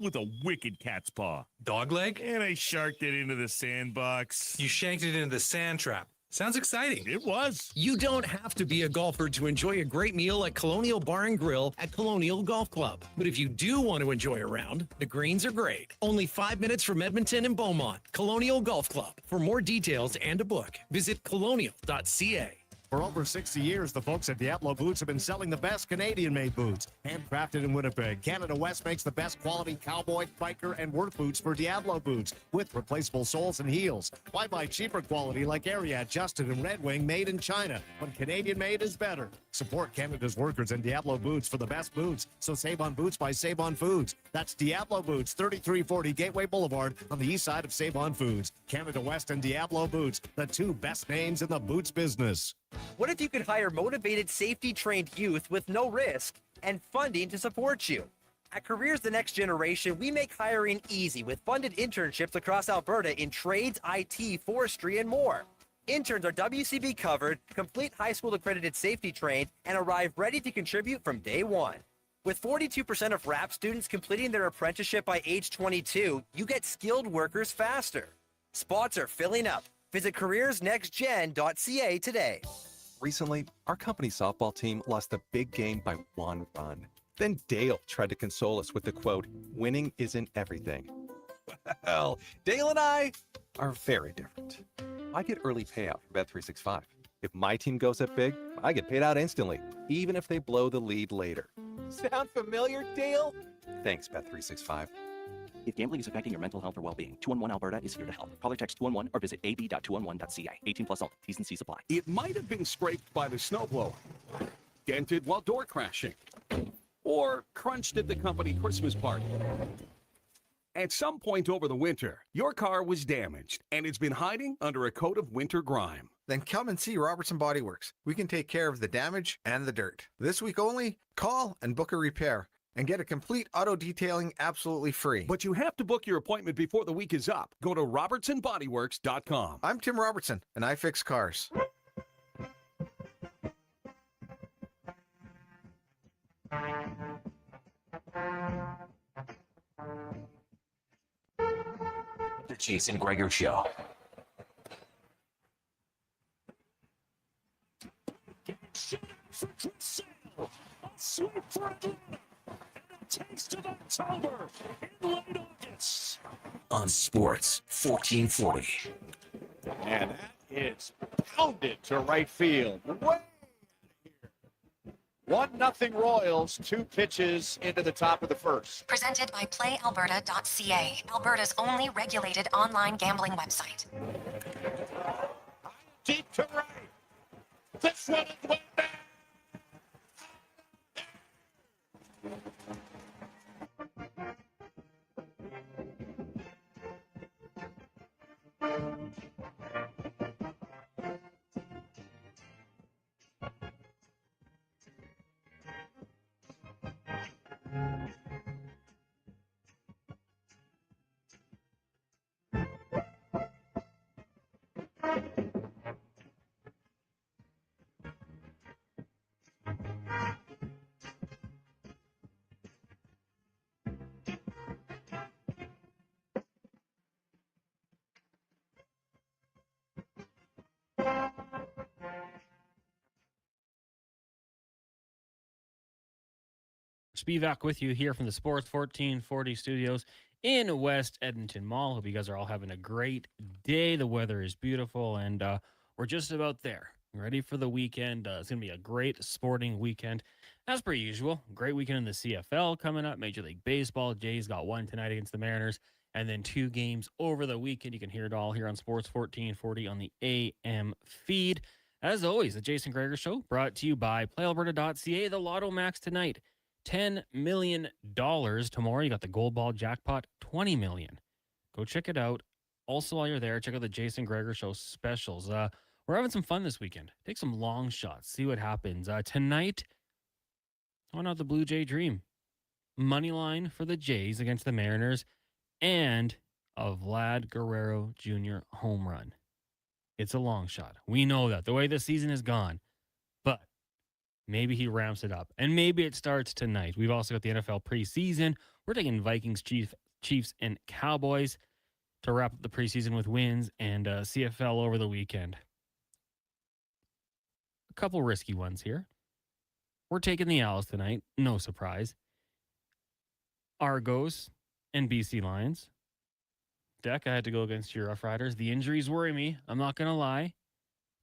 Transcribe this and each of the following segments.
with a wicked cat's paw. Dogleg? And I sharked it into the sandbox. You shanked it into the sand trap. Sounds exciting. It was. You don't have to be a golfer to enjoy a great meal at Colonial Bar and Grill at Colonial Golf Club. But if you do want to enjoy a round, the greens are great. Only 5 minutes from Edmonton and Beaumont. Colonial Golf Club. For more details and to book, visit colonial.ca. For over 60 years, the folks at Diablo Boots have been selling the best Canadian-made boots. Handcrafted in Winnipeg, Canada West makes the best quality cowboy, biker, and work boots for Diablo Boots with replaceable soles and heels. Why buy cheaper quality like Ariat, Justin, and Red Wing made in China when Canadian-made is better? Support Canada's workers and Diablo Boots for the best boots. So save on boots by Save On Foods. That's Diablo Boots, 3340 Gateway Boulevard on the east side of Save On Foods. Canada West and Diablo Boots, the two best names in the boots business. What if you could hire motivated, safety-trained youth with no risk and funding to support you? At Careers the Next Generation, we make hiring easy with funded internships across Alberta in trades, IT, forestry, and more. Interns are WCB covered, complete high school accredited safety trained, and arrive ready to contribute from day one. With 42% of RAP students completing their apprenticeship by age 22, you get skilled workers faster. Spots are filling up. Visit careersnextgen.ca today. Recently, our company softball team lost a big game by 1 run. Then Dale tried to console us with the quote, "Winning isn't everything." Well, Dale and I are very different. I get early payout from Bet365. If my team goes up big, I get paid out instantly, even if they blow the lead later. Sound familiar, Dale? Thanks, Bet365. If gambling is affecting your mental health or well-being, 211 Alberta is here to help. Call or text 211 or visit ab.211.ca. 18 plus only. T's and C's apply. It might have been scraped by the snowblower, dented while door crashing, or crunched at the company Christmas party. At some point over the winter, your car was damaged, and it's been hiding under a coat of winter grime. Then come and see Robertson Body Works. We can take care of the damage and the dirt. This week only, call and book a repair. And get a complete auto detailing absolutely free. But you have to book your appointment before the week is up. Go to robertsonbodyworks.com. I'm Tim Robertson, and I fix cars. The Jason Gregor Show. Sweet for Taste of October in late August. On Sports 1440. And that is pounded to right field. Way here. 1-0 Royals, 2 pitches into the top of the first. Presented by PlayAlberta.ca, Alberta's only regulated online gambling website. Deep to right. This one is way back. Spivak with you here from the Sports 1440 studios in West Edmonton Mall. Hope you guys are all having a great day. The weather is beautiful, and we're just about there. Ready for the weekend. It's going to be a great sporting weekend, as per usual. Great weekend in the CFL coming up. Major League Baseball. Jays got one tonight against the Mariners, and then 2 games over the weekend. You can hear it all here on Sports 1440 on the AM feed. As always, the Jason Gregor Show brought to you by PlayAlberta.ca. The Lotto Max tonight. $10 million tomorrow. You got the gold ball jackpot, $20 million. Go check it out. Also, while you're there, check out the Jason Gregor Show specials. We're having some fun this weekend. Take some long shots. See what happens. Tonight, why not the Blue Jay Dream? Money line for the Jays against the Mariners and a Vlad Guerrero Jr. home run. It's a long shot. We know that. The way this season is gone. But maybe he ramps it up. And maybe it starts tonight. We've also got the NFL preseason. We're taking Vikings, Chiefs, and Cowboys to wrap up the preseason with wins and CFL over the weekend. A couple risky ones here. We're taking the Owls tonight. No surprise. Argos and BC Lions. Deck, I had to go against your Rough Riders. The injuries worry me. I'm not going to lie.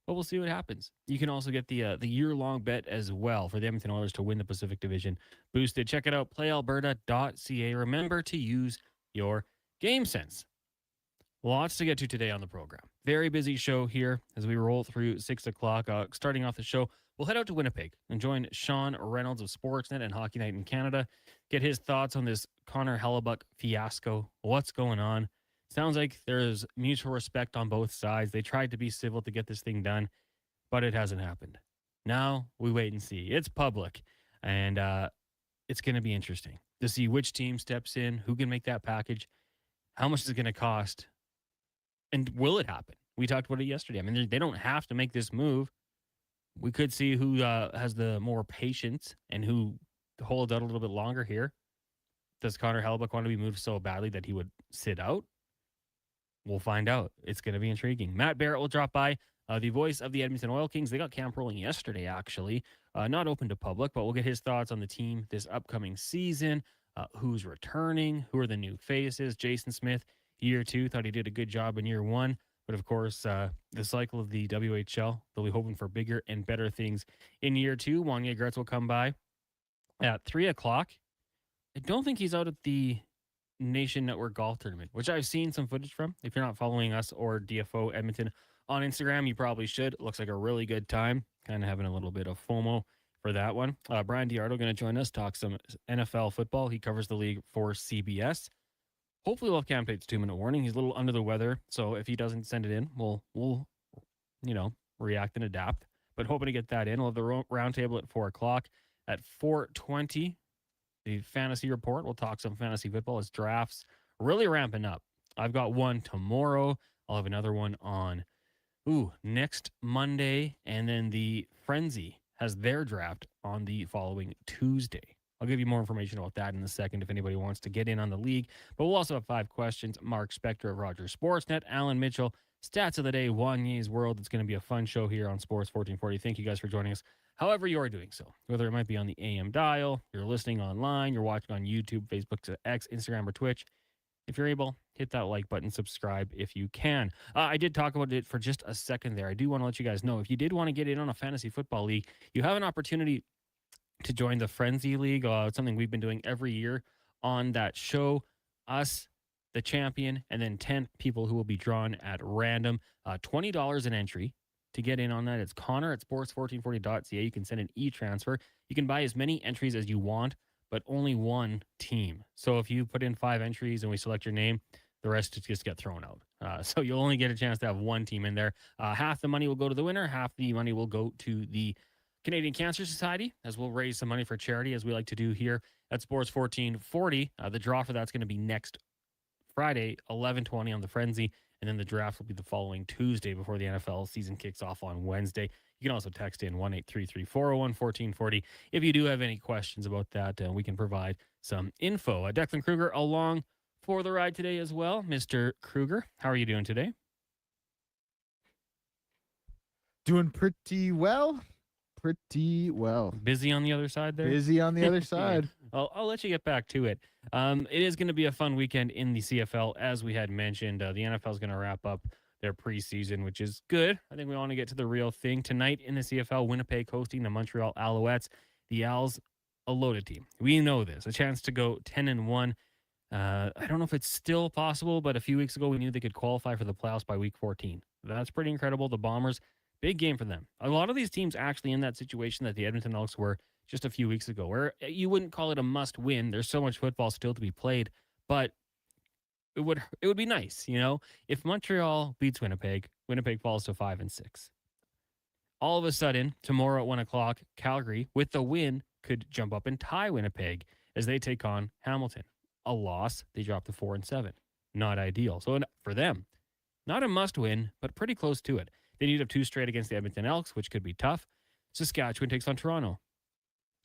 But we'll see what happens. You can also get the year-long bet as well for the Edmonton Oilers to win the Pacific Division boosted. Check it out, playalberta.ca. Remember to use your game sense. Lots to get to today on the program. Very busy show here as we roll through 6 o'clock. Starting off the show, we'll head out to Winnipeg and join Sean Reynolds of Sportsnet and Hockey Night in Canada. Get his thoughts on this Connor Hallebuyck fiasco. What's going on? Sounds like there's mutual respect on both sides. They tried to be civil to get this thing done, but it hasn't happened. Now we wait and see. It's public, and it's going to be interesting to see which team steps in, who can make that package, how much is it going to cost, and will it happen? We talked about it yesterday. I mean, they don't have to make this move. We could see who has the more patience and who holds out a little bit longer here. Does Connor Hellebuyck want to be moved so badly that he would sit out? We'll find out. It's going to be intriguing. Matt Barrett will drop by, the voice of the Edmonton Oil Kings. They got camp rolling yesterday, actually. Not open to public, but we'll get his thoughts on the team this upcoming season, who's returning, who are the new faces. Jason Smith, year 2, thought he did a good job in year 1. But, of course, the cycle of the WHL, they'll be hoping for bigger and better things in year 2. Wanye Gretz will come by at 3 o'clock. I don't think he's out at the Nation Network Golf Tournament, which I've seen some footage from. If you're not following us or DFO Edmonton on Instagram, you probably should. It looks like a really good time. Kind of having a little bit of FOMO for that one. Brian Diardo going to join us, talk some NFL football. He covers the league for CBS. Hopefully we'll have Cam Tate's 2-minute warning. He's a little under the weather, so if he doesn't send it in, we'll react and adapt. But hoping to get that in. We'll have the roundtable at 4 o'clock. At 4:20, the fantasy report. We'll talk some fantasy football as drafts really ramping up. I've got one tomorrow. I'll have another one on next Monday. And then the Frenzy has their draft on the following Tuesday. I'll give you more information about that in a second if anybody wants to get in on the league. But we'll also have 5 questions. Mark Spector of Rogers Sportsnet, Alan Mitchell, Stats of the Day, Wanye's World. It's going to be a fun show here on Sports 1440. Thank you guys for joining us. However you are doing so, whether it might be on the AM dial, you're listening online, you're watching on YouTube, Facebook, X, Instagram, or Twitch. If you're able, hit that like button, subscribe if you can. I did talk about it for just a second there. I do want to let you guys know, if you did want to get in on a fantasy football league, you have an opportunity to join the Frenzy League. It's something we've been doing every year on that show. Us, the champion, and then 10 people who will be drawn at random. $20 an entry. To get in on that, it's Connor at sports1440.ca. You can send an e-transfer. You can buy as many entries as you want, but only one team. So if you put in 5 entries and we select your name, the rest just get thrown out. So you'll only get a chance to have one team in there. Half the money will go to the winner. Half the money will go to the Canadian Cancer Society, as we'll raise some money for charity, as we like to do here at Sports 1440. The draw for that's going to be next Friday, 11:20 on the Frenzy. And then the draft will be the following Tuesday before the NFL season kicks off on Wednesday. You can also text in 1-833-401-1440 if you do have any questions about that. We can provide some info. Declan Kruger along for the ride today as well. Mr. Kruger, how are you doing today? Doing pretty well. Pretty well. Busy on the other side there? Busy on the other side. I'll let you get back to it. It is going to be a fun weekend in the CFL, as we had mentioned. The NFL is going to wrap up their preseason, which is good. I think we want to get to the real thing. Tonight in the CFL, Winnipeg hosting the Montreal Alouettes. The Owls, a loaded team. We know this. A chance to go 10-1. I don't know if it's still possible, but a few weeks ago we knew they could qualify for the playoffs by week 14. That's pretty incredible. The Bombers, big game for them. A lot of these teams actually in that situation that the Edmonton Elks were just a few weeks ago, where you wouldn't call it a must win. There's so much football still to be played, but it would be nice, if Montreal beats Winnipeg, Winnipeg falls to 5-6. All of a sudden, tomorrow at 1 o'clock, Calgary, with the win, could jump up and tie Winnipeg as they take on Hamilton. A loss, they drop to 4-7. Not ideal. So for them, not a must win, but pretty close to it. They need to have 2 straight against the Edmonton Elks, which could be tough. Saskatchewan takes on Toronto.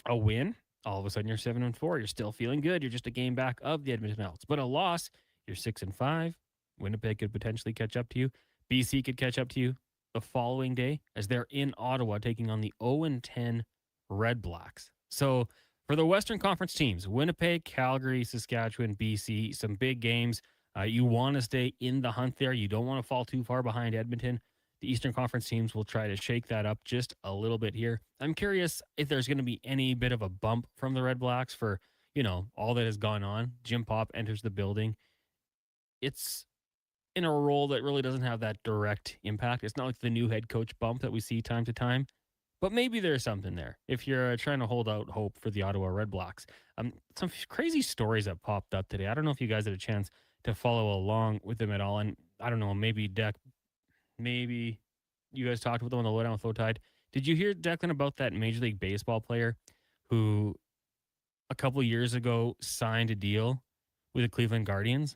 A win, all of a sudden you're 7-4. You're still feeling good. You're just a game back of the Edmonton Elks. But a loss, you're 6-5. Winnipeg could potentially catch up to you. BC could catch up to you the following day as they're in Ottawa taking on the 0-10 Red Blacks. So for the Western Conference teams, Winnipeg, Calgary, Saskatchewan, BC, some big games. You want to stay in the hunt there. You don't want to fall too far behind Edmonton. The Eastern Conference teams will try to shake that up just a little bit here. I'm curious if there's going to be any bit of a bump from the Red Blacks for, all that has gone on. Jim Popp enters the building. It's in a role that really doesn't have that direct impact. It's not like the new head coach bump that we see time to time, but maybe there's something there if you're trying to hold out hope for the Ottawa Red Blacks. Some crazy stories that popped up today. I don't know if you guys had a chance to follow along with them at all. And I don't know, maybe maybe you guys talked with them on the Lowdown with Low Tide. Did you hear, Declan, about that Major League Baseball player who a couple years ago signed a deal with the Cleveland Guardians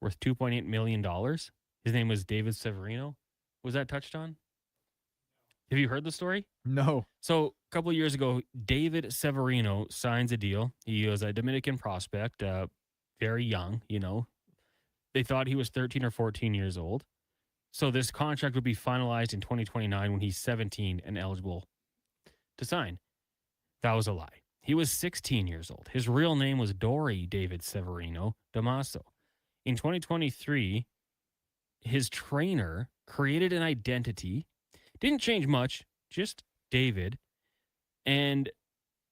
worth $2.8 million? His name was David Severino. Was that touched on? Have you heard the story? No. So a couple of years ago, David Severino signs a deal. He was a Dominican prospect, very young, They thought he was 13 or 14 years old. So this contract would be finalized in 2029 when he's 17 and eligible to sign. That was a lie. He was 16 years old. His real name was Dory David Severino Damaso. In 2023, his trainer created an identity. Didn't change much, just David. And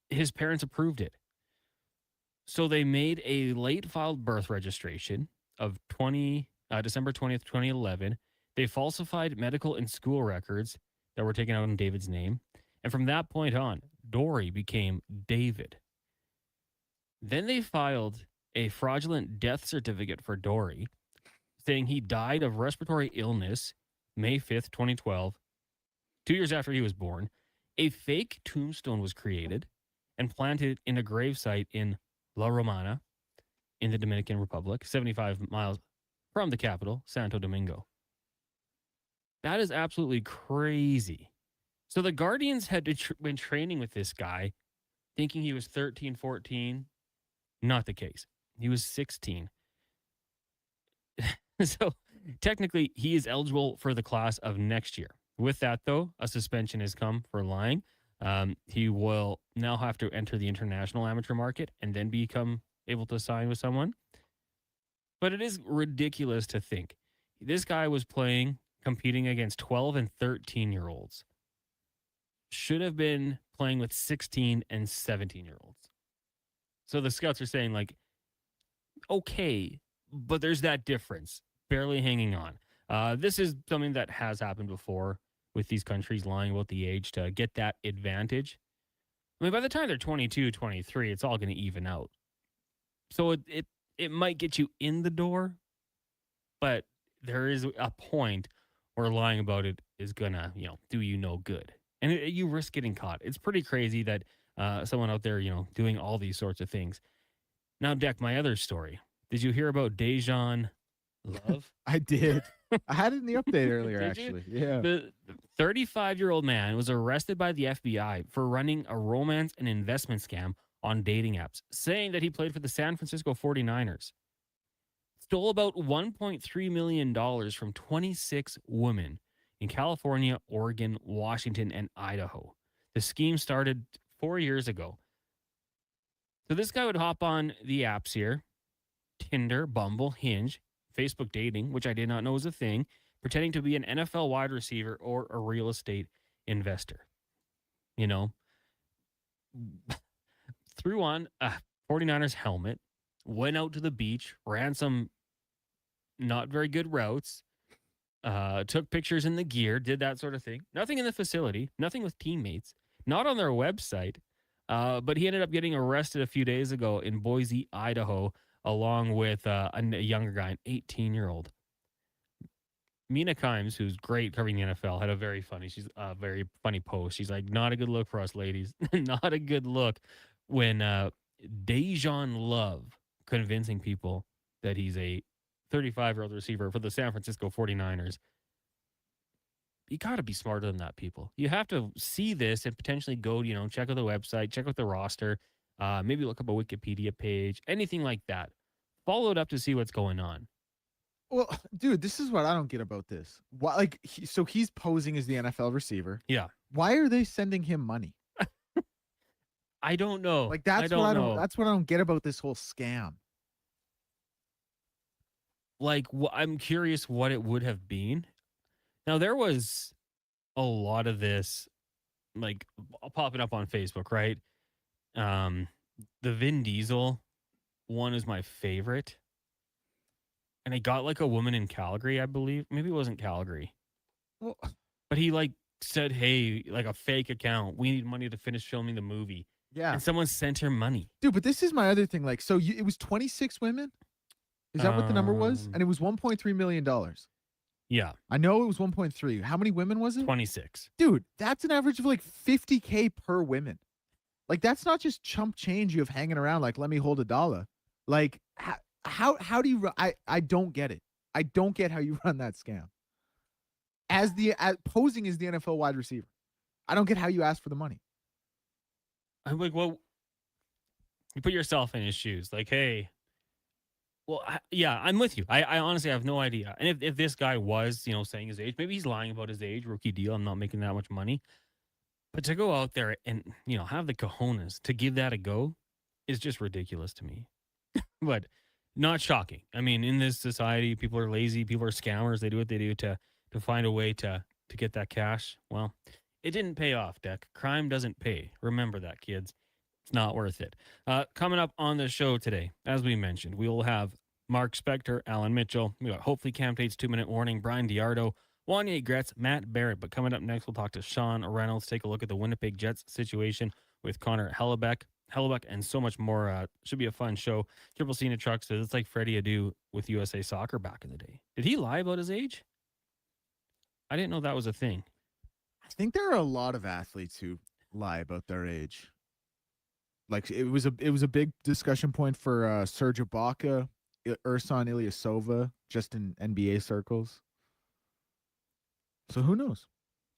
his parents approved it. So they made a late filed birth registration of December 20th, 2011. They falsified medical and school records that were taken out in David's name. And from that point on, Dory became David. Then they filed a fraudulent death certificate for Dory, saying he died of respiratory illness May 5th, 2012, 2 years after he was born. A fake tombstone was created and planted in a gravesite in La Romana in the Dominican Republic, 75 miles from the capital, Santo Domingo. That is absolutely crazy. So the Guardians had been training with this guy, thinking he was 13, 14. Not the case. He was 16. So technically, he is eligible for the class of next year. With that, though, a suspension has come for lying. He will now have to enter the international amateur market and then become able to sign with someone. But it is ridiculous to think. This guy was competing against 12 and 13-year-olds. Should have been playing with 16 and 17-year-olds. So the scouts are saying, okay, but there's that difference. Barely hanging on. This is something that has happened before with these countries lying about the age to get that advantage. I mean, by the time they're 22, 23, it's all going to even out. So it might get you in the door, but there is a point where lying about it is going to, do you no good. And you risk getting caught. It's pretty crazy that someone out there, doing all these sorts of things. Now, Deck, my other story. Did you hear about Dejan Love? I did. I had it in the update earlier, actually. Yeah. The 35-year-old man was arrested by the FBI for running a romance and investment scam on dating apps, saying that he played for the San Francisco 49ers. Stole about $1.3 million from 26 women in California, Oregon, Washington, and Idaho. The scheme started 4 years ago. So this guy would hop on the apps here, Tinder, Bumble, Hinge, Facebook dating, which I did not know was a thing, pretending to be an NFL wide receiver or a real estate investor. Threw on a 49ers helmet, went out to the beach, ran some not very good routes, took pictures in the gear, did that sort of thing. Nothing in the facility, nothing with teammates, not on their website. But he ended up getting arrested a few days ago in Boise, Idaho, along with a younger guy, an 18-year-old. Mina Kimes, who's great covering the NFL, had a very funny post. She's like, not a good look for us ladies. Not a good look when Dejan Love convincing people that he's a 35-year-old receiver for the San Francisco 49ers. You got to be smarter than that, people. You have to see this and potentially go, check out the website, check out the roster. Maybe look up a Wikipedia page, anything like that. Follow it up to see what's going on. Well, dude, this is what I don't get about this. Why, like, so he's posing as the NFL receiver. Yeah. Why are they sending him money? I don't know. Like, that's what I don't. That's what I don't get about this whole scam. Like, I'm curious what it would have been. Now, there was a lot of this, like, popping up on Facebook, right? The Vin Diesel one is my favorite. And I got, like, a woman in Calgary, I believe. Maybe it wasn't Calgary. Well, but he, like, said, hey, like, a fake account. We need money to finish filming the movie. Yeah. And someone sent her money. Dude, but this is my other thing. Like, so it was 26 women? Is that what the number was? And it was $1.3 million. Yeah. I know it was 1.3. How many women was it? 26. Dude, that's an average of like 50K per women. Like, that's not just chump change you have hanging around like, let me hold $1. Like, how do you I don't get it. I don't get how you run that scam. As posing as the NFL wide receiver. I don't get how you ask for the money. I'm like, well, you put yourself in his shoes. Like, hey, well, yeah, I'm with you. I honestly have no idea. And if this guy was, saying his age, maybe he's lying about his age, rookie deal. I'm not making that much money. But to go out there and, have the cojones to give that a go is just ridiculous to me. But not shocking. I mean, in this society, people are lazy. People are scammers. They do what they do to find a way to get that cash. Well, it didn't pay off, Deck. Crime doesn't pay. Remember that, kids. It's not worth it. Coming up on the show today, as we mentioned, we will have Mark Spector, Alan Mitchell. We got hopefully Cam Tate's 2-minute warning, Brian Diardo, Wanye Gretz, Matt Barrett. But coming up next, we'll talk to Sean Reynolds, take a look at the Winnipeg Jets situation with Connor Hallebuyck, and so much more. Should be a fun show. Triple C in a truck says it's like Freddie Adu with USA Soccer back in the day. Did he lie about his age? I didn't know that was a thing. I think there are a lot of athletes who lie about their age. Like, it was a big discussion point for Serge Ibaka, Ersan Ilyasova, just in NBA circles. So who knows?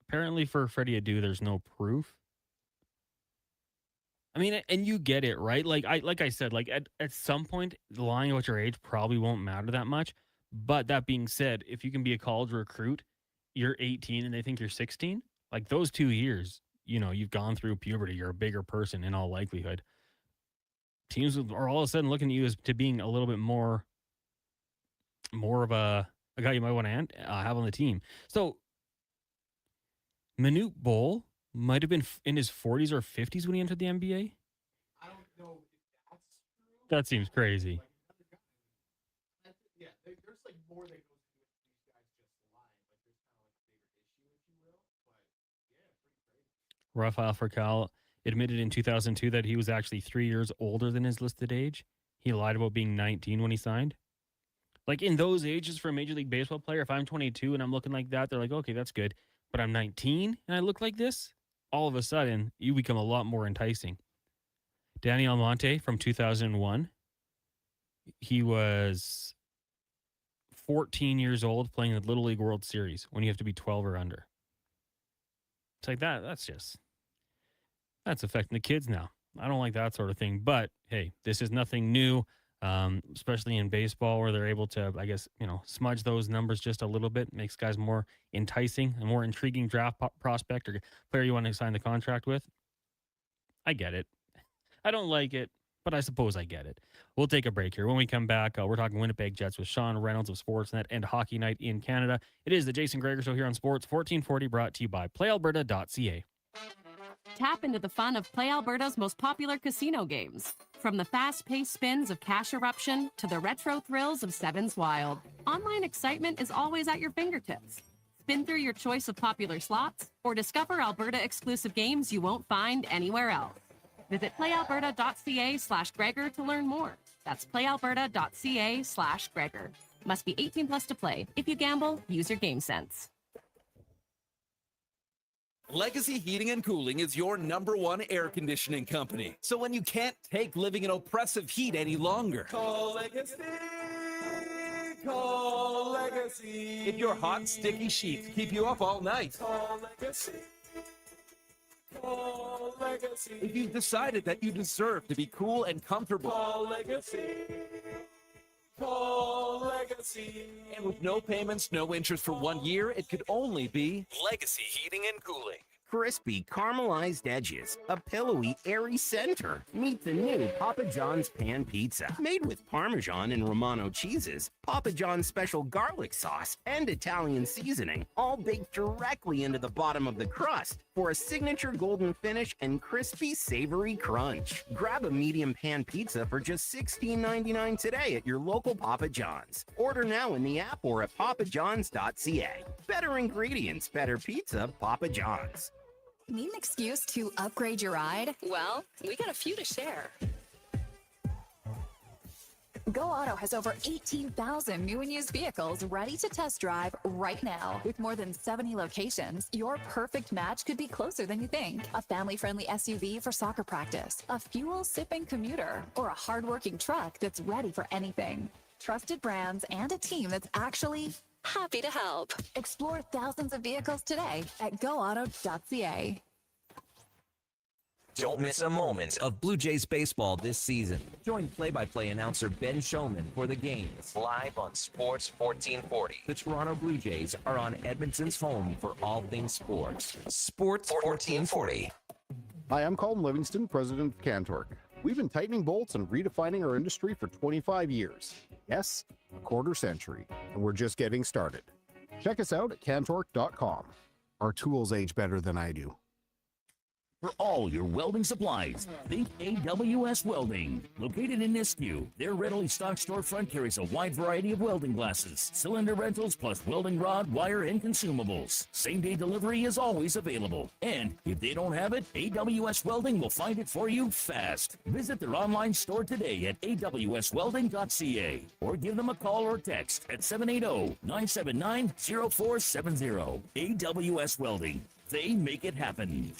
Apparently for Freddie Adu, there's no proof. I mean, and you get it, right? Like I said, like at some point, lying about your age probably won't matter that much. But that being said, if you can be a college recruit, you're 18 and they think you're 16, like those 2 years, you've gone through puberty, you're a bigger person in all likelihood. Teams are all of a sudden looking at you as to being a little bit more of a guy you might want to have on the team. So Manute Bol might have been in his 40s or 50s when he entered the NBA. I don't know if that's true. That seems crazy. Yeah, there's like more that goes into these guys just lying. Like, there's kind of like a bigger issue, if you will. But yeah, pretty crazy. Rafael Furcal admitted in 2002 that he was actually 3 years older than his listed age. He lied about being 19 when he signed. Like, in those ages for a Major League Baseball player, if I'm 22 and I'm looking like that, they're like, okay, that's good. But I'm 19 and I look like this, all of a sudden, you become a lot more enticing. Danny Almonte from 2001, he was 14 years old playing the Little League World Series when you have to be 12 or under. It's like that. That's affecting the kids now. I don't like that sort of thing. But, hey, this is nothing new, especially in baseball where they're able to, I guess, smudge those numbers just a little bit. Makes guys more enticing, a more intriguing draft prospect or player you want to sign the contract with. I get it. I don't like it, but I suppose I get it. We'll take a break here. When we come back, we're talking Winnipeg Jets with Sean Reynolds of Sportsnet and Hockey Night in Canada. It is the Jason Gregor Show here on Sports 1440, brought to you by PlayAlberta.ca. Tap into the fun of Play Alberta's most popular casino games. From the fast-paced spins of Cash Eruption to the retro thrills of Sevens Wild, online excitement is always at your fingertips. Spin through your choice of popular slots or discover Alberta-exclusive games you won't find anywhere else. Visit playalberta.ca/Gregor to learn more. That's playalberta.ca/Gregor. Must be 18 plus to play. If you gamble, use your game sense. Legacy Heating and Cooling is your #1 air conditioning company. So when you can't take living in oppressive heat any longer, call Legacy. Call Legacy. If your hot, sticky sheets keep you up all night, call Legacy. Call Legacy. If you've decided that you deserve to be cool and comfortable. Call Legacy. Call Legacy. And with no payments, no interest for 1 year, it could only be Legacy Heating and Cooling. Crispy caramelized edges, a pillowy, airy center. Meet the new Papa John's Pan Pizza. Made with Parmesan and Romano cheeses, Papa John's special garlic sauce, and Italian seasoning, all baked directly into the bottom of the crust for a signature golden finish and crispy, savory crunch. Grab a medium pan pizza for just $16.99 today at your local Papa John's. Order now in the app or at papajohns.ca. Better ingredients, better pizza, Papa John's. Need an excuse to upgrade your ride? Well, we got a few to share. Go Auto has over 18,000 new and used vehicles ready to test drive right now. With more than 70 locations, your perfect match could be closer than you think. A family-friendly SUV for soccer practice, a fuel-sipping commuter, or a hard-working truck that's ready for anything. Trusted brands and a team that's actually happy to help. Explore thousands of vehicles today at goauto.ca. Don't miss a moment of Blue Jays baseball this season. Join play-by-play announcer Ben Showman for the games live on Sports 1440. The Toronto Blue Jays are on Edmonton's home for all things sports. Sports 1440. Hi, I'm Colin Livingston, president of CanTorque. We've been tightening bolts and redefining our industry for 25 years. Yes, a quarter century, and we're just getting started. Check us out at CanTorque.com. Our tools age better than I do. For all your welding supplies, think AWS Welding. Located in Nisku, their readily stocked storefront carries a wide variety of welding glasses, cylinder rentals, plus welding rod, wire, and consumables. Same-day delivery is always available. And if they don't have it, AWS Welding will find it for you fast. Visit their online store today at awswelding.ca or give them a call or text at 780-979-0470. AWS Welding. They make it happen.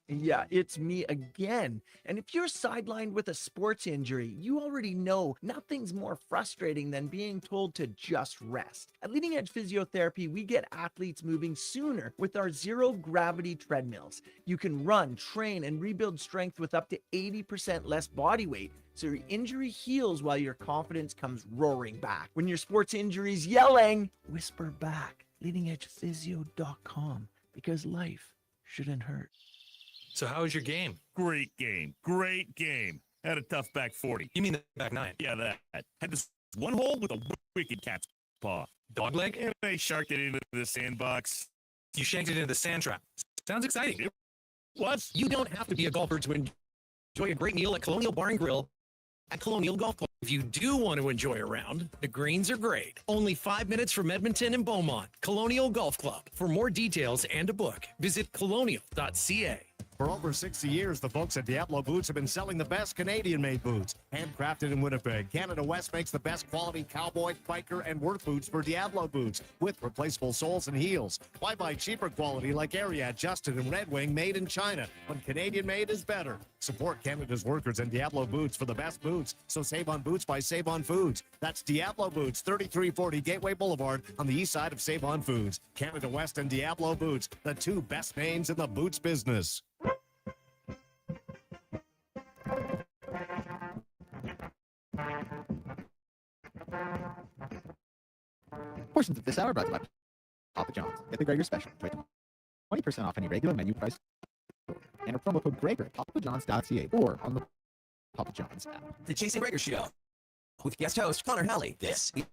Yeah, it's me again. And if you're sidelined with a sports injury, you already know nothing's more frustrating than being told to just rest. At Leading Edge Physiotherapy, we get athletes moving sooner with our zero-gravity treadmills. You can run, train, and rebuild strength with up to 80% less body weight, so your injury heals while your confidence comes roaring back. When your sports injury's yelling, whisper back. LeadingEdgePhysio.com, because life shouldn't hurt. So how was your game? Great game. Great game. Had a tough back 40. You mean the back nine? Yeah, that. Had this one hole with a wicked cat's paw. Dog leg? And they sharked it into the sandbox. You shanked it into the sand trap. Sounds exciting. It was. You don't have to be a golfer to enjoy a great meal at Colonial Bar and Grill at Colonial Golf Club. If you do want to enjoy a round, the greens are great. Only 5 minutes from Edmonton and Beaumont. Colonial Golf Club. For more details and to book, visit colonial.ca. For over 60 years, the folks at Diablo Boots have been selling the best Canadian-made boots. Handcrafted in Winnipeg, Canada West makes the best quality cowboy, biker, and work boots for Diablo Boots with replaceable soles and heels. Why buy cheaper quality like Ariat, Justin, and Red Wing made in China when Canadian-made is better? Support Canada's workers and Diablo Boots for the best boots. So save on boots by Save On Foods. That's Diablo Boots, 3340 Gateway Boulevard on the east side of Save On Foods. Canada West and Diablo Boots, the two best names in the boots business. Portions of this hour brought to you by Papa John's. Get the Gregor special. 20% off any regular menu price. And a promo code Gregor at papajohns.ca or on the Papa John's app. The Jason Gregor Show with guest host Connor Halley. This is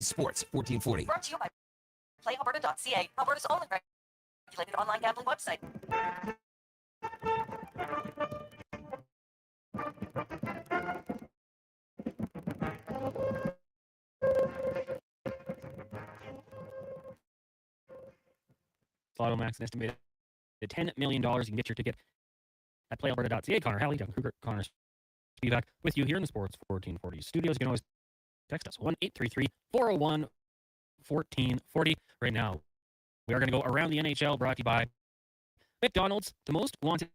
Sports 1440. Brought to you by PlayAlberta.ca, Alberta's only regulated online gambling website. Lotto Max, an estimated $10 million. You can get your ticket at playalberta.ca. Connor Halley, Doug Kruger, Connor Spivak with you here in the Sports 1440 studios. You can always text us 1-833-401-1440. Right now, we are going to go around the NHL, brought to you by McDonald's. The most wanted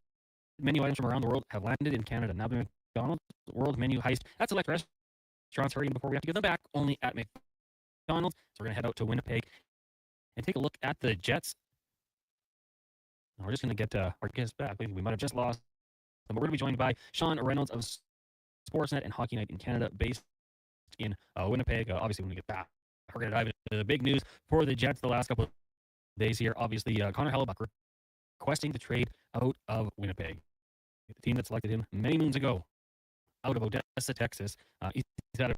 menu items from around the world have landed in Canada. Now the McDonald's World Menu Heist at select restaurants. Hurrying before we have to give them back, only at McDonald's. So we're going to head out to Winnipeg and take a look at the Jets. We're just going to get our guest back. We might have just lost But we're going to be joined by Sean Reynolds of Sportsnet and Hockey Night in Canada, based in Winnipeg. Obviously, when we get back, we're going to dive into the big news for the Jets the last couple of days here. Obviously, Connor Halley requesting the trade out of Winnipeg, the team that selected him many moons ago out of Odessa, Texas. He's out of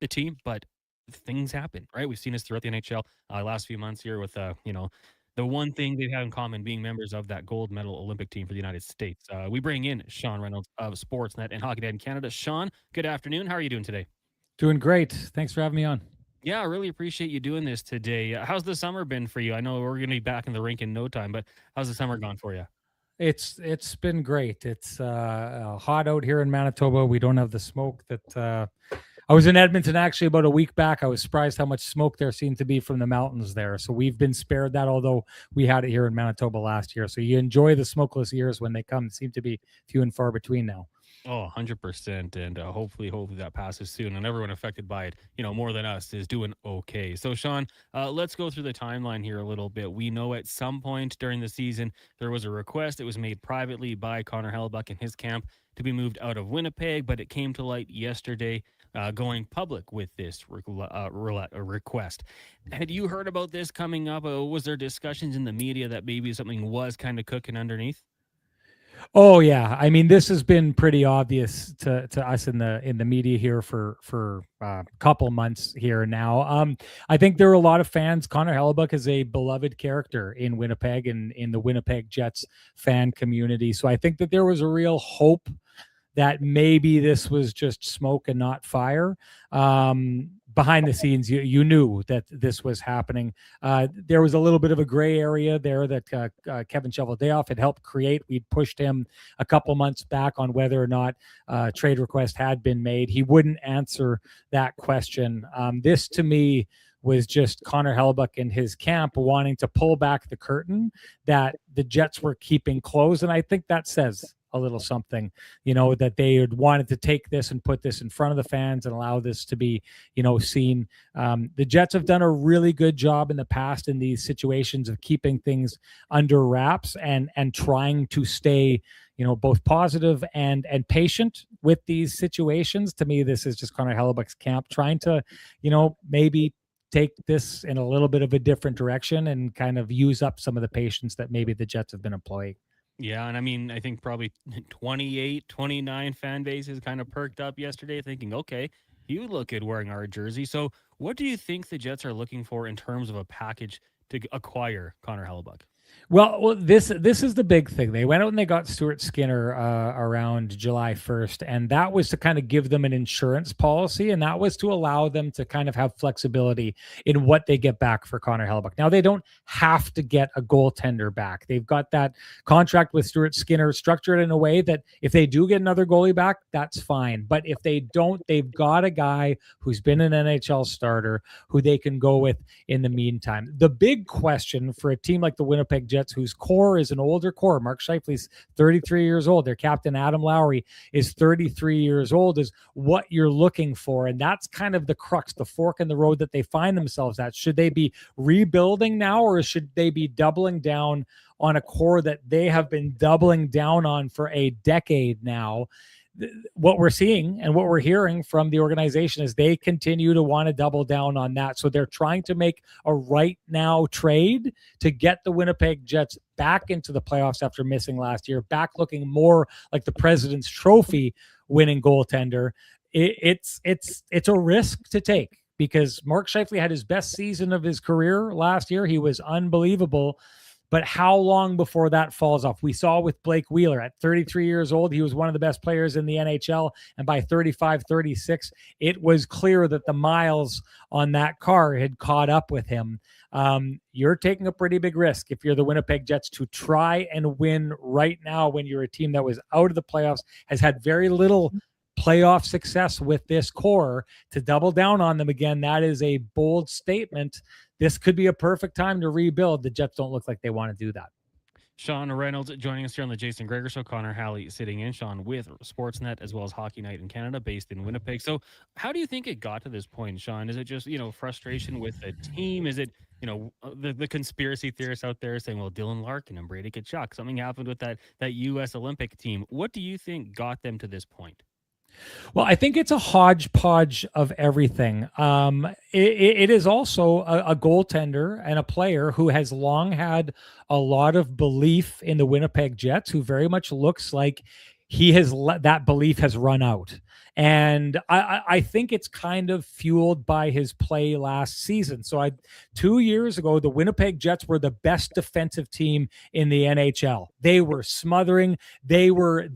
the team, but things happen, right? We've seen this throughout the NHL last few months here with, the one thing they've had in common being members of that gold medal Olympic team for the United States. We bring in Sean Reynolds of Sportsnet and Hockey Night in Canada. Sean, good afternoon. How are you doing today? Doing great. Thanks for having me on. Yeah, I really appreciate you doing this today. How's the summer been for you? I know we're going to be back in the rink in no time, but how's the summer gone for you? It's been great. It's hot out here in Manitoba. We don't have the smoke that I was in Edmonton actually about a week back. I was surprised how much smoke there seemed to be from the mountains there. So we've been spared that, although we had it here in Manitoba last year. So you enjoy the smokeless years when they come. They seem to be few and far between now. Oh, 100%. And hopefully that passes soon. And everyone affected by it, more than us, is doing okay. So, Sean, let's go through the timeline here a little bit. We know at some point during the season, there was a request. It was made privately by Connor Halley and his camp to be moved out of Winnipeg, but it came to light yesterday going public with this request. Had you heard about this coming up? Was there discussions in the media that maybe something was kind of cooking underneath? Oh yeah, I mean this has been pretty obvious to us in the media here for a couple months here now. I think there are a lot of fans. Connor Hellebuyck is a beloved character in Winnipeg and in the Winnipeg Jets fan community. So I think that there was a real hope that maybe this was just smoke and not fire. Behind the scenes, you knew that this was happening. There was a little bit of a gray area there that Kevin Cheveldayoff had helped create. We'd pushed him a couple months back on whether or not trade request had been made. He wouldn't answer that question. This, to me, was just Connor Hellebuyck and his camp wanting to pull back the curtain that the Jets were keeping closed. And I think that says a little something, that they had wanted to take this and put this in front of the fans and allow this to be, seen. The Jets have done a really good job in the past in these situations of keeping things under wraps and trying to stay, both positive and patient with these situations. To me, this is just Connor Hellebuyck's camp trying to, maybe take this in a little bit of a different direction and kind of use up some of the patience that maybe the Jets have been employing. Yeah, and I mean, I think probably 28, 29 fan bases kind of perked up yesterday thinking, okay, he would look good wearing our jersey. So what do you think the Jets are looking for in terms of a package to acquire Connor Hellebuyck? Well, this is the big thing. They went out and they got Stuart Skinner around July 1st, and that was to kind of give them an insurance policy, and that was to allow them to kind of have flexibility in what they get back for Connor Hellebuyck. Now, they don't have to get a goaltender back. They've got that contract with Stuart Skinner structured in a way that if they do get another goalie back, that's fine. But if they don't, they've got a guy who's been an NHL starter who they can go with in the meantime. The big question for a team like the Winnipeg Jets, whose core is an older core. Mark Scheifele's 33 years old. Their captain, Adam Lowry, is 33 years old, is what you're looking for. And that's kind of the crux, the fork in the road that they find themselves at. Should they be rebuilding now, or should they be doubling down on a core that they have been doubling down on for a decade now? What we're seeing and what we're hearing from the organization is they continue to want to double down on that. So they're trying to make a right now trade to get the Winnipeg Jets back into the playoffs after missing last year, back looking more like the President's Trophy winning goaltender. It's a risk to take because Mark Scheifele had his best season of his career last year. He was unbelievable. But how long before that falls off? We saw with Blake Wheeler at 33 years old, he was one of the best players in the NHL. And by 35, 36, it was clear that the miles on that car had caught up with him. You're taking a pretty big risk if you're the Winnipeg Jets to try and win right now when you're a team that was out of the playoffs, has had very little playoff success with this core. To double down on them again, that is a bold statement. This could be a perfect time to rebuild. The Jets don't look like they want to do that. Sean Reynolds joining us here on the Jason Gregor Show. Connor Halley sitting in. Sean with Sportsnet as well as Hockey Night in Canada, based in Winnipeg. So how do you think it got to this point, Sean? Is it just, frustration with the team? Is it the conspiracy theorists out there saying, well, Dylan Larkin and Brady Tkachuk, something happened with that U.S. Olympic team. What do you think got them to this point? Well, I think it's a hodgepodge of everything. It is also a goaltender and a player who has long had a lot of belief in the Winnipeg Jets, who very much looks like that belief has run out. And I think it's kind of fueled by his play last season. So 2 years ago, the Winnipeg Jets were the best defensive team in the NHL. They were smothering. They were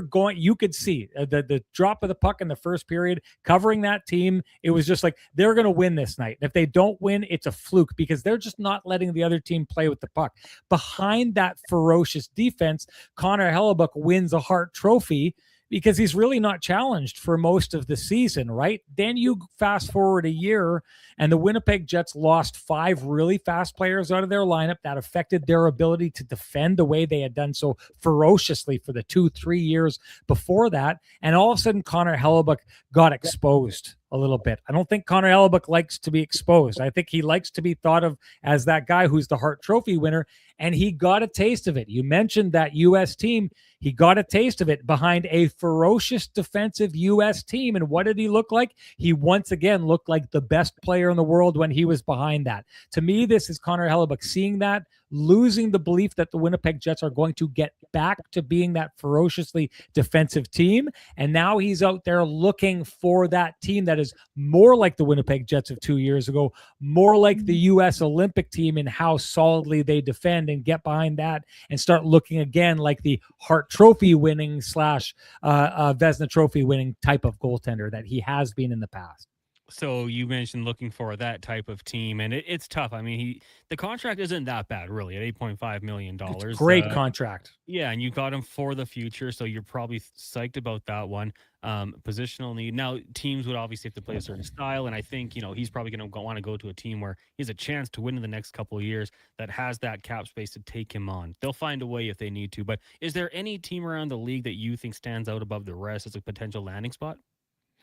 going, you could see the drop of the puck in the first period, covering that team. It was just like, they're going to win this night. And if they don't win, it's a fluke because they're just not letting the other team play with the puck. Behind that ferocious defense, Connor Halley wins a Hart Trophy because he's really not challenged for most of the season, right? Then you fast forward a year and the Winnipeg Jets lost 5 really fast players out of their lineup. That affected their ability to defend the way they had done so ferociously for the 2-3 years before that. And all of a sudden, Connor Halley got exposed a little bit. I don't think Connor Halley likes to be exposed. I think he likes to be thought of as that guy who's the Hart Trophy winner, and he got a taste of it. You mentioned that U.S. team. He got a taste of it behind a ferocious defensive U.S. team. And what did he look like? He once again looked like the best player in the world when he was behind that. To me, this is Connor Halley seeing that, losing the belief that the Winnipeg Jets are going to get back to being that ferociously defensive team. And now he's out there looking for that team that is more like the Winnipeg Jets of 2 years ago, more like the U.S. Olympic team in how solidly they defend, and get behind that and start looking again like the Hart Trophy winning / Vezina Trophy winning type of goaltender that he has been in the past. So you mentioned looking for that type of team, and it's tough. I mean, the contract isn't that bad, really, at $8.5 million. It's a great contract. Yeah, and you got him for the future, so you're probably psyched about that one. Positional need. Now, teams would obviously have to play a certain style, and I think, he's probably going to want to go to a team where he has a chance to win in the next couple of years that has that cap space to take him on. They'll find a way if they need to, but is there any team around the league that you think stands out above the rest as a potential landing spot?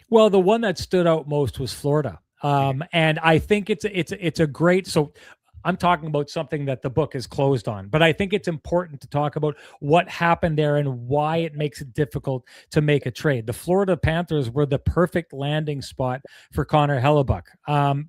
Well, the one that stood out most was Florida. And I think it's a great, so I'm talking about something that the book is closed on, but I think it's important to talk about what happened there and why it makes it difficult to make a trade. The Florida Panthers were the perfect landing spot for Connor Hellebuyck.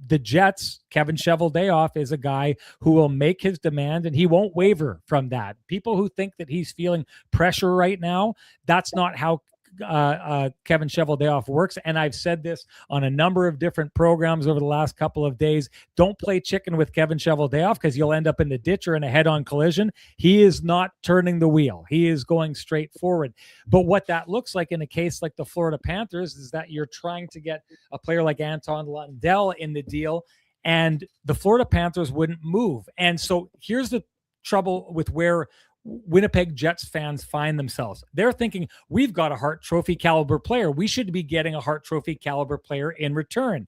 The Jets, Kevin Cheveldayoff is a guy who will make his demand and he won't waver from that. People who think that he's feeling pressure right now, that's not how Kevin Cheveldayoff works. And I've said this on a number of different programs over the last couple of days. Don't play chicken with Kevin Cheveldayoff because you'll end up in the ditch or in a head-on collision. He is not turning the wheel. He is going straight forward. But what that looks like in a case like the Florida Panthers is that you're trying to get a player like Anton Lundell in the deal, and the Florida Panthers wouldn't move. And so here's the trouble with where Winnipeg Jets fans find themselves. They're thinking, we've got a Hart Trophy caliber player. We should be getting a Hart Trophy caliber player in return.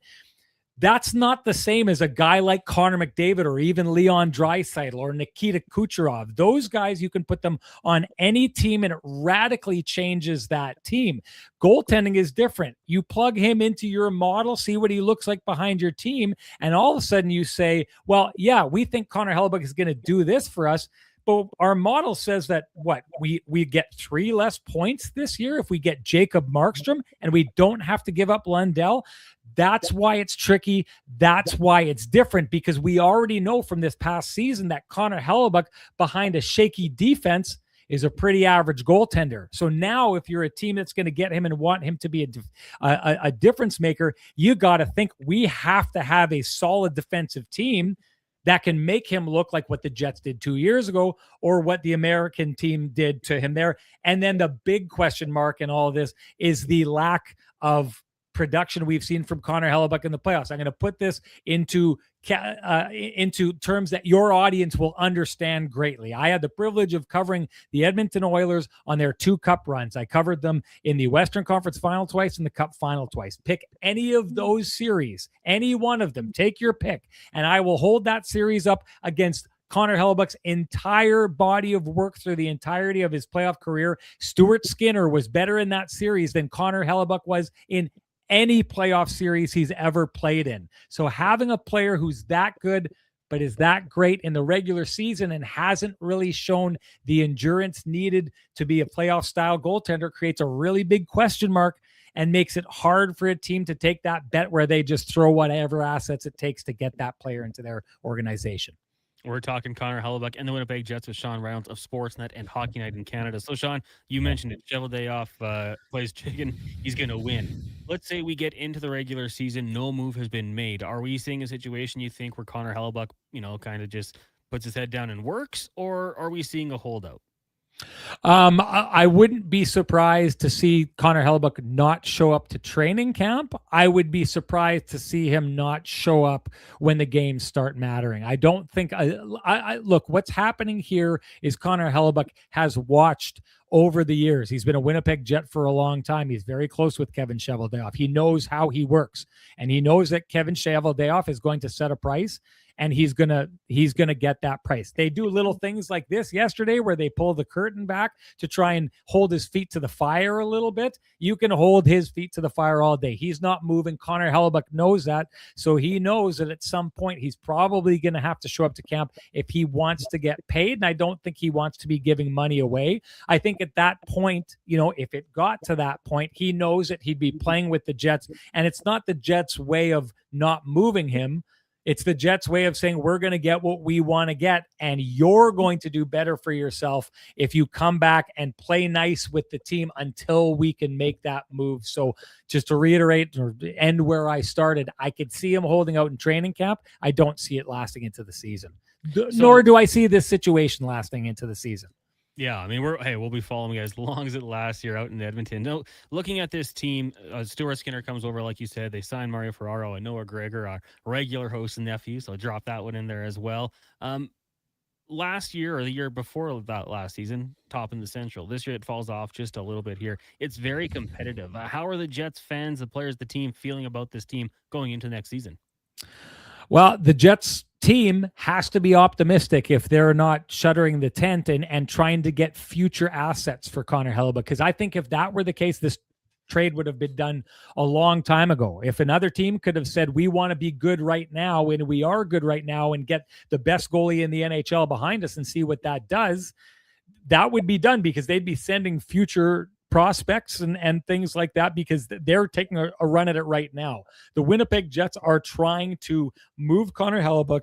That's not the same as a guy like Connor McDavid or even Leon Draisaitl or Nikita Kucherov. Those guys, you can put them on any team and it radically changes that team. Goaltending is different. You plug him into your model, see what he looks like behind your team, and all of a sudden you say, well, yeah, we think Connor Hellebuyck is going to do this for us. But our model says that we get 3 less points this year if we get Jacob Markstrom and we don't have to give up Lundell. That's why it's tricky. That's why it's different, because we already know from this past season that Connor Hellebuyck behind a shaky defense is a pretty average goaltender. So now if you're a team that's going to get him and want him to be a difference maker, you got to think we have to have a solid defensive team that can make him look like what the Jets did 2 years ago or what the American team did to him there. And then the big question mark in all of this is the lack of production we've seen from Connor Hellebuyck in the playoffs. I'm going to put this into terms that your audience will understand greatly. I had the privilege of covering the Edmonton Oilers on their 2 cup runs. I covered them in the Western Conference Final twice and the Cup Final twice. Pick any of those series, any one of them, take your pick, and I will hold that series up against Connor Hellebuyck's entire body of work through the entirety of his playoff career. Stuart Skinner was better in that series than Connor Hellebuyck was in any playoff series he's ever played in. So having a player who's that good but is that great in the regular season and hasn't really shown the endurance needed to be a playoff style goaltender, creates a really big question mark and makes it hard for a team to take that bet where they just throw whatever assets it takes to get that player into their organization. We're talking Connor Hallebuyck and the Winnipeg Jets with Sean Reynolds of Sportsnet and Hockey Night in Canada. So, Sean, you mentioned it. Shovel day off, plays chicken. He's going to win. Let's say we get into the regular season. No move has been made. Are we seeing a situation, you think, where Connor Hallebuyck, kind of just puts his head down and works? Or are we seeing a holdout? I wouldn't be surprised to see Connor Hellebuyck not show up to training camp. I would be surprised to see him not show up when the games start mattering. I don't think look, what's happening here is Connor Hellebuyck has watched over the years. He's been a Winnipeg Jet for a long time. He's very close with Kevin Cheveldayoff. He knows how he works, and he knows that Kevin Cheveldayoff is going to set a price, and he's gonna get that price. They do little things like this yesterday where they pull the curtain back to try and hold his feet to the fire a little bit. You can hold his feet to the fire all day. He's not moving. Connor Hellebuyck knows that, so he knows that at some point he's probably going to have to show up to camp if he wants to get paid, and I don't think he wants to be giving money away. I think at that point, if it got to that point, he knows that he'd be playing with the Jets, and it's not the Jets' way of not moving him. It's the Jets' way of saying, we're going to get what we want to get, and you're going to do better for yourself if you come back and play nice with the team until we can make that move. So just to reiterate or end where I started, I could see him holding out in training camp. I don't see it lasting into the season, nor do I see this situation lasting into the season. Yeah, I mean, we'll be following you guys as long as it lasts here out in Edmonton. No, looking at this team, Stuart Skinner comes over, like you said. They signed Mario Ferraro and Noah Gregor, our regular host and nephew, so I'll drop that one in there as well. Last year or the year before that last season, top in the Central. This year it falls off just a little bit here. It's very competitive. How are the Jets fans, the players, the team feeling about this team going into next season? Well, the Jets team has to be optimistic if they're not shuttering the tent and trying to get future assets for Connor Hellebuyck. Because I think if that were the case, this trade would have been done a long time ago. If another team could have said, we want to be good right now, and we are good right now, and get the best goalie in the NHL behind us and see what that does, that would be done, because they'd be sending future prospects and things like that, because they're taking a run at it right now. The Winnipeg Jets are trying to move Connor Hellebuyck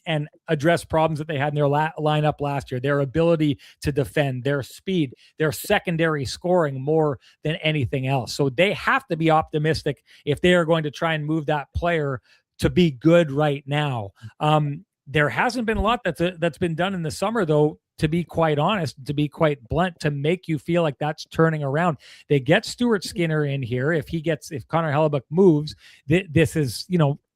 and address problems that they had in their lineup last year. Their ability to defend, their speed, their secondary scoring more than anything else. So they have to be optimistic if they are going to try and move that player to be good right now. There hasn't been a lot that's been done in the summer, though, to be quite honest, to be quite blunt, to make you feel like that's turning around. They get Stuart Skinner in here. If Connor Hellebuyck moves, this is,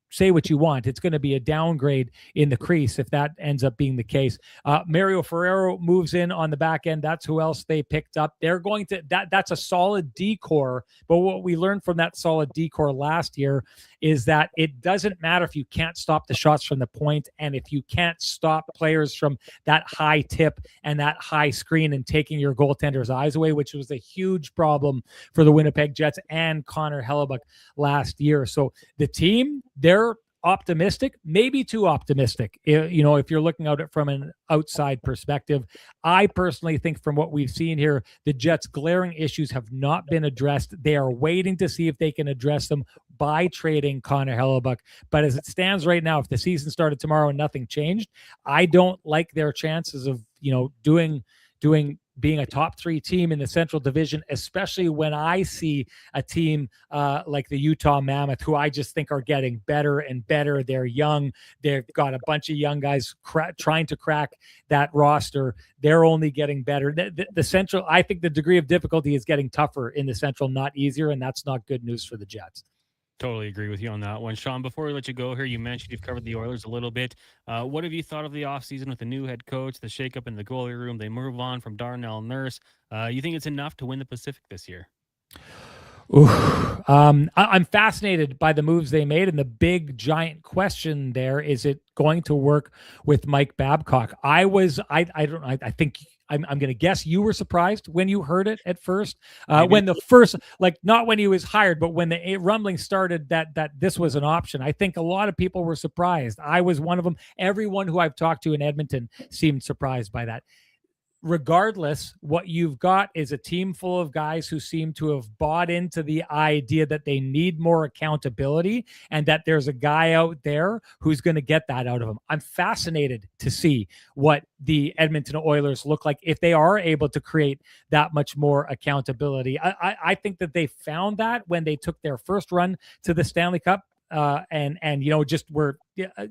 say what you want, it's going to be a downgrade in the crease if that ends up being the case. Mario Ferraro moves in on the back end. That's who else they picked up. They're going to that's a solid decor. But what we learned from that solid decor last year is that it doesn't matter if you can't stop the shots from the point, and if you can't stop players from that high tip and that high screen and taking your goaltender's eyes away, which was a huge problem for the Winnipeg Jets and Connor Hellebuyck last year. So the team, they're optimistic, maybe too optimistic, if you're looking at it from an outside perspective. I personally think from what we've seen here, the Jets' glaring issues have not been addressed. They are waiting to see if they can address them by trading Connor Hellebuyck. But as it stands right now, if the season started tomorrow and nothing changed, I don't like their chances of, being a top 3 team in the Central Division, especially when I see a team like the Utah Mammoth, who I just think are getting better and better. They're young. They've got a bunch of young guys trying to crack that roster. They're only getting better. The Central, I think the degree of difficulty is getting tougher in the Central, not easier, and that's not good news for the Jets. Totally agree with you on that one. Sean, before we let you go here, you mentioned you've covered the Oilers a little bit. What have you thought of the offseason with the new head coach, the shakeup in the goalie room? They move on from Darnell Nurse. You think it's enough to win the Pacific this year? I'm fascinated by the moves they made, and the big giant question there is, it going to work with Mike Babcock? I think I'm going to guess you were surprised when you heard it at first, when the first, like not when he was hired, but when the rumbling started that this was an option. I think a lot of people were surprised. I was one of them. Everyone who I've talked to in Edmonton seemed surprised by that. Regardless, what you've got is a team full of guys who seem to have bought into the idea that they need more accountability and that there's a guy out there who's going to get that out of them. I'm fascinated to see what the Edmonton Oilers look like if they are able to create that much more accountability. I think that they found that when they took their first run to the Stanley Cup. And just were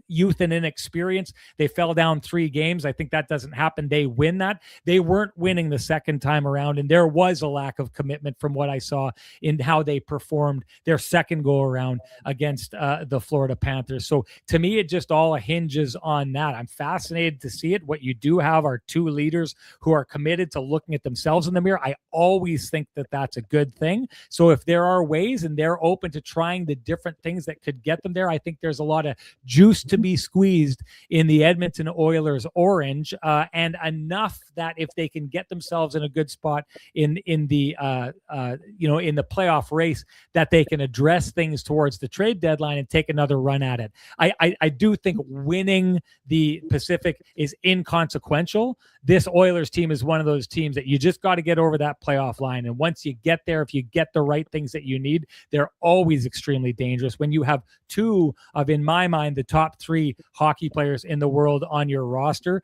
youth and inexperience. They fell down 3 games. I think that doesn't happen. They win that. They weren't winning the second time around, and there was a lack of commitment from what I saw in how they performed their second go around against the Florida Panthers. So to me, it just all hinges on that. I'm fascinated to see it. What you do have are 2 leaders who are committed to looking at themselves in the mirror. I always think that that's a good thing. So if there are ways and they're open to trying the different things that could get them there, I think there's a lot of juice to be squeezed in the Edmonton Oilers orange, and enough that if they can get themselves in a good spot in the in the playoff race, that they can address things towards the trade deadline and take another run at it. I do think winning the Pacific is inconsequential. This Oilers team is one of those teams that you just got to get over that playoff line. And once you get there, if you get the right things that you need, they're always extremely dangerous. When you have 2 of, in my mind, the top 3 hockey players in the world on your roster,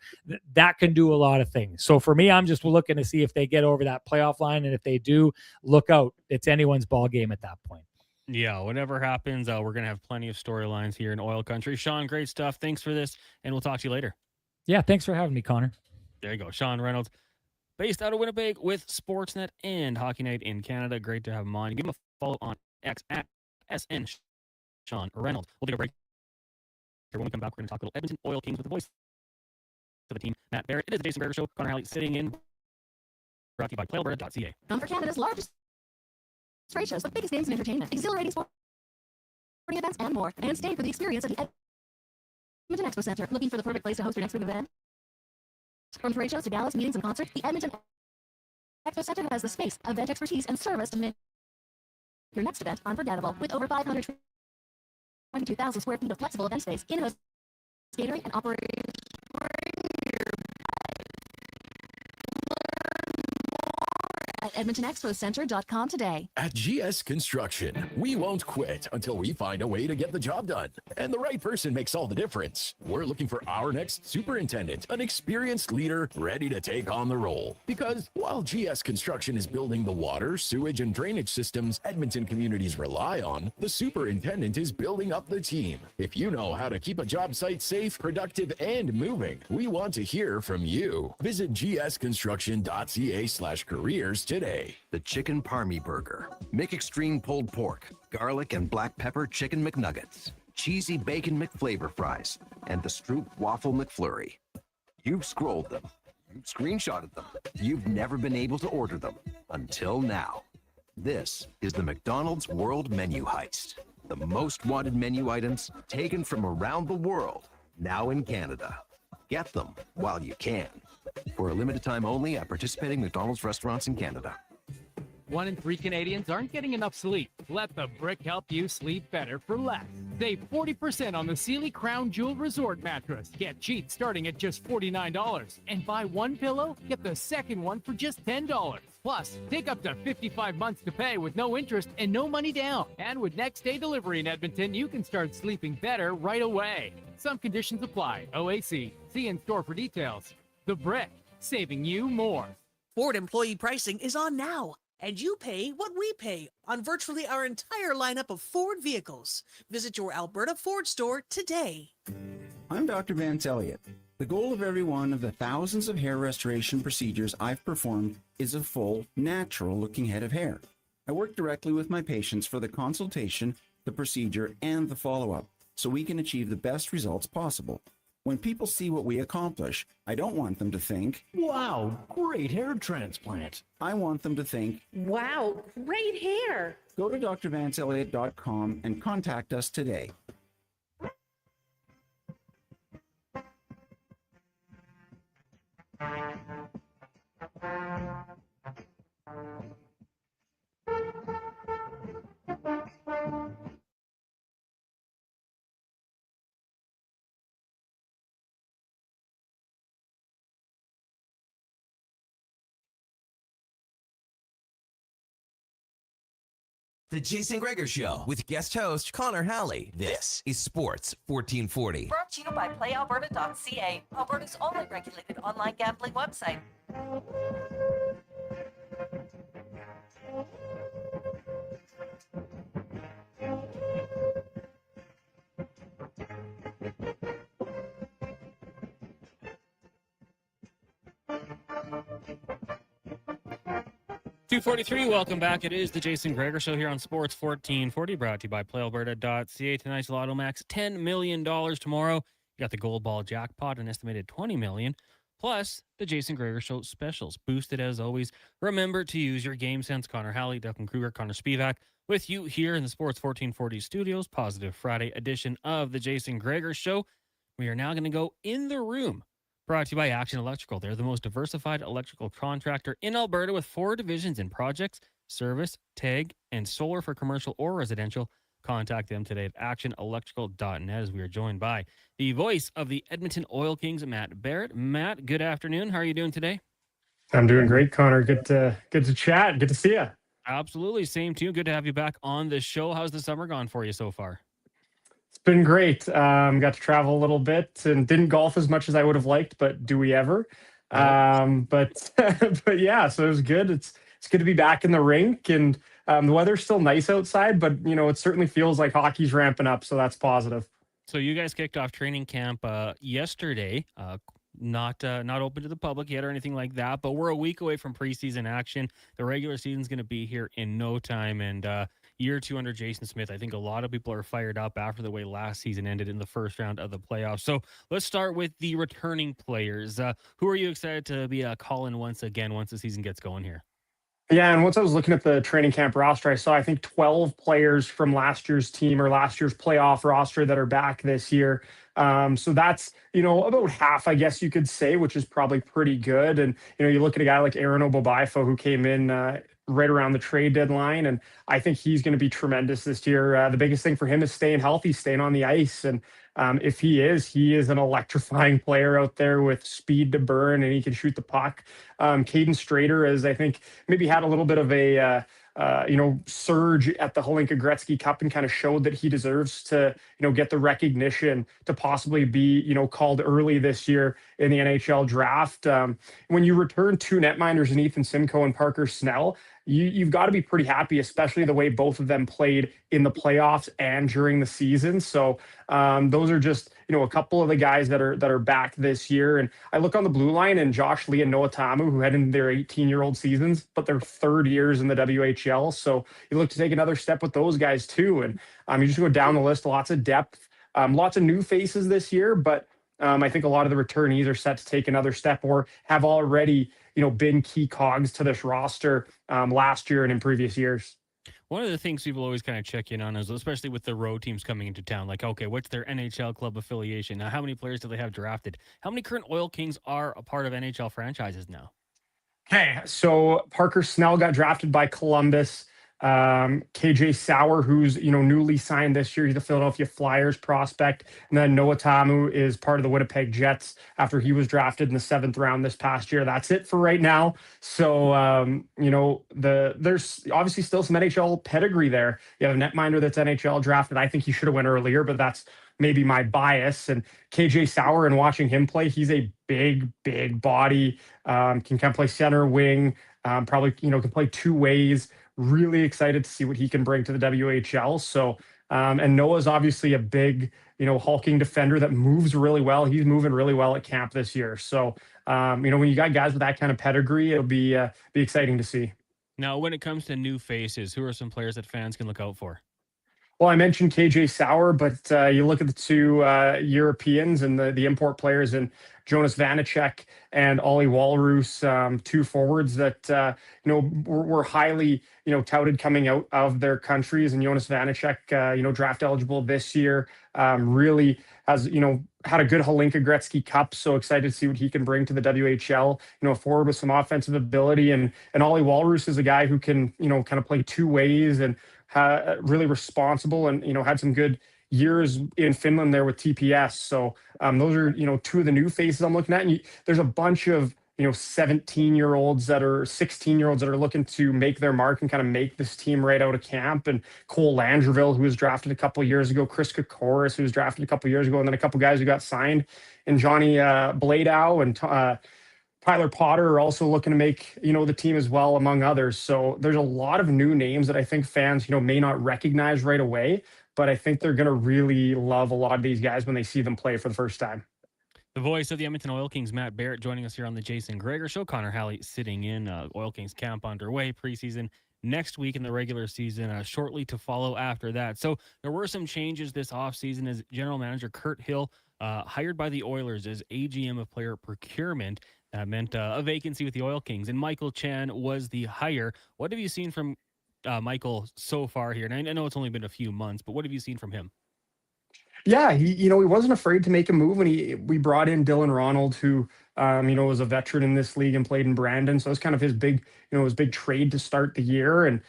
that can do a lot of things. So for me, I'm just looking to see if they get over that playoff line. And if they do, look out. It's anyone's ball game at that point. Yeah, whatever happens, we're going to have plenty of storylines here in oil country. Sean, great stuff. Thanks for this, and we'll talk to you later. Yeah, thanks for having me, Connor. There you go. Sean Reynolds, based out of Winnipeg with Sportsnet and Hockey Night in Canada. Great to have him on. Give him a follow on X at SN Sean Reynolds. We'll take a break. When we come back, we're going to talk a little Edmonton Oil Kings with the voice of the team, Matt Barrett. It is the Jason Barrett Show. Connor Halley sitting in. Brought to you by PlayAlberta.ca. Come for Canada's largest trade shows, the biggest names in entertainment, exhilarating sporting events, and more. And stay for the experience at the Edmonton Expo Center. Looking for the perfect place to host your next big event? From trade shows to galas, meetings, and concerts, the Edmonton Expo Center has the space, event expertise, and service to make your next event unforgettable. With over 522,000 square feet of flexible event space, in-house catering, and operating at EdmontonExpoCenter.com today. At GS Construction, we won't quit until we find a way to get the job done. And the right person makes all the difference. We're looking for our next superintendent, an experienced leader ready to take on the role. Because while GS Construction is building the water, sewage, and drainage systems Edmonton communities rely on, the superintendent is building up the team. If you know how to keep a job site safe, productive, and moving, we want to hear from you. Visit gsconstruction.ca/careers today. The Chicken Parmy Burger. McExtreme pulled pork, garlic and black pepper chicken McNuggets, cheesy bacon McFlavor fries, and the Stroop Waffle McFlurry. You've scrolled them. You've screenshotted them. You've never been able to order them until now. This is the McDonald's World Menu Heist. The most wanted menu items taken from around the world, now in Canada. Get them while you can. For a limited time only at participating McDonald's restaurants in Canada. 1 in 3 Canadians aren't getting enough sleep. Let the Brick help you sleep better for less. Save 40% on the Sealy Crown Jewel Resort mattress. Get cheap starting at just $49. And buy 1 pillow, get the second one for just $10. Plus, take up to 55 months to pay with no interest and no money down. And with next day delivery in Edmonton, you can start sleeping better right away. Some conditions apply. OAC. See in store for details. The Brick, saving you more. Ford employee pricing is on now, and you pay what we pay on virtually our entire lineup of Ford vehicles. Visit your Alberta Ford store today. I'm Dr. Vance Elliott. The goal of every one of the thousands of hair restoration procedures I've performed is a full, natural-looking head of hair. I work directly with my patients for the consultation, the procedure, and the follow-up, so we can achieve the best results possible. When people see what we accomplish, I don't want them to think, "Wow, great hair transplant." I want them to think, "Wow, great hair." Go to drvanceelliott.com and contact us today. The Jason Gregor Show with guest host Connor Halley. This is Sports 1440. Brought to you by PlayAlberta.ca, Alberta's only regulated online gambling website. .243, welcome back. It is the Jason Gregor Show here on Sports 1440, brought to you by PlayAlberta.ca. Tonight's Lotto Max, $10 million tomorrow. You got the Gold Ball jackpot, an estimated $20 million, plus the Jason Gregor Show specials, boosted as always. Remember to use your game sense. Connor Halley, Declan Kruger, Connor Spivak with you here in the Sports 1440 studios. Positive Friday edition of the Jason Gregor Show. We are now going to go in the room. Brought to you by Action Electrical. They're the most diversified electrical contractor in Alberta with 4 divisions in projects, service, tag, and solar for commercial or residential. Contact them today at actionelectrical.net as we are joined by the voice of the Edmonton Oil Kings, Matt Barrett. Matt, good afternoon. How are you doing today? I'm doing great, Connor. Good to chat. Good to see you. Absolutely. Same to you. Good to have you back on the show. How's the summer gone for you so far? It's been great. Got to travel a little bit and didn't golf as much as I would have liked, but do we ever? But yeah, so it was good. It's good to be back in the rink, and the weather's still nice outside, but it certainly feels like hockey's ramping up, so that's positive. So you guys kicked off training camp yesterday. Not open to the public yet or anything like that, but we're a week away from preseason action. The regular season's going to be here in no time, and year 2 under Jason Smith. I think a lot of people are fired up after the way last season ended in the first round of the playoffs. So let's start with the returning players. Who are you excited to be calling once again once the season gets going here? Yeah, and once I was looking at the training camp roster, I saw, I think, 12 players from last year's team or last year's playoff roster that are back this year. So that's, about half, I guess you could say, which is probably pretty good. And, you look at a guy like Aaron Obobaifo, who came in right around the trade deadline, and I think he's going to be tremendous this year. The biggest thing for him is staying healthy, staying on the ice. And if he is an electrifying player out there with speed to burn, and he can shoot the puck. Caden Strader has, I think, maybe had a little bit of a surge at the Hellebuyck Gretzky Cup and kind of showed that he deserves to, get the recognition to possibly be, called early this year in the NHL draft. When you return 2 netminders in Ethan Simcoe and Parker Snell, you've got to be pretty happy, especially the way both of them played in the playoffs and during the season. So those are just, a couple of the guys that are back this year. And I look on the blue line, and Josh Lee and Noah Tamu, who had in their 18-year-old seasons, but their 3rd years in the WHL. So you look to take another step with those guys too. And you just go down the list, lots of depth, lots of new faces this year. But I think a lot of the returnees are set to take another step or have already, been key cogs to this roster last year and in previous years. One of the things people always kind of check in on is, especially with the road teams coming into town, like, okay, what's their NHL club affiliation? Now, how many players do they have drafted? How many current Oil Kings are a part of NHL franchises now? Okay, so Parker Snell got drafted by Columbus. KJ Sauer, who's newly signed this year, he's the Philadelphia Flyers prospect, and then Noah Tamu is part of the Winnipeg Jets after he was drafted in the 7th round this past year. That's it for right now. So there's obviously still some NHL pedigree there. You have a netminder that's NHL drafted. I think he should have went earlier, but that's maybe my bias. And KJ Sauer, and watching him play, he's a big body, can kind of play center wing, probably can play 2 ways. Really excited to see what he can bring to the WHL. So, and Noah's obviously a big, hulking defender that moves really well. He's moving really well at camp this year. So, when you got guys with that kind of pedigree, it'll be exciting to see. Now, when it comes to new faces, who are some players that fans can look out for? Well, I mentioned KJ Sauer, but you look at the 2 Europeans and the import players, and Jonas Vanacek and Ollie Walrus, 2 forwards that were highly touted coming out of their countries. And Jonas Vanacek, draft eligible this year, really has had a good Hellebuyck Gretzky Cup. So excited to see what he can bring to the WHL. A forward with some offensive ability, and Ollie Walrus is a guy who can kind of play 2 ways and really responsible, and had some good years in Finland there with TPS. So those are 2 of the new faces I'm looking at. And there's a bunch of 17-year-olds that are 16-year-olds that are looking to make their mark and kind of make this team right out of camp. And Cole Landreville, who was drafted a couple of years ago, Chris Kokoris, who was drafted a couple of years ago, and then a couple guys who got signed, and Johnny Bladow and Tyler Potter are also looking to make, the team as well, among others. So there's a lot of new names that I think fans, may not recognize right away, but I think they're going to really love a lot of these guys when they see them play for the first time. The voice of the Edmonton Oil Kings, Matt Barrett, joining us here on the Jason Gregor Show. Connor Halley sitting in. Oil Kings camp underway, preseason next week in the regular season, shortly to follow after that. So there were some changes this offseason as general manager Kurt Hill, hired by the Oilers as AGM of player procurement. That meant a vacancy with the Oil Kings, and Michael Chan was the hire. What have you seen from Michael so far here? And I know it's only been a few months, but what have you seen from him? Yeah, he wasn't afraid to make a move when we brought in Dylan Ronald, who was a veteran in this league and played in Brandon. So it was kind of his big trade to start the year. And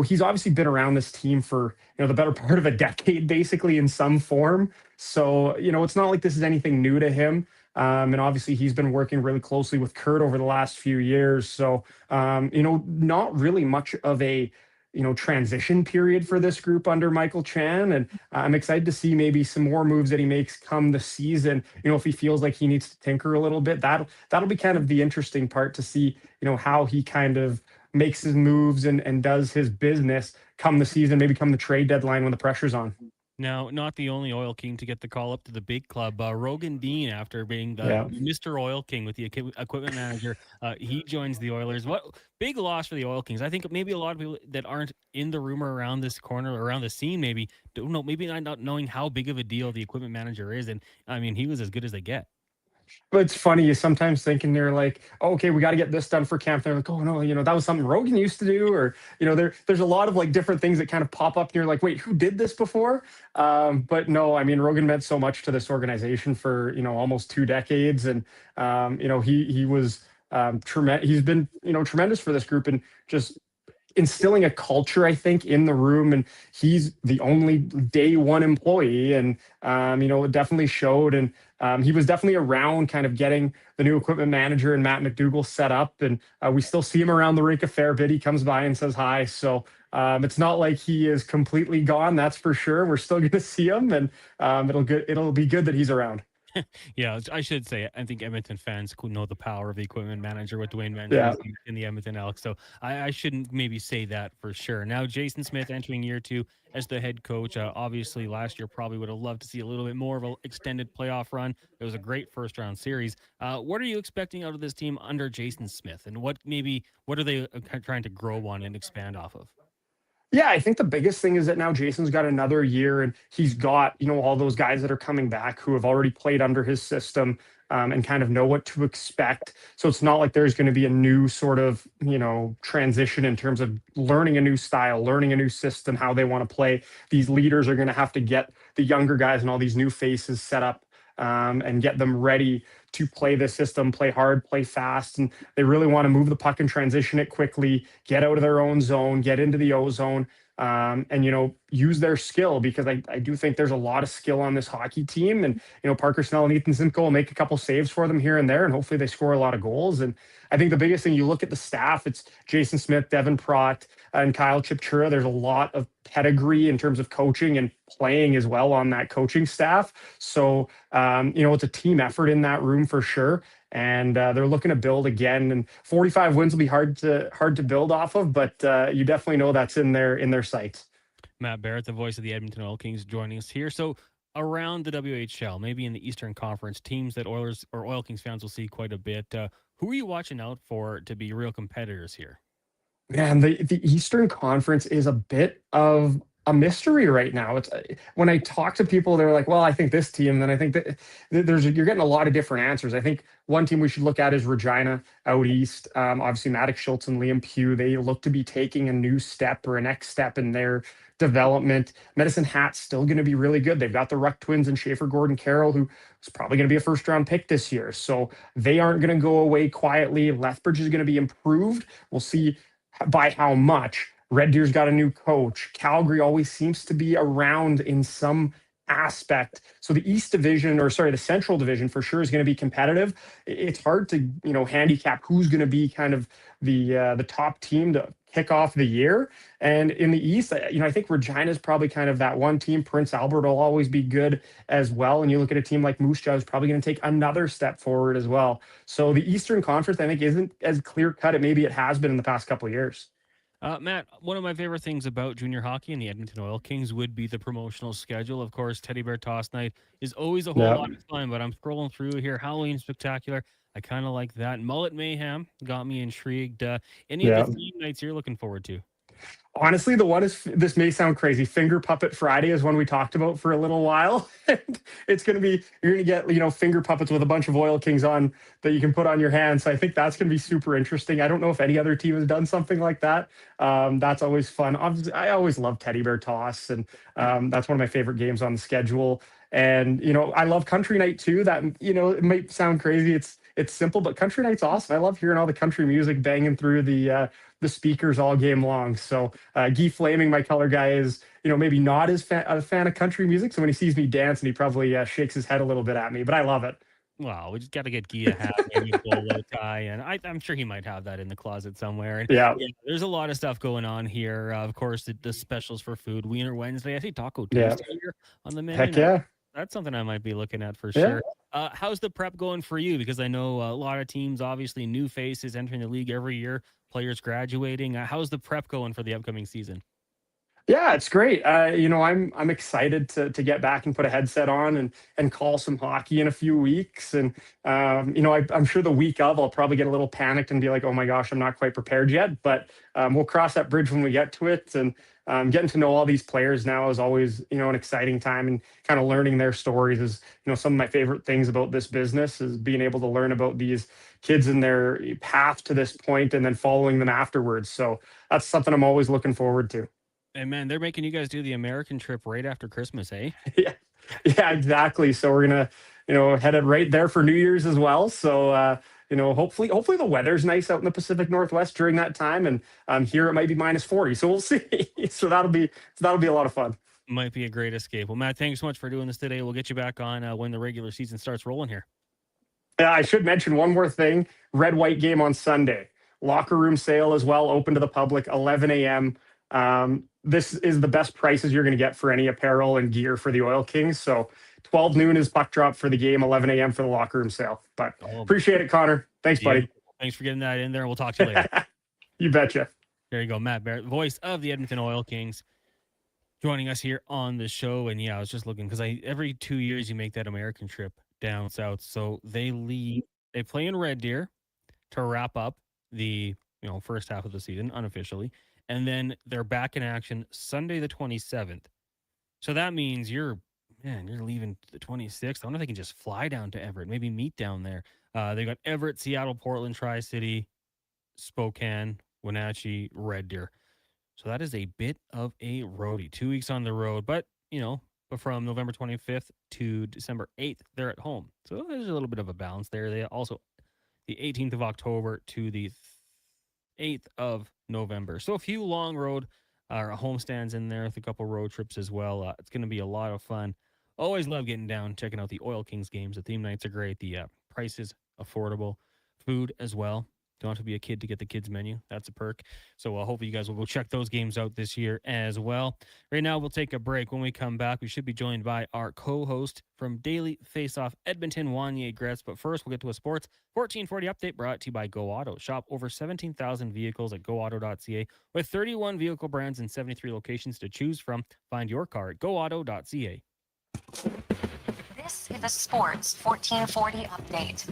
he's obviously been around this team for the better part of a decade, basically, in some form. So it's not like this is anything new to him. And obviously he's been working really closely with Kurt over the last few years. So not really much of a transition period for this group under Michael Chan. And I'm excited to see maybe some more moves that he makes come the season. If he feels like he needs to tinker a little bit, that'll be kind of the interesting part to see, how he kind of makes his moves and does his business come the season, maybe come the trade deadline when the pressure's on. Now, not the only Oil King to get the call up to the big club. Rogan Dean, after being the Mr. Oil King with the equipment manager, he joins the Oilers. What big loss for the Oil Kings. I think maybe a lot of people that aren't in the rumor around this corner, around the scene, maybe don't know, maybe not knowing how big of a deal the equipment manager is. And I mean, he was as good as they get. But it's funny, you sometimes thinking they're like, oh, okay, we got to get this done for camp. They're like, oh no, that was something Rogan used to do, or there's a lot of like different things that kind of pop up, and you're like, wait, who did this before? But no, I mean, Rogan meant so much to this organization for almost 2 decades, and he was tremendous. He's been tremendous for this group and just instilling a culture, I think, in the room. And he's the only day one employee, and it definitely showed. And he was definitely around kind of getting the new equipment manager and Matt McDougall set up. And we still see him around the rink a fair bit. He comes by and says hi. So it's not like he is completely gone. That's for sure. We're still going to see him, and it'll be good that he's around. Yeah, I should say, I think Edmonton fans could know the power of the equipment manager with Dwayne Van in the Edmonton Elks. So I shouldn't maybe say that for sure. Now, Jason Smith entering year 2 as the head coach. Obviously, last year probably would have loved to see a little bit more of an extended playoff run. It was a great first-round series. What are you expecting out of this team under Jason Smith? And what are they trying to grow on and expand off of? Yeah, I think the biggest thing is that now Jason's got another year, and he's got, all those guys that are coming back who have already played under his system and kind of know what to expect. So it's not like there's going to be a new sort of, transition in terms of learning a new style, learning a new system, how they want to play. These leaders are going to have to get the younger guys and all these new faces set up and get them ready to play this system, play hard, play fast. And they really want to move the puck and transition it quickly, get out of their own zone, get into the O zone, and, use their skill, because I do think there's a lot of skill on this hockey team. And, Parker Snell and Ethan Simcoe will make a couple saves for them here and there, and hopefully they score a lot of goals. And I think the biggest thing, you look at the staff, it's Jason Smith, Devin Prott, and Kyle Chipchura. There's a lot of pedigree in terms of coaching and playing as well on that coaching staff. So, it's a team effort in that room for sure. And they're looking to build again, and 45 wins will be hard to build off of, but you definitely know that's in their sights. Matt Barrett, the voice of the Edmonton Oil Kings, joining us here. So around the WHL, maybe in the Eastern Conference, teams that Oilers or Oil Kings fans will see quite a bit. Who are you watching out for to be real competitors here? Man, the Eastern Conference is a bit of a mystery right now. It's when I talk to people, they're like, well, I think this team, then I think that you're getting a lot of different answers. I think one team we should look at is Regina out east. Obviously Maddox Schultz and Liam Pugh, they look to be taking a new step or a next step in their development. Medicine Hat's still going to be really good. They've got the Ruck twins and Schaefer Gordon Carroll, who is probably going to be a first-round pick this year. So they aren't going to go away quietly. Lethbridge is going to be improved. We'll see by how much. Red Deer's got a new coach. Calgary always seems to be around in some aspect. So the East Division, or sorry, the Central Division for sure is going to be competitive. It's hard to, handicap who's going to be kind of the top team to kick off the year. And in the East, I think Regina is probably kind of that one team. Prince Albert will always be good as well. And you look at a team like Moose Jaw is probably going to take another step forward as well. So the Eastern Conference, I think, isn't as clear cut as maybe it has been in the past couple of years. Matt, one of my favorite things about junior hockey and the Edmonton Oil Kings would be the promotional schedule. Of course, Teddy Bear Toss Night is always a whole lot of fun, but I'm scrolling through here. Halloween Spectacular, I kind of like that. Mullet Mayhem got me intrigued. Any of the theme nights you're looking forward to? Honestly, the one is, this may sound crazy, Finger Puppet Friday is one we talked about for a little while. It's going to be, you're going to get, finger puppets with a bunch of Oil Kings on that you can put on your hands. So I think that's going to be super interesting. I don't know if any other team has done something like that. That's always fun. Obviously, I always love Teddy Bear Toss, and that's one of my favorite games on the schedule. And, I love Country Night too. That, it might sound crazy. It's simple, but Country Night's awesome. I love hearing all the country music banging through the speakers all game long. So Guy Flaming, my color guy, is maybe not as a fan of country music. So when he sees me dancing, he probably shakes his head a little bit at me. But I love it. Well, we just got to get Guy a hat, maybe a bolo tie, and I'm sure he might have that in the closet somewhere. And yeah, there's a lot of stuff going on here. Of course, the specials for food, Wiener Wednesday. I see Taco Tuesday here on the menu. Heck yeah. That's something I might be looking at for sure. How's the prep going for you? Because I know a lot of teams, obviously new faces entering the league every year, players graduating. How's the prep going for the upcoming season? Yeah, it's great. I'm excited to get back and put a headset on and call some hockey in a few weeks. And I'm sure the week of I'll probably get a little panicked and be like, oh my gosh, I'm not quite prepared yet. But we'll cross that bridge when we get to it. And getting to know all these players now is always an exciting time, and kind of learning their stories is some of my favorite things about this business is being able to learn about these kids and their path to this point and then following them afterwards. So that's something I'm always looking forward to. And man, they're making you guys do the American trip right after Christmas, eh? Yeah, exactly. So we're gonna, headed right there for New Year's as well. So hopefully the weather's nice out in the Pacific Northwest during that time, and here it might be -40. So we'll see. So that'll be a lot of fun. Might be a great escape. Well, Matt, thanks so much for doing this today. We'll get you back on when the regular season starts rolling here. Yeah, I should mention one more thing. Red-White game on Sunday. Locker room sale as well, open to the public, 11 a.m. This is the best prices you're going to get for any apparel and gear for the Oil Kings. So 12 noon is puck drop for the game, 11 a.m. for the locker room sale. But appreciate it, Connor. Thanks, buddy. Thanks for getting that in there. We'll talk to you later. You betcha. There you go, Matt Barrett, voice of the Edmonton Oil Kings, joining us here on the show. And yeah, I was just looking because every 2 years you make that American trip down south. So they play in Red Deer to wrap up the first half of the season unofficially. And then they're back in action Sunday, the 27th. So that means you're leaving the 26th. I wonder if they can just fly down to Everett, maybe meet down there. They got Everett, Seattle, Portland, Tri-City, Spokane, Wenatchee, Red Deer. So that is a bit of a roadie. 2 weeks on the road, but from November 25th to December 8th, they're at home. So there's a little bit of a balance there. They also the 18th of October to the 8th of November. So a few long road homestands in there with a couple road trips as well. It's going to be a lot of fun. Always love getting down, checking out the Oil Kings games. The theme nights are great. The prices affordable. Food as well. Don't have to be a kid to get the kids menu. That's a perk. So hopefully you guys will go check those games out this year as well. Right now we'll take a break. When we come back, we should be joined by our co-host from Daily Faceoff, Edmonton Wanye Gretz. But first, we'll get to a Sports 1440 update brought to you by Go Auto. Shop over 17,000 vehicles at goauto.ca with 31 vehicle brands and 73 locations to choose from. Find your car at goauto.ca. This is a Sports 1440 update.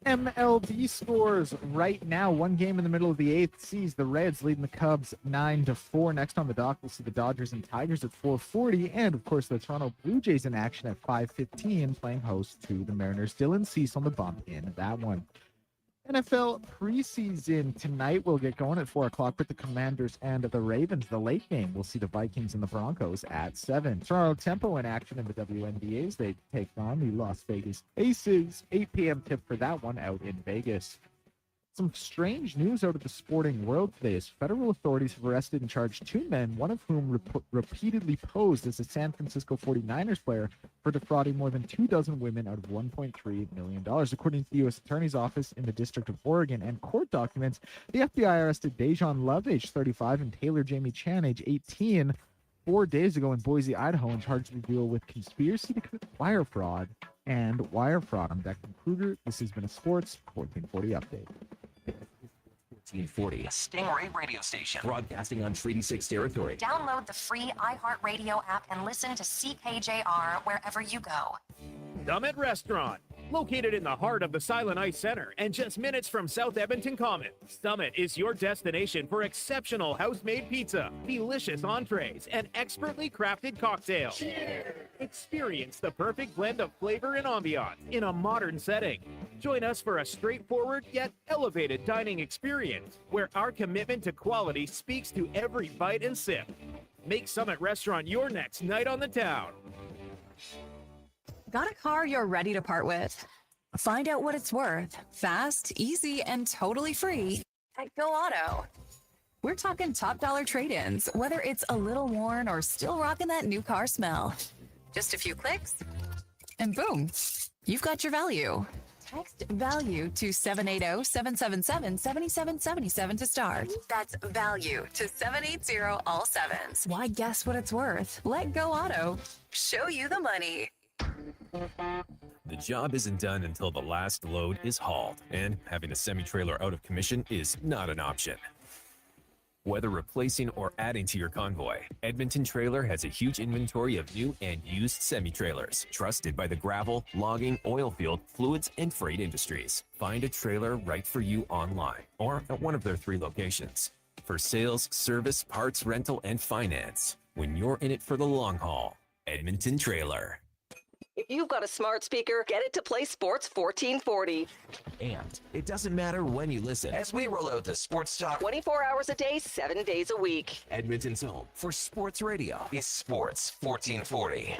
MLB scores right now. One game in the middle of the eighth sees the Reds leading the Cubs 9-4. Next on the dock, we'll see the Dodgers and Tigers at 4:40, and of course the Toronto Blue Jays in action at 5:15, playing host to the Mariners. Dylan Cease on the bump in that one. NFL preseason tonight will get going at 4 o'clock with the Commanders and the Ravens. The late game, we'll see the Vikings and the Broncos at 7. Toronto Tempo in action in the WNBA as they take on the Las Vegas Aces. 8 p.m. tip for that one out in Vegas. Some strange news out of the sporting world today as federal authorities have arrested and charged two men, one of whom repeatedly posed as a San Francisco 49ers player for defrauding more than 24 women out of $1.3 million. According to the U.S. Attorney's Office in the District of Oregon and court documents, the FBI arrested Dejan Love, age 35, and Taylor Jamie Chan, age 18, 4 days ago in Boise, Idaho, and charged the duo with conspiracy to commit wire fraud and wire fraud. I'm Declan Kruger. This has been a Sports 1440 update. 1440, a Stingray radio station, broadcasting on Treaty 6 territory. Download the free iHeartRadio app and listen to CKJR wherever you go. Summit Restaurant, located in the heart of the Silent Ice Center and just minutes from South Edmonton Common. Summit is your destination for exceptional house-made pizza, delicious entrees, and expertly crafted cocktails. Cheers! Experience the perfect blend of flavor and ambiance in a modern setting. Join us for a straightforward yet elevated dining experience where our commitment to quality speaks to every bite and sip. Make Summit Restaurant your next night on the town. Got a car you're ready to part with? Find out what it's worth, fast, easy, and totally free at Go Auto. We're talking top dollar trade-ins, whether it's a little worn or still rocking that new car smell. Just a few clicks, and boom, you've got your value. Text value to 780-777-7777 to start. That's value to 780 all sevens. Why guess what it's worth? Let Go Auto show you the money. The job isn't done until the last load is hauled, and having a semi-trailer out of commission is not an option. Whether replacing or adding to your convoy, Edmonton Trailer has a huge inventory of new and used semi-trailers, trusted by the gravel, logging, oil field, fluids, and freight industries. Find a trailer right for you online or at one of their 3 locations. For sales, service, parts, rental, and finance, when you're in it for the long haul, Edmonton Trailer. If you've got a smart speaker, get it to play Sports 1440. And it doesn't matter when you listen as we roll out the Sports Talk 24 hours a day, 7 days a week. Edmonton's home for sports radio is Sports 1440.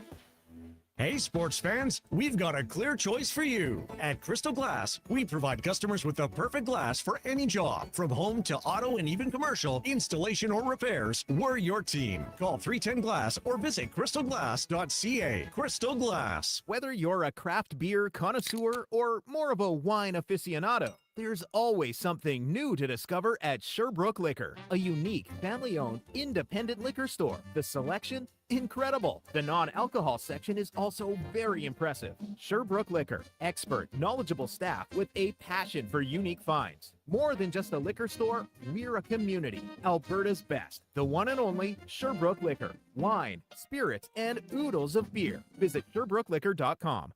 Hey, sports fans, we've got a clear choice for you. At Crystal Glass, we provide customers with the perfect glass for any job. From home to auto and even commercial, installation or repairs, we're your team. Call 310 Glass or visit crystalglass.ca. Crystal Glass. Whether you're a craft beer connoisseur or more of a wine aficionado, there's always something new to discover at Sherbrooke Liquor, a unique, family-owned, independent liquor store. The selection? Incredible. The non-alcohol section is also very impressive. Sherbrooke Liquor, expert, knowledgeable staff with a passion for unique finds. More than just a liquor store, we're a community. Alberta's best, the one and only Sherbrooke Liquor. Wine, spirits, and oodles of beer. Visit SherbrookeLiquor.com.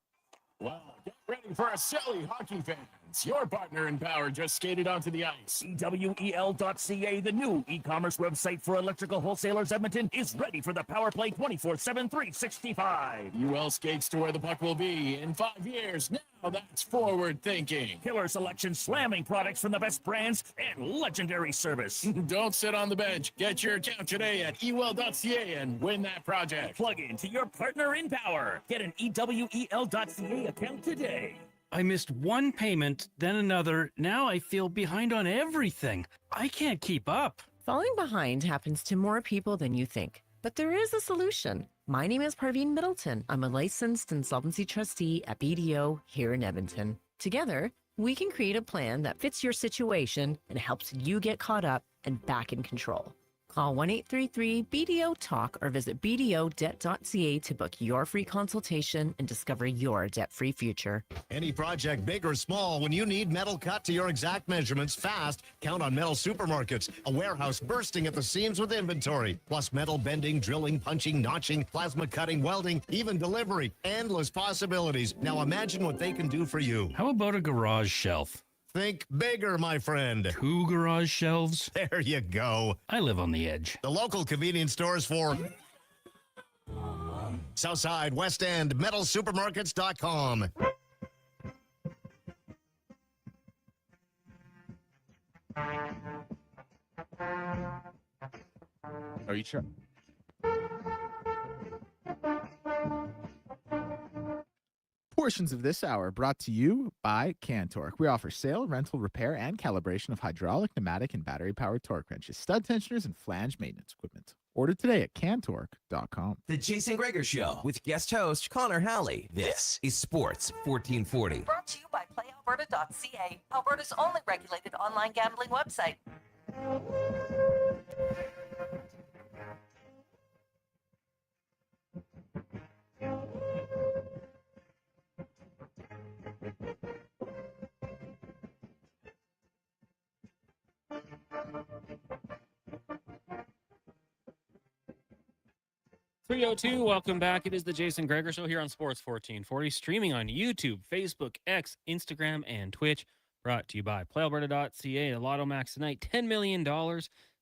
Wow, get ready for a silly hockey fans. Your partner in power just skated onto the ice. EWEL.ca, the new e-commerce website for electrical wholesalers Edmonton, is ready for the power play 24/7, 365. UL skates to where the puck will be in 5 years. Now that's forward thinking. Killer selection, slamming products from the best brands, and legendary service. Don't sit on the bench. Get your account today at EWEL.ca and win that project. Plug into your partner in power. Get an EWEL.ca account today. I missed one payment, then another. Now I feel behind on everything. I can't keep up. Falling behind happens to more people than you think, but there is a solution. My name is Parveen Middleton. I'm a licensed insolvency trustee at BDO here in Edmonton. Together, we can create a plan that fits your situation and helps you get caught up and back in control. Call 1-833-BDO-TALK or visit bdodebt.ca to book your free consultation and discover your debt-free future. Any project, big or small, when you need metal cut to your exact measurements fast, count on Metal Supermarkets, a warehouse bursting at the seams with inventory, plus metal bending, drilling, punching, notching, plasma cutting, welding, even delivery. Endless possibilities. Now imagine what they can do for you. How about a garage shelf? Think bigger, my friend. 2 garage shelves? There you go. I live on the edge. The local convenience stores for Southside, West End, metalsupermarkets.com. Are you sure? Portions of this hour brought to you by CanTorque. We offer sale, rental, repair, and calibration of hydraulic, pneumatic, and battery-powered torque wrenches, stud tensioners, and flange maintenance equipment. Order today at CanTorque.com. The Jason Gregor Show with guest host Connor Halley. This is Sports 1440. Brought to you by PlayAlberta.ca, Alberta's only regulated online gambling website. 302, welcome back. It is the Jason Gregor Show here on Sports 1440, streaming on YouTube, Facebook, X, Instagram, and Twitch. Brought to you by PlayAlberta.ca. The Lotto Max tonight, $10 million.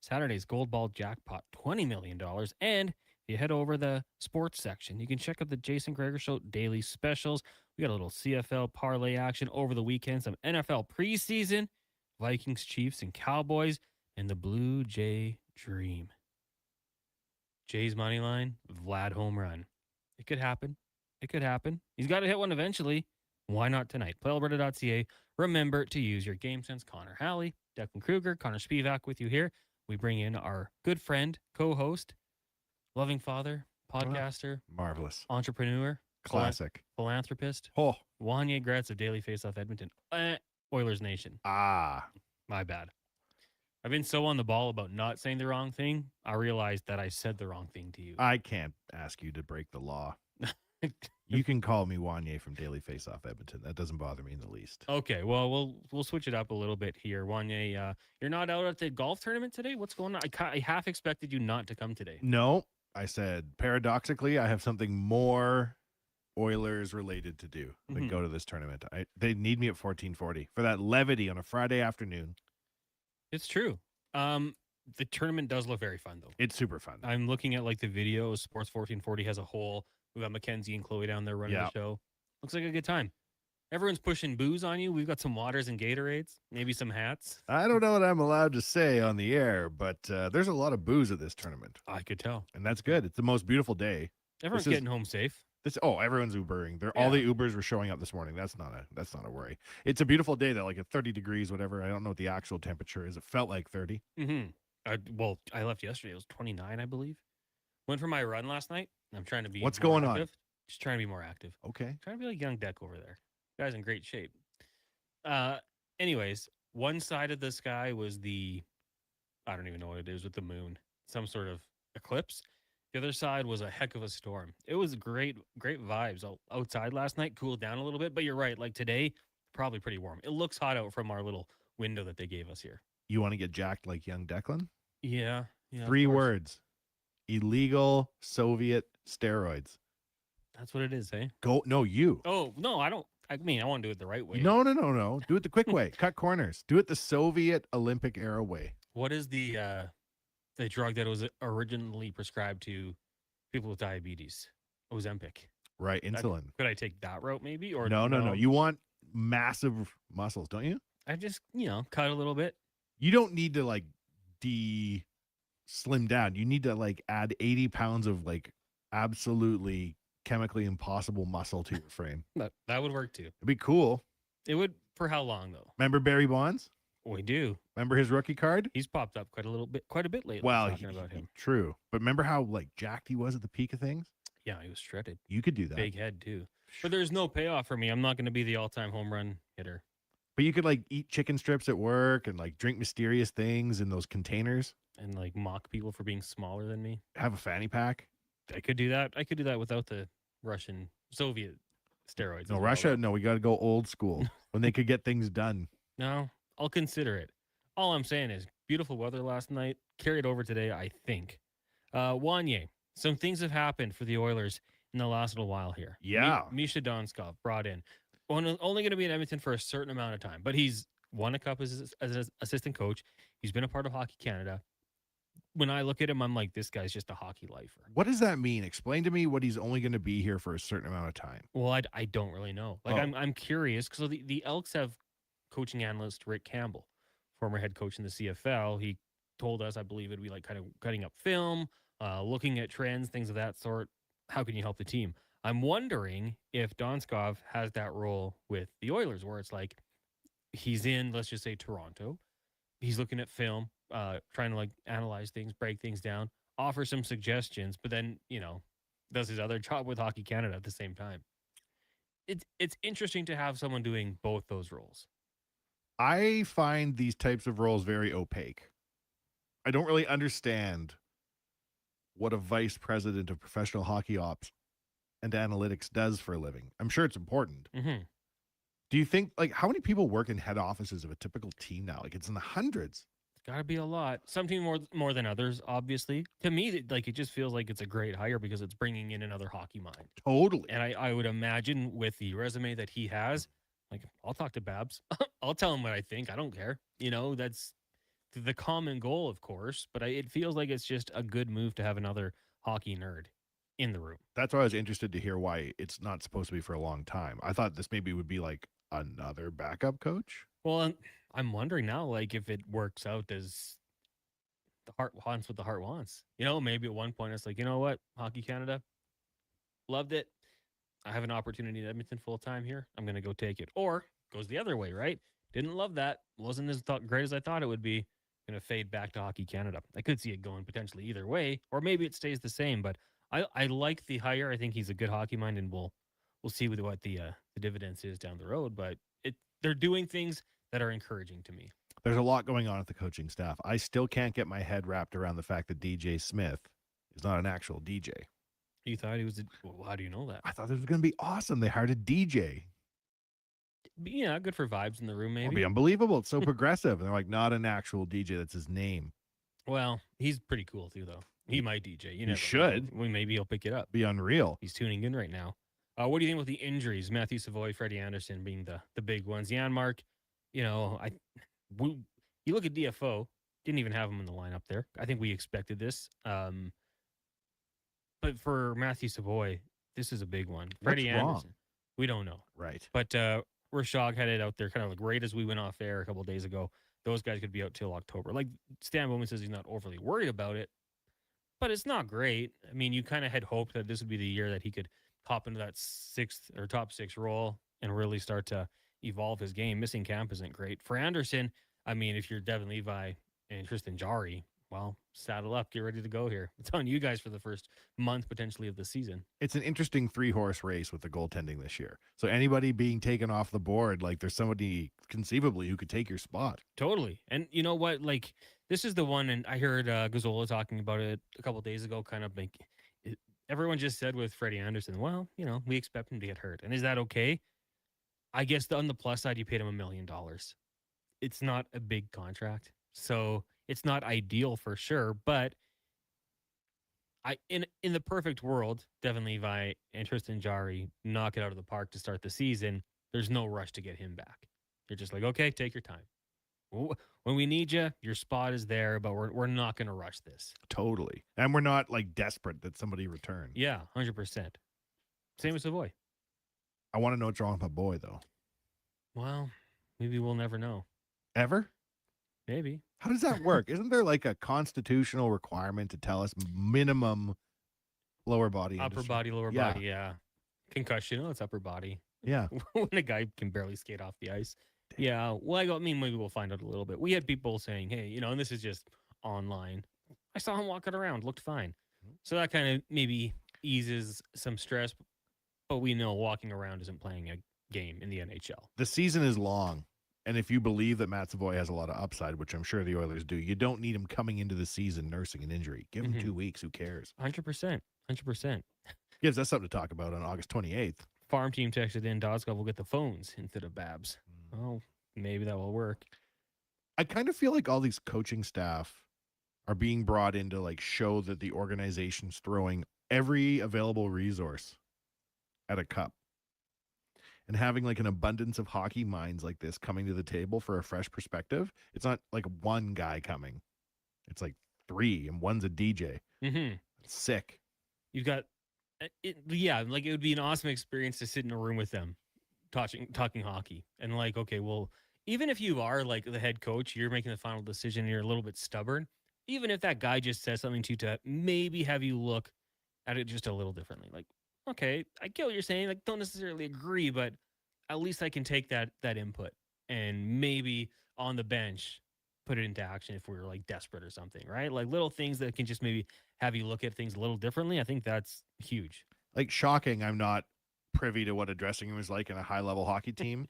Saturday's Gold Ball Jackpot, $20 million. And if you head over the sports section, you can check out the Jason Gregor Show daily specials. We got a little CFL parlay action over the weekend, some NFL preseason, Vikings, Chiefs, and Cowboys, and the Blue Jay Dream. Jay's money line, Vlad home run. It could happen. It could happen. He's got to hit one eventually. Why not tonight? PlayAlberta.ca. Remember to use your game sense. Connor Halley, Declan Kruger, Connor Spivak with you here. We bring in our good friend, co-host, loving father, podcaster, marvelous entrepreneur, classic philanthropist, Wanye Gretz of Daily Faceoff Edmonton, Oilers Nation. My bad. I've been so on the ball about not saying the wrong thing, I realized that I said the wrong thing to you. I can't ask you to break the law. You can call me Wanye from Daily Faceoff Edmonton. That doesn't bother me in the least. Okay, well, we'll switch it up a little bit here. Wanye, you're not out at the golf tournament today? What's going on? I half expected you not to come today. No, I said, paradoxically, I have something more Oilers related to do than go to this tournament. They need me at 1440 for that levity on a Friday afternoon. It's true. The tournament does look very fun, though. It's super fun. I'm looking at like the videos. Sports 1440 has a whole. We've got Mackenzie and Chloe down there running the show. Looks like a good time. Everyone's pushing booze on you. We've got some waters and Gatorades, maybe some hats. I don't know what I'm allowed to say on the air, but there's a lot of booze at this tournament. I could tell. And that's good. It's the most beautiful day. Everyone's getting home safe. Everyone's Ubering. All the Ubers were showing up this morning. That's not a worry. It's a beautiful day though, like at 30 degrees, whatever. I don't know what the actual temperature is. It felt like 30. I left yesterday. It was 29, I believe. Went for my run last night. I'm trying to be. What's more going active. on? Just trying to be more active. Okay. Trying to be like young Deck over there. Guy's in great shape. Anyways, one side of the sky was I don't even know what it is with the moon. Some sort of eclipse. The other side was a heck of a storm. It was great vibes outside last night, cooled down a little bit. But you're right, like today, probably pretty warm. It looks hot out from our little window that they gave us here. You want to get jacked like young Declan? Yeah. 3 words. Illegal Soviet steroids. That's what it is, eh? No, you. Oh, no, I don't. I mean, I want to do it the right way. No. Do it the quick way. Cut corners. Do it the Soviet Olympic era way. What is the drug that was originally prescribed to people with diabetes? Ozempic. Right, insulin. Could I take that route maybe? Or No. You want massive muscles, don't you? I just, cut a little bit. You don't need to like slim down. You need to like add 80 pounds of like absolutely chemically impossible muscle to your frame. That would work too. It'd be cool. It would. For how long though? Remember Barry Bonds? We do. Remember his rookie card? He's popped up quite a bit lately. Well, talking about him. True. But remember how like jacked he was at the peak of things? Yeah, he was shredded. You could do that. Big head too. But there's no payoff for me. I'm not going to be the all-time home run hitter. But you could like eat chicken strips at work and like drink mysterious things in those containers. And like mock people for being smaller than me. Have a fanny pack. I could do that. I could do that without the Russian, Soviet steroids. No, Russia. No, we got to go old school when they could get things done. No, I'll consider it. All I'm saying is beautiful weather last night. Carried over today, I think. Wanye, some things have happened for the Oilers in the last little while here. Yeah. Misha Donskov brought in. Only going to be in Edmonton for a certain amount of time, but he's won a cup as an assistant coach. He's been a part of Hockey Canada. When I look at him, I'm like, this guy's just a hockey lifer. What does that mean? Explain to me what he's only going to be here for a certain amount of time. Well, I don't really know. Like, I'm curious because the Elks have coaching analyst Rick Campbell, former head coach in the CFL. He told us, I believe it'd be like kind of cutting up film, looking at trends, things of that sort. How can you help the team? I'm wondering if Donskov has that role with the Oilers, where it's like he's in, let's just say, Toronto. He's looking at film, trying to like analyze things, break things down, offer some suggestions, but then, does his other job with Hockey Canada at the same time. It's interesting to have someone doing both those roles. I find these types of roles very opaque. I don't really understand what a vice president of professional hockey ops and analytics does for a living. I'm sure it's important. Mm-hmm. Do you think, like, how many people work in head offices of a typical team now? Like, it's in the hundreds. It's got to be a lot. Some team more than others, obviously. To me, like, it just feels like it's a great hire because it's bringing in another hockey mind. Totally. And I would imagine with the resume that he has, like, I'll talk to Babs. I'll tell him what I think. I don't care. That's the common goal, of course. But it feels like it's just a good move to have another hockey nerd in the room. That's why I was interested to hear why it's not supposed to be for a long time. I thought this maybe would be like another backup coach. Well, I'm wondering now, like, if it works out as the heart wants what the heart wants. Maybe at one point it's like, you know what? Hockey Canada, loved it. I have an opportunity at Edmonton full time here. I'm going to go take it. Or goes the other way, right? Didn't love that. Wasn't as great as I thought it would be. Going to fade back to Hockey Canada. I could see it going potentially either way, or maybe it stays the same. But I like the hire. I think he's a good hockey mind, and we'll see what the dividends is down the road. But they're doing things that are encouraging to me. There's a lot going on at the coaching staff. I still can't get my head wrapped around the fact that DJ Smith is not an actual DJ. You thought he was well, how do you know that? I thought this was going to be awesome. They hired a DJ. Yeah, good for vibes in the room, maybe. It'll be unbelievable. It's so progressive. And they're like, not an actual DJ. That's his name. Well, he's pretty cool too, though. He might DJ. You should. Well, maybe he'll pick it up. Be unreal. He's tuning in right now. What do you think with the injuries? Matthew Savoy, Freddie Anderson being the big ones. Janmark, you look at DFO, didn't even have him in the lineup there. I think we expected this. But for Matthew Savoy, this is a big one. Freddie Anderson, we don't know. Right. But Rashog had it out there kind of like right as we went off air a couple of days ago. Those guys could be out till October. Like Stan Bowman says he's not overly worried about it, but it's not great. I mean, you kind of had hoped that this would be the year that he could hop into that sixth or top six role and really start to evolve his game. Missing camp isn't great. For Anderson, I mean, if you're Devin Levi and Tristan Jarry, well, saddle up, get ready to go here. It's on you guys for the first month potentially of the season. It's an interesting 3-horse race with the goaltending this year. So anybody being taken off the board, like there's somebody conceivably who could take your spot. Totally. And you know what? Like this is the one, and I heard Gazzola talking about it a couple of days ago, kind of like everyone just said with Freddie Anderson, well, we expect him to get hurt. And is that okay? I guess on the plus side, you paid him $1 million. It's not a big contract. So it's not ideal for sure, but in the perfect world, Devin Levi and Tristan Jarry knock it out of the park to start the season. There's no rush to get him back. You're just like, okay, take your time. When we need you, your spot is there, but we're not going to rush this. Totally. And we're not like desperate that somebody return. Yeah, 100%. Same with Savoy. I want to know what's wrong with my boy, though. Well, maybe we'll never know. Ever? Maybe. How does that work? Isn't there like a constitutional requirement to tell us minimum lower body Upper industry? body, lower body, yeah. Concussion, it's upper body. Yeah. When a guy can barely skate off the ice. Yeah, well, I mean, maybe we'll find out a little bit. We had people saying, hey, and this is just online. I saw him walking around, looked fine. So that kind of maybe eases some stress, but we know walking around isn't playing a game in the NHL. The season is long. And if you believe that Matt Savoy has a lot of upside, which I'm sure the Oilers do, you don't need him coming into the season nursing an injury. Give him 2 weeks. Who cares? 100%. 100%. Gives us something to talk about on August 28th. Farm team texted in, Dodskov will get the phones instead of Babs. Oh, maybe that will work. I kind of feel like all these coaching staff are being brought in to like show that the organization's throwing every available resource at a cup. And having like an abundance of hockey minds like this coming to the table for a fresh perspective. It's not like one guy coming. It's like 3 and one's a DJ. Mm-hmm. It's sick. You've got, like it would be an awesome experience to sit in a room with them talking hockey. And like, okay, well, even if you are like the head coach, you're making the final decision and you're a little bit stubborn. Even if that guy just says something to you to maybe have you look at it just a little differently. Like, okay, I get what you're saying. Like, don't necessarily agree, but at least I can take that input and maybe on the bench put it into action if we were like desperate or something, right? Like little things that can just maybe have you look at things a little differently. I think that's huge. Like, shocking, I'm not privy to what a dressing room is like in a high-level hockey team.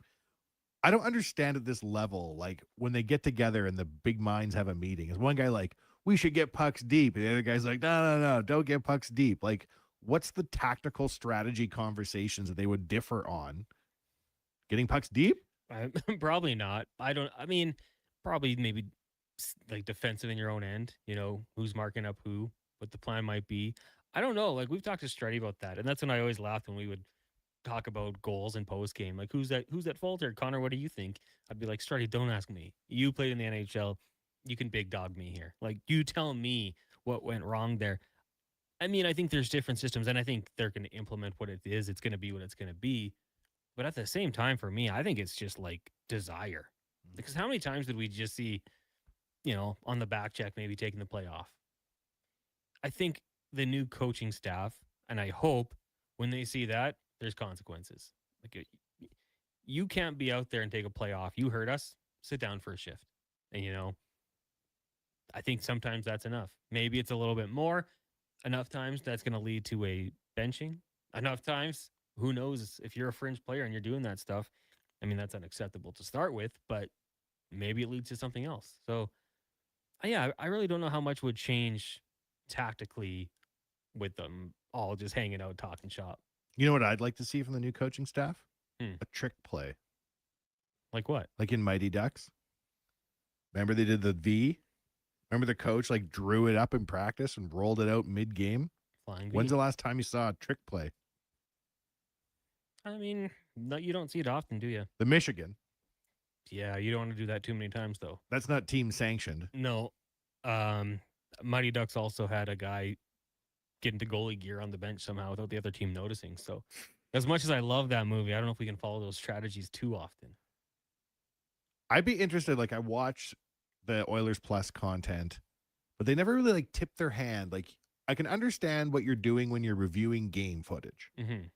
I don't understand at this level, like, when they get together and the big minds have a meeting. Is one guy like, we should get pucks deep? And the other guy's like, no, don't get pucks deep. Like, what's the tactical strategy conversations that they would differ on? Getting pucks deep? Probably not. Probably maybe like defensive in your own end, who's marking up who, what the plan might be. I don't know. Like, we've talked to Strutty about that. And that's when I always laughed when we would talk about goals and post game. Like, who's that faltered? Connor, what do you think? I'd be like, Strutty, don't ask me. You played in the NHL. You can big dog me here. Like, you tell me what went wrong there. I mean, I think there's different systems, and I think they're going to implement what it is. It's going to be what it's going to be. But at the same time, for me, I think it's just like desire. Because how many times did we just see, on the back check, maybe taking the play off? I think the new coaching staff, and I hope when they see that, there's consequences. Like, you can't be out there and take a play off. You heard us. Sit down for a shift. And, I think sometimes that's enough. Maybe it's a little bit more. Enough times that's going to lead to a benching. Enough times, who knows, if you're a fringe player and you're doing that stuff, I mean, that's unacceptable to start with, but maybe it leads to something else. So, yeah, I really don't know how much would change tactically with them all just hanging out, talking shop. You know what I'd like to see from the new coaching staff? A trick play. Like what? Like in Mighty Ducks. Remember they did the V? Remember the coach like drew it up in practice and rolled it out mid-game? Flying V. When's the last time you saw a trick play? I mean, no, you don't see it often, do you? The Michigan. Yeah, you don't want to do that too many times, though. That's not team sanctioned. No. Mighty Ducks also had a guy get into goalie gear on the bench somehow without the other team noticing. So as much as I love that movie, I don't know if we can follow those strategies too often. I'd be interested. Like, I watched the Oilers Plus content, but they never really like tipped their hand. Like, I can understand what you're doing when you're reviewing game footage. Mm-hmm.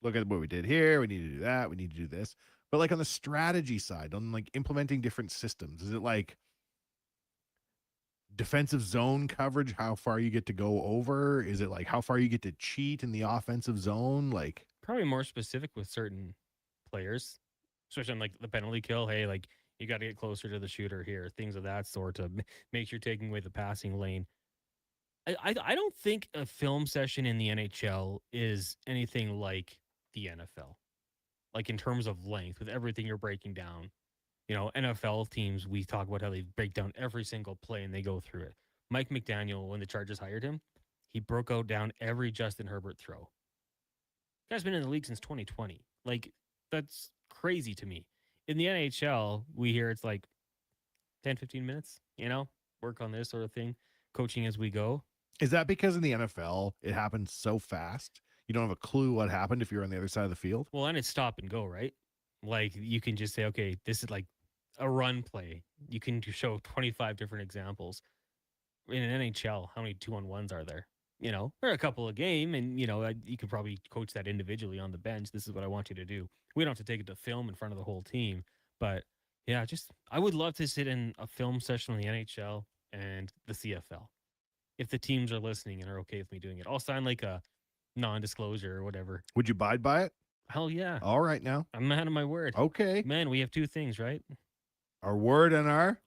Look at what we did here. We need to do that. We need to do this. But like on the strategy side, on like implementing different systems, is it like defensive zone coverage, how far you get to go over? Is it like how far you get to cheat in the offensive zone? Like, probably more specific with certain players, especially on like the penalty kill. Hey, like, you got to get closer to the shooter here, things of that sort to make sure you're taking away the passing lane. I don't think a film session in the NHL is anything like the NFL, like in terms of length with everything you're breaking down. NFL teams, we talk about how they break down every single play and they go through it. Mike McDaniel, when the Chargers hired him, he broke out down every Justin Herbert throw. Guy's been in the league since 2020. Like, that's crazy to me. In the NHL, we hear it's like 10, 15 minutes, work on this sort of thing, coaching as we go. Is that because in the NFL, it happens so fast? You don't have a clue what happened if you're on the other side of the field? Well, and it's stop and go, right? Like, you can just say, okay, this is like a run play. You can show 25 different examples. In an NHL, how many 2-on-1s are there? There are a couple a game, and, you could probably coach that individually on the bench. This is what I want you to do. We don't have to take it to film in front of the whole team. But, yeah, I would love to sit in a film session on the NHL and the CFL. If the teams are listening and are okay with me doing it, I'll sign like a non-disclosure or whatever. Would you abide by it? Hell yeah. All right now. I'm a man of my word. Okay. Man, we have two things, right? Our word and our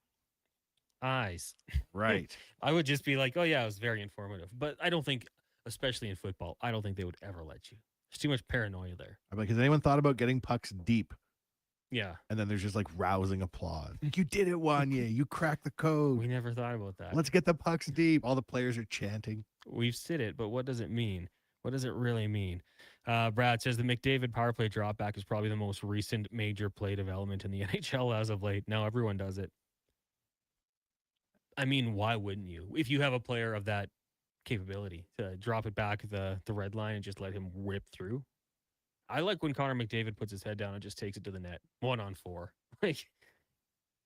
eyes. Right. I would just be like, oh yeah, it was very informative. But I don't think, especially in football, I don't think they would ever let you. There's too much paranoia there. I'm like, has anyone thought about getting pucks deep? Yeah. And then there's just like rousing applause. You did it, Wanye. You cracked the code. We never thought about that. Let's get the pucks deep. All the players are chanting. We've said it, but what does it mean? What does it really mean? Brad says the McDavid power play dropback is probably the most recent major play development in the NHL as of late. Now everyone does it. I mean, why wouldn't you? If you have a player of that capability to drop it back the red line and just let him rip through. I like when Connor McDavid puts his head down and just takes it to the net 1-on-4. Like,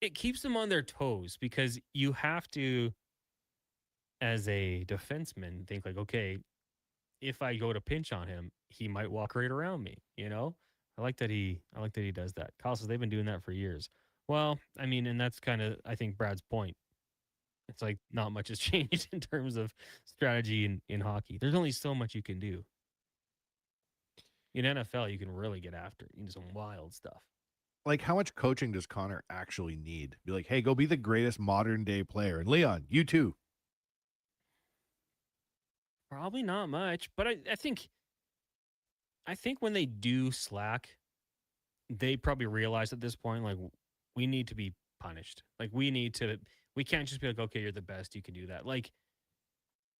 it keeps them on their toes because you have to, as a defenseman, think like, okay, if I go to pinch on him, he might walk right around me, you know? I like that he does that. Kyle says they've been doing that for years. Well, I mean, and that's kind of, I think, Brad's point. It's like not much has changed in terms of strategy in hockey. There's only so much you can do. In NFL, you can really get after it. You can do some wild stuff. Like, how much coaching does Connor actually need? Be like, hey, go be the greatest modern day player. And Leon, you too. Probably not much, but I think when they do slack, they probably realize at this point, like, we need to be punished. Like, we can't just be like, okay, you're the best, you can do that. Like,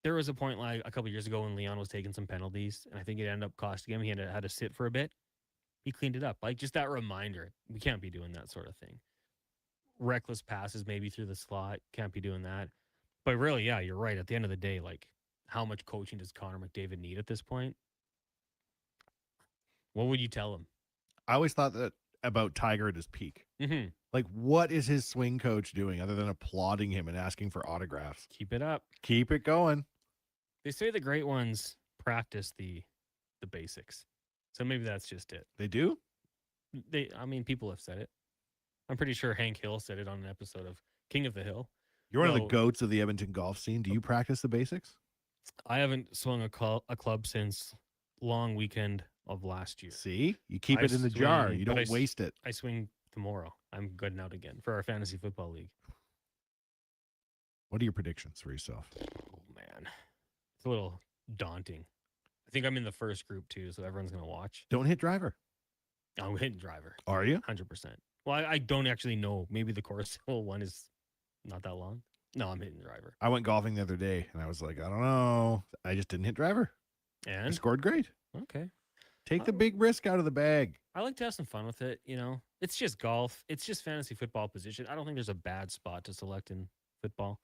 there was a point like a couple years ago when Leon was taking some penalties, and I think it ended up costing him. He had to sit for a bit. He cleaned it up. Like, just that reminder, we can't be doing that sort of thing. Reckless passes maybe through the slot, can't be doing that. But really, yeah, you're right. At the end of the day, like, how much coaching does Connor McDavid need at this point? What would you tell him? I always thought that about Tiger at his peak. Mm-hmm. Like, what is his swing coach doing other than applauding him and asking for autographs? Keep it up. Keep it going. They say the great ones practice the basics. So maybe that's just it. They do? I mean, people have said it. I'm pretty sure Hank Hill said it on an episode of King of the Hill. You're one of the goats of the Edmonton golf scene. Do you practice the basics? I haven't swung a club since long weekend of last year. See? You keep it in the jar. You don't waste it. I swing tomorrow. I'm good and out again for our fantasy football league. What are your predictions for yourself? Oh, man. It's a little daunting. I think I'm in the first group, too, so everyone's going to watch. Don't hit driver. I'm hitting driver. Are you? 100%. Well, I don't actually know. Maybe the course one is not that long. No, I'm hitting driver. I went golfing the other day, and I was like, I don't know. I just didn't hit driver. And? I scored great. Okay. Take the big risk out of the bag. I like to have some fun with it, you know. It's just golf. It's just fantasy football position. I don't think there's a bad spot to select in football.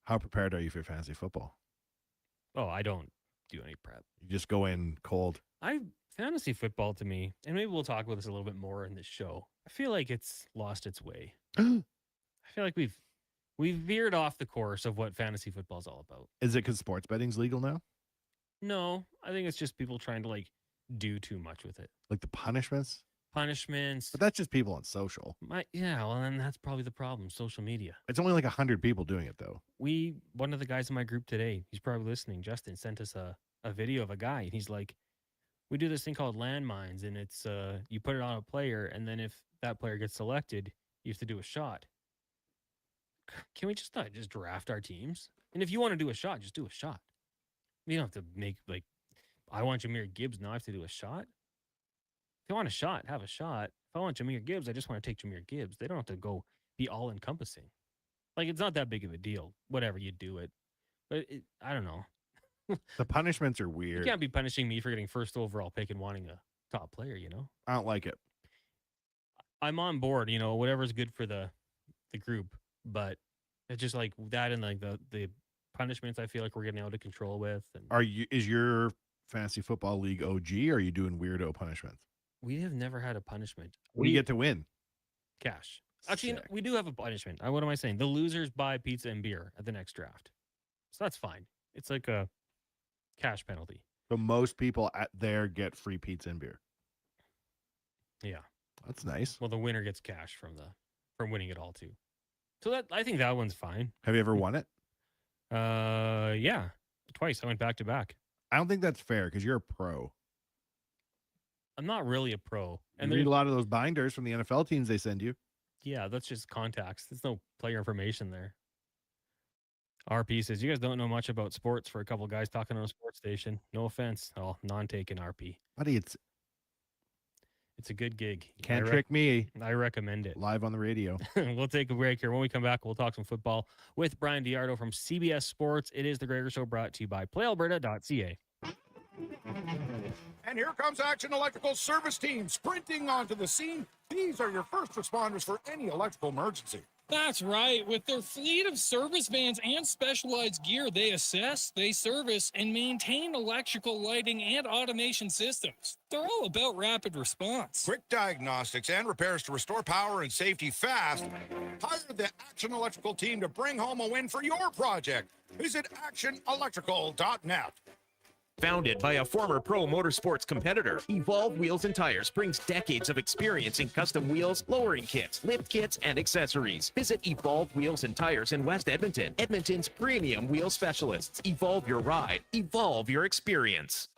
How prepared are you for fantasy football? Oh, I don't do any prep. You just go in cold. Fantasy football to me, and maybe we'll talk about this a little bit more in this show. I feel like it's lost its way. I feel like we've veered off the course of what fantasy football is all about. Is it because sports betting's legal now? No, I think it's just people trying to like do too much with it. Like the punishments? Punishments. But that's just people on social. Yeah, well, then that's probably the problem. Social media. It's only like 100 people doing it, though. One of the guys in my group today, he's probably listening, Justin, sent us a video of a guy, and he's like, we do this thing called landmines, and it's you put it on a player, and then if that player gets selected, you have to do a shot. Can we just not just draft our teams? And if you want to do a shot, just do a shot. You don't have to make, like, I want Jahmyr Gibbs, now I have to do a shot. If I want a shot, have a shot. If I want Jahmyr Gibbs, I just want to take Jahmyr Gibbs. They don't have to go be all-encompassing. Like, it's not that big of a deal. Whatever, you do it. But I don't know. The punishments are weird. You can't be punishing me for getting first overall pick and wanting a top player, you know? I don't like it. I'm on board, you know, whatever's good for the group. But it's just like that and like the punishments I feel like we're getting out of control with. And is your fantasy football league OG, or are you doing weirdo punishments? We have never had a punishment. We get to win. Cash. Actually, we do have a punishment. What am I saying? The losers buy pizza and beer at the next draft. So that's fine. It's like a cash penalty. So most people at there get free pizza and beer. Yeah. That's nice. Well, the winner gets cash from winning it all too. So I think that one's fine. Have you ever won it? Yeah. Twice. I went back to back. I don't think that's fair because you're a pro. I'm not really a pro. And read a lot of those binders from the NFL teams they send you. Yeah, that's just contacts. There's no player information there. RP says, you guys don't know much about sports for a couple of guys talking on a sports station. No offense. Oh, non-taken RP. Buddy, it's a good gig. Can't trick me. I recommend it. Live on the radio. We'll take a break here. When we come back, we'll talk some football with Brian Diardo from CBS Sports. It is the Gregor Show, brought to you by PlayAlberta.ca. And here comes Action Electrical Service Team sprinting onto the scene. These are your first responders for any electrical emergency. That's right. With their fleet of service vans and specialized gear, they assess, they service, and maintain electrical lighting and automation systems. They're all about rapid response. Quick diagnostics and repairs to restore power and safety fast. Hire the Action Electrical team to bring home a win for your project. Visit actionelectrical.net. Founded by a former pro motorsports competitor, Evolve Wheels and Tires brings decades of experience in custom wheels, lowering kits, lift kits, and accessories. Visit Evolve Wheels and Tires in West Edmonton, Edmonton's premium wheel specialists. Evolve your ride, evolve your experience.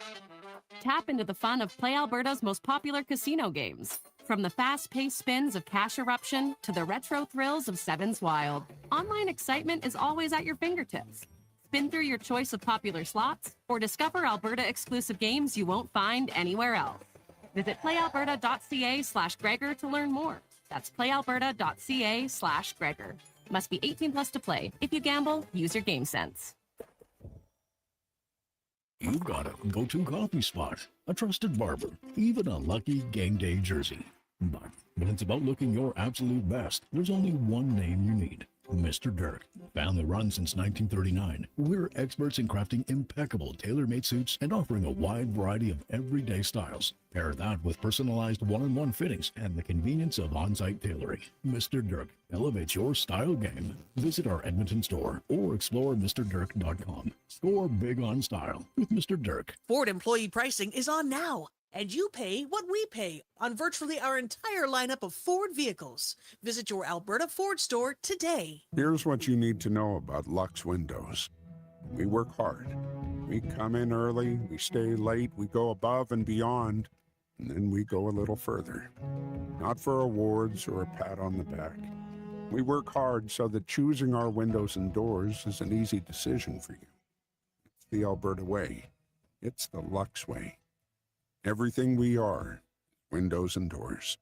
Tap into the fun of Play Alberta's most popular casino games. From the fast-paced spins of Cash Eruption to the retro thrills of Sevens Wild, online excitement is always at your fingertips. Spin through your choice of popular slots or discover Alberta-exclusive games you won't find anywhere else. Visit playalberta.ca/Gregor to learn more. That's playalberta.ca/Gregor. Must be 18 plus to play. If you gamble, use your game sense. You've got a go-to coffee spot, a trusted barber, even a lucky game day jersey. But when it's about looking your absolute best, there's only one name you need. Mr. Dirk. Family run since 1939, we're experts in crafting impeccable tailor-made suits and offering a wide variety of everyday styles. Pair that with personalized one-on-one fittings and the convenience of on-site tailoring. Mr. Dirk elevates your style game. Visit our Edmonton store or explore MrDirk.com. Score big on style with Mr. Dirk. Ford employee pricing is on now, and you pay what we pay on virtually our entire lineup of Ford vehicles. Visit your Alberta Ford store today. Here's what you need to know about Lux Windows. We work hard. We come in early, we stay late, we go above and beyond, and then we go a little further. Not for awards or a pat on the back. We work hard so that choosing our windows and doors is an easy decision for you. It's the Alberta way. It's the Lux way. Everything we are, windows and doors.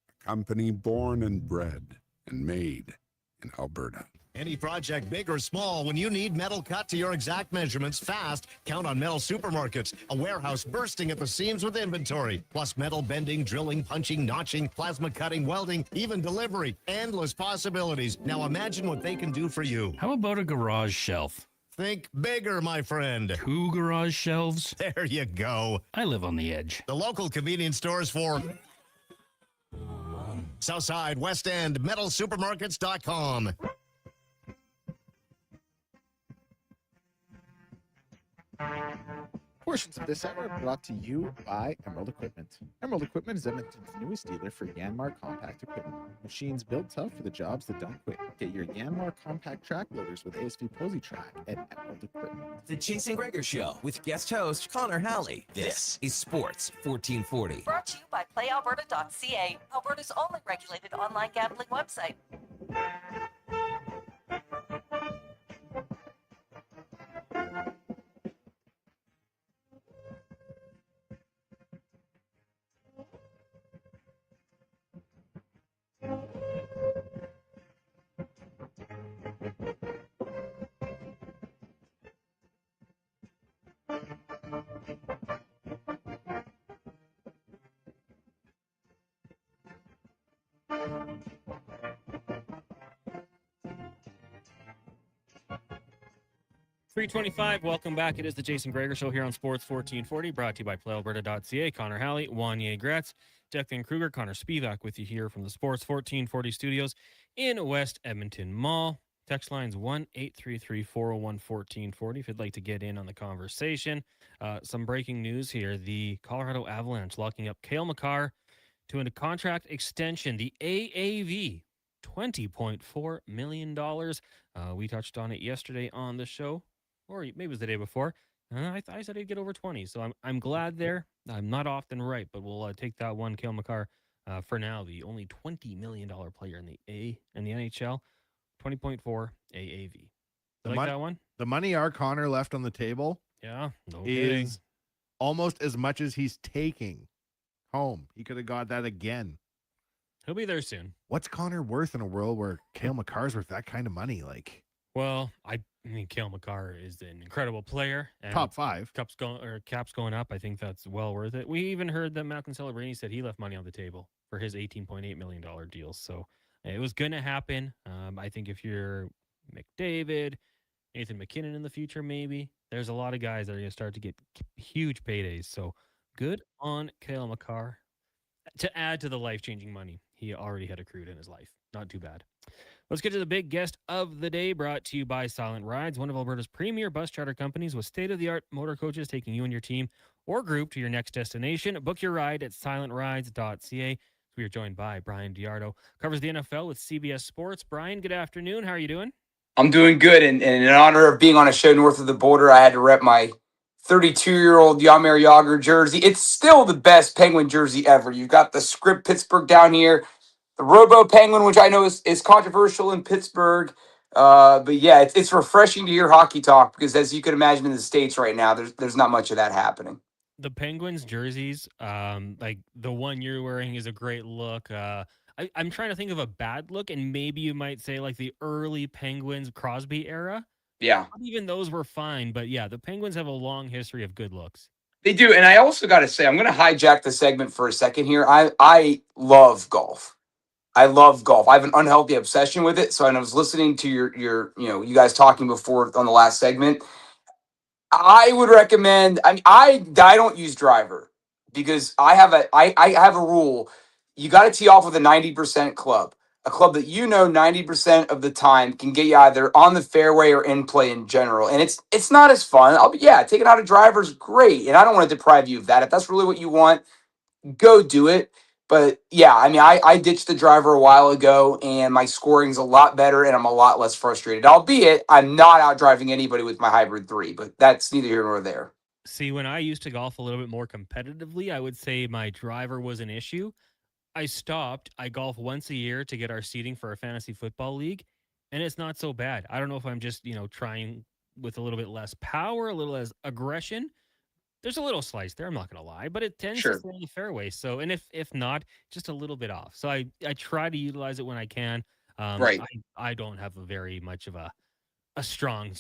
A company born and bred and made in Alberta. Any project, big or small, when you need metal cut to your exact measurements fast, count on Metal Supermarkets, a warehouse bursting at the seams with inventory, plus metal bending, drilling, punching, notching, plasma cutting, welding, even delivery. Endless possibilities. Now imagine what they can do for you. How about a garage shelf? Think bigger, my friend. 2 garage shelves? There you go. I live on the edge. The local convenience stores for Southside, West End, metalsupermarkets.com. Portions of this hour are brought to you by Emerald Equipment. Emerald Equipment is Edmonton's newest dealer for Yanmar compact equipment. Machines built tough for the jobs that don't quit. Get your Yanmar compact track loaders with ASV Posy Track at Emerald Equipment. The Jason Gregor Show with guest host Connor Halley. This is Sports 1440. Brought to you by playalberta.ca, Alberta's only regulated online gambling website. 325, welcome back. It is the Jason Gregor Show here on Sports 1440, brought to you by playalberta.ca. Connor Halley, Wanye Gretz, Declan Kruger, Connor Spivak with you here from the Sports 1440 studios in West Edmonton Mall. Text lines 1-833-401-1440 if you'd like to get in on the conversation. Some breaking news here. The Colorado Avalanche locking up Cale Makar to a contract extension. The AAV, $20.4 million. We touched on it yesterday on the show, or maybe it was the day before. I said he'd get over 20, so I'm glad there. I'm not often right, but we'll take that one. Cale Makar, for now, the only $20 million player in the NHL, 20.4 AAV. That one? The money our Connor left on the table, yeah, no is kidding. almost as much as he's taking home. He could have got that again. He'll be there soon. What's Connor worth in a world where Cale Makar's worth that kind of money? Like, well, I mean, Cale Makar is an incredible player. And top 5. Caps going up. I think that's well worth it. We even heard that Malcolm Celebrini said he left money on the table for his $18.8 million deal. So it was going to happen. I think if you're McDavid, Nathan McKinnon in the future, maybe there's a lot of guys that are going to start to get huge paydays. So good on Cale Makar to add to the life-changing money he already had accrued in his life. Not too bad. Let's get to the big guest of the day, brought to you by Silent Rides, one of Alberta's premier bus charter companies with state-of-the-art motor coaches taking you and your team or group to your next destination. Book your ride at silentrides.ca. We are joined by Brian Diardo, covers the NFL with CBS Sports. Brian, good afternoon. How are you doing? I'm doing good, and in honor of being on a show north of the border, I had to rep my 32-year-old Jaromir Jagr jersey. It's still the best Penguin jersey ever. You've got the script Pittsburgh down here, the Robo Penguin, which I know is controversial in Pittsburgh. But yeah, it's refreshing to hear hockey talk because, as you can imagine, in the States right now, there's not much of that happening. The Penguins jerseys, like the one you're wearing, is a great look. I'm trying to think of a bad look, and maybe you might say like the early Penguins Crosby era. Yeah. Not even those were fine, but yeah, the Penguins have a long history of good looks. They do, and I also got to say, I'm going to hijack the segment for a second here. I love golf. I love golf. I have an unhealthy obsession with it. So I was listening to your you guys talking before on the last segment. I would recommend. I mean, I don't use driver because I have a rule. You got to tee off with a 90% club, a club that 90% of the time can get you either on the fairway or in play in general. And it's not as fun. Taking out a driver is great, and I don't want to deprive you of that. If that's really what you want, go do it. But yeah, I mean, I ditched the driver a while ago, and my scoring's a lot better, and I'm a lot less frustrated. Albeit, I'm not out driving anybody with my Hybrid 3, but that's neither here nor there. See, when I used to golf a little bit more competitively, I would say my driver was an issue. I stopped. I golf once a year to get our seating for a fantasy football league, and it's not so bad. I don't know if I'm just, trying with a little bit less power, a little less aggression. There's a little slice there, I'm not going to lie, but it tends to stay in the fairway. So, and if not, just a little bit off. So I try to utilize it when I can. Right. I don't have a very much of a strong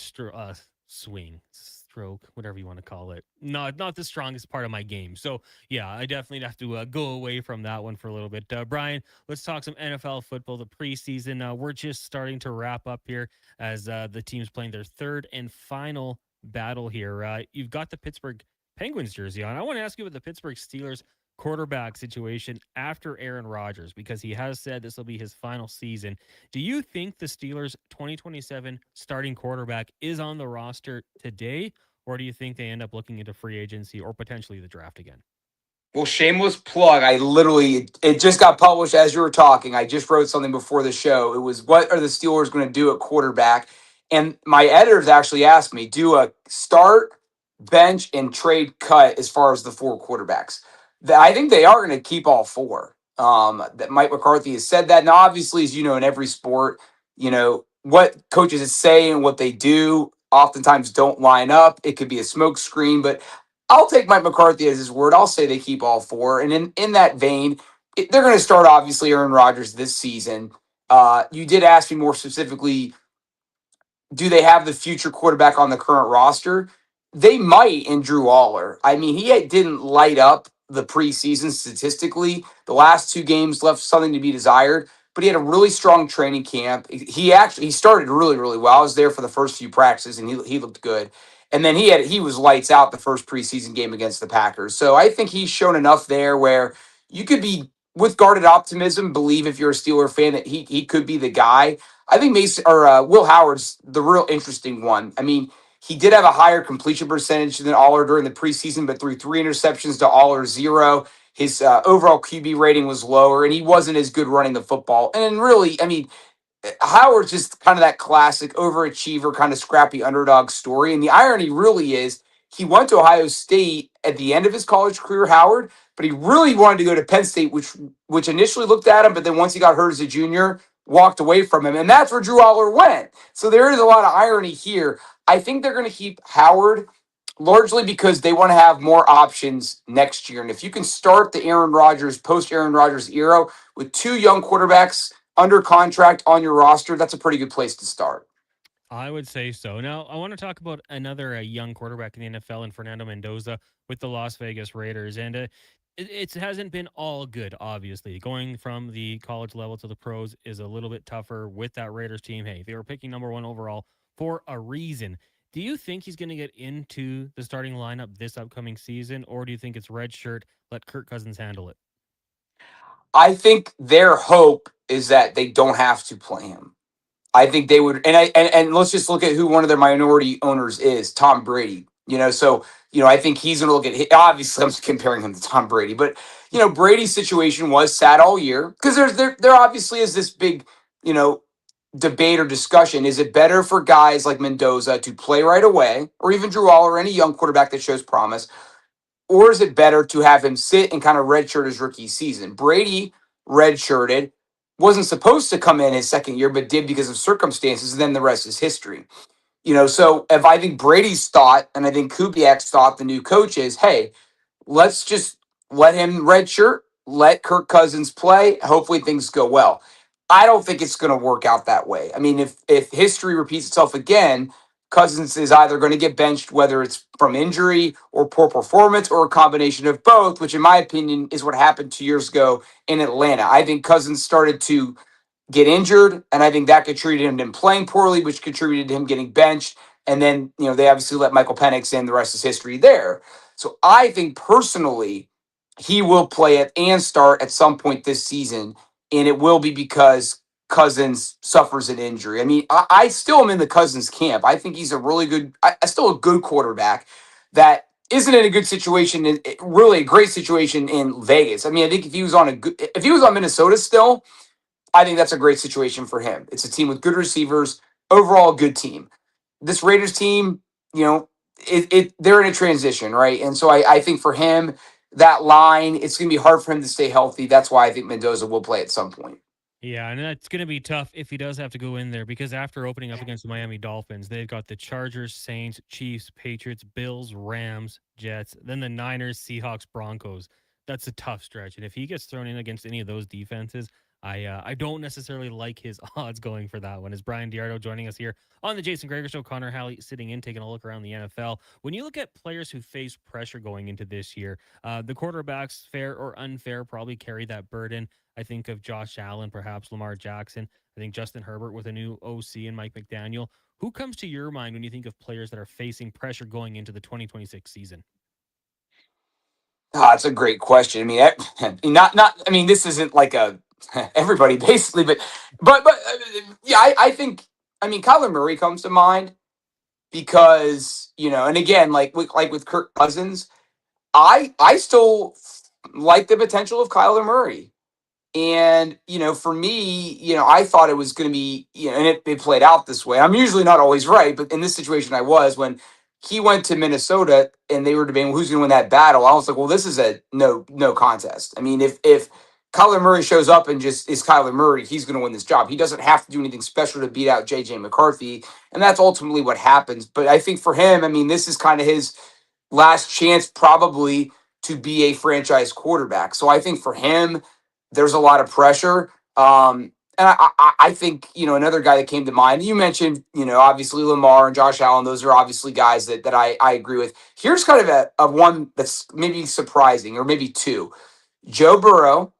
swing, stroke, whatever you want to call it. Not the strongest part of my game. So yeah, I definitely have to go away from that one for a little bit. Brian, let's talk some NFL football. The preseason, we're just starting to wrap up here as the team's playing their third and final battle here. You've got the Pittsburgh Penguins jersey on. I want to ask you about the Pittsburgh Steelers quarterback situation after Aaron Rodgers, because he has said this will be his final season. Do you think the Steelers' 2027 starting quarterback is on the roster today, or do you think they end up looking into free agency or potentially the draft again? Well, shameless plug. It just got published as you were talking. I just wrote something before the show. It was, what are the Steelers going to do at quarterback? And my editors actually asked me, do a start, bench, and trade cut as far as the four quarterbacks. I think they are going to keep all four. That Mike McCarthy has said that. Now, obviously, as you know, in every sport, what coaches say and what they do oftentimes don't line up. It could be a smoke screen, but I'll take Mike McCarthy as his word. I'll say they keep all four. And in that vein, they're going to start, obviously, Aaron Rodgers this season. You did ask me more specifically, do they have the future quarterback on the current roster? They might in Drew Aller. I mean, he didn't light up the preseason statistically. The last two games left something to be desired, but he had a really strong training camp. He started really, really well. I was there for the first few practices, and he looked good. And then he was lights out the first preseason game against the Packers. So I think he's shown enough there where you could be, with guarded optimism, believe, if you're a Steeler fan, that he could be the guy. I think Will Howard's the real interesting one. I mean, he did have a higher completion percentage than Aller during the preseason, but threw 3 interceptions to Aller's 0. His overall QB rating was lower, and he wasn't as good running the football. And really, I mean, Howard's just kind of that classic overachiever, kind of scrappy underdog story. And the irony really is he went to Ohio State at the end of his college career, Howard, but he really wanted to go to Penn State, which initially looked at him, but then once he got hurt as a junior, walked away from him. And that's where Drew Aller went. So there is a lot of irony here. I think they're going to keep Howard largely because they want to have more options next year. And if you can start the post-Aaron Rodgers era with 2 young quarterbacks under contract on your roster, that's a pretty good place to start. I would say so. Now, I want to talk about another young quarterback in the NFL, and Fernando Mendoza with the Las Vegas Raiders. And it hasn't been all good, obviously. Going from the college level to the pros is a little bit tougher with that Raiders team. Hey, they were picking number 1 overall for a reason. Do you think he's going to get into the starting lineup this upcoming season, or do you think it's red shirt, let Kirk Cousins handle it? I think their hope is that they don't have to play him. I think they would, and let's just look at who one of their minority owners is, Tom Brady. So I think he's going to look at. Obviously, I'm comparing him to Tom Brady, but Brady's situation was sad all year because there obviously is this big debate or discussion. Is it better for guys like Mendoza to play right away, or even Drew All or any young quarterback that shows promise, or is it better to have him sit and kind of redshirt his rookie season? Brady redshirted, wasn't supposed to come in his second year, but did because of circumstances, and then the rest is history. So if I think Brady's thought, and I think Kubiak's thought, the new coach is, hey, let's just let him redshirt, let Kirk Cousins play. Hopefully things go well. I don't think it's going to work out that way. I mean, if history repeats itself again, Cousins is either going to get benched, whether it's from injury or poor performance or a combination of both, which in my opinion is what happened 2 years ago in Atlanta. I think Cousins started to get injured, and I think that contributed to him playing poorly, which contributed to him getting benched. And then, they obviously let Michael Penix in. The rest is history there. So I think personally, he will play it and start at some point this season, and it will be because Cousins suffers an injury. I mean, I still am in the Cousins camp. I think he's a really good, still a good quarterback that isn't in a good situation, really a great situation in Vegas. I mean, I think if he was on Minnesota still, I think that's a great situation for him. It's a team with good receivers, overall good team. This Raiders team, they're in a transition, right? And so I think for him, that line, it's going to be hard for him to stay healthy. That's why I think Mendoza will play at some point. Yeah, and that's going to be tough if he does have to go in there because after opening up against the Miami Dolphins, they've got the Chargers, Saints, Chiefs, Patriots, Bills, Rams, Jets, then the Niners, Seahawks, Broncos. That's a tough stretch. And if he gets thrown in against any of those defenses, I don't necessarily like his odds going for that one. Is Brian Diardo joining us here on the Jason Gregor Show? Connor Halley sitting in, taking a look around the NFL. When you look at players who face pressure going into this year, the quarterbacks, fair or unfair, probably carry that burden. I think of Josh Allen, perhaps Lamar Jackson. I think Justin Herbert with a new OC and Mike McDaniel. Who comes to your mind when you think of players that are facing pressure going into the 2026 season? That's a great question. I mean, I mean, this isn't like a everybody basically, but yeah, I think, I mean, Kyler Murray comes to mind because, and again, like with Kirk Cousins, I still like the potential of Kyler Murray. And, for me, I thought it was going to be, and it played out this way. I'm usually not always right, but in this situation I was when he went to Minnesota and they were debating who's going to win that battle. I was like, well, this is a no contest. I mean, if Kyler Murray shows up and just is Kyler Murray, he's going to win this job. He doesn't have to do anything special to beat out JJ McCarthy. And that's ultimately what happens. But I think for him, I mean, this is kind of his last chance probably to be a franchise quarterback. So I think for him, there's a lot of pressure. And I think, another guy that came to mind, you mentioned, obviously Lamar and Josh Allen. Those are obviously guys that I agree with. Here's kind of a one that's maybe surprising, or maybe two. Joe Burrow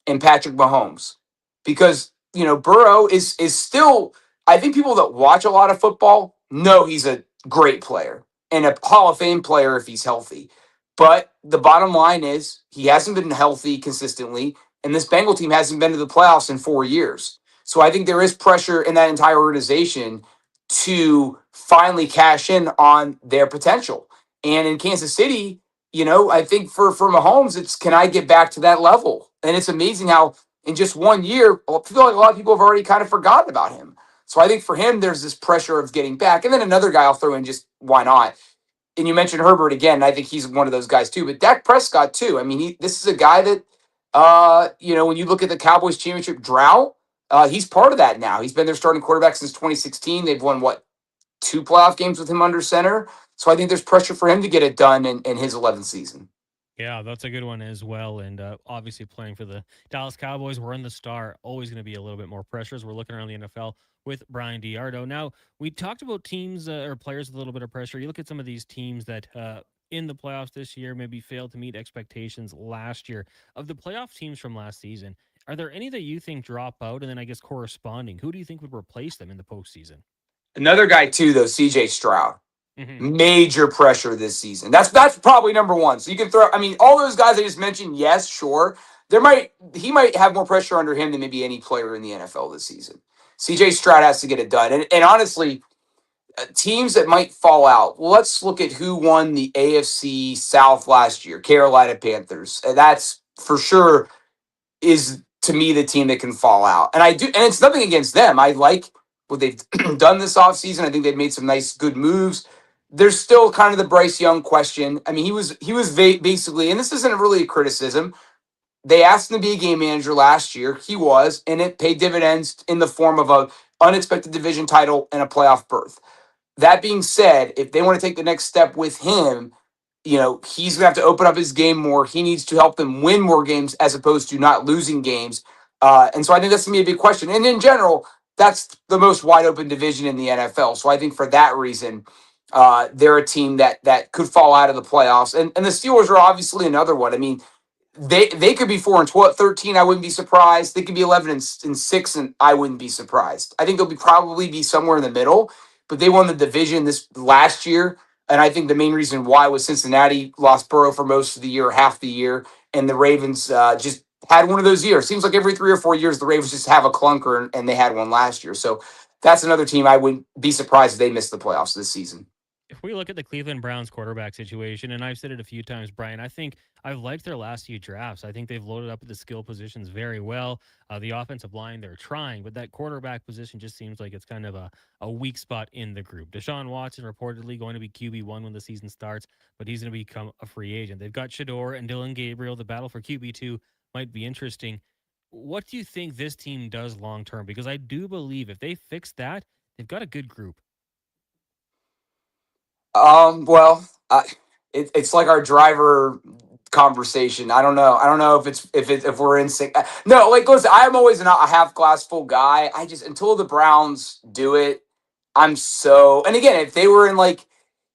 and Patrick Mahomes. Because, Burrow is still, I think people that watch a lot of football know he's a great player and a Hall of Fame player if he's healthy. But the bottom line is he hasn't been healthy consistently. And this Bengal team hasn't been to the playoffs in 4 years. So I think there is pressure in that entire organization to finally cash in on their potential. And in Kansas City, I think for Mahomes, it's can I get back to that level? And it's amazing how in just 1 year, I feel like a lot of people have already kind of forgotten about him. So I think for him, there's this pressure of getting back. And then another guy I'll throw in, just why not? And you mentioned Herbert again. And I think he's one of those guys too. But Dak Prescott too. I mean, this is a guy that, when you look at the Cowboys championship drought, he's part of that now. He's been their starting quarterback since 2016. They've won, 2 playoff games with him under center. So I think there's pressure for him to get it done in his 11th season. Yeah, that's a good one as well. And obviously playing for the Dallas Cowboys, we're in the star, always going to be a little bit more pressure as we're looking around the NFL with Brian Diardo. Now, we talked about teams or players with a little bit of pressure. You look at some of these teams that in the playoffs this year maybe failed to meet expectations last year. Of the playoff teams from last season, are there any that you think drop out? And then I guess corresponding, who do you think would replace them in the postseason? Another guy too, though, CJ Stroud. Major pressure this season. That's probably number one. So you can throw, I mean, all those guys I just mentioned, yes, sure. He might have more pressure under him than maybe any player in the NFL this season. CJ Stroud has to get it done. And honestly, teams that might fall out. Well, let's look at who won the AFC South last year. Carolina Panthers. And that's for sure is to me the team that can fall out. And I do, and it's nothing against them. I like what they've done this offseason. I think they've made some nice, good moves. There's still kind of the Bryce Young question. I mean, he was basically, and this isn't really a criticism. They asked him to be a game manager last year. He was, and it paid dividends in the form of a unexpected division title and a playoff berth. That being said, if they want to take the next step with him, he's going to have to open up his game more. He needs to help them win more games as opposed to not losing games. And so I think that's going to be a big question. And in general, that's the most wide open division in the NFL. So I think for that reason, they're a team that could fall out of the playoffs. And the Steelers are obviously another one. I mean, they could be 4-13. I wouldn't be surprised. They could be 11-6, and I wouldn't be surprised. I think they'll probably be somewhere in the middle. But they won the division this last year, and I think the main reason why was Cincinnati lost Burrow for most of the year, half the year, and the Ravens just had one of those years. Seems like every 3 or 4 years the Ravens just have a clunker, and they had one last year. So that's another team I wouldn't be surprised if they missed the playoffs this season. If we look at the Cleveland Browns quarterback situation, and I've said it a few times, Brian, I think I've liked their last few drafts. I think they've loaded up at the skill positions very well. The offensive line, they're trying, but that quarterback position just seems like it's kind of a weak spot in the group. Deshaun Watson reportedly going to be QB1 when the season starts, but he's going to become a free agent. They've got Shador and Dylan Gabriel. The battle for QB2 might be interesting. What do you think this team does long term? Because I do believe if they fix that, they've got a good group. It's like our driver conversation. I don't know if we're in sync. No, like listen, I'm always a half glass full guy. I just until the Browns do it, and again, if they were in like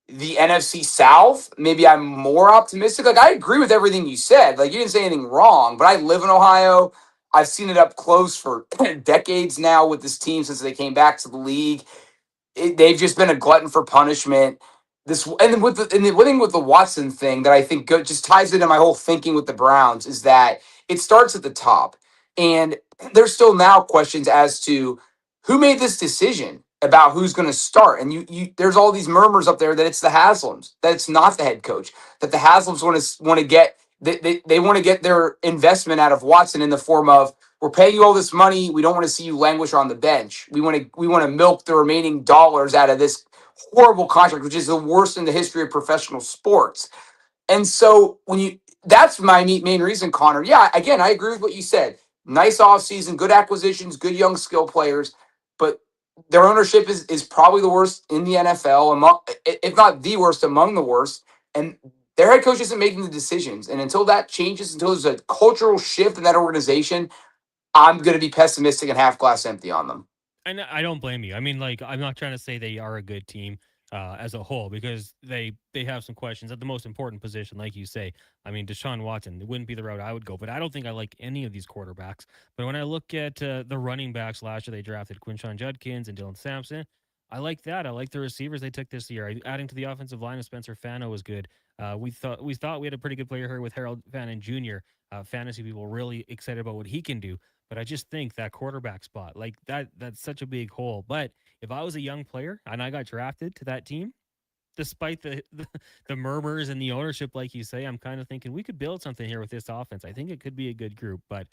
the NFC South, maybe I'm more optimistic. Like I agree with everything you said. Like you didn't say anything wrong, but I live in Ohio. I've seen it up close for decades now with this team since they came back to the league. They've just been a glutton for punishment. The one thing with the Watson thing that I think just ties into my whole thinking with the Browns is that it starts at the top, and there's still now questions as to who made this decision about who's going to start. And there's all these murmurs up there that it's the Haslams, that it's not the head coach, that the Haslams want to get they want to get their investment out of Watson in the form of we're paying you all this money. We don't want to see you languish on the bench. We want to milk the remaining dollars out of this horrible contract, which is the worst in the history of professional sports. And so that's my main reason, Connor. Yeah, again, I agree with what you said. Nice offseason, good acquisitions, good young skill players, but their ownership is probably the worst in the NFL, if not the worst, among the worst. And their head coach isn't making the decisions. And until that changes, until there's a cultural shift in that organization, I'm going to be pessimistic and half glass empty on them. And I don't blame you. I mean, like, I'm not trying to say they are a good team as a whole because they have some questions at the most important position, like you say. I mean, Deshaun Watson, it wouldn't be the route I would go, but I don't think I like any of these quarterbacks. But when I look at the running backs last year, they drafted Quinshon Judkins and Dylan Sampson. I like that. I like the receivers they took this year. Adding to the offensive line of Spencer Fano was good. We thought we had a pretty good player here with Harold Fannin Jr. Fantasy people really excited about what he can do. But I just think that quarterback spot, like that's such a big hole. But if I was a young player and I got drafted to that team, despite the murmurs and the ownership, like you say, I'm kind of thinking we could build something here with this offense. I think it could be a good group, but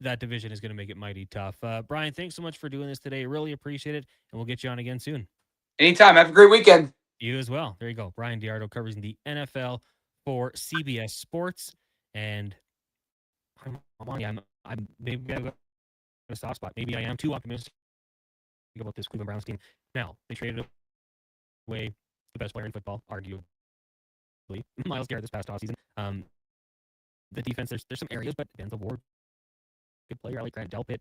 that division is going to make it mighty tough. Brian, thanks so much for doing this today. Really appreciate it. And we'll get you on again soon. Anytime. Have a great weekend. You as well. There you go. Brian Diardo covers the NFL for CBS Sports. And I'm maybe I've got a soft spot. Maybe I am too optimistic about this Cleveland Browns team. Now, they traded away the best player in football, arguably, Myles Garrett this past offseason. The defense, there's some areas, but Denzel Ward, good player. I like Grant Delpit.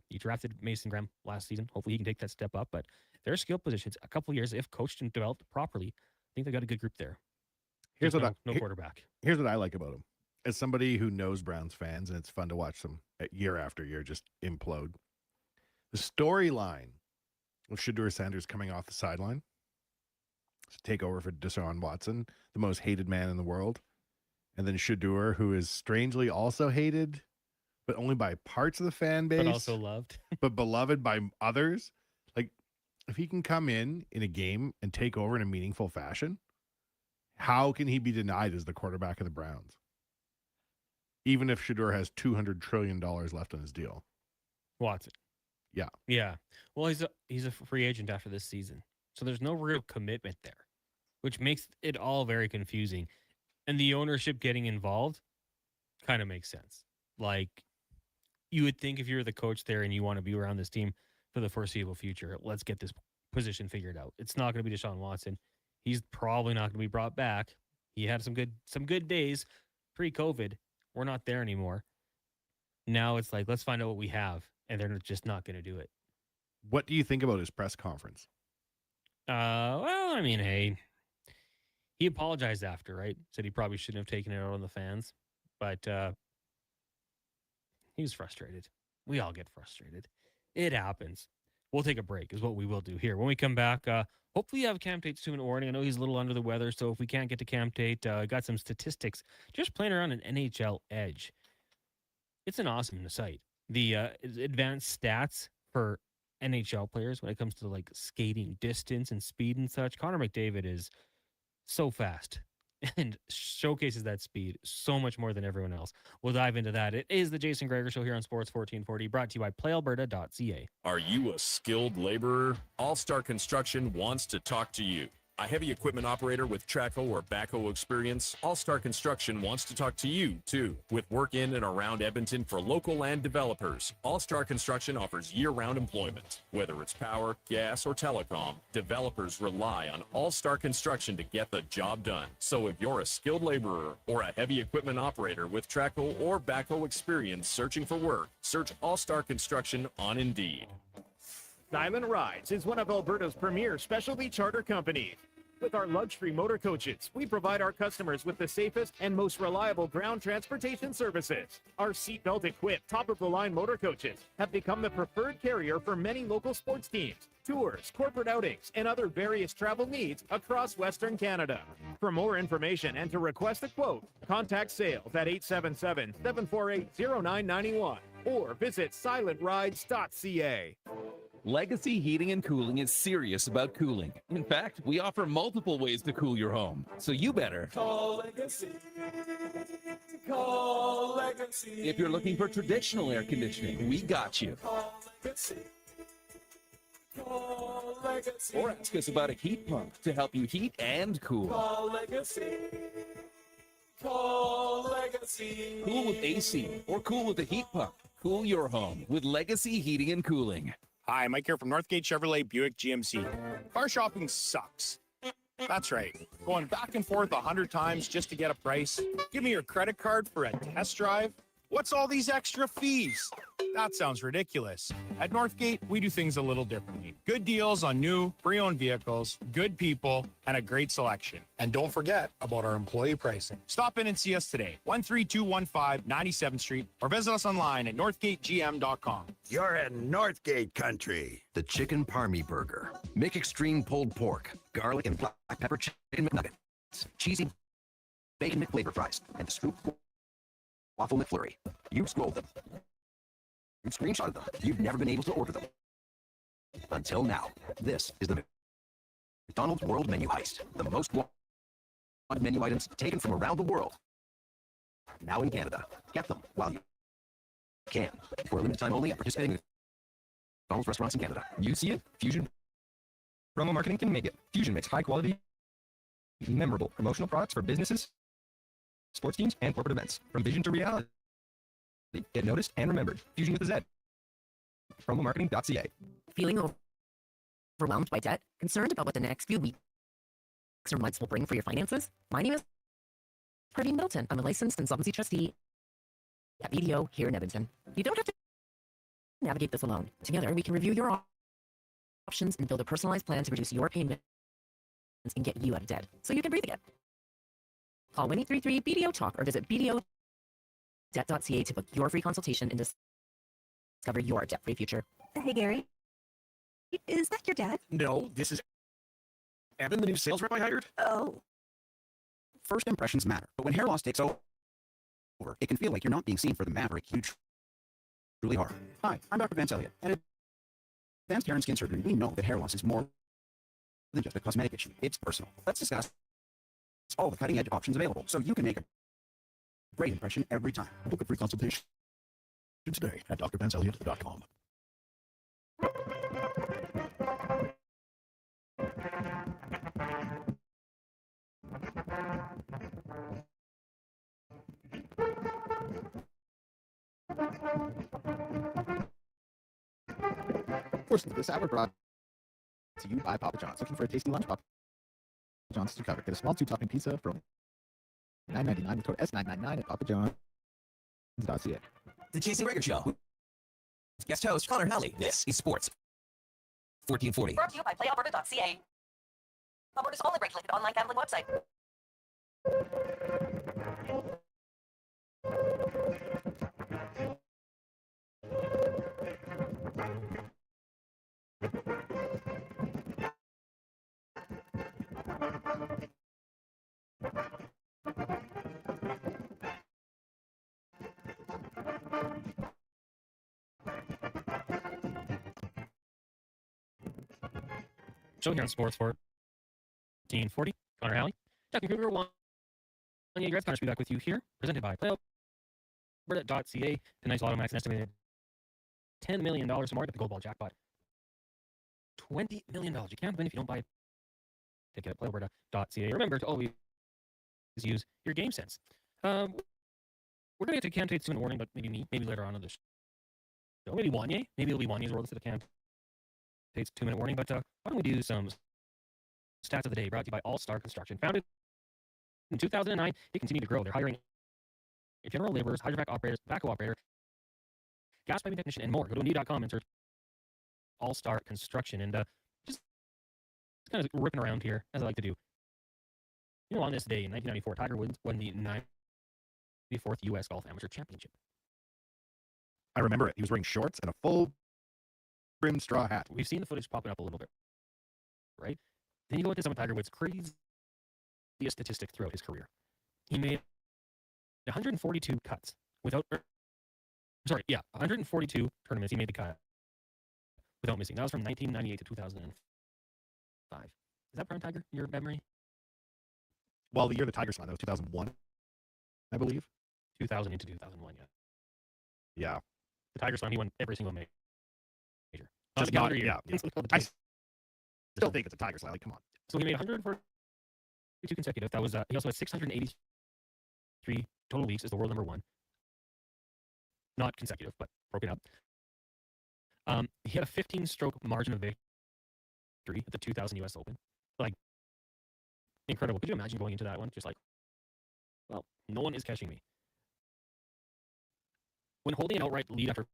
He drafted Mason Graham last season. Hopefully he can take that step up, but their skill positions, a couple years, if coached and developed properly, I think they got a good group there. Here's no quarterback. Here's what I like about him. As somebody who knows Browns fans, and it's fun to watch them year after year just implode. The storyline of Shedeur Sanders coming off the sideline to take over for Deshaun Watson, the most hated man in the world, And then Shador, who is strangely also hated, but only by parts of the fan base. But also loved. But beloved by others. Like, if he can come in a game and take over in a meaningful fashion, how can he be denied as the quarterback of the Browns? Even if Shador has $200 trillion left on his deal. Watson. Yeah. Yeah. Well, he's a free agent after this season. So there's no real commitment there, which makes it all very confusing. And the ownership getting involved kind of makes sense. Like, you would think if you're the coach there and you want to be around this team for the foreseeable future, let's get this position figured out. It's not going to be Deshaun Watson. He's probably not going to be brought back. He had some good days pre-COVID. We're not there anymore. Now it's like, let's find out what we have, and they're just not going to do it. What do you think about his press conference? Well, I mean, hey, he apologized after, right? Said he probably shouldn't have taken it out on the fans, but he was frustrated. We all get frustrated. It happens. We'll take a break is what we will do here. When we come back, hopefully you have Cam Tate's 2-minute warning. I know he's a little under the weather, so if we can't get to Cam Tate, got some statistics just playing around an NHL Edge. It's an awesome site. The advanced stats for NHL players when it comes to like skating distance and speed and such. Connor McDavid is so fast and showcases that speed so much more than everyone else. We'll dive into that. It is the Jason Gregor Show here on Sports 1440, brought to you by PlayAlberta.ca. Are you a skilled laborer? All-Star Construction wants to talk to you. A heavy equipment operator with Traco or backhoe experience, All-Star Construction wants to talk to you, too. With work in and around Edmonton for local land developers, All-Star Construction offers year-round employment. Whether it's power, gas, or telecom, developers rely on All-Star Construction to get the job done. So if you're a skilled laborer or a heavy equipment operator with Traco or backhoe experience searching for work, search All-Star Construction on Indeed. Silent Rides is one of Alberta's premier specialty charter companies. With our luxury motor coaches, we provide our customers with the safest and most reliable ground transportation services. Our seatbelt equipped, top-of-the-line motor coaches have become the preferred carrier for many local sports teams, tours, corporate outings, and other various travel needs across Western Canada. For more information and to request a quote, contact sales at 877-748-0991 or visit silentrides.ca. Legacy Heating and Cooling is serious about cooling. In fact, we offer multiple ways to cool your home. So you better call Legacy. Call Legacy. If you're looking for traditional air conditioning, we got you. Call Legacy. Call Legacy. Or ask us about a heat pump to help you heat and cool. Call Legacy. Call Legacy. Cool with AC or cool with a heat pump. Cool your home with Legacy Heating and Cooling. Hi, Mike here from Northgate Chevrolet Buick GMC. Car shopping sucks. That's right. Going back and forth 100 times just to get a price. Give me your credit card for a test drive. What's all these extra fees? That sounds ridiculous. At Northgate, we do things a little differently. Good deals on new, pre-owned vehicles, good people, and a great selection. And don't forget about our employee pricing. Stop in and see us today, 13215 97th Street, or visit us online at northgategm.com. You're in Northgate country. The Chicken Parmy Burger. Make extreme pulled pork, garlic and black pepper chicken McNuggets, cheesy bacon McFlavor fries, and the scoop waffle McFlurry. You've scrolled them. You've screenshotted them. You've never been able to order them. Until now. This is the McDonald's World Menu Heist. The most wanted menu items taken from around the world. Now in Canada. Get them while you can. For a limited time only at participating McDonald's restaurants in Canada. You see it? Fusion promo marketing can make it. Fusion makes high quality, memorable promotional products for businesses, sports teams, and corporate events. From vision to reality. Get noticed and remembered. Fusion with a Z. Promomarketing.ca. Feeling overwhelmed by debt? Concerned about what the next few weeks or months will bring for your finances? My name is Praveen Middleton. I'm a licensed insolvency trustee at BDO here in Edmonton. You don't have to navigate this alone. Together, we can review your options and build a personalized plan to reduce your payments and get you out of debt so you can breathe again. Call 1-833-BDO-TALK or visit BDO.ca to book your free consultation and discover your debt-free future. Hey, Gary. Is that your dad? No, this is Evan, the new sales rep I hired. Oh. First impressions matter, but when hair loss takes over, It can feel like you're not being seen for the maverick you truly are. Hi, I'm Dr. Vance Elliott. At Advanced Hair and Skin Surgery, we know that hair loss is more than just a cosmetic issue. It's personal. Let's discuss all the cutting-edge options available so you can make a great impression every time. Book a free consultation today at drvanceelliott.com. Portions of this hour brought to you by Papa John's. Looking for a tasty lunch? Papa John's to cover. Get a small 2-topping pizza for $9.99 with code S999 at papajohns.ca. The Jason Gregor Show. Guest host Connor Halley. This is Sports 1440. Brought to you by PlayAlberta.ca. Alberta's only regulated online gambling website. Show here on Sports 1440. Connor Halley, Captain Gregor, Wanye Gretz. Connor should be back with you here. Presented by PlayAlberta.ca. Tonight's Lotto Max an estimated $10 million more at the Gold Ball jackpot. $20 million. You can't win if you don't buy a ticket at PlayAlberta.ca. Remember to always use your game sense. We're going to get to candidates soon in the morning, but maybe me, maybe later on in the show. Maybe Wanye. Maybe it'll be Wanye's world instead of candidates. Takes 2-minute warning, but why don't we do some stats of the day brought to you by All Star Construction. Founded in 2009, they continue to grow. They're hiring general laborers, hydrovac operators, backhoe operator, gas piping technician, and more. Go to Indeed.com and search All Star Construction and just kind of ripping around here, as I like to do. You know, on this day in 1994, Tiger Woods won the 94th U.S. Golf Amateur Championship. I remember it. He was wearing shorts and a full brimmed straw hat. We've seen the footage popping up a little bit, right? Then you go into some of Tiger Woods' craziest statistic throughout his career. He made 142 cuts without, 142 tournaments. He made the cut without missing. That was from 1998 to 2005. Is that prime Tiger, your memory? Well, the year the Tigers won, that was 2001, I believe. 2000 into 2001, yeah. Yeah. The Tigers won, he won every single major. Just calendar year. Yeah. I still think it's a Tigers. Like, come on. So he made 142 consecutive. That was he also had 683 total weeks as the world number one. Not consecutive, but broken up. He had a 15-stroke margin of victory at the 2000 U.S. Open. Like, incredible. Could you imagine going into that one just like, well, no one is catching me. When holding an outright lead after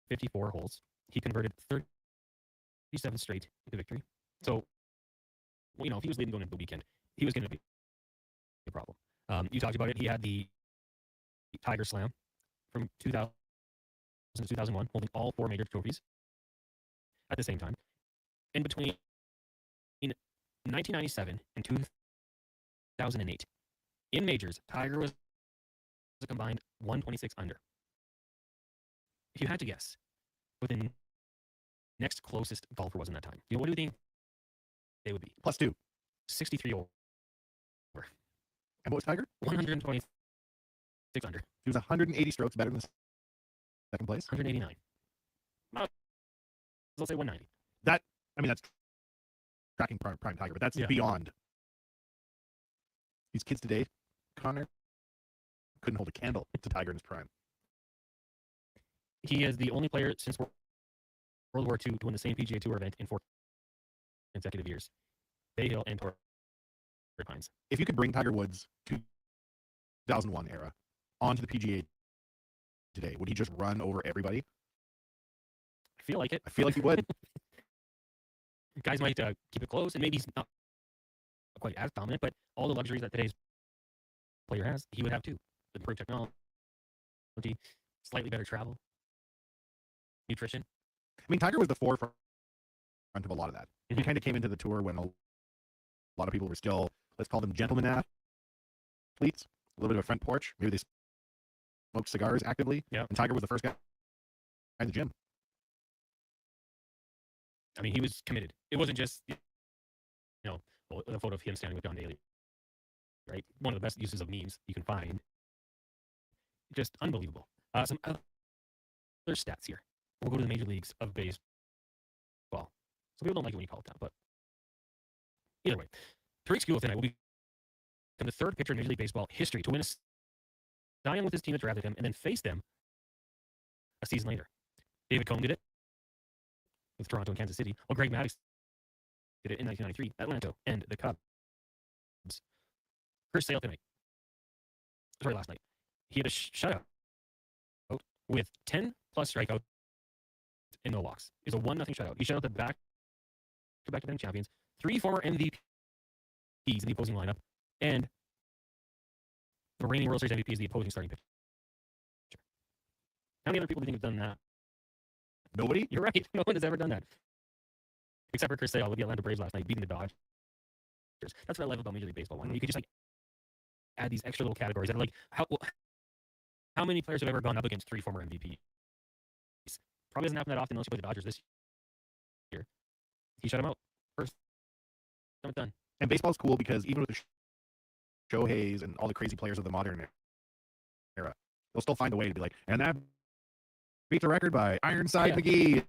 54 holes, he converted 37 straight into victory. So, well, you know, if he was leading going into the weekend, he was going to be a problem. You talked about it. He had the Tiger Slam from 2000 to 2001, holding all 4 major trophies at the same time. In between 1997 and 2008, in majors, Tiger was a combined 126 under. If you had to guess, what the next closest golfer was in that time, what do you think they would be? +2. 63 over. And what was Tiger? 126 under. He was 180 strokes better than second place. 189. Let's say 190. That's tracking prime Tiger, but that's beyond. These kids today, Connor, couldn't hold a candle to Tiger in his prime. He is the only player since World War II to win the same PGA Tour event in 4 consecutive years. Bay Hill and Torrey Pines. If you could bring Tiger Woods 2001 era onto the PGA today, would he just run over everybody? I feel like it. I feel like he would. Guys might keep it close, and maybe he's not quite as dominant, but all the luxuries that today's player has, he would have too. Improved technology, slightly better travel, nutrition. I mean, Tiger was the forefront of a lot of that. He kind of came into the tour when a lot of people were still, let's call them gentlemen athletes, a little bit of a front porch. Maybe they smoked cigars actively. Yeah. And Tiger was the first guy in the gym. I mean, he was committed. It wasn't just, a photo of him standing with John Daly, right? One of the best uses of memes you can find. Just unbelievable. Some other stats here. We'll go to the major leagues of baseball. Some people don't like it when you call it that, but either way, Tariq Skubal tonight will become the third pitcher in Major League Baseball history to win a Cy Young with his team that drafted him and then face them a season later. David Cone did it with Toronto and Kansas City, while Greg Maddux did it in 1993, Atlanta and the Cubs. Chris Sale last night. He had a shutout with 10 plus strikeouts and no walks. It's a 1-0 shutout. He shut out the back-to-back defending champions, 3 former MVPs in the opposing lineup, and the reigning World Series MVP is the opposing starting pitcher. How many other people do you think have done that? Nobody? You're right. No one has ever done that. Except for Chris Sale with the Atlanta Braves last night, beating the Dodgers. That's what I love about Major League Baseball. You could just add these extra little categories that are how many players have ever gone up against 3 former MVPs? Probably doesn't happen that often unless you play the Dodgers this year. He shut him out. First time done. And baseball's cool because even with the Shoheis and all the crazy players of the modern era, they'll still find a way to be like, and that beats a record by Ironside McGee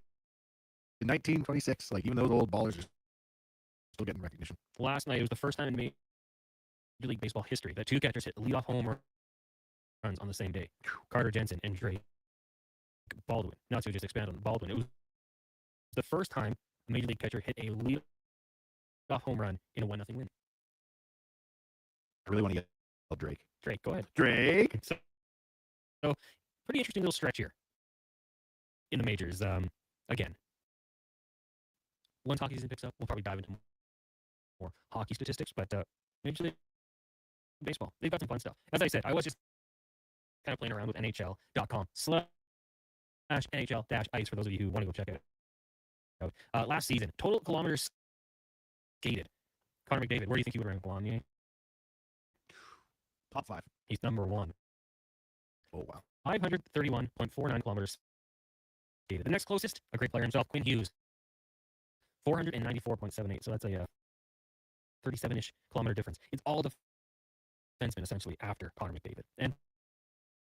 in 1926. Even those old ballers are still getting recognition. Last night, it was the first time in Major League Baseball history that 2 catchers hit leadoff home runs on the same day. Carter Jensen and Drake Baldwin. Not to just expand on Baldwin. It was the first time a Major League catcher hit a leadoff home run in a 1-0 win. I really want to get Drake. Drake, go ahead. Drake. So pretty interesting little stretch here in the majors. Again, once hockey season picks up, we'll probably dive into more hockey statistics, but Major League Baseball, they've got some fun stuff. As I said, I was just kind of playing around with NHL.com/NHL-ice for those of you who want to go check it out. Last season, total kilometers skated. Connor McDavid, where do you think he would rank Wanye? Top 5. He's number 1. Oh, wow. 531.49 kilometers skated. The next closest, a great player himself, Quinn Hughes, 494.78. So that's a 37-ish kilometer difference. It's all defensemen, essentially, after Connor McDavid. And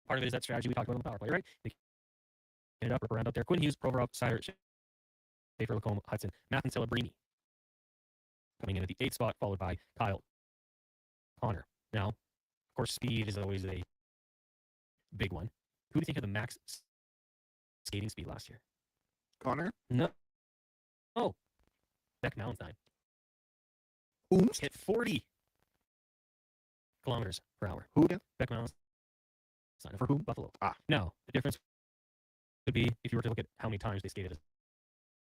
part of it is that strategy we talked about on the power play, right? They get it up, rip around out there. Quinn Hughes, Provorov, Sider, Schaefer, Lacombe, Hudson, Mathen, Celebrini coming in at the 8th spot, followed by Kyle Connor. Now, of course, speed is always a big one. Who do you think had the max skating speed last year? Connor? No. Oh. Beck Malentine. Ooms? Hit 40 kilometers per hour. Who again? Beck Malentine. For whom? Buffalo. Ah. Now, the difference could be if you were to look at how many times they skated at a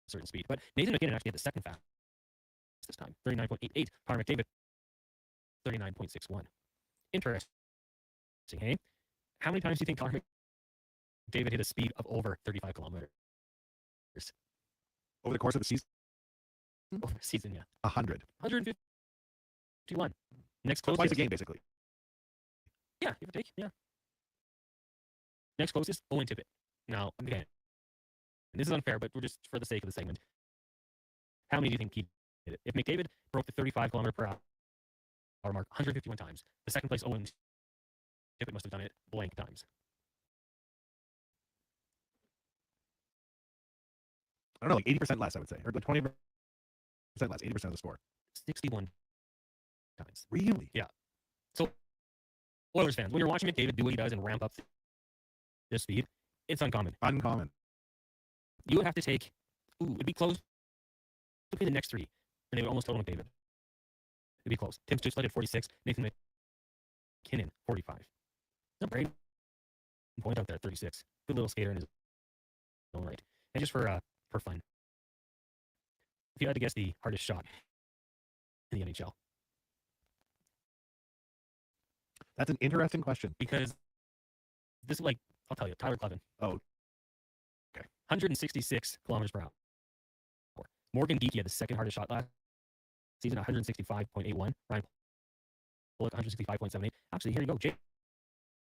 certain speed. But Nathan McKinnon actually had the second fastest this time, 39.88. Connor McDavid, 39.61. Interesting, hey? How many times do you think Connor McDavid hit a speed of over 35 kilometers? Over the course of the season? Over the season, yeah. 100. 151. Next closest. Twice a game, basically. Yeah, give or take, yeah. Next closest, Owen Tippett. Now, again, this is unfair, but we're just for the sake of the segment. How many do you think he did it? If McDavid broke the 35 kilometer per hour mark 151 times, the second place Owen Tippett must have done it blank times. I don't know, 80% less, I would say. Or 20% less, 80% of the score. 61 times. Really? Yeah. So, Oilers fans, when you're watching McDavid do what he does and ramp up this speed, it's uncommon. Uncommon. You would have to take, it'd be close between the next 3, and they would almost total McDavid. It'd be close. Tim Stützle at 46, Nathan McKinnon, 45. Not great. Point out there at 36. Good little skater in his own right. And just for fun, if you had to guess the hardest shot in the NHL. That's an interesting question. Because this is I'll tell you, Tyler Clevin. Oh. Okay. 166 kilometers per hour. Morgan Geekie had the second hardest shot last season, 165.81. Ryan Pulock, 165.78. Actually, here you go. Jake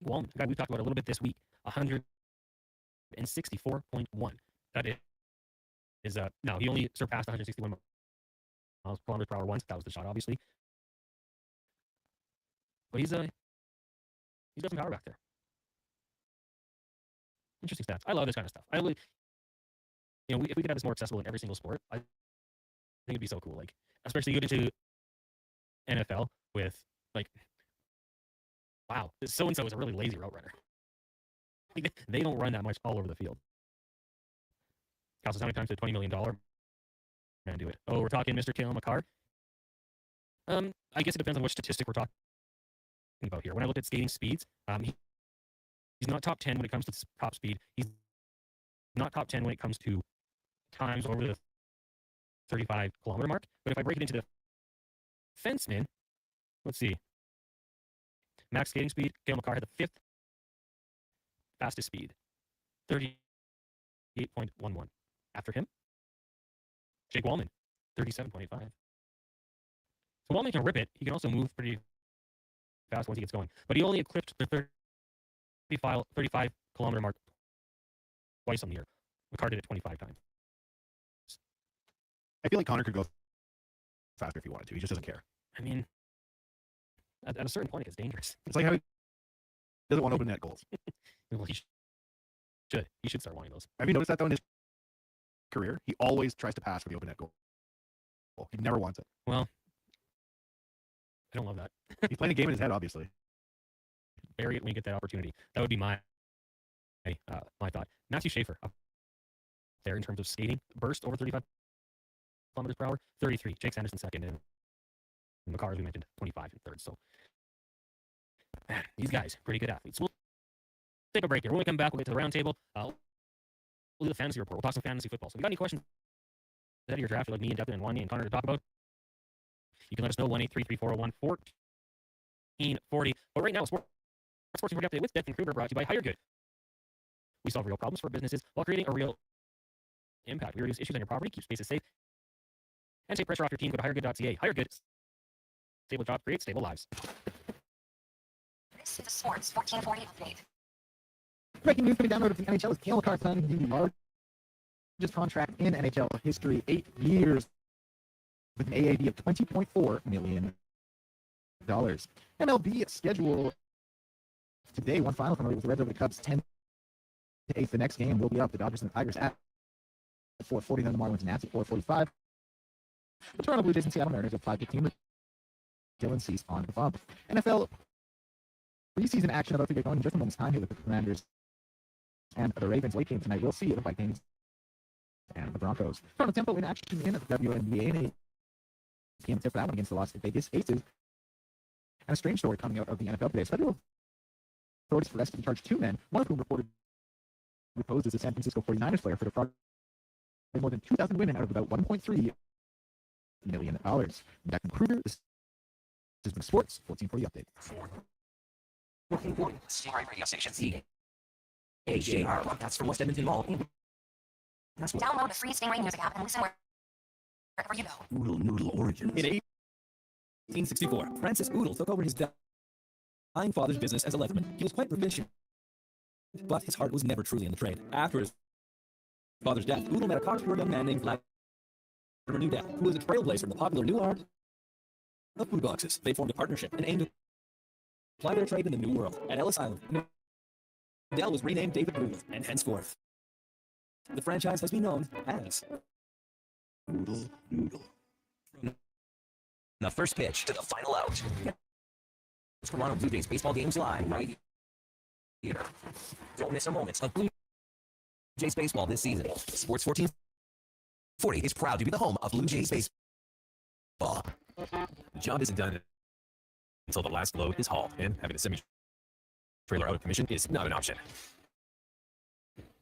Well, the guy we talked about a little bit this week, 164.1. That is no, he only surpassed 161 kilometers per hour once. That was the shot, obviously. But he's got some power back there. Interesting stats. I love this kind of stuff. If we could have this more accessible in every single sport, I think it'd be so cool. Like, especially you get into NFL with like, wow, so and so is a really lazy route runner. They don't run that much all over the field. Costs us how many times did $20 million man do it? Oh, we're talking Mr. Kale McCarr. I guess it depends on which statistic we're talking about here. When I looked at skating speeds, he's not top 10 when it comes to top speed. He's not top 10 when it comes to times over the 35-kilometer mark. But if I break it into the fencemen, let's see. Max skating speed, Kale McCarr had the 5th fastest speed, 38.11. After him, Jake Wallman, 37.85. So Wallman can rip it. He can also move pretty fast once he gets going. But he only eclipsed the 35-kilometer mark twice on the year. McCarr did it 25 times. I feel like Connor could go faster if he wanted to. He just doesn't care. I mean, at a certain point, it gets dangerous. It's like how he doesn't want open net goals. Well, he should. He should start wanting those. Have you noticed that, though, in his career? He always tries to pass for the open net goal. He never wants it. Well, I don't love that. He's playing a game in his head, obviously. Bury it when you get that opportunity. That would be my thought. Matthew Schaefer up there in terms of skating burst over 35 kilometers per hour. 33. Jake Sanderson second, and McCarr, as we mentioned, 25 and third. So, man, these guys, pretty good athletes. We'll take a break here. When we come back, we'll get to the round table. We'll do the fantasy report. We'll talk some fantasy football. So if you got any questions ahead of your draft, like me and Declan and Wanye and Connor to talk about, you can let us know, 1-833-401-1440. But right now, Sports 1440 Update with Declan Kruger, brought to you by HireGood. We solve real problems for businesses while creating a real impact. We reduce issues on your property, keep spaces safe, and take pressure off your team. Go to hiregood.ca. HireGood. Stable jobs create stable lives. This is the Sports 1440 Update. Breaking news coming down road of the NHL is Cale McCarr signing the largest contract in NHL history, 8 years with an AAV of $20.4 million. MLB schedule today, one final from the Reds over the Cubs, 10-8. The next game will be up. The Dodgers and the Tigers at 4:40. Then the Marlins and Nats at 4:45. The Toronto Blue Jays and Seattle Mariners at 5:15 with Dylan Cease on the bump. NFL preseason action about to get going in just a moment's time here with the Commanders and the Ravens. Late game tonight, we'll see the Vikings and the Broncos. Toronto Tempo in action in the WNBA. And a PM tip for that one against the Las Vegas Aces. And a strange story coming out of the NFL today. Federal authorities arrested and charged 2 men, one of whom reported posed as a San Francisco 49ers player for defrauding more than 2,000 women out of about $1.3 million. Declan Kruger, this has been Sports 1440 Update. 1440, Stingray Radio Station Z. AJR, that's from West Edmonton Mall. Download the free Stingray music app and listen wherever you go. Noodle Origins. In 1864, Francis Oodle took over his dying father's business as a leatherman. He was quite proficient, but his heart was never truly in the trade. After his father's death, Oodle met a cocktail young man named Vladimir Newdale, who was a trailblazer in the popular new art of food boxes. They formed a partnership and aimed to apply their trade in the New World. At Ellis Island, Newdale was renamed David Oodle, and henceforth, the franchise has been known as Noodle. The first pitch to the final out. Toronto Blue Jays baseball games live right here. Don't miss a moment of Blue Jays baseball this season. Sports 1440 is proud to be the home of Blue Jays baseball. The job isn't done until the last load is hauled, and having a semi-trailer out of commission is not an option.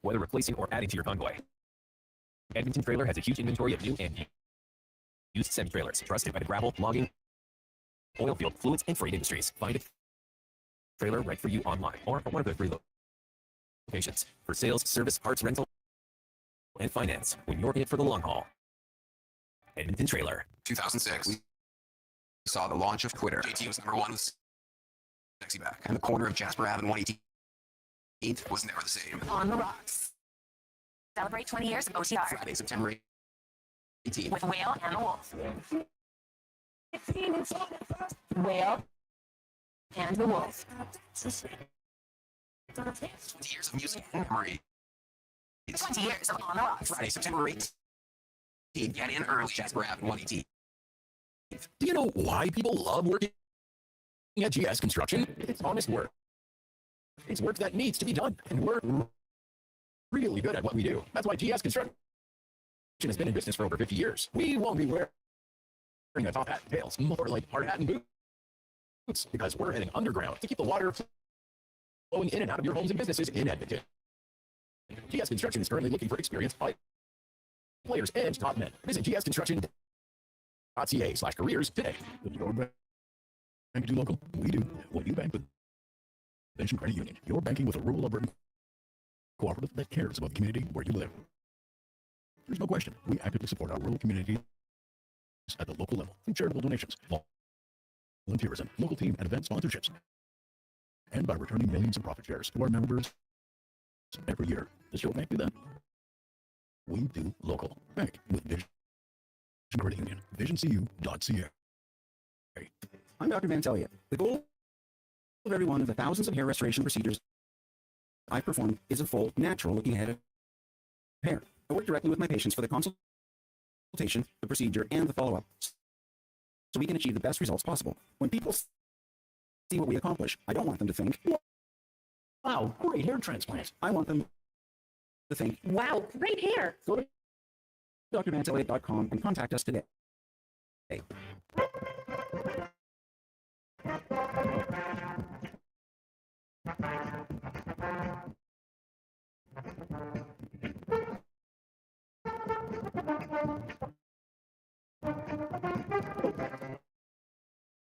Whether replacing or adding to your convoy, Edmonton Trailer has a huge inventory of new and used semi-trailers trusted by the gravel, logging, oil field, fluids, and freight industries. Find a trailer right for you online or at one of their 3 locations for sales, service, parts, rental, and finance when you're in it for the long haul. Edmonton Trailer. 2006, we saw the launch of Twitter. JT was #1 Sexy back. And the corner of Jasper Ave and 118th was never the same. On the rocks. Celebrate 20 years of OTR. Friday, September 18th. With Whale and the Wolf. Whale and the Wolf. 20 years of music and memories. 20 years of On the Rocks. Friday, September 18th. Get in early, Jasper Ave and 118th. Do you know why people love working at GS Construction? It's honest work. It's work that needs to be done, and we're really good at what we do. That's why GS Construction has been in business for over 50 years. We won't be wearing a top hat and tails, more like hard hat and boots, because we're heading underground to keep the water flowing in and out of your homes and businesses in Edmonton. GS Construction is currently looking for experienced players and top men. Visit gsconstruction.ca/careers today. Your bank do local. We do. When you bank with Nation Credit Union, you're banking with a rural Alberta cooperative that cares about the community where you live. There's no question. We actively support our rural communities at the local level through charitable donations, volunteerism, local team and event sponsorships, and by returning millions of profit shares to our members every year. Does your bank do that? We do local. Bank with Vision Credit Union. VisionCU.ca. I'm Dr. Vance Elliott. The goal of every one of the thousands of hair restoration procedures I've performed is a full, natural-looking head of hair. I work directly with my patients for the consultation, the procedure, and the follow-up, so we can achieve the best results possible. When people see what we accomplish, I don't want them to think, wow, great hair transplant. I want them to think, wow, great hair. Go to drvanceelliott.com and contact us today.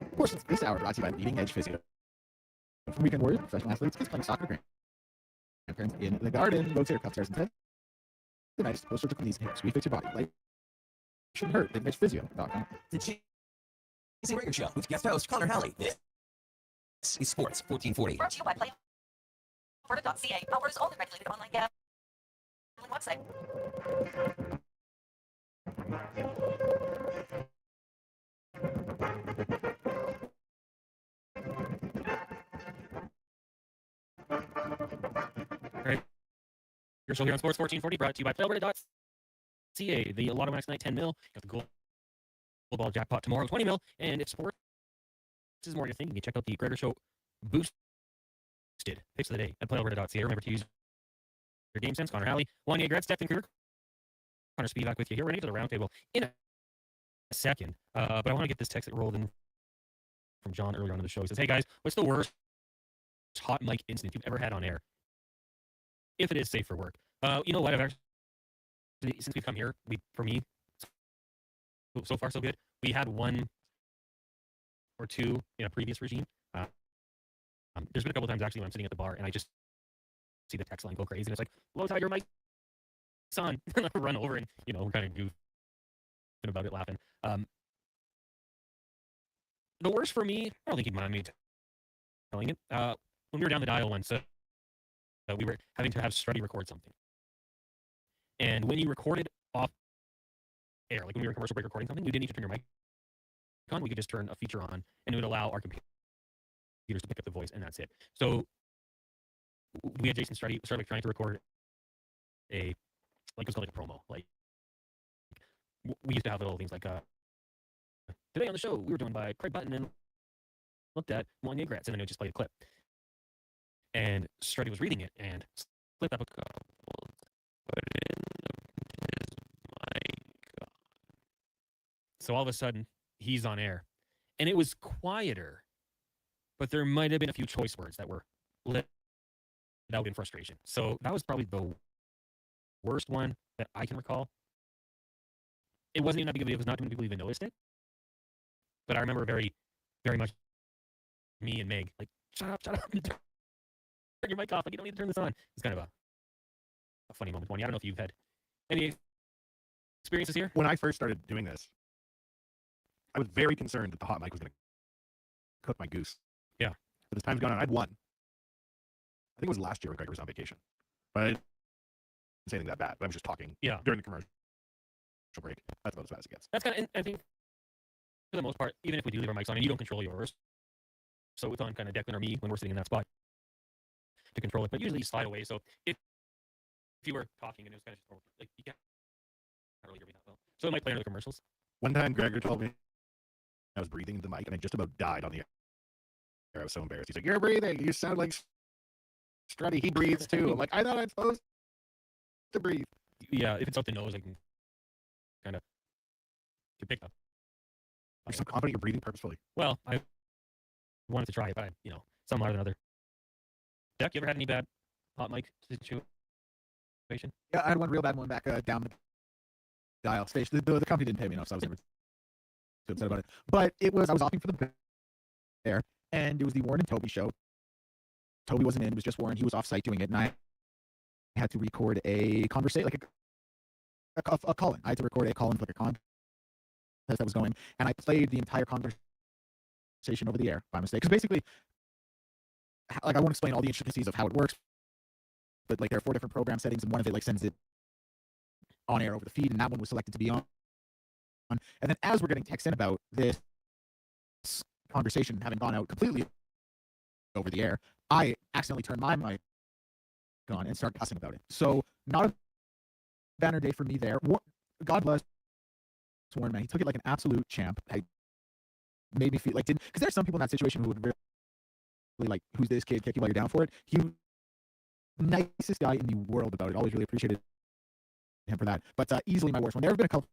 Of course, this hour brought to you by Leading Edge Physio. From weekend warriors, professional athletes, kids playing soccer, grandparents in the garden, roads here, cup stairs, and tent. The nice post surgical knees and hips. We fix your body. Like, shouldn't hurt. LeadingEdgePhysio.com. The Gregor Show with guest host Connor Halley. This is Sports 1440. Brought to you by Alberta.ca, Alberta's only regulated online gambling website. Right. Your show here on Sports 1440 brought to you by Alberta.ca. The Lotto Max night 10 mil. Got the gold ball jackpot tomorrow 20 mil. And it's sports is more your thing. You can check out the Gregor Show boosted picks of the day at PlayAlberta.ca. Remember to use your game sense. Connor Halley, Wanye Gretz, Connor Spivak with you here. We're going to the roundtable in a second. But I want to get this text that rolled in from John earlier on in the show. He says, hey guys, what's the worst hot mic incident you've ever had on air? If it is safe for work. You know what? I've actually, since we've come here, for me, so far so good. We had one or two in a previous regime. There's been a couple times actually when I'm sitting at the bar and I just see the text line go crazy and it's like, low tide, your mic son. Run over and, we're kind of goofing about it, laughing. The worst for me, I don't think he'd mind me telling it. When we were down the dial once, we were having to have Struddy record something. And when you recorded off air, like when we were in commercial break recording something, you didn't need to turn your mic on. We could just turn a feature on and it would allow our computers to pick up the voice, and that's it. So we had Jason Struddy start trying to record it was called like a promo. Like we used to have little things like today on the show we were joined by Craig Button and looked at Wanye Gretz, and then it would just play a clip. And Struddy was reading it and slipped up a couple, put it in his mic. So all of a sudden he's on air, and it was quieter, but there might have been a few choice words that were let out in frustration. So that was probably the worst one that I can recall. It wasn't even that big of a deal because not too many people even noticed it. But I remember very, very much me and Meg, like, shut up, turn your mic off. Like, you don't need to turn this on. It's kind of a funny moment. I don't know if you've had any experiences here. When I first started doing this, I was very concerned that the hot mic was going to cook my goose. Yeah. But as time's gone on, I'd won. I think it was last year when Gregor was on vacation. But I didn't say anything that bad. But I was just talking during the commercial break. That's about as bad as it gets. That's kind of, I think, for the most part, even if we do leave our mics on and you don't control yours, so it's on kind of Declan or me when we're sitting in that spot to control it. But usually you slide away. So if you were talking and it was kind of just like you can't really hear me that well. So it might play under the commercials. One time Gregor told me I was breathing into the mic and I just about died on the air. I was so embarrassed. He's like, "You're breathing. You sound like Strutty. He breathes too." I'm like, "I thought I'm supposed to breathe." Yeah, if it's up the nose, I can kind of pick up. You're so confident you're breathing purposefully. Well, I wanted to try it, but some harder than other. Jack, you ever had any bad hot mic situation? Yeah, I had one real bad one back down the dial station. The company didn't pay me enough, so I was never too upset about it. But I was opting for the Bear, and it was the Warren and Toby show. Toby wasn't in; it was just Warren. He was off-site doing it, and I had to record a conversation, like a call-in. I had to record a call-in for like a contest that was going, and I played the entire conversation over the air by mistake. Because basically, like, I won't explain all the intricacies of how it works, but like there are 4 different program settings, and one of it like sends it on air over the feed, and that one was selected to be on. And then as we're getting texts in about this conversation having gone out completely over the air, I accidentally turned my mic on and started cussing about it. So not a banner day for me there. God bless Warren, man. He took it like an absolute champ. I made me feel like because there's some people in that situation who would really like, "Who's this kid?" Kick you while you're down for it. He was the nicest guy in the world about it. Always really appreciated him for that. But easily my worst one. There have been a couple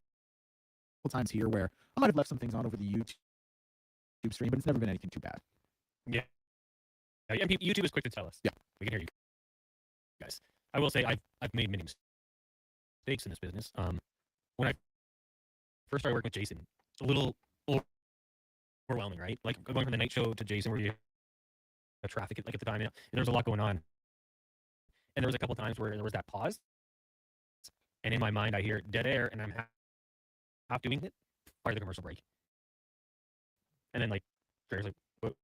times here where I might have left some things on over the YouTube stream, but it's never been anything too bad. Yeah. And YouTube is quick to tell us. Yeah. We can hear you guys. I will say I've made many mistakes in this business. When I first started working with Jason, it's a little overwhelming, right? Like going from the night show to Jason where you have traffic like at the time, and there was a lot going on. And there was a couple times where there was that pause. And in my mind, I hear dead air, and I'm half doing it part of the commercial break. And then, like, Gregor's like, what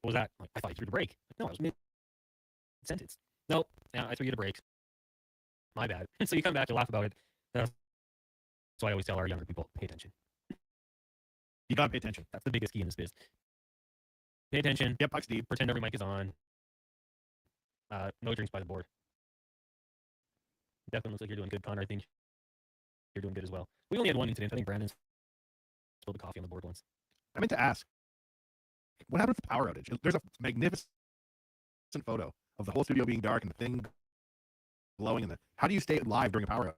was that? Like, I thought you threw the break. Like, no, I was mid-sentence. No, I threw you the break. My bad. And so you come back to laugh about it. That's why I always tell our younger people, pay attention. You gotta pay attention. That's the biggest key in this biz. Pay attention. Get pucks deep. Pretend every mic is on. No drinks by the board. Definitely looks like you're doing good, Connor. I think you're doing good as well. We only had one incident. I think Brandon spilled the coffee on the board once. I meant to ask, what happened with the power outage? There's a magnificent photo of the whole studio being dark and the thing glowing. How do you stay live during a power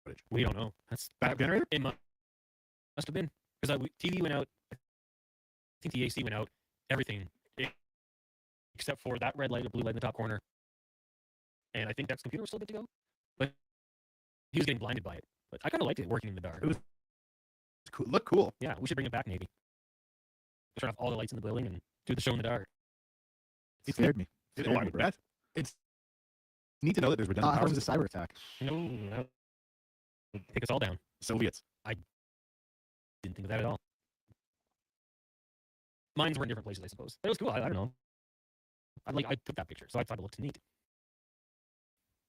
outage? We don't know. That's backup generator? It must have been. Because TV went out. I think the AC went out. Everything. Except for that red light or blue light in the top corner. And I think Deck's computer was still good to go. But he was getting blinded by it. But I kind of liked it working in the dark. It was cool. Look cool. Yeah, we should bring it back, maybe. Turn off all the lights in the building and do the show in the dark. It scared me. It's neat to know that there's redundant power. It was a cyber attack. No, take us all down. Soviets. I didn't think of that at all. Mines were in different places, I suppose. But it was cool. I don't know. I took that picture, so I thought it looked neat.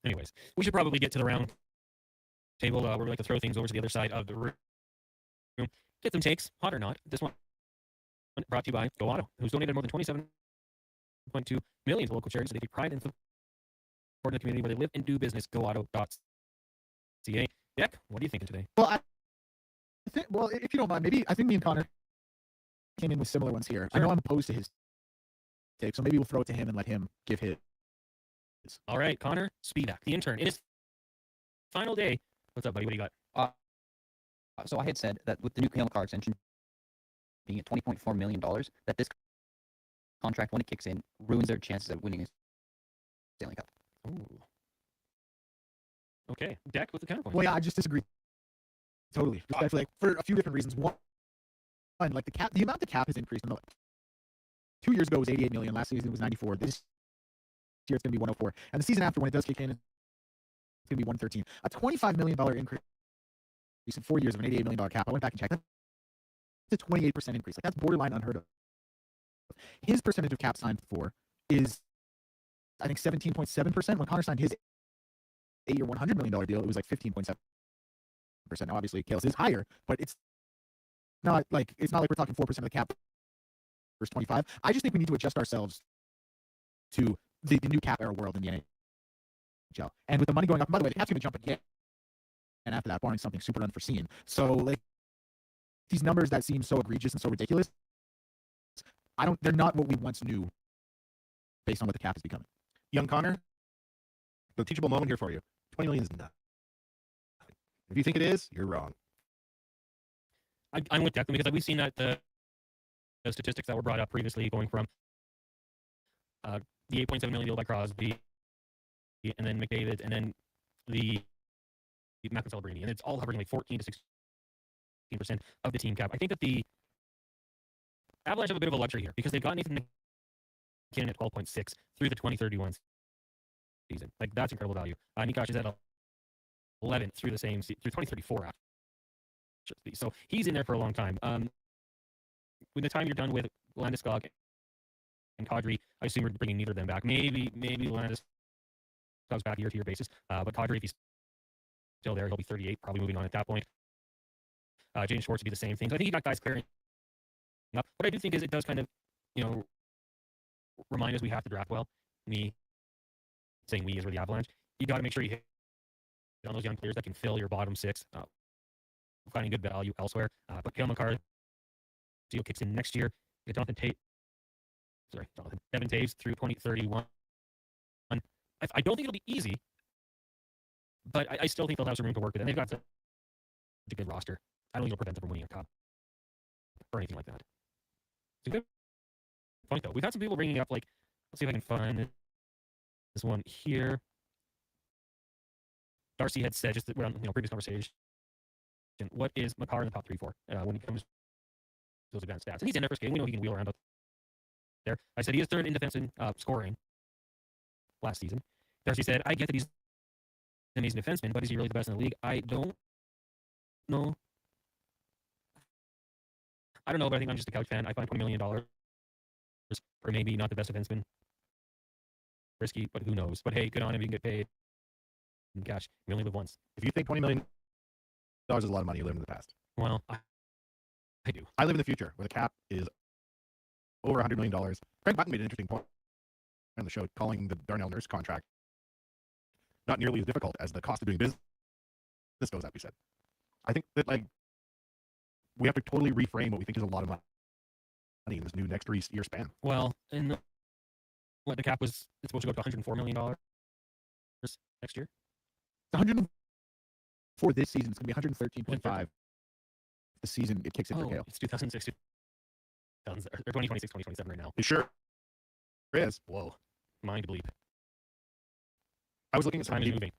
Anyways, we should probably get to the round table where we like to throw things over to the other side of the room. Get some takes, hot or not. This one brought to you by Go Auto, who's donated more than $27.2 million to local charities so they take pride in supporting the community where they live and do business. GoAuto.ca. Deck, what are you thinking today? Well, I think, if you don't mind, maybe I think me and Connor came in with similar ones here. Sure. I know I'm opposed to his take, so maybe we'll throw it to him and let him give his. All right, Connor Speedak, the intern. It is final day. What's up, buddy? What do you got? So I had said that with the new Cale McCarr extension being at $20.4 million, that this contract, when it kicks in, ruins their chances of winning a Stanley Cup. Ooh. Okay, Deck with the counterpoint. Well, yeah, I just disagree totally, respectfully, like, for a few different reasons. One, like the amount the cap has increased. 2 years ago it was $88 million. Last season it was $94 million. This year it's going to be $104 million. And the season after, when it does kick in, it's going to be $113 million. A $25 million increase in 4 years of an $88 million cap. I went back and checked. That's a 28% increase. Like, that's borderline unheard of. His percentage of cap signed for is, I think, 17.7%. When Connor signed his 8-year, $100 million deal, it was like 15.7%. Now, obviously, Kale's is higher, but it's not like we're talking 4% of the cap versus 25. I just think we need to adjust ourselves to the new cap era world in the NHL. And with the money going up, by the way, the cap's going to jump again. And after that, barring something super unforeseen. So, like, these numbers that seem so egregious and so ridiculous, they're not what we once knew based on what the cap is becoming. Young Connor, the teachable moment here for you. 20 million is nothing. If you think it is, you're wrong. I'm with Declan because we've seen that the statistics that were brought up previously, going from the $8.7 million deal by Crosby, and then McDavid, and then the Mac and Celebrini, and it's all hovering like 14 to 16% of the team cap. I think that the Avalanche have a bit of a luxury here because they've got Nathan McKinnon at 12.6 through the 2031 season. Like, that's incredible value. Nikosh is at 11 through the same through 2034 actually. So he's in there for a long time. When the time you're done with Landeskog and Kadri, I assume we're bringing neither of them back. Maybe Landeskog's back year-to-year basis, but Kadri, if he's still there, he'll be 38, probably moving on at that point. James Schwartz would be the same thing. So I think you got guys clearing up. What I do think is it does kind of, remind us we have to draft well. Me saying we is we're the Avalanche. You got to make sure you hit on those young players that can fill your bottom six, finding good value elsewhere. But Cale Makar deal kicks in next year. Devin Taves through 2031. I don't think it'll be easy, but I still think they'll have some room to work with, and they've got such a good roster. I don't think it'll prevent them from winning a cup or anything like that. It's a good point, though. We've had some people bringing up, like, let's see if I can find this one here. Darcy had said, just on previous conversation, what is Makar in the top 3-4 when it comes to those advanced stats? And he's in there for skating. We know he can wheel around out there. I said he is third in defense in scoring last season. Darcy said, I get that he's an amazing defenseman, but is he really the best in the league? I don't know. But I think I'm just a couch fan. I find $20 million for maybe not the best defenseman risky, but who knows? But hey, good on him. You can get paid. And gosh, we only live once. If you think $20 million is a lot of money, you live in the past. Well, I do. I live in the future where the cap is over $100 million. Craig Button made an interesting point on the show, calling the Darnell Nurse contract not nearly as difficult as the cost of doing business goes up, he said. I think that, like, we have to totally reframe what we think is a lot of money in this new next 3-year span. Well, and the cap it's supposed to go up to $104 million next year. 100 for this season. It's going to be 113.5. The season it kicks in for Kale. It's 2006, or 2026, 2027 right now. It sure is. Whoa, mind bleep. I was looking at time is moving.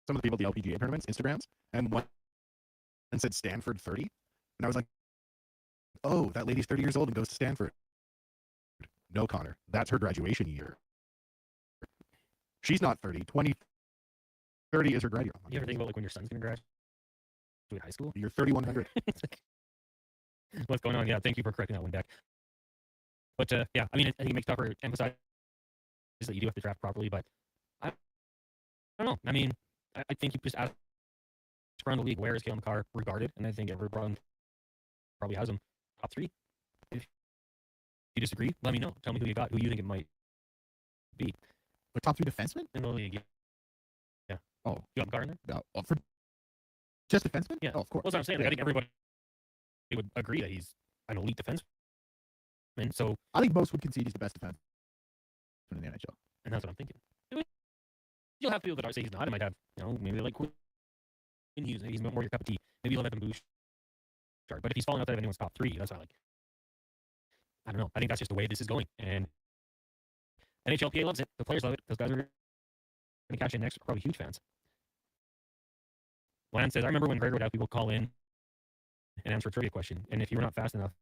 Some of the people at the LPGA tournaments, Instagrams, and one said Stanford 30, and I was like, oh, that lady's 30 years old and goes to Stanford. No, Connor, that's her graduation year. She's not 30. 2030 is her graduation. You ever think about, like, when your son's going to graduate high school? You're 3100. What's going on? Yeah, thank you for correcting that one, Deck. But yeah, I mean, I think it makes tougher to emphasize that you do have to draft properly, but I don't know. I mean, I think you just ask around the league, where is Cale Makar regarded? And I think everyone probably has him top 3. If you disagree, let me know. Tell me who you got, who you think it might be. The top 3 defensemen in the league. Yeah. Oh, you got Makar in there? No, for just defensemen? Yeah. Oh, of course. Well, that's what I'm saying. Like, I think everybody would agree that he's an elite defenseman. So I think most would concede he's the best defenseman in the NHL. And that's what I'm thinking. You'll have people that say he's not. It might have, maybe like Quinn Hughes. Maybe he's more your cup of tea. Maybe you'll let him boost. But if he's falling outside of anyone's top 3, that's not I don't know. I think that's just the way this is going. And NHLPA loves it. The players love it. Those guys are going to cash in next. Are probably huge fans. Lan says, I remember when Gregor would have people call in and answer a trivia question. And if you were not fast enough,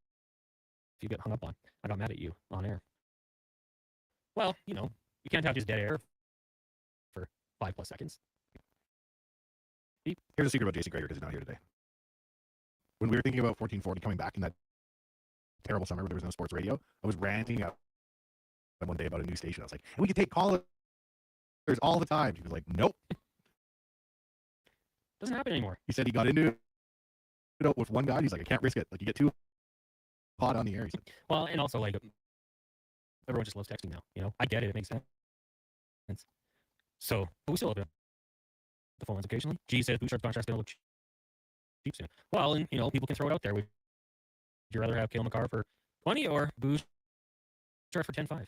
you get hung up on. I got mad at you on air. Well, you can't have just dead air for 5+ seconds. Here's a secret about JC Gregor because he's not here today. When we were thinking about 1440 coming back in that terrible summer where there was no sports radio, I was ranting out one day about a new station. I was like, and we could take callers all the time. He was like, nope. Doesn't happen anymore. He said he got into it with one guy. He's like, I can't risk it. Like, you get too hot on the air. He said, Well, and also, like, everyone just loves texting now. You know, I get it. It makes sense. So, but we still open up the phone lines occasionally. G said Bouchard's contract's going to look cheap soon. Well, and, you know, people can throw it out there. Would you rather have Cale Makar for 20 or Bouchard for 10.5?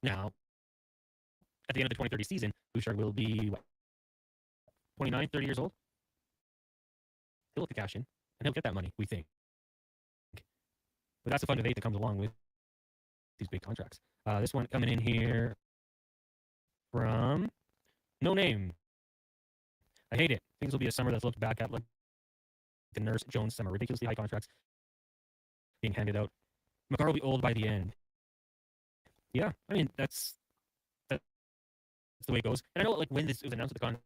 Now, at the end of the 2030 season, Bouchard will be, what, 29, 30 years old? He'll look to cash in, and he'll get that money, we think. But that's the fun debate that comes along with these big contracts. This one coming in here from No Name. I hate it. Things will be a summer that's looked back at like the Nurse Jones summer. Ridiculously high contracts being handed out. Makar will be old by the end. Yeah, I mean, that's the way it goes. And I know, like, when this was announced that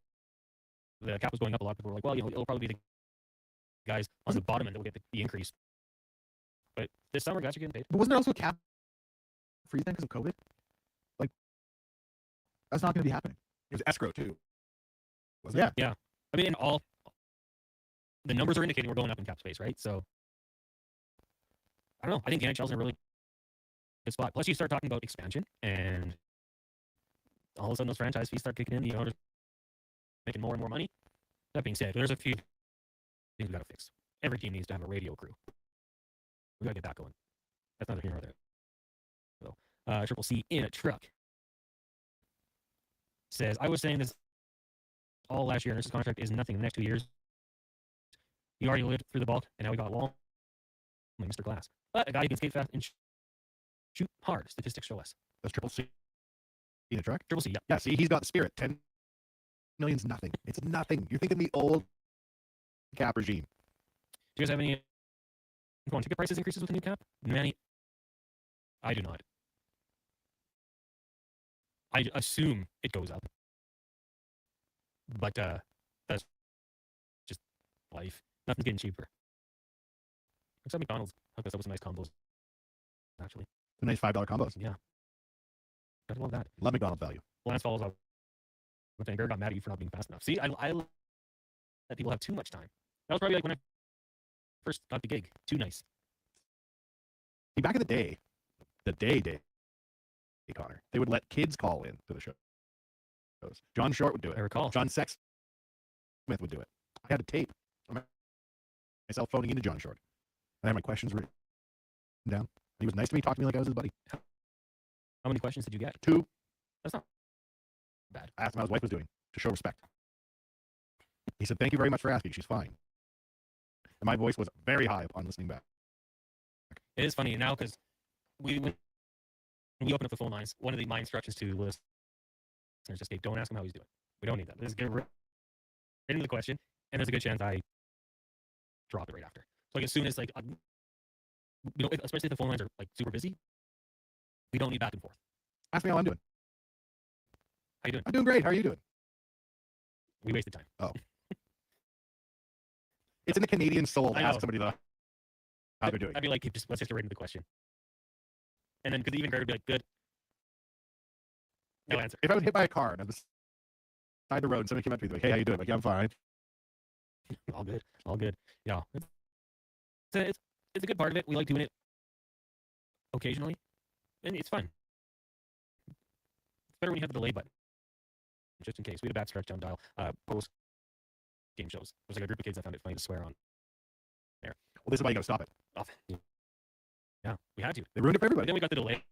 the cap was going up, a lot of people were like, well, you know, it'll probably be the guys on the bottom end that will get the increase. But this summer, guys are getting paid. But wasn't there also a cap freeze then because of COVID? Like, that's not going to be happening. It was escrow too. Yeah, yeah. I mean, all the numbers are indicating we're going up in cap space, right? So I don't know. I think the NHL's in a really good spot. Plus, you start talking about expansion, and all of a sudden, those franchise fees start kicking in. The owners making more and more money. That being said, there's a few things we got to fix. Every team needs to have a radio crew. We got to get that going. That's neither here nor there. So, Triple C in a truck says, I was saying this all last year. Nurse's contract is nothing in the next 2 years. He already lived through the bulk, and now we got Wall, like Mr. Glass. But a guy who can skate fast and shoot hard. Statistics show us. That's Triple C in a truck? Triple C, yeah. Yeah, see, he's got the spirit. 10 million's nothing. It's nothing. You're thinking the old cap regime. Do you guys have any ticket prices increases with the new cap? Many. I do not. I assume it goes up. But that's just life. Nothing's getting cheaper. Except McDonald's hooked us up with some nice combos. Actually. The nice $5 combos. Yeah. I love that. Love McDonald's value. Lance follows up. But then Gregor got mad at you for not being fast enough. See, I let people have too much time. That was probably like when I first got the gig. Too nice. See, back in the day, Connor, they would let kids call in to the shows. John Short would do it. I recall. John Sexsmith would do it. I had a tape of myself phoning into John Short. I had my questions written down. He was nice to me, talked to me like I was his buddy. How many questions did you get? 2. That's not bad. I asked him how his wife was doing to show respect. He said, thank you very much for asking. She's fine. And my voice was very high upon listening back. It is funny now because when we open up the phone lines, one of my instructions to listeners just say, don't ask him how he's doing. We don't need that. Let's get right into the question, and there's a good chance I drop it right after. So like as soon as like especially if the phone lines are like super busy, we don't need back and forth. Ask me how I'm doing. How you doing? I'm doing great. How are you doing? We wasted time. Oh. It's in the Canadian soul to ask somebody how they're doing. I'd be like, let's just get right into the question. And then, because even Gregor would be like, good. No answer. If I was hit by a car and I'm beside the road and somebody came up to me like, hey, how you doing? Like, yeah, I'm fine. All good. All good. Yeah. It's a good part of it. We like doing it occasionally. And it's fun. It's better when you have the delay button. Just in case. We had a bad stretch down dial. Post game shows. There's like a group of kids that found it funny to swear on there. Well, this is why you gotta stop it. Off. Yeah, we had to. They ruined it for everybody. But then we got the delay.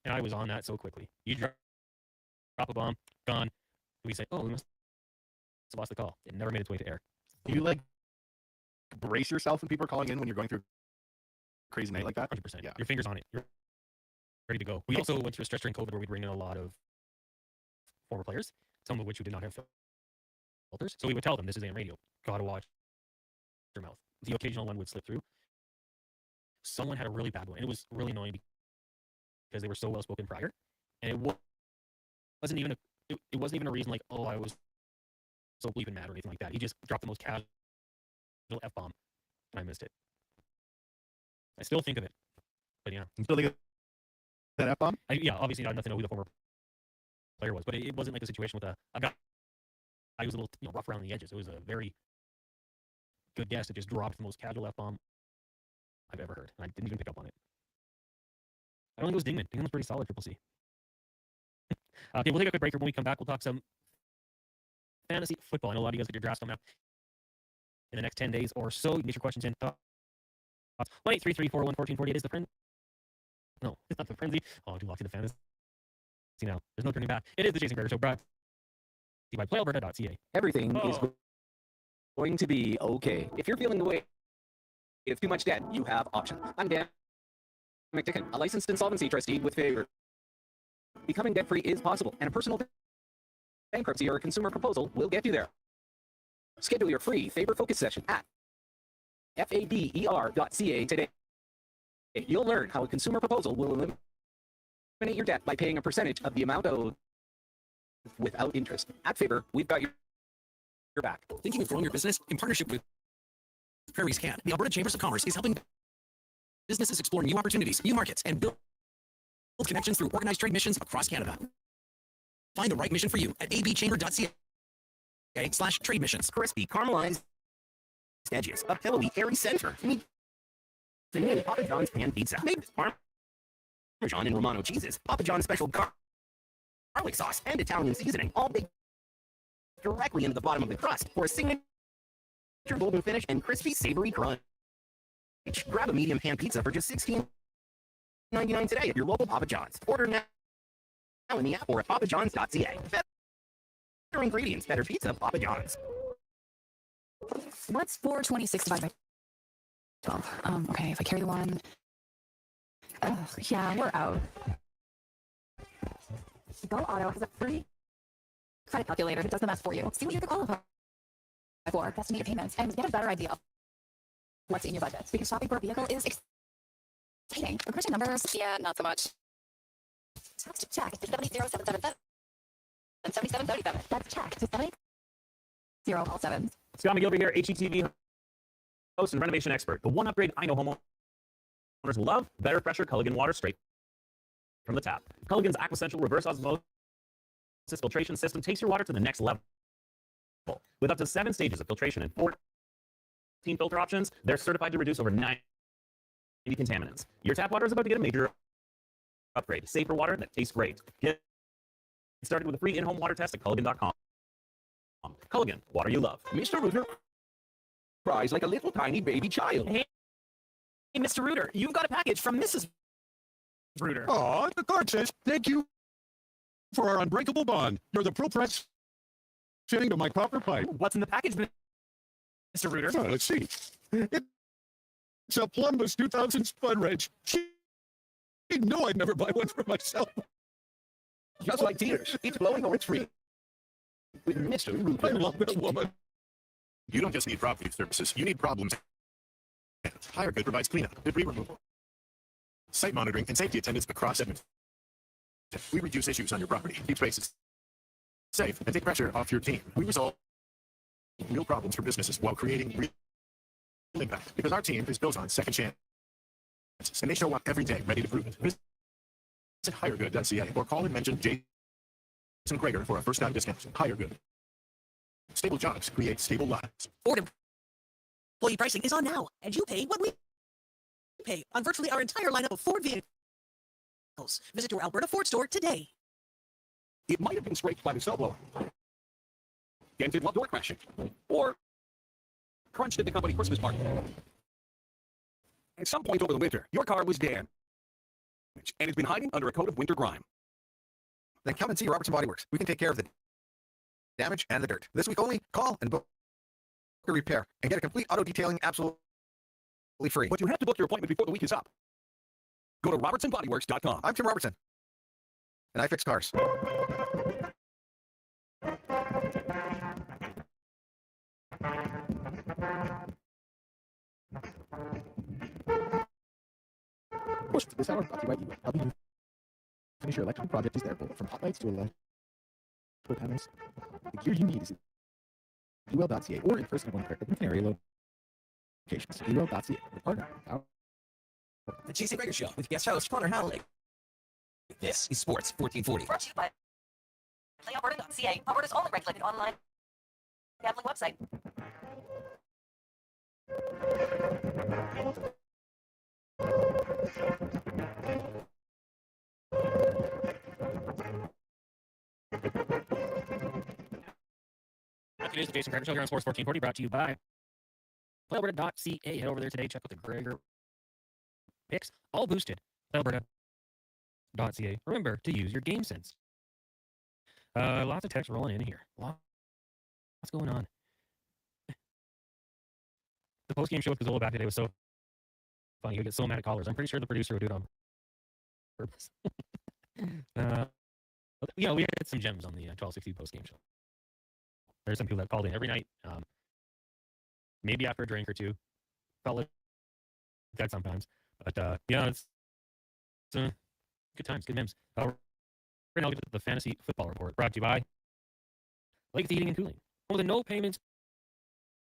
And I was on that so quickly. You drop a bomb, gone. We say, oh, we must have lost the call. It never made its way to air. Do you like brace yourself when people are calling in when you're going through a crazy night like that? 100%. Yeah. Your finger's on it. You're ready to go. We also went through a stretch during COVID where we'd bring in a lot of former players, some of which who did not have filters. So we would tell them, this is AM radio. Gotta watch your mouth. The occasional one would slip through. Someone had a really bad one. And it was really annoying because they were so well spoken prior. And it wasn't even a reason like, oh, I was so bleeping mad or anything like that. He just dropped the most casual F-bomb and I missed it. I still think of it. But yeah. You still think of that F-bomb? Yeah, obviously not nothing to know who the former player was, but it wasn't like a situation with a guy who was a little rough around the edges. It was a very good guess that just dropped the most casual F-bomb I've ever heard. And I didn't even pick up on it. I don't think it was Dingman. Dingman was pretty solid, Triple C. Okay, we'll take a quick break here. When we come back, we'll talk some fantasy football. I know a lot of you guys get your drafts coming up in the next 10 days or so. You can get your questions in. 1-833-401-1448 is the friend. No, it's not the frenzy. Oh, too locked into fantasy now. There's no turning back. It is the Jason Gregor Show, brought to you by PlayAlberta.ca. Everything is going to be okay. If you're feeling the way it's too much debt, you have options. I'm Dan McDicken, a licensed insolvency trustee with Favor. Becoming debt-free is possible, and a personal bankruptcy or a consumer proposal will get you there. Schedule your free Favor Focus session at fader.ca today. You'll learn how a consumer proposal will eliminate your debt by paying a percentage of the amount owed without interest. At Favor, we've got your back. Thinking of growing your business in partnership with Prairies Can, the Alberta Chambers of Commerce is helping businesses explore new opportunities, new markets, and build connections through organized trade missions across Canada. Find the right mission for you at abchamber.ca/trade missions. Crispy, caramelized edges, a pillowy, airy center. Meet the new Papa John's pan pizza. Made with Parmesan and Romano cheeses, Papa John's special garlic sauce, and Italian seasoning, all baked directly into the bottom of the crust for a signature golden finish and crispy, savory crunch. Grab a medium pan pizza for just $16.99 today at your local Papa John's. Order now in the app or at papajohns.ca. Better ingredients, better pizza, Papa John's. What's 426 divided by 12? Okay, if I carry the one. Yeah, we're out. Go Auto has a free credit calculator that does the math for you. See what you could qualify for, estimated payments, and get a better idea of what's in your budget. Because shopping for a vehicle is exciting. The question numbers, yeah, not so much. Text check to 70777 and 7737. That's check to 70 all sevens. Scott McGilvery here, HETV host and renovation expert. The one upgrade I know homeowners will love, better pressure Culligan water straight from the tap. Culligan's Aquacentral reverse osmosis filtration system takes your water to the next level. With up to 7 stages of filtration and 14 filter options, they're certified to reduce over 90 contaminants. Your tap water is about to get a major upgrade. Safer water that tastes great. Get started with a free in-home water test at Culligan.com. Culligan, water you love. Mr. Rooter cries like a little tiny baby child. Hey, Mr. Rooter, you've got a package from Mrs. Rooter. Aw, the card says, thank you for our unbreakable bond. You're the pro press fitting to my copper pipe. What's in the package, Mr. Rooter? Let's see. It's a Plumbus 2000 spud wrench. She knew I'd never buy one for myself. Just like Teeters, it's blowing or it's free. With Mr. Rooter. I love that woman. You don't just need property services, you need problems. HireGood provides cleanup, debris removal, site monitoring, and safety attendance across Edmonton. We reduce issues on your property, keep spaces safe, and take pressure off your team. We resolve real problems for businesses while creating real impact. Because our team is built on second chance, and they show up every day ready to prove it. Visit HireGood.ca or call and mention Jason Gregor for a first-time discount. HireGood. Stable jobs create stable lives. Ford employee pricing is on now, and you pay what we pay on virtually our entire lineup of Ford vehicles. Visit your Alberta Ford store today. It might have been scraped by the snowblower. Dented while door crashing. Or crunched at the company Christmas party. At some point over the winter, your car was damaged, and it's been hiding under a coat of winter grime. Then come and see Robertson Body Works. We can take care of the damage and the dirt. This week only, call and book a repair and get a complete auto detailing absolutely free. But you have to book your appointment before the week is up. Go to robertsonbodyworks.com. I'm Tim Robertson, and I fix cars. Push this hour brought to you by Ewell. Helping you finish your electrical project is their goal. From hot lights to electrical panels, the gear you need is at Ewell.ca or in person at one of their Edmonton area locations. Ewell.ca, the partner. Chase and Gregor Show with guest host Connor Halley. This is Sports 1440. Brought to you by PlayAlberta.ca, Alberta's only regulated online gambling website. It is the Jason Gregor Show here on Sports 1440, brought to you by PlayAlberta.ca. Head over there today, check out the Gregor picks, all boosted. PlayAlberta.ca. Remember to use your game sense. Lots of text rolling in here. What's going on? The post-game show with Gazzola back today was so funny. You get so mad at callers. I'm pretty sure the producer would do it on purpose. We had some gems on the 1260 post-game show. There's some people that called in every night, maybe after a drink or two. Felt like that sometimes. But, it's good times, good memes. Right now, I'll get to the fantasy football report brought to you by Legacy Heating and Cooling. With no payments,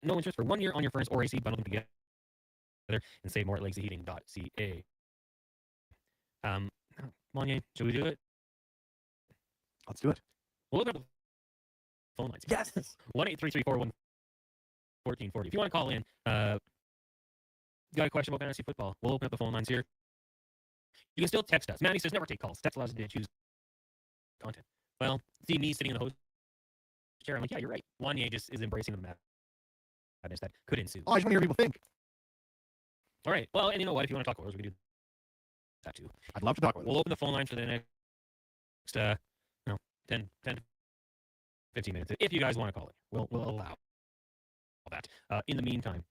no interest for 1 year on your furnace or AC. Bundle them together and save more at legacyheating.ca. Wanye, should we do it? Let's do it. We'll open up the phone lines. Yes. 1-833-414-1440. If you want to call in, got a question about fantasy football, we'll open up the phone lines here. You can still text us. Manny says never take calls. Text allows you to choose content. Well, see me sitting in the host chair. I'm like, yeah, you're right. Wanye just is embracing the madness that could ensue. Oh, I just want to hear people think. All right. Well, and you know what? If you want to talk Oilers, we can do that too. I'd love to talk We'll open the phone lines for the next 10 to 15 minutes. If you guys want to call it, we'll allow that. In the meantime,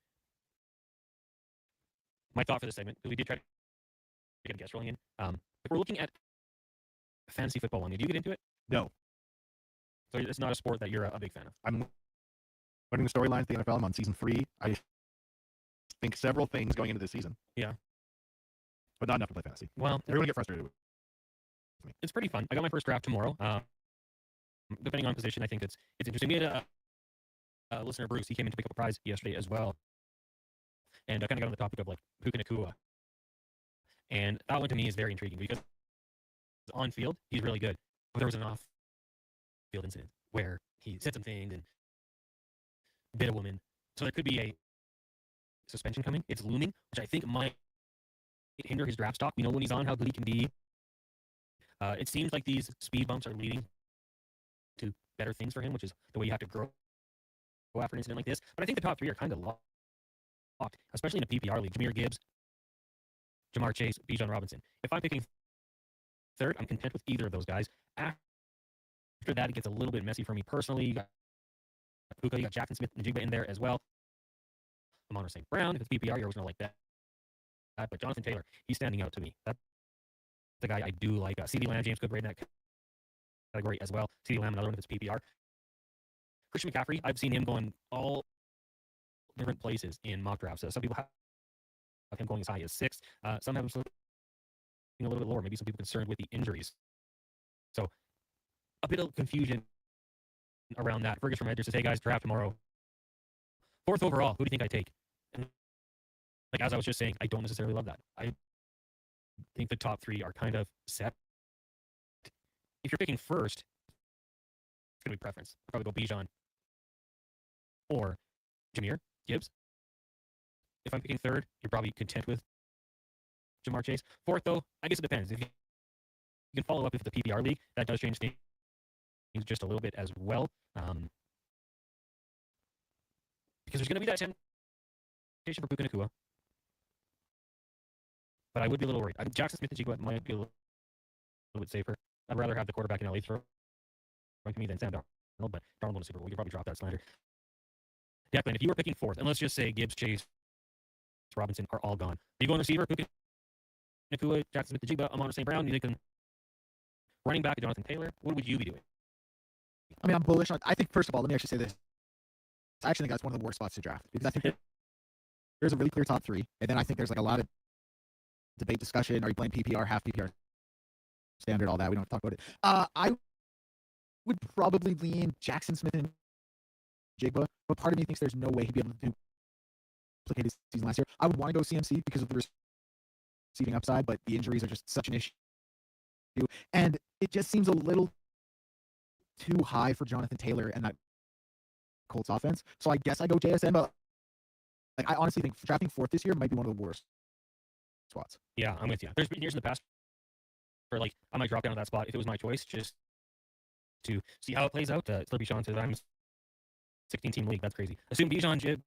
my thought for this segment, because we did try to get a guest rolling in. If we're looking at fantasy football, do you get into it? No. So it's not a sport that you're a big fan of? I'm learning the storylines of the NFL. I'm on season 3. I think several things going into this season. Yeah. But not enough to play fantasy. Well, everyone get frustrated with me. It's pretty fun. I got my first draft tomorrow. Depending on position, I think it's interesting. We had a listener, Bruce. He came in to pick up a prize yesterday as well. And I kind of got on the topic of like Puka Nacua. And that one to me is very intriguing because on field, he's really good. But there was an off-field incident where he said some things and bit a woman. So there could be a suspension coming. It's looming, which I think might hinder his draft stock. We know when he's on how good he can be. It seems like these speed bumps are leading to better things for him, which is the way you have to grow after an incident like this. But I think the top 3 are kind of locked, especially in a PPR league. Jahmyr Gibbs, Jamar Chase, Bijan Robinson. If I'm picking third, I'm content with either of those guys. After that, it gets a little bit messy for me personally. You got Puka, you got Jackson Smith and Jigba in there as well. Amon St. Brown, if it's PPR, you're always going to like that. But Jonathan Taylor, he's standing out to me. That's the guy I do like. CeeDee Lamb, James Cook, right in that category as well. CeeDee Lamb, another one if it's PPR. Christian McCaffrey, I've seen him going all different places in mock drafts. Some people have him going as high as 6. Some have him slipping a little bit lower. Maybe some people concerned with the injuries. So a bit of confusion around that. Fergus from Edgar says, hey guys, draft tomorrow. 4th overall, who do you think I take? And like as I was just saying, I don't necessarily love that. I think the top 3 are kind of set. If you're picking first, it's going to be preference. I'll probably go Bijan or Jahmyr Gibbs. If I'm picking third, you're probably content with Jamar Chase. 4th, though, I guess it depends. If you can follow up with the PPR league, that does change things just a little bit as well. Because there's going to be that temptation for Puka Nacua. But I would be a little worried. Jackson Smith and Jigba might be a little bit safer. I'd rather have the quarterback in LA throw to me than Sam Darnold, but Darnold won a Super Bowl. We could probably drop that slander. Declan, if you were picking 4th, and let's just say Gibbs, Chase, Robinson are all gone. Are you going receiver, Puka Nacua, Jackson Smith, Jigba, Amon St. Brown? You thinking running back, Jonathan Taylor? What would you be doing? I mean, I'm bullish on. I think first of all, let me actually say this. I actually think that's one of the worst spots to draft because I think there's a really clear top 3, and then I think there's like a lot of debate, discussion. Are you playing PPR, half PPR, standard, all that? We don't have to talk about it. I would probably lean Jackson Smith and Jigba, but part of me thinks there's no way he'd be able to duplicate his season last year. I would want to go CMC because of the receiving upside, but the injuries are just such an issue. And it just seems a little too high for Jonathan Taylor and that Colts offense. So I guess I go JSN, but like I honestly think drafting fourth this year might be one of the worst spots. Yeah, I'm with you. There's been years in the past where like I might drop down to that spot if it was my choice, just to see how it plays out. Still Bijan says I'm 16-team league. That's crazy. Assume Bijan, Jib,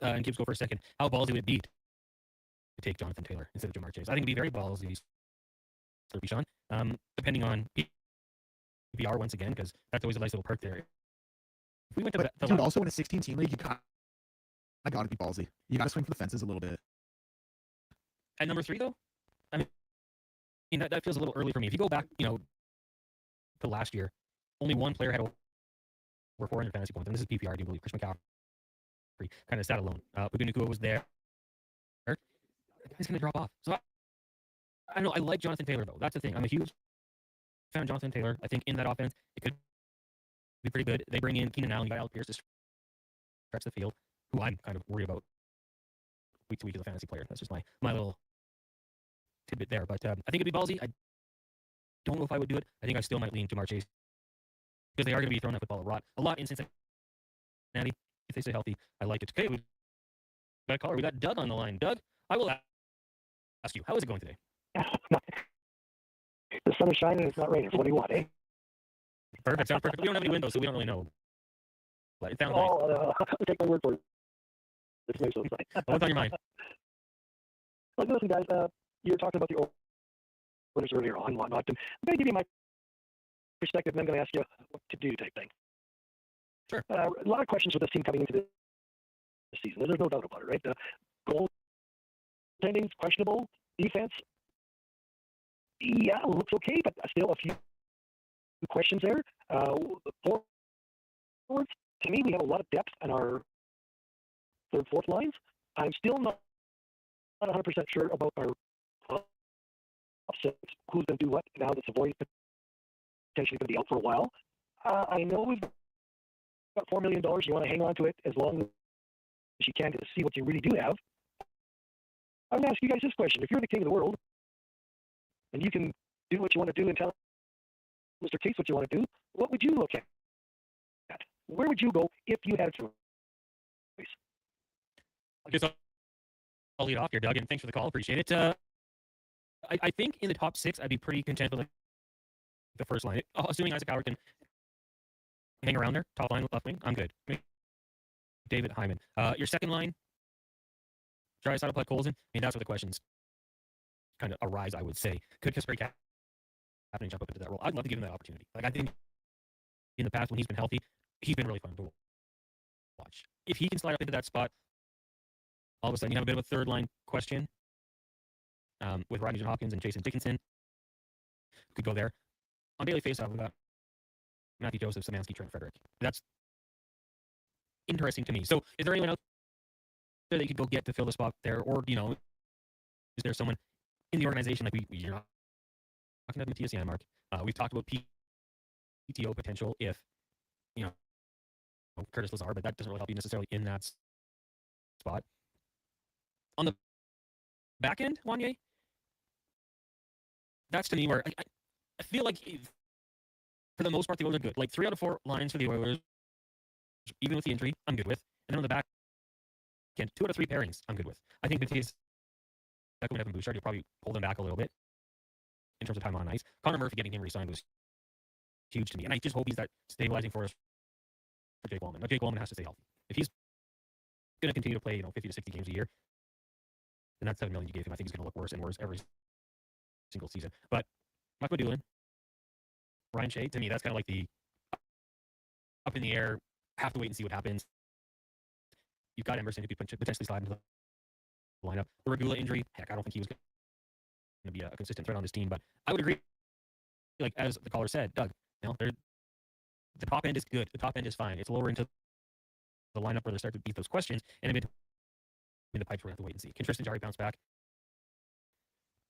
and Gibbs go for a second. How ballsy would it be to take Jonathan Taylor instead of Jamar Chase? I think it'd be very ballsy for Bijan, depending on PPR once again, because that's always a nice little perk there. If we went to But dude, also in a 16-team league, I gotta be ballsy. You gotta swing for the fences a little bit. At number 3, though, I mean that feels a little early for me. If you go back, to last year, only one player had over 400 fantasy points, and this is PPR. I do believe Chris McCaffrey kind of sat alone. Puka Nacua was there. He's going to drop off. So I don't know. I like Jonathan Taylor though. That's the thing. I'm a huge fan of Jonathan Taylor. I think in that offense it could be pretty good. They bring in Keenan Allen, you got Alec Pierce to stretch the field, who I'm kind of worried about week to week as a fantasy player. That's just my little tidbit there. But I think it'd be ballsy. I don't know if I would do it. I think I still might lean Jamar Chase because they are going to be throwing that football a lot in Cincinnati. If they stay healthy, I like it. Okay, we got a caller. We got Doug on the line. Doug, I will ask you, how is it going today? The sun is shining and it's not raining. So what do you want, eh? Perfect. Sounds perfect. We don't have any windows, so we don't really know. But it sounds I'll take my word for it. It's nice outside. nice. What's on your mind? Well, listen, guys, you were talking about the Oilers earlier on and whatnot. And I'm going to give you my perspective, and I'm going to ask you what to do type thing. Sure. A lot of questions with this team coming into this season. There's no doubt about it, right? Goaltending's questionable. Defense, yeah, looks okay, but still a few questions there. Forwards, to me, we have a lot of depth in our third, fourth lines. I'm still not 100% sure about our top six, who's going to do what now that Savoy's potentially going to be out for a while. I know we've got $4 million. You want to hang on to it as long as you can to see what you really do have. I'm going to ask you guys this question. If you're the king of the world and you can do what you want to do and tell Mr. Case what you want to do, what would you look at? Where would you go if you had a choice? I guess I'll lead off here, Doug, and thanks for the call. Appreciate it. I think in the top 6, I'd be pretty content with the first line. Assuming Isaac Howard can hang around there, top line, left wing, I'm good. David Hyman. Your second line, Draisaitl, Puck, Colson. I mean, that's where the questions kind of arise, I would say. Could Kasperi Kapanen jump up into that role? I'd love to give him that opportunity. Like, I think in the past when he's been healthy, he's been really fun to watch. If he can slide up into that spot, all of a sudden you have a bit of a third line question with Rodney Hopkins and Jason Dickinson. Could go there. On daily faceoff, we've got Matthew Joseph, Szymanski, Trent Frederick. That's interesting to me. So is there anyone else there that you could go get to fill the spot there? Or, is there someone in the organization like you're not talking about Matthias Janmark? We've talked about PTO potential if, Curtis Lazar, but that doesn't really help you necessarily in that spot. On the back end, Wanye, that's to me where I feel like for the most part, the Oilers are good. Like 3 out of 4 lines for the Oilers, even with the injury, I'm good with. And then on the back end, 2 out of 3 pairings, I'm good with. I think Matthias Ekholm and Evan Bouchard, you'll probably pull them back a little bit in terms of time on ice. Connor Murphy getting him re-signed was huge to me. And I just hope he's that stabilizing force for Jake Walman. Now, Jake Walman has to stay healthy. If he's going to continue to play, 50 to 60 games a year, then that $7 million you gave him, I think he's going to look worse and worse every single season. But Michael Doolin, Ryan Shea, to me, that's kind of like the up in the air, have to wait and see what happens. You've got Emerson who could potentially slide into the lineup. The Regula injury, heck, I don't think he was going to be a consistent threat on this team, but I would agree, like as the caller said, Doug, the top end is good. The top end is fine. It's lower into the lineup where they start to beat those questions, and in the pipes, we're going to have to wait and see. Can Tristan Jarry bounce back?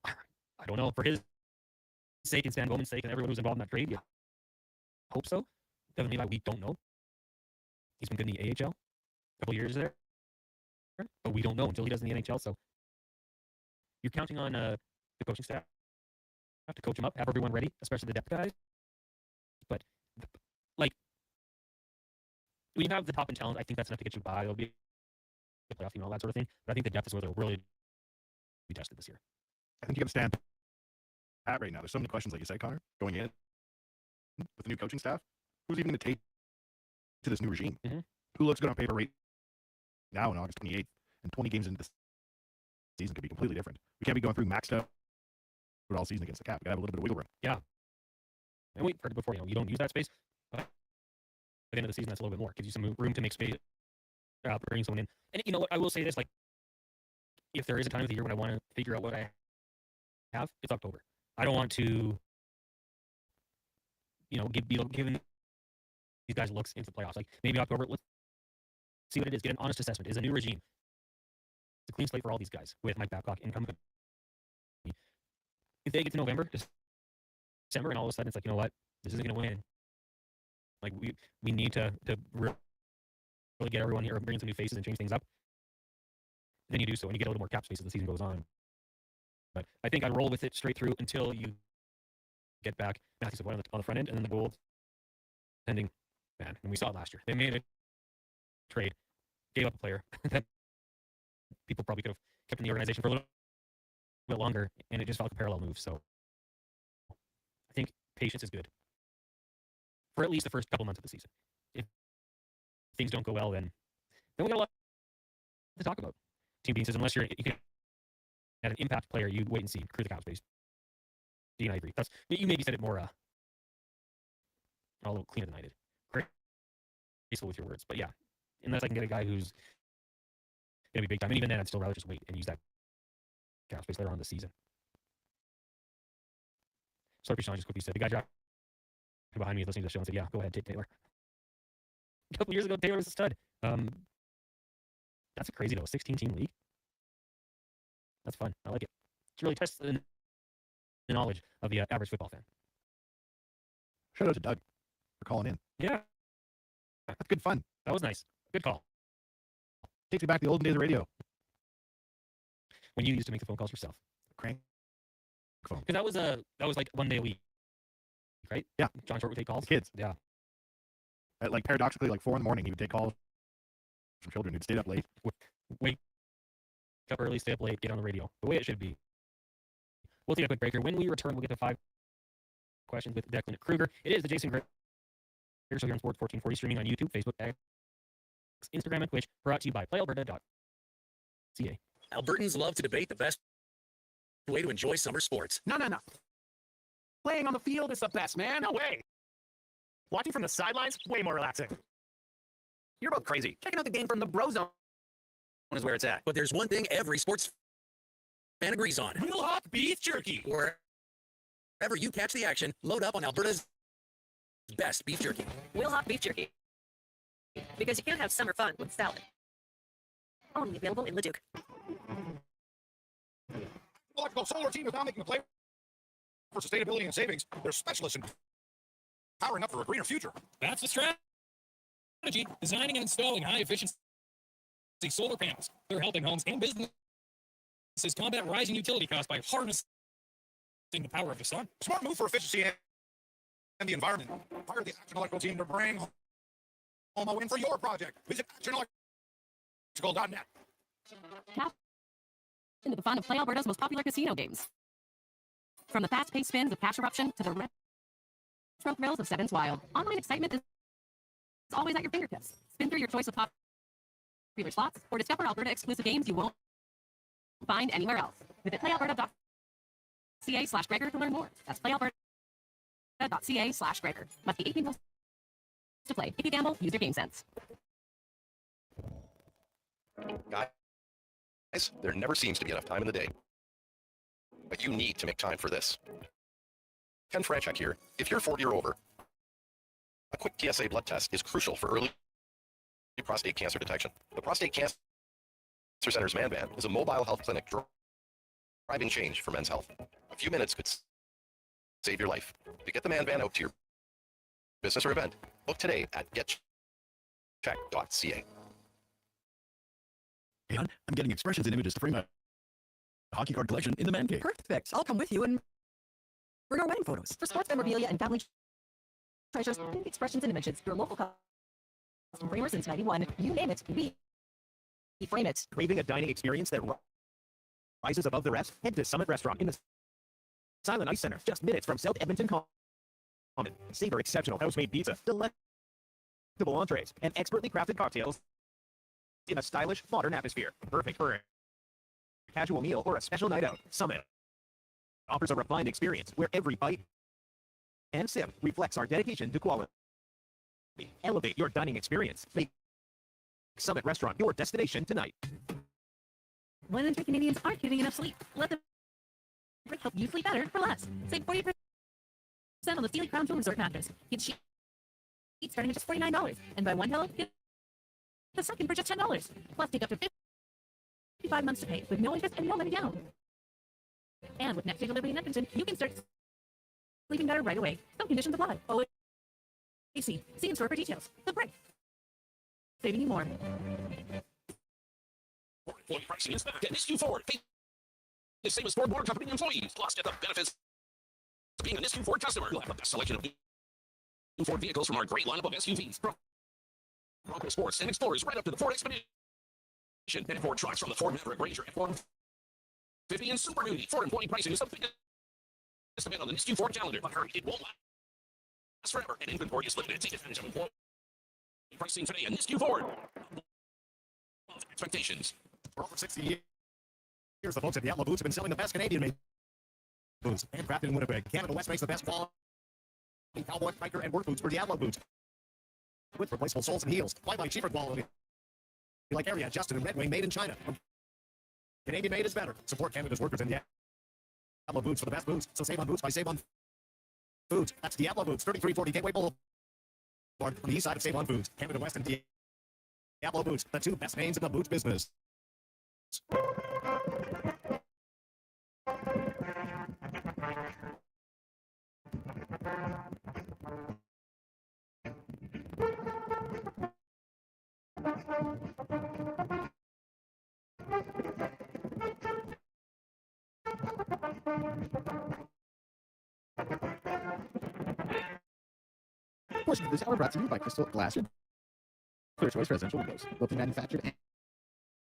I don't know. For his sake and Stan Bowman's sake and everyone who's involved in that trade, yeah, hope so. Devin Levi, we don't know. He's been good in the AHL a couple years there, but we don't know until he does in the NHL. So you're counting on the coaching staff to coach them up, have everyone ready, especially the depth guys. But like when you have the top end talent, I think that's enough to get you by. It'll be a playoff team and all that sort of thing. But I think the depth is where they'll really be tested this year. I think you got to stand pat right now. There's so many questions, like you said, Connor, going in with the new coaching staff. Who's even going to take to this new regime? Who looks good on paper right now on August 28th? And 20 games into the season could be completely different. We can't be going through maxed out all season against the cap. We got to have a little bit of wiggle room. Yeah. And we've heard it before, you don't use that space. But at the end of the season, that's a little bit more. Gives you some room to make space, bring someone in. And you know what? I will say this, like, if there is a time of the year when I want to figure out what I have, it's October. I don't want to, giving these guys looks into the playoffs. Like, maybe October, let's see what it is. Get an honest assessment. Is a new regime. It's a clean slate for all these guys with Mike Babcock income. If they get to November, December, and all of a sudden it's like, you know what? This isn't going to win. Like, we need to really get everyone here, bring some new faces and change things up. Then you do so, and you get a little more cap space as the season goes on. But I think I'd roll with it straight through until you get back Matthew Savoy on the front end, and then the gold pending. Man, and we saw it last year. They made a trade, gave up a player that people probably could have kept in the organization for a little bit longer, and it just felt like a parallel move. So I think patience is good for at least the first couple months of the season. If things don't go well, then we got a lot to talk about. Team Bean says, unless you can add an impact player, you wait and see. Clear the cap space. Dean, I agree. You maybe said it more a little cleaner than I did. Graceful with your words. But yeah, unless I can get a guy who's going to be big time, and even then I'd still rather just wait and use that cap space later on in the season. Slurpee Sean just quickly said, the guy drafted behind me is listening to the show and said, yeah, go ahead, take Taylor. A couple years ago, Taylor was a stud. That's crazy, though. 16-team league. That's fun. I like it. It really tests the knowledge of the average football fan. Shout out to Doug for calling in. Yeah. That's good fun. That was nice. Good call. Takes me back to the olden days of radio. When you used to make the phone calls yourself. Crank phone. Because that was like 1 day a week, right? Yeah. John Short would take calls. Kids. Yeah. At, like, paradoxically, like 4 a.m, he would take calls from children who'd stayed up late. Wake up early, stay up late, get on the radio. The way it should be. We'll take a quick break here. When we return, we'll get to 5 questions with Declan Kruger. It is the Jason Gregor Show here on Sports 1440, streaming on YouTube, Facebook, X, Instagram, and Twitch. Brought to you by PlayAlberta.ca. Albertans love to debate the best way to enjoy summer sports. No. Playing on the field is the best, man. No way. Watching from the sidelines, way more relaxing. You're both crazy. Checking out the game from the bro zone is where it's at. But there's one thing every sports fan agrees on. Real hot beef jerky. Wherever you catch the action, load up on Alberta's best beef jerky. Will Hawk Beef Jerky. Because you can't have summer fun with salad. Only available in Leduc. Electrical Solar Team is now making a play for sustainability and savings. They're specialists in powering up for a greener future. That's the strategy. Designing and installing high-efficiency solar panels. They're helping homes and businesses combat rising utility costs by harnessing the power of the sun. Smart move for efficiency and the environment. Hire the Action Electrical Team to bring home a win for your project. Visit actionelectrical.net. Tap into the fun of Play Alberta's most popular casino games. From the fast-paced spins of Cash Eruption to the retro thrills of Sevens Wild, online excitement is always at your fingertips. Spin through your choice of popular slots or discover Alberta exclusive games you won't find anywhere else. Visit playalberta.ca/Gregor to learn more. That's playalberta.ca/Gregor. Must be 18 plus to play. If you gamble, use your game sense. Guys, there never seems to be enough time in the day. But you need to make time for this. Ken Franchak here. If you're 40 or over, a quick PSA blood test is crucial for early prostate cancer detection. The Prostate Cancer Center's Man Van is a mobile health clinic driving change for men's health. A few minutes could save your life. To get the Man Van out to your business or event, book today at getcheck.ca. Hey, hon, I'm getting expressions and images to frame my Hockey card collection in the man cave. Perfect. I'll come with you and bring our wedding photos. For sports memorabilia and family treasures, expressions and images, your local custom framer since 91. You name it, we frame it. Craving a dining experience that rises above the rest? Head to Summit Restaurant in the Silent Ice Center, just minutes from South Edmonton Common. Savor exceptional house-made pizza, delectable entrees, and expertly crafted cocktails in a stylish, modern atmosphere. Perfect for a casual meal or a special night out. Summit offers a refined experience where every bite and sip reflects our dedication to quality. Elevate your dining experience. Make Summit Restaurant your destination tonight. 1 in 3 Canadians aren't getting enough sleep. Let them help you sleep better for less. Save 40% on the Steely Crown Jewel Resort mattress. Get sheets starting at just $49. And buy one pillow, get the second for just $10. Plus, take up to 55 months to pay with no interest and no money down. And with next day delivery in Edmonton, you can start sleeping better right away. Some conditions apply. OAC. See in store for details. The Brick. Saving you more. Employee pricing is back at Nisku Ford. Pay the same as Ford Motor Company employees. Plus, get the benefits of being a Nisku Ford customer. You'll have the best selection of new Ford vehicles from our great lineup of SUVs, Bronco Sports, and Explorers, right up to the Ford Expedition. And Ford trucks from the Ford Maverick, Ranger, F-150, and Super Duty. Ford employee pricing is the biggest event on the Nisku Ford calendar. But hurry, it won't last forever, and inventory is limited. Take advantage of employee pricing today at Nisku Ford. Expectations. For over 60 years, the folks at the Outlaw Boots have been selling the best Canadian-made boots. Handcrafted in Winnipeg, Canada West makes the best quality cowboy, biker, and work boots for the Outlaw Boots. With replaceable soles and heels, why buy cheaper quality? Like area adjusted and Red Wing made in China. Canadian made is better. Support Canada's workers and the Outlaw Boots for the best boots. So save on boots by Save on Foods. That's the Outlaw Boots, 3340 Gateway Boulevard. On the east side of Save on Foods, Canada West and Diablo Boots, the two best names in the boots business. Portion of this hour brought to you by Crystal Glass. Clear Choice Residential Windows. Locally manufactured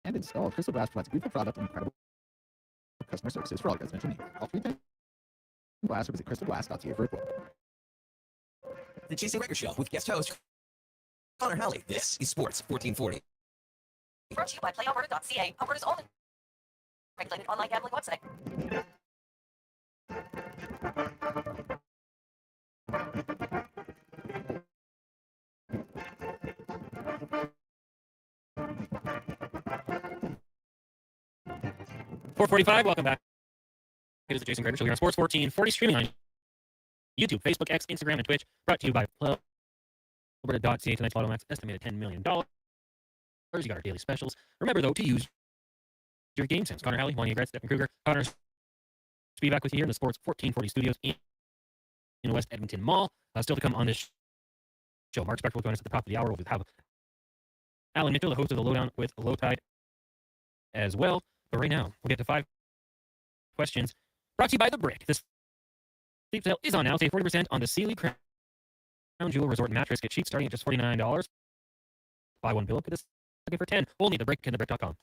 and installed, Crystal Glass provides a beautiful product and incredible customer services for all residential needs. All 3 things glass or visit crystalglass.ca for a quote. The Jason Gregor Show with guest host Connor Halley. This is Sports 1440. Brought to you by PlayAlberta.ca, Alberta's only regulated online gambling website. .445, welcome back. It is the Jason Gregor Show here on Sports 1440, streaming on YouTube, Facebook, X, Instagram, and Twitch. Brought to you by Alberta.ca. Tonight's Lotto Max estimated $10 million. You got our daily specials. Remember, though, to use your game sense. Connor Halley, Wanye Gretz, Stephen Kruger. Connor's to be back with you here in the Sports 1440 studios in West Edmonton Mall. Still to come on this show. Mark Specht will join us at the top of the hour. We'll have Alan Mitchell, the host of the Lowdown with Low Tide, as well. But right now, we'll get to 5 questions brought to you by The Brick. This sleep sale is on now. Save 40% on the Sealy Crown Jewel Resort mattress. Get sheets starting at just $49. Buy one pillow, get this looking for 10. Only The Brick and TheBrick.com.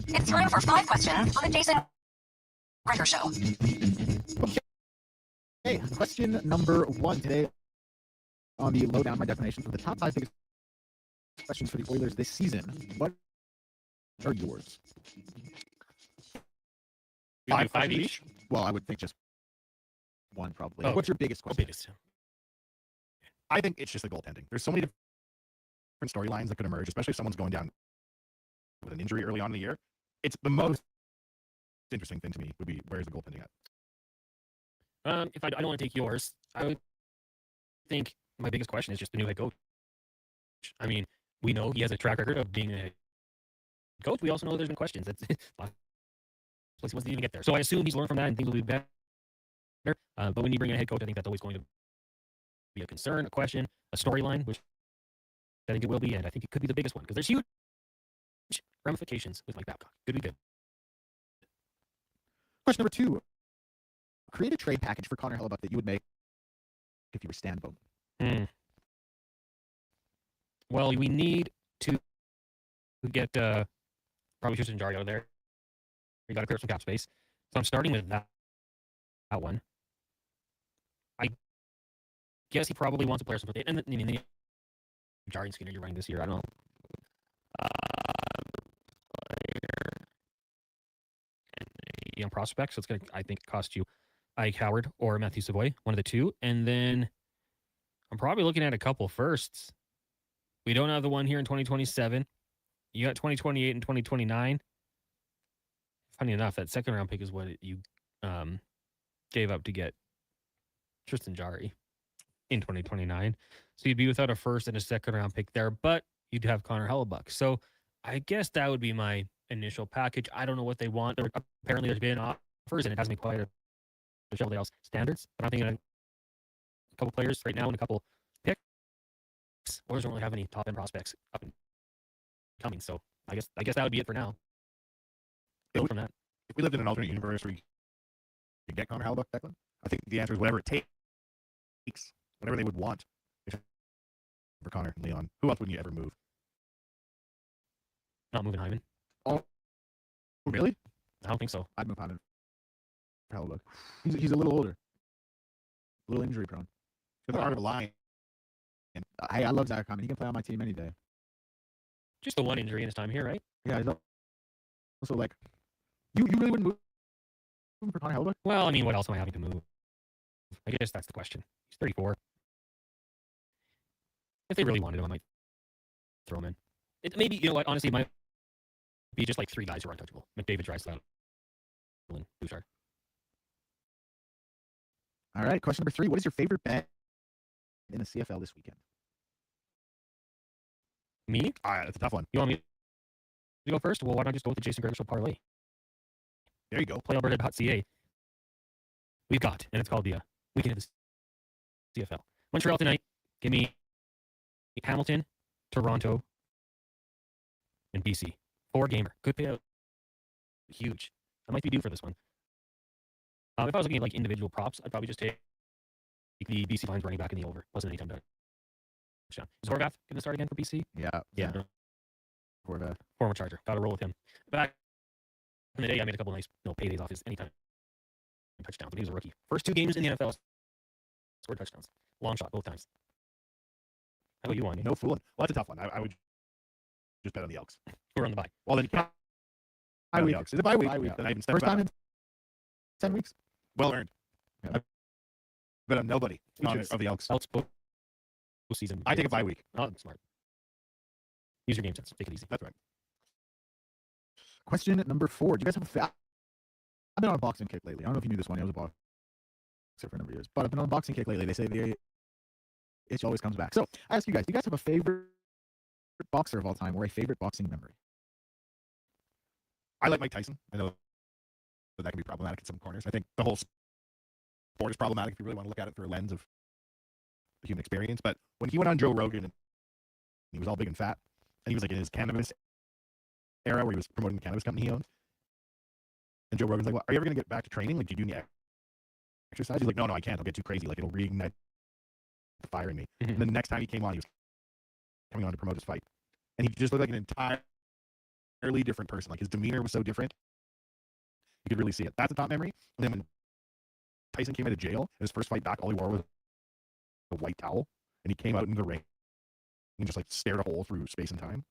It's time for 5 questions on the Jason Gregor Show. Okay, question number 1 today on the Lowdown, my definition for the top 5 biggest questions for the Oilers this season. What are yours? 5 each? Well, I would think just one probably. Oh. What's your biggest question? I think it's just the goaltending. There's so many different storylines that could emerge, especially if someone's going down with an injury early on in the year. It's the most interesting thing to me would be, where's the goaltending at? If I don't want to take yours, I would think my biggest question is just the new head coach. I mean, we know he has a track record of being a head coach. We also know there's been questions. That's place he wants to even get there. So I assume he's learned from that and things will be better. But when you bring in a head coach, I think that's always going to be a concern, a question, a storyline, which I think it will be, and I think it could be the biggest one because there's huge ramifications with Mike Babcock. Good be good. Question number 2. Create a trade package for Connor Hellebuyck that you would make if you were Stan Bowden. Well, we need to get probably Tristan Jarry out of there. We got to clear up some cap space. So I'm starting with that one. I guess he probably wants to play some. And the Jarry and Skinner you're running this year, I don't know. Young prospect, so it's going to, I think, cost you Ike Howard or Matthew Savoy, one of the two. And then I'm probably looking at a couple firsts. We don't have the one here in 2027. You got 2028 and 2029. Funny enough, that second round pick is what you gave up to get Tristan Jarry in 2029. So you'd be without a first and a second round pick there, but you'd have Connor Hellebuyck. So I guess that would be my initial package. I don't know what they want. Apparently there's been offers and it hasn't been quite a Chevrolet's standards. But I'm thinking a couple players right now and a couple picks. Oilers don't really have any top end prospects up and coming. So I guess that would be it for now. From that. If we lived in an alternate universe where you could get Connor Hallebuyck, Declan, I think the answer is whatever it takes, whatever they would want for Connor and Leon. Who else wouldn't you ever move? Not moving Hyman. Oh, really? I don't think so. I'd move Hyman for Hellebuyck. He's a little older, a little injury prone. He's the heart of a lion. And I love Zach Hyman. He can play on my team any day. Just the one injury in his time here, right? Yeah, he's also like, you really wouldn't move for Connor Hellebuyck? Well, I mean, what else am I having to move? I guess that's the question. He's 34. If they really wanted him, I might throw him in. Maybe, you know what, honestly, it might be just like 3 guys who are untouchable. McDavid, Drysdale, and Bouchard. All right, question number 3. What is your favorite bet in the CFL this weekend? Me? That's a tough one. You want me to go first? Well, why don't I just go with the Jason Gregor parlay? There you go. PlayAlberta.ca. We've got, and it's called the Weekend of the CFL. Montreal tonight. Give me Hamilton, Toronto, and BC. 4-gamer. Good payout. Huge. I might be due for this one. If I was looking at like individual props, I'd probably just take the BC Lions running back in the over. Wasn't any time touchdown. Is Horvath going to start again for BC? Yeah. Horvath. Former Charger. Got to roll with him. Back in the day, I made a couple nice paydays off his anytime touchdowns, but he was a rookie. First 2 games in the NFL, scored touchdowns. Long shot both times. How about you, Wanye? No fooling. Well, that's a tough one. I would just bet on the Elks. We're on the bye. Well, then you can't. Bye week. Is it bye week? Yeah. Then I even First time in 10 weeks. Well earned. Yeah. But I'm nobody of the Elks. Elks season. I take a bye week. Oh, smart. Use your game sense. Take it easy. That's right. Question number 4. Do you guys have a I've been on a boxing kick lately. I don't know if you knew this one. I was a boxer for a number of years. But I've been on a boxing kick lately. They say the itch always comes back. So I ask you guys, do you guys have a favorite boxer of all time or a favorite boxing memory? I like Mike Tyson. I know that can be problematic in some corners. I think the whole sport is problematic if you really want to look at it through a lens of the human experience. But when he went on Joe Rogan and he was all big and fat, and he was like in his cannabis era where he was promoting the cannabis company he owned, and Joe Rogan's like, well, are you ever going to get back to training? Like, do you do any exercise? He's like, no, I can't. I'll get too crazy. Like, it'll reignite the fire in me. And then the next time he came on, he was coming on to promote his fight. And he just looked like an entirely different person. Like, his demeanor was so different. You could really see it. That's a top memory. And then when Tyson came out of jail, and his first fight back, all he wore was a white towel. And he came out into the ring and just, like, stared a hole through space and time.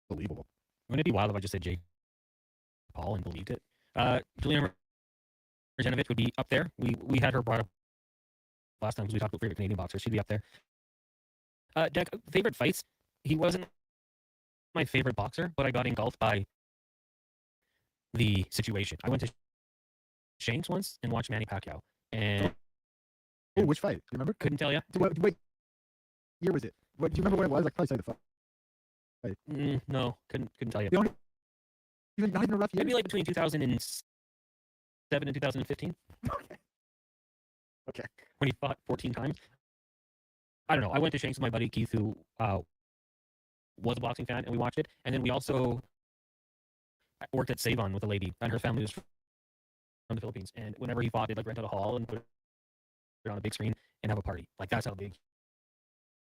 Unbelievable. Wouldn't it be wild if I just said Jake Paul and believed it? Juliana Marjanovic would be up there. We had her brought up last time because we talked about favorite Canadian boxers. She'd be up there. Jack, favorite fights? He wasn't my favorite boxer, but I got engulfed by the situation. I went to Shanks once and watched Manny Pacquiao. And which fight? Do you remember? Couldn't tell you. Wait, year was it? Do you remember what it was? I can probably say the fight. No, couldn't tell you. Not even a rough year? Maybe like between 2007 and 2015. Okay. When he fought 14 times. I don't know. I went to Shanks with my buddy Keith, who was a boxing fan, and we watched it. And then we also worked at Save-On with a lady, and her family was from the Philippines. And whenever he fought, they'd like rent out a hall and put it on a big screen and have a party. Like that's how big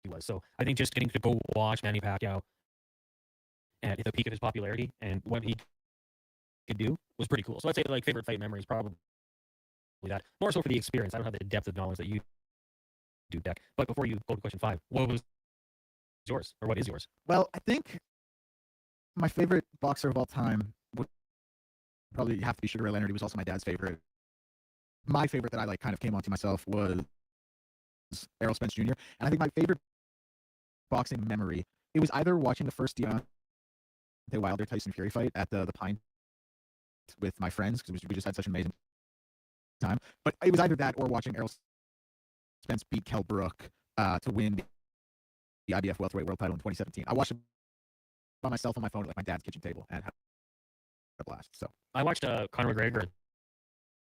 he was. So I think just getting to go watch Manny Pacquiao at the peak of his popularity and what he could do was pretty cool. So I'd say like favorite fight memories probably that. More so for the experience. I don't have the depth of knowledge that you do, Deck. But before you go to question 5, what was yours, or what is yours? Well, I think my favorite boxer of all time would probably have to be Sugar Ray Leonard. He was also my dad's favorite. My favorite that I like kind of came onto myself was Errol Spence Jr. And I think my favorite boxing memory, it was either watching the first Deontay Wilder Tyson Fury fight at the Pine with my friends, because we just had such an amazing time. But it was either that or watching Errol Spence beat Kell Brook to win the IBF welterweight world title in 2017. I watched it by myself on my phone at like my dad's kitchen table and had a blast. So I watched Conor McGregor at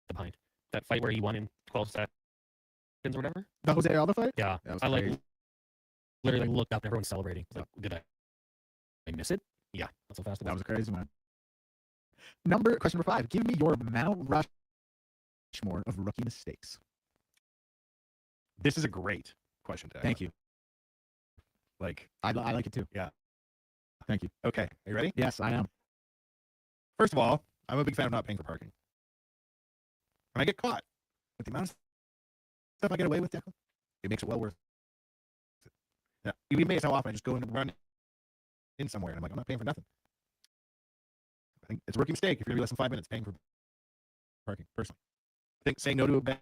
the Pine, that fight where he won in 12 seconds or whatever. The Jose Aldo fight? Yeah, that was I crazy. literally looked up and everyone's celebrating. Like, did I miss it? Yeah, that's so fast. That was a crazy one. Question number 5. Give me your Mount Rushmore of rookie mistakes. This is a great question, Ted. Thank you. Like, I like it too. Yeah. Thank you. Okay. Are you ready? Yes, I am. First of all, I'm a big fan of not paying for parking. When I get caught with the amount of stuff I get away with, Declan, it makes it well worth it. Yeah. You'd be amazed how often I just go and run in somewhere, and I'm like, I'm not paying for nothing. I think it's a rookie mistake if you're going to be less than 5 minutes paying for parking, personally. I think saying no to a bag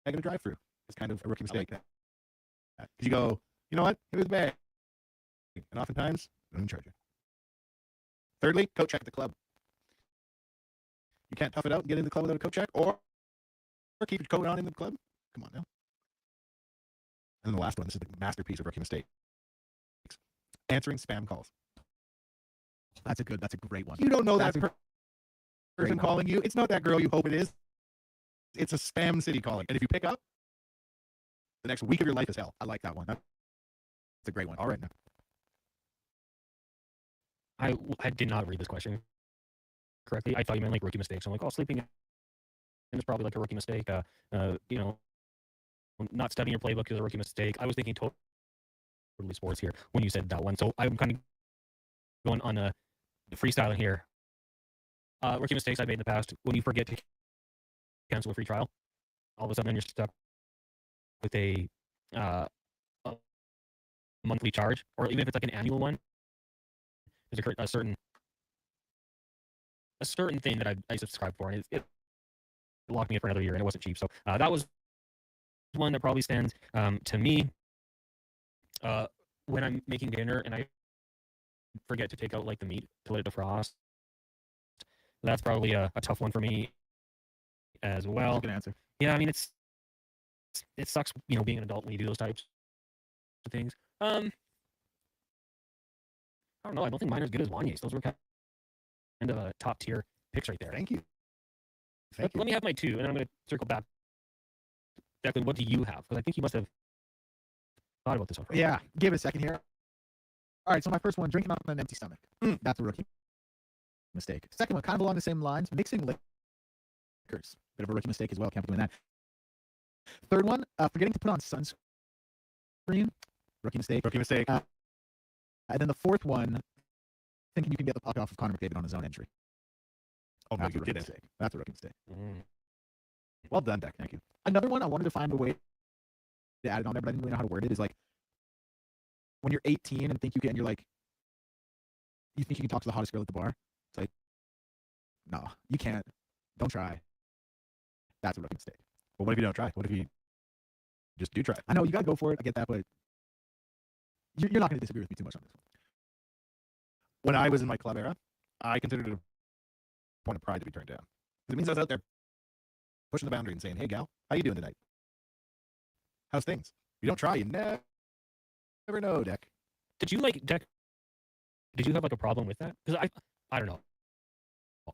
at a drive-thru is kind of a rookie mistake. Because you go, you know what? Here's the bag. And oftentimes, they don't charge you. Thirdly, coat check at the club. You can't tough it out and get into the club without a coat check, or keep your coat on in the club. Come on now. And then the last one, this is the masterpiece of rookie mistakes. Answering spam calls. That's a great one. You don't know That's that person calling you. It's not that girl you hope it is. It's a spam city calling. And if you pick up, the next week of your life is hell. I like that one. That's a great one. All right now. I did not read this question correctly. I thought you meant like rookie mistakes. I'm like, oh, sleeping in is probably like a rookie mistake. You know, not studying your playbook is a rookie mistake. I was thinking totally sports here when you said that one. So I'm kind of going on a freestyling here. Rookie mistakes I've made in the past: when you forget to cancel a free trial, all of a sudden you're stuck with a monthly charge, or even if it's like an annual one. There's a certain thing that I subscribed for, and it locked me in for another year, and it wasn't cheap. So that was one that probably stands to me. When I'm making dinner and I forget to take out like the meat to let it defrost, that's probably a tough one for me as well. Good answer. Yeah, I mean it sucks, you know, being an adult when you do those types of things. I don't know. I don't think mine are as good as Wanye's. Those were kind of top tier picks right there. Thank you. Let me have my 2, and I'm going to circle back. Declan, what do you have? Because I think you must have thought about this one. Yeah, give it a second here. All right, so my first one, drinking on an empty stomach. That's a rookie mistake. Second one, kind of along the same lines, mixing liquors. Bit of a rookie mistake as well. Can't be doing that. Third one, forgetting to put on sunscreen. Rookie mistake. Rookie mistake. And then the fourth one, thinking you can get the puck off of Connor McDavid on his own entry. Oh, no, That's a you rookie didn't. mistake. That's a rookie mistake. Well done, Deck. Thank you. Another one, I wanted to find a way to add it on there, but I didn't really know how to word it, is like when you're 18 and think you can, you're like, you think you can talk to the hottest girl at the bar. It's like, no, you can't. Don't try. That's a rookie mistake. Well, what if you don't try? What if you just do try? I know, you got to go for it. I get that, but you're not going to disagree with me too much on this one. When I was in my club era, I considered it a point of pride to be turned down. It means I was out there pushing the boundary and saying, hey, gal, how you doing tonight? How's things? If you don't try, you never know, Deck. Did you have like a problem with that? Because I don't know.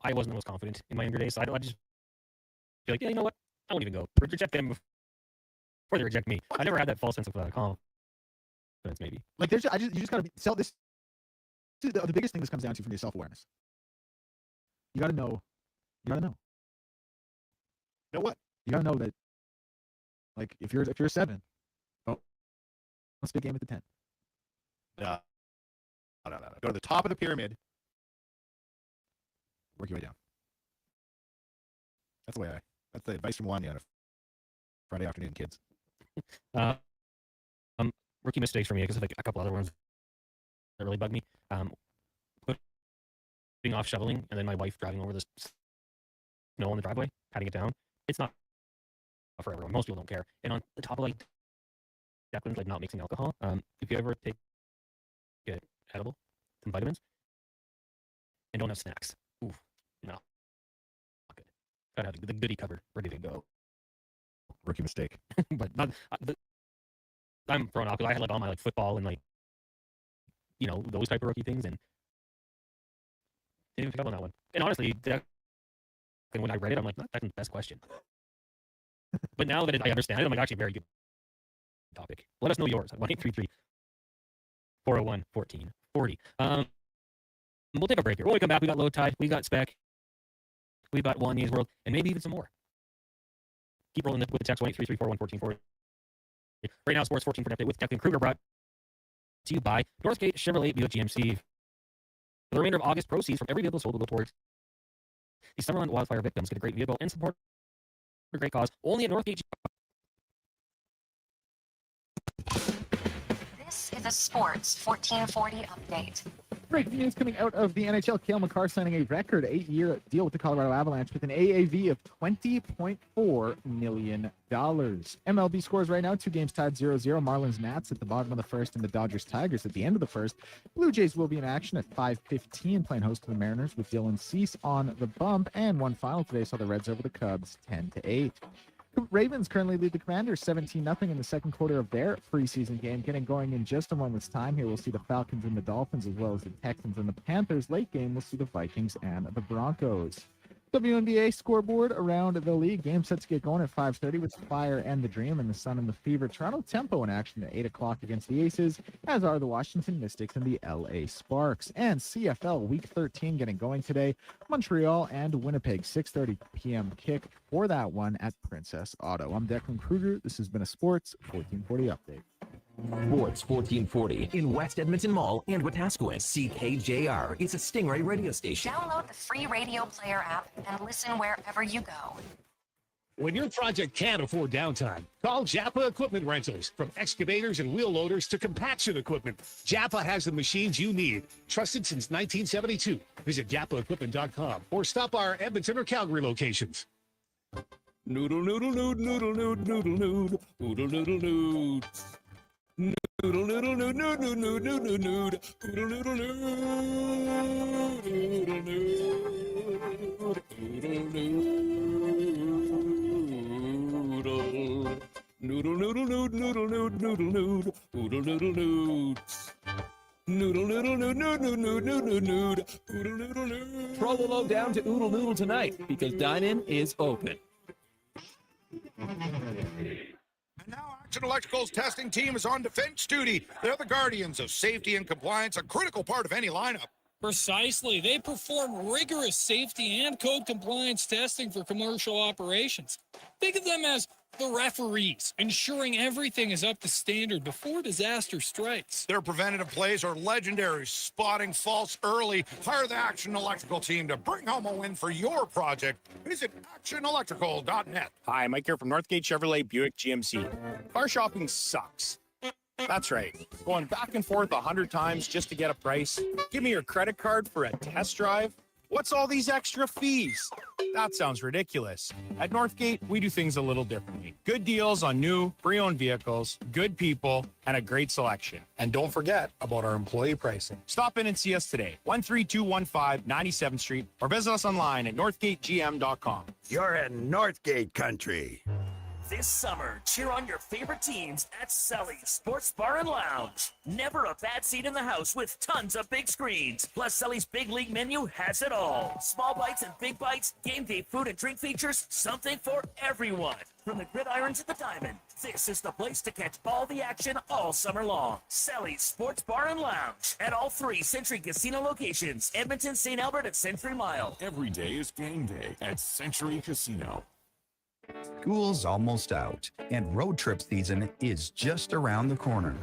I wasn't the most confident in my younger days, so I just feel like, yeah, you know what? I won't even go. Reject them before they reject me. I never had that false sense of confidence, maybe. Like, you just got to sell this. the biggest thing this comes down to from your self-awareness. You got to know. You got to know. Know what? You got to know that, like, if you're 7, let's big game at the 10. No. Go to the top of the pyramid. Work your way down. That's the advice from Wanye on a Friday afternoon, kids. Rookie mistakes for me, because like a couple other ones that really bug me. Putting off shoveling, and then my wife driving over the snow on the driveway, patting it down. It's not for everyone. Most people don't care. And on the top of like Declan's like not mixing alcohol. If you ever take an edible, some vitamins, and don't have snacks, ooh, no, not good. Gotta have the goodie cupboard ready to go. Rookie mistake. But not. I'm thrown off because I had like all my like football and like, you know, those type of rookie things, and didn't even pick up on that one. And honestly, and when I read it, I'm like, that's the best question. But now that I understand it, I'm like, actually, a very good topic. Let us know yours at 1-833-401-1440. We'll take a break here. When we come back, we got Low Tide, we got Spec, we got Wanye's World, and maybe even some more. Keep rolling with the text 1-833-401-1440. Right now, Sports 1440 update with Declan Kruger, brought to you by Northgate Chevrolet Buick GMC. For the remainder of August, proceeds from every vehicle sold will go towards the Summerland wildfire victims. Get a great vehicle and support for a great cause. Only at Northgate. This is a Sports 1440 update. Breaking news coming out of the NHL. Cale Makar signing a record 8-year deal with the Colorado Avalanche with an AAV of $20.4 million. MLB scores right now, 2 games tied 0-0. Marlins Nats at the bottom of the first and the Dodgers Tigers at the end of the first. Blue Jays will be in action at 5:15, playing host to the Mariners with Dylan Cease on the bump. And one final today saw the Reds over the Cubs 10-8. Ravens currently lead the Commanders 17-0 in the second quarter of their preseason game. Getting going in just a moment's time here. We'll see the Falcons and the Dolphins, as well as the Texans and the Panthers. Late game, we'll see the Vikings and the Broncos. WNBA scoreboard around the league. Game set to get going at 5:30 with the Fire and the Dream and the Sun and the Fever. Toronto Tempo in action at 8 o'clock against the Aces, as are the Washington Mystics and the LA Sparks. And CFL Week 13 getting going today. Montreal and Winnipeg, 6:30 p.m. kick for that one at Princess Auto. I'm Declan Kruger. This has been a Sports 1440 update. Sports 1440 in West Edmonton Mall and Wetaskiwin. CKJR is a Stingray radio station. Download the free radio player app and listen wherever you go. When your project can't afford downtime, call Japa Equipment Rentals. From excavators and wheel loaders to compaction equipment, Japa has the machines you need. Trusted since 1972. Visit japaequipment.com or stop our Edmonton or Calgary locations. Noodle, noodle, noodle, noodle, noodle, noodle, noodle, noodle, noodle, noodle. Noodle, noodle, noodle, noodle, noodle, noodle, noodle, noodle, noodle, noodle, noodle, noodle. Throw the load down to Oodle Noodle tonight because dine-in is open. Action Electrical's testing team is on defense duty. They're the guardians of safety and compliance, a critical part of any lineup. Precisely. They perform rigorous safety and code compliance testing for commercial operations. Think of them as the referees, ensuring everything is up to standard before disaster strikes. Their preventative plays are legendary, spotting faults early. Hire the Action Electrical team to bring home a win for your project. Visit actionelectrical.net. Hi, Mike here from Northgate Chevrolet Buick GMC. Car shopping sucks. That's right. Going back and forth 100 times just to get a price. Give me your credit card for a test drive. What's all these extra fees? That sounds ridiculous. At Northgate, we do things a little differently. Good deals on new, pre-owned vehicles, good people, and a great selection. And don't forget about our employee pricing. Stop in and see us today, 13215 97th Street, or visit us online at northgategm.com. You're in Northgate country. This summer, cheer on your favorite teams at Sully's Sports Bar and Lounge. Never a bad seat in the house with tons of big screens. Plus, Sully's Big League menu has it all. Small bites and big bites, game day food and drink features, something for everyone. From the gridiron to the diamond, This is the place to catch all the action all summer long. Sally's Sports Bar and Lounge at all 3 Century Casino locations, Edmonton, St. Albert, and Century Mile. Every day is game day at Century Casino. School's almost out, and road trip season is just around the corner.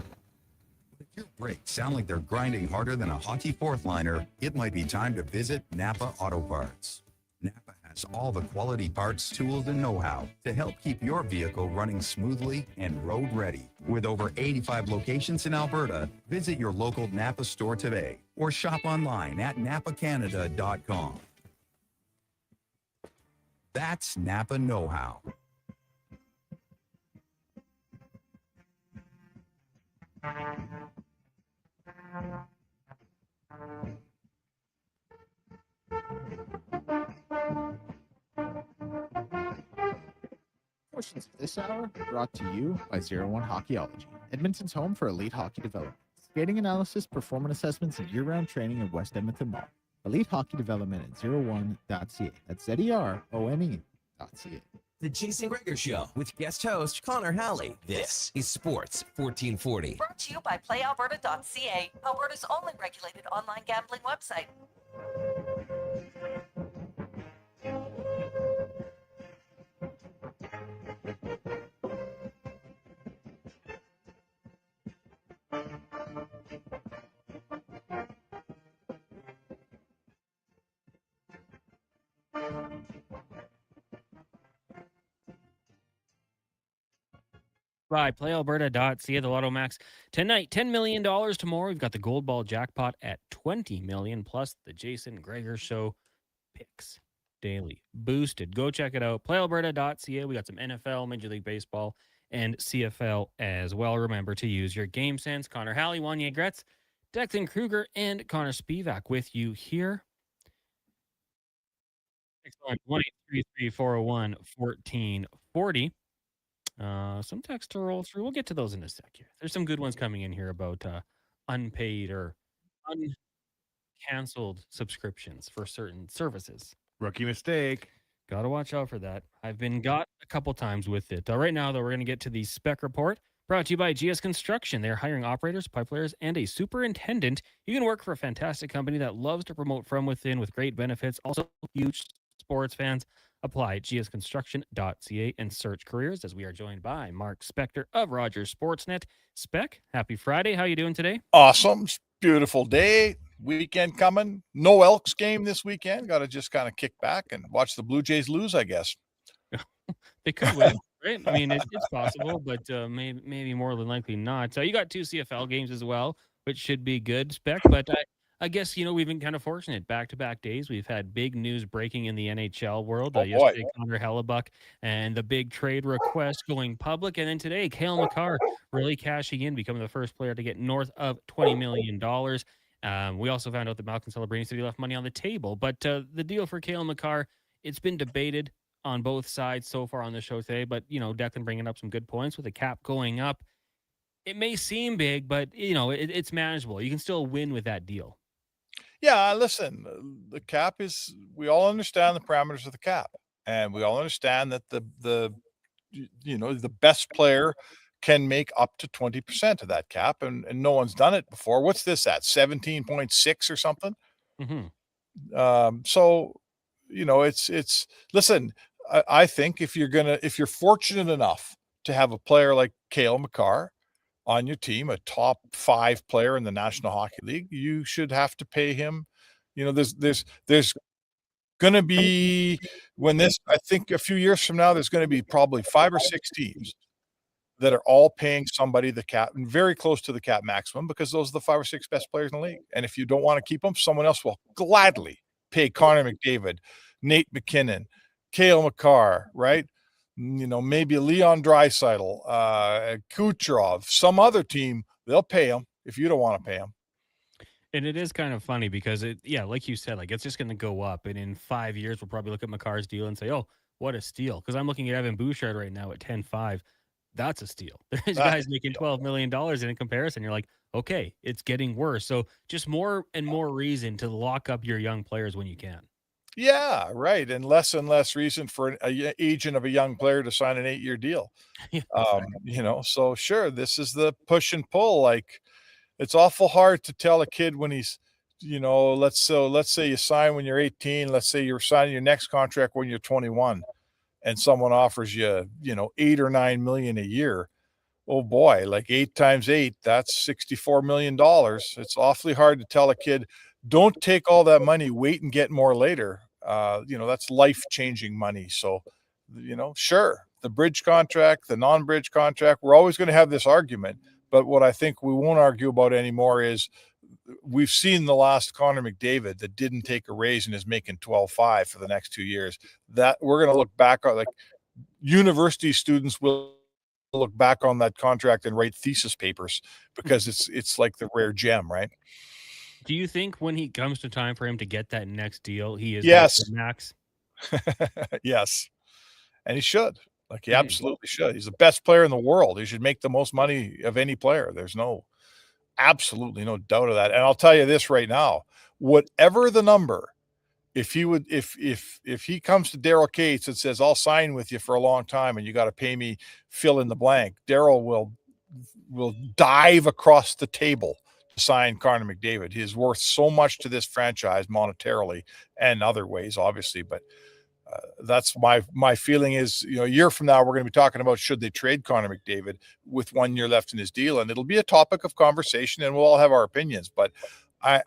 If your brakes sound like they're grinding harder than a hockey fourth liner, it might be time to visit Napa Auto Parts. Napa has all the quality parts, tools, and know-how to help keep your vehicle running smoothly and road ready. With over 85 locations in Alberta, visit your local Napa store today or shop online at napacanada.com. That's Napa know-how. Portions of this hour brought to you by 01 Hockeyology, Edmonton's home for elite hockey development, skating analysis, performance assessments, and year-round training in West Edmonton Mall. Elite hockey development at 01.ca. That's ZERONE.ca. The Jason Gregor Show with guest host Connor Halley. This is Sports 1440. Brought to you by PlayAlberta.ca, Alberta's only regulated online gambling website. By PlayAlberta.ca, the Lotto Max tonight, $10 million tomorrow. We've got the Gold Ball jackpot at $20 million, plus the Jason Gregor Show picks daily boosted. Go check it out. PlayAlberta.ca. We got some NFL, Major League Baseball, and CFL as well. Remember to use your game sense. Connor Halley, Wanye Gretz, Declan Kruger, and Connor Spivak with you here. Next line, 1-833-401-1440. Some text to roll through. We'll get to those in a sec here. There's some good ones coming in here about unpaid or uncanceled subscriptions for certain services. Rookie mistake. Got to watch out for that. I've been got a couple times with it. Right now, though, we're going to get to the spec report brought to you by GS Construction. They're hiring operators, pipe layers, and a superintendent. You can work for a fantastic company that loves to promote from within with great benefits. Also, huge sports fans. Apply at gsconstruction.ca and search careers, as we are joined by Mark Spector of Rogers Sportsnet. Spec, happy Friday. How you doing today? Awesome. Beautiful day. Weekend coming. No Elks game this weekend. Got to just kind of kick back and watch the Blue Jays lose, I guess. They could win, right? I mean, it's possible, but maybe more than likely not. So you got 2 CFL games as well, which should be good, Spec. But I guess, we've been kind of fortunate back-to-back days. We've had big news breaking in the NHL world. Yesterday, Connor Halley and the big trade request going public. And then today, Cale Makar really cashing in, becoming the first player to get north of $20 million. We also found out that Malcolm Celebrini said he left money on the table. But the deal for Cale Makar, it's been debated on both sides so far on the show today. But, Declan bringing up some good points with the cap going up. It may seem big, but, it's manageable. You can still win with that deal. Yeah, listen, the cap is, we all understand the parameters of the cap, and we all understand that the best player can make up to 20% of that cap, and no one's done it before. What's this at 17.6 or something? Mm-hmm. So, it's listen, I think if you're fortunate enough to have a player like Cale Makar on your team, a top 5 player in the National Hockey League, you should have to pay him. There's going to be, I think a few years from now, there's going to be probably 5 or 6 teams that are all paying somebody the cap and very close to the cap maximum, because those are the 5 or 6 best players in the league. And if you don't want to keep them, someone else will gladly pay Connor McDavid, Nate McKinnon, Cale Makar, right? Maybe Leon Draisaitl, Kucherov, some other team, they'll pay him if you don't want to pay him. And it is kind of funny because like you said, it's just going to go up. And in 5 years, we'll probably look at Makar's deal and say, oh, what a steal. Because I'm looking at Evan Bouchard right now at 10.5. That's a steal. There's guys making $12 million, and in comparison, you're like, okay, it's getting worse. So just more and more reason to lock up your young players when you can. Yeah, right, and less reason for an agent of a young player to sign an 8-year deal. Yeah, You know, so sure, this is the push and pull, like, it's awful hard to tell a kid when he's, you know, let's say you sign when you're 18, let's say you're signing your next contract when you're 21, and someone offers you, you know, 8 or 9 million a year. Oh boy, like 8 times 8, that's $64 million. It's awfully hard to tell a kid, don't take all that money, wait and get more later. You know, that's life-changing money. So, you know, sure, the bridge contract, the non-bridge contract, we're always going to have this argument. But what I think we won't argue about anymore is we've seen the last Connor McDavid that didn't take a raise and is making 12.5 for the next 2 years. That we're going to look back on, like, university students will look back on that contract and write thesis papers because it's like the rare gem, right? Do you think when he comes to time for him to get that next deal, he is Yes. max? Yes. And he should. Like, he Yeah. absolutely should. He's the best player in the world. He should make the most money of any player. There's absolutely no doubt of that. And I'll tell you this right now, whatever the number, if he would, if he comes to Daryl Cates and says, I'll sign with you for a long time and you got to pay me fill in the blank, Daryl will dive across the table to sign Connor McDavid. He is worth so much to this franchise monetarily and other ways, obviously. But that's my feeling is, you know, a year from now, we're going to be talking about should they trade Connor McDavid with 1 year left in his deal. And it'll be a topic of conversation and we'll all have our opinions. But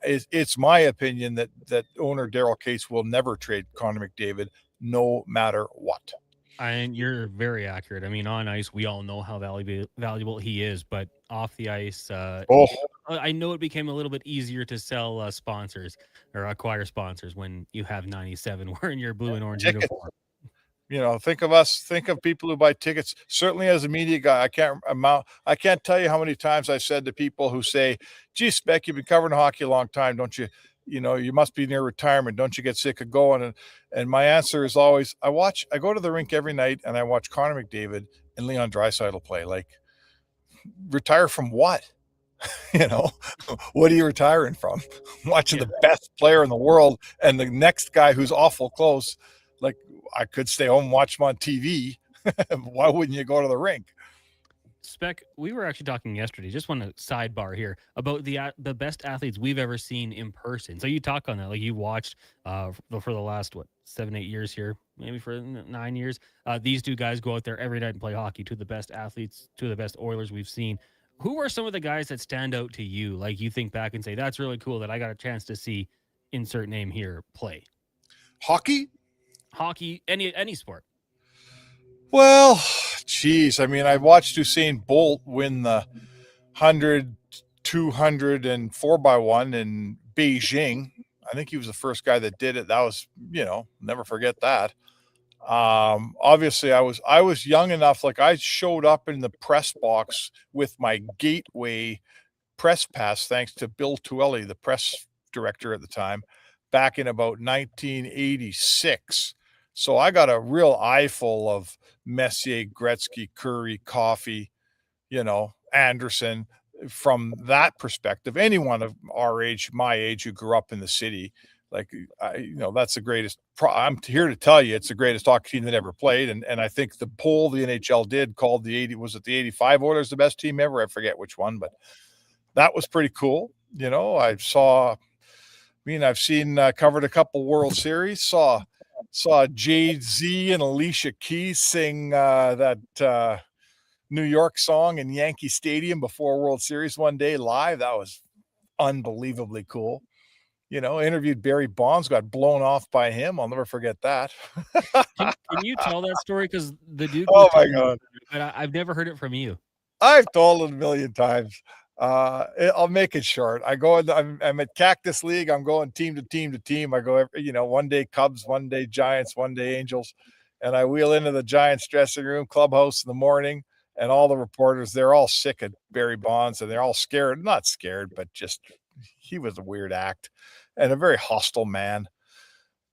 it's my opinion that owner Daryl Cates will never trade Connor McDavid no matter what. And you're very accurate. I mean, on ice, we all know how valuable he is, but off the ice, I know it became a little bit easier to sell sponsors or acquire sponsors when you have 97 wearing your blue and orange uniform. You know, think of people who buy tickets. Certainly as a media guy, I can't tell you how many times I've said to people who say, gee, Spec, you've been covering hockey a long time. Don't you, you know, you must be near retirement. Don't you get sick of going? And my answer is always, I go to the rink every night and I watch Connor McDavid and Leon Draisaitl play. Like, retire from what? You know, what are you retiring from? Watching the best player in the world and the next guy who's awful close. Like, I could stay home and watch them on TV. Why wouldn't you go to the rink? Spec, we were actually talking yesterday, just want to sidebar here, about the best athletes we've ever seen in person. So you talk on that, like you watched for the last, 7-8 years here, maybe for 9 years. These two guys go out there every night and play hockey, two of the best athletes, two of the best Oilers we've seen. Who are some of the guys that stand out to you? Like you think back and say, that's really cool that I got a chance to see insert name here play. Hockey, any sport. Well, geez, I mean, I watched Usain Bolt win the 100, 200, and 4x1 in Beijing. I think he was the first guy that did it. That was, you know, never forget that. Obviously, I was young enough. Like, I showed up in the press box with my Gateway press pass, thanks to Bill Tuelli, the press director at the time, back in about 1986. So I got a real eyeful of Messier, Gretzky, Curry, Coffey, you know, Anderson. From that perspective, anyone of our age, my age, who grew up in the city, like, you know, that's the greatest. I'm here to tell you, it's the greatest hockey team that ever played. And I think the poll the NHL did called the 85 Oilers the best team ever? I forget which one, but that was pretty cool. You know, I've seen covered a couple World Series, saw Jay-Z and Alicia Keys sing that New York song in Yankee Stadium before World Series one day live. That was unbelievably cool. You know, interviewed Barry Bonds, got blown off by him. I'll never forget that. Can you tell that story? Because the Duke. Oh my God! But I've never heard it from you. I've told it a million times. I'll make it short. I'm at Cactus League. I'm going team to team to team. I go one day Cubs, one day Giants, one day Angels, and I wheel into the Giants dressing room clubhouse in the morning, and all the reporters, they're all sick of Barry Bonds, and they're all scared. Not scared, but just he was a weird act and a very hostile man.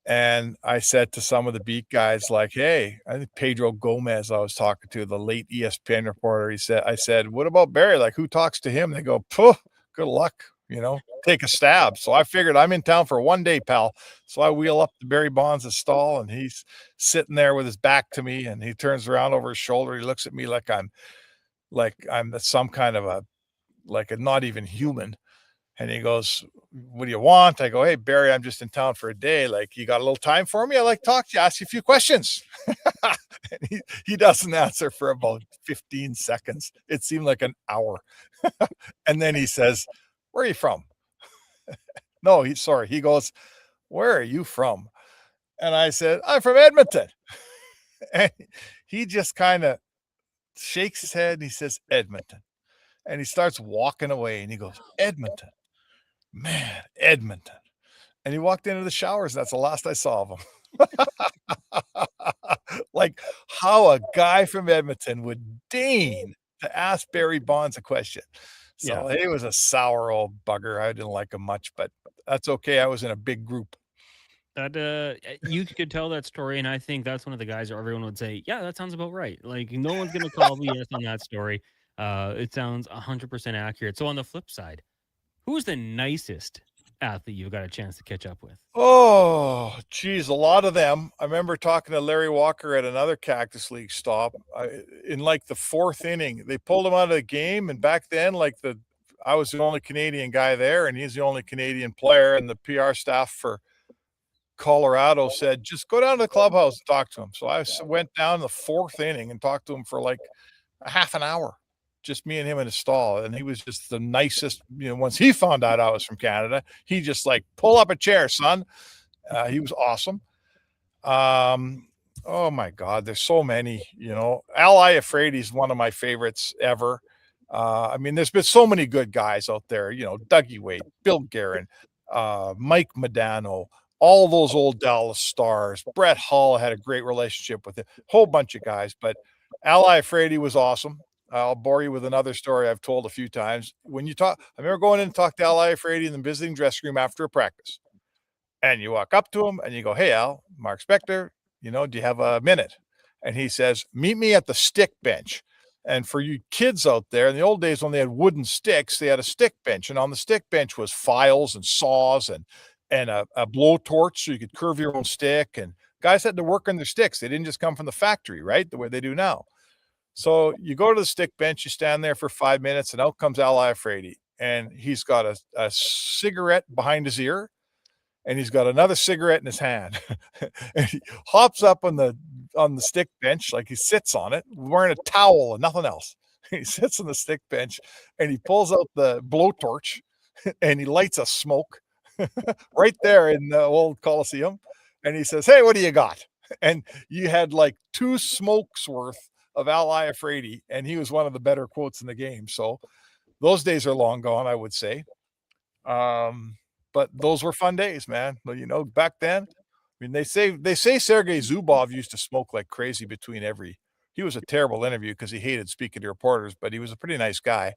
And I said to some of the beat guys, like, hey, I think Pedro Gomez I was talking to, the late ESPN reporter, I said, what about Barry? Like, who talks to him? They go, good luck. take a stab. So I figured I'm in town for one day, pal. So I wheel up to Barry Bonds' stall, and he's sitting there with his back to me, and he turns around over his shoulder. He looks at me like I'm some kind of a not even human. And he goes, "What do you want?" I go, "Hey, Barry, I'm just in town for a day. Like, you got a little time for me? I like to talk to you, ask you a few questions." And he doesn't answer for about 15 seconds. It seemed like an hour. And then he says, "Where are you from?" No, sorry. He goes, "Where are you from?" And I said, "I'm from Edmonton." And he just kind of shakes his head and he says, "Edmonton." And he starts walking away and he goes, "Edmonton. Man, Edmonton." And he walked into the showers. That's the last I saw of him. Like, how a guy from Edmonton would deign to ask Barry Bonds a question. So he was a sour old bugger. I didn't like him much, but that's okay. I was in a big group. That you could tell that story, and I think that's one of the guys where everyone would say, "Yeah, that sounds about right." Like, no one's gonna call BS on that story. It sounds 100% accurate. So on the flip side, who's the nicest athlete you've got a chance to catch up with? Oh, geez, a lot of them. I remember talking to Larry Walker at another Cactus League stop. In like the 4th inning, they pulled him out of the game, and back then, I was the only Canadian guy there, and he's the only Canadian player, and the PR staff for Colorado said, "Just go down to the clubhouse and talk to him." So I went down the 4th inning and talked to him for like a half an hour, just me and him in his stall. And he was just the nicest. Once he found out I was from Canada, he just pull up a chair, son. He was awesome. Oh my God, there's so many. Al Iafrate is one of my favorites ever. I mean, there's been so many good guys out there. Dougie Wade, Bill Guerin, Mike Modano, all those old Dallas Stars. Brett Hull had a great relationship with a whole bunch of guys, but Al Iafrate was awesome. I'll bore you with another story I've told a few times. I remember going in and talk to Al Iafrate in the visiting dressing room after a practice. And you walk up to him and you go, "Hey, Al, Mark Spector, do you have a minute?" And he says, "Meet me at the stick bench." And for you kids out there, in the old days when they had wooden sticks, they had a stick bench. And on the stick bench was files and saws and a blowtorch so you could curve your own stick. And guys had to work on their sticks. They didn't just come from the factory, right? The way they do now. So you go to the stick bench, you stand there for 5 minutes, and out comes Al Iafrate. And he's got a cigarette behind his ear, and he's got another cigarette in his hand. And he hops up on the stick bench, like he sits on it, wearing a towel and nothing else. He sits on the stick bench, and he pulls out the blowtorch, and he lights a smoke right there in the old Coliseum. And he says, "Hey, what do you got?" And you had like 2 smokes worth of Al Iafrate, and he was one of the better quotes in the game. So those days are long gone, I would say. But those were fun days, man. But, back then, I mean, they say Sergei Zubov used to smoke like crazy he was a terrible interview because he hated speaking to reporters, but he was a pretty nice guy.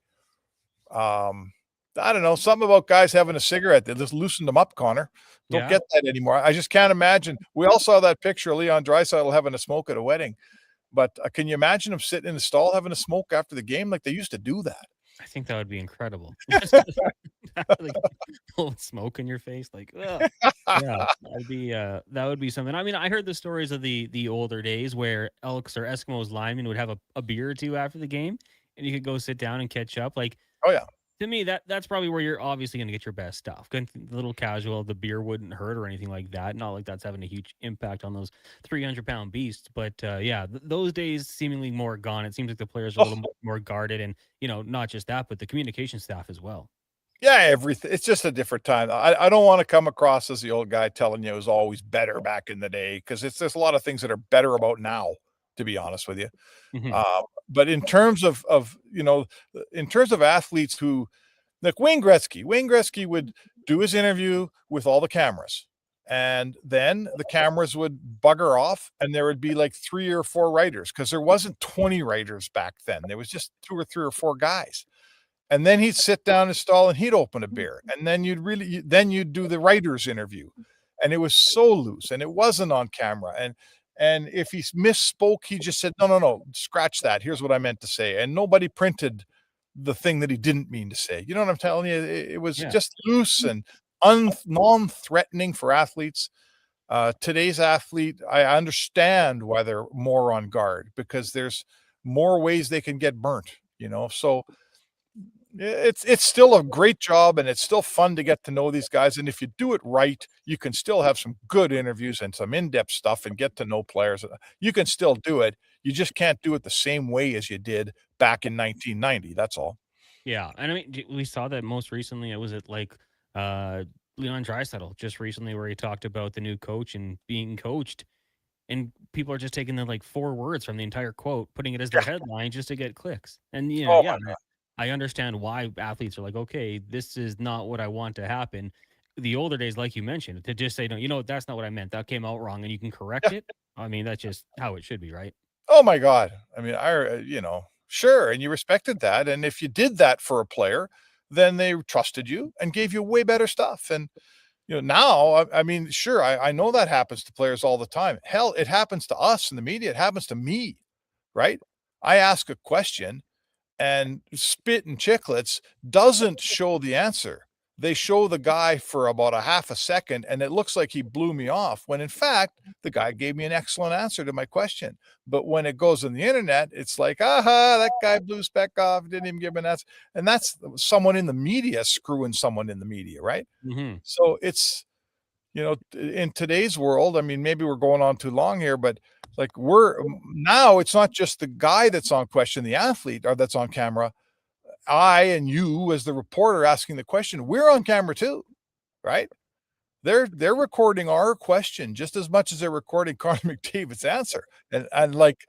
I don't know, something about guys having a cigarette that just loosened them up, Connor. Don't get that anymore. I just can't imagine. We all saw that picture of Leon Draisaitl having a smoke at a wedding, but can you imagine him sitting in the stall having a smoke after the game? Like, they used to do that. I think that would be incredible. Smoke in your face, like, ugh. Yeah, that would be something. I mean, I heard the stories of the older days where Elks or Eskimos linemen would have a beer or two after the game, and you could go sit down and catch up. Like, oh yeah. To me, that's probably where you're obviously going to get your best stuff. A little casual, the beer wouldn't hurt or anything like that. Not like that's having a huge impact on those 300-pound beasts. But those days seemingly more gone. It seems like the players are a little more guarded, and not just that, but the communication staff as well. Yeah, everything. It's just a different time. I don't want to come across as the old guy telling you it was always better back in the day, because there's a lot of things that are better about now, to be honest with you. Mm-hmm. But in terms of athletes who, like Wayne Gretzky would do his interview with all the cameras, and then the cameras would bugger off, and there would be like 3 or 4 writers, because there wasn't 20 writers back then. There was just 2 or 3 or 4 guys. And then he'd sit down in his stall and he'd open a beer, and then you'd do the writer's interview, and it was so loose, and it wasn't on camera. And if he misspoke, he just said, no, scratch that. Here's what I meant to say. And nobody printed the thing that he didn't mean to say. You know what I'm telling you? It was Yeah. just loose and non-threatening for athletes. Today's athlete, I understand why they're more on guard, because there's more ways they can get burnt, so it's still a great job, and it's still fun to get to know these guys. And if you do it right, you can still have some good interviews and some in-depth stuff and get to know players. You can still do it. You just can't do it the same way as you did back in 1990. That's all. Yeah, and I mean, we saw that most recently. It was at like Leon Draisaitl just recently, where he talked about the new coach and being coached, and people are just taking the like 4 words from the entire quote, putting it as their headline just to get clicks. And Oh yeah, my God. I understand why athletes are like, okay, this is not what I want to happen. The older days, like you mentioned, to just say, no, that's not what I meant. That came out wrong, and you can correct it. I mean, that's just how it should be, right? Oh my God. I mean, sure. And you respected that. And if you did that for a player, then they trusted you and gave you way better stuff. And, now, I mean, sure, I know that happens to players all the time. Hell, it happens to us in the media. It happens to me, right? I ask a question, and Spit and Chicklets doesn't show the answer. They show the guy for about a half a second, and it looks like he blew me off, when in fact, the guy gave me an excellent answer to my question. But when it goes on the internet, it's like, aha, that guy blew Speck off, didn't even give an answer. And that's someone in the media screwing someone in the media, right? Mm-hmm. So it's, in today's world, I mean, maybe we're going on too long here, but like now it's not just the guy that's on question, the athlete, or that's on camera. I and you as the reporter asking the question, we're on camera too, right? They're recording our question just as much as they're recording Connor McDavid's answer. And like,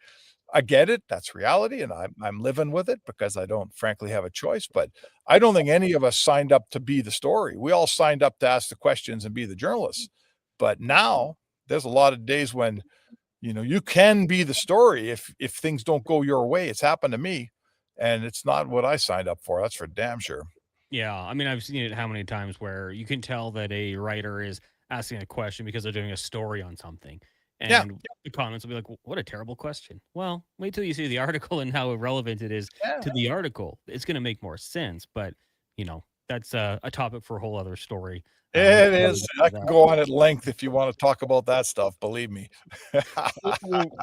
I get it. That's reality. And I'm living with it because I don't frankly have a choice, but I don't think any of us signed up to be the story. We all signed up to ask the questions and be the journalists. But now there's a lot of days when, you can be the story if things don't go your way. It's happened to me, and it's not what I signed up for. That's for damn sure. Yeah, I mean, I've seen it how many times where you can tell that a writer is asking a question because they're doing a story on something. Yeah. And the comments will be like, what a terrible question. Well, wait till you see the article and how irrelevant it is to the article. It's going to make more sense. But, that's a topic for a whole other story. It is. I can go on at length if you want to talk about that stuff. Believe me.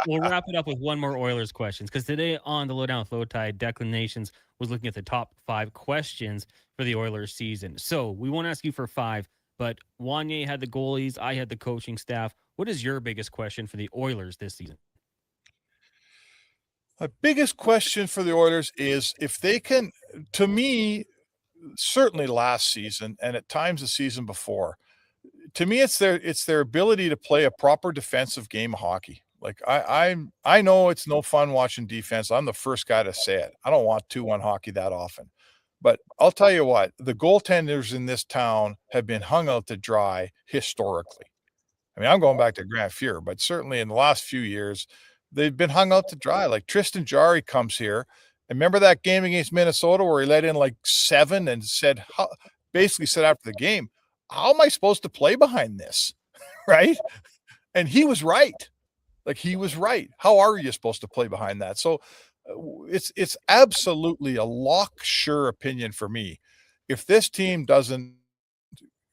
We'll wrap it up with one more Oilers questions, because today on the Lowdown with Low Tide, Declan Nations was looking at the top 5 questions for the Oilers season. So we won't ask you for 5, but Wanye had the goalies, I had the coaching staff. What is your biggest question for the Oilers this season? My biggest question for the Oilers is if they can, to me, certainly last season and at times the season before, to me, it's their ability to play a proper defensive game of hockey. Like I know it's no fun watching defense. I'm the first guy to say it. I don't want 2-1 hockey that often. But I'll tell you what, the goaltenders in this town have been hung out to dry historically. I mean, I'm going back to Grant Fuhr, but certainly in the last few years, they've been hung out to dry. Like Tristan Jarry comes here. And remember that game against Minnesota where he let in like 7 and basically said after the game, how am I supposed to play behind this? Right? And he was right. Like, he was right. How are you supposed to play behind that? So it's absolutely a sure opinion for me. If this team doesn't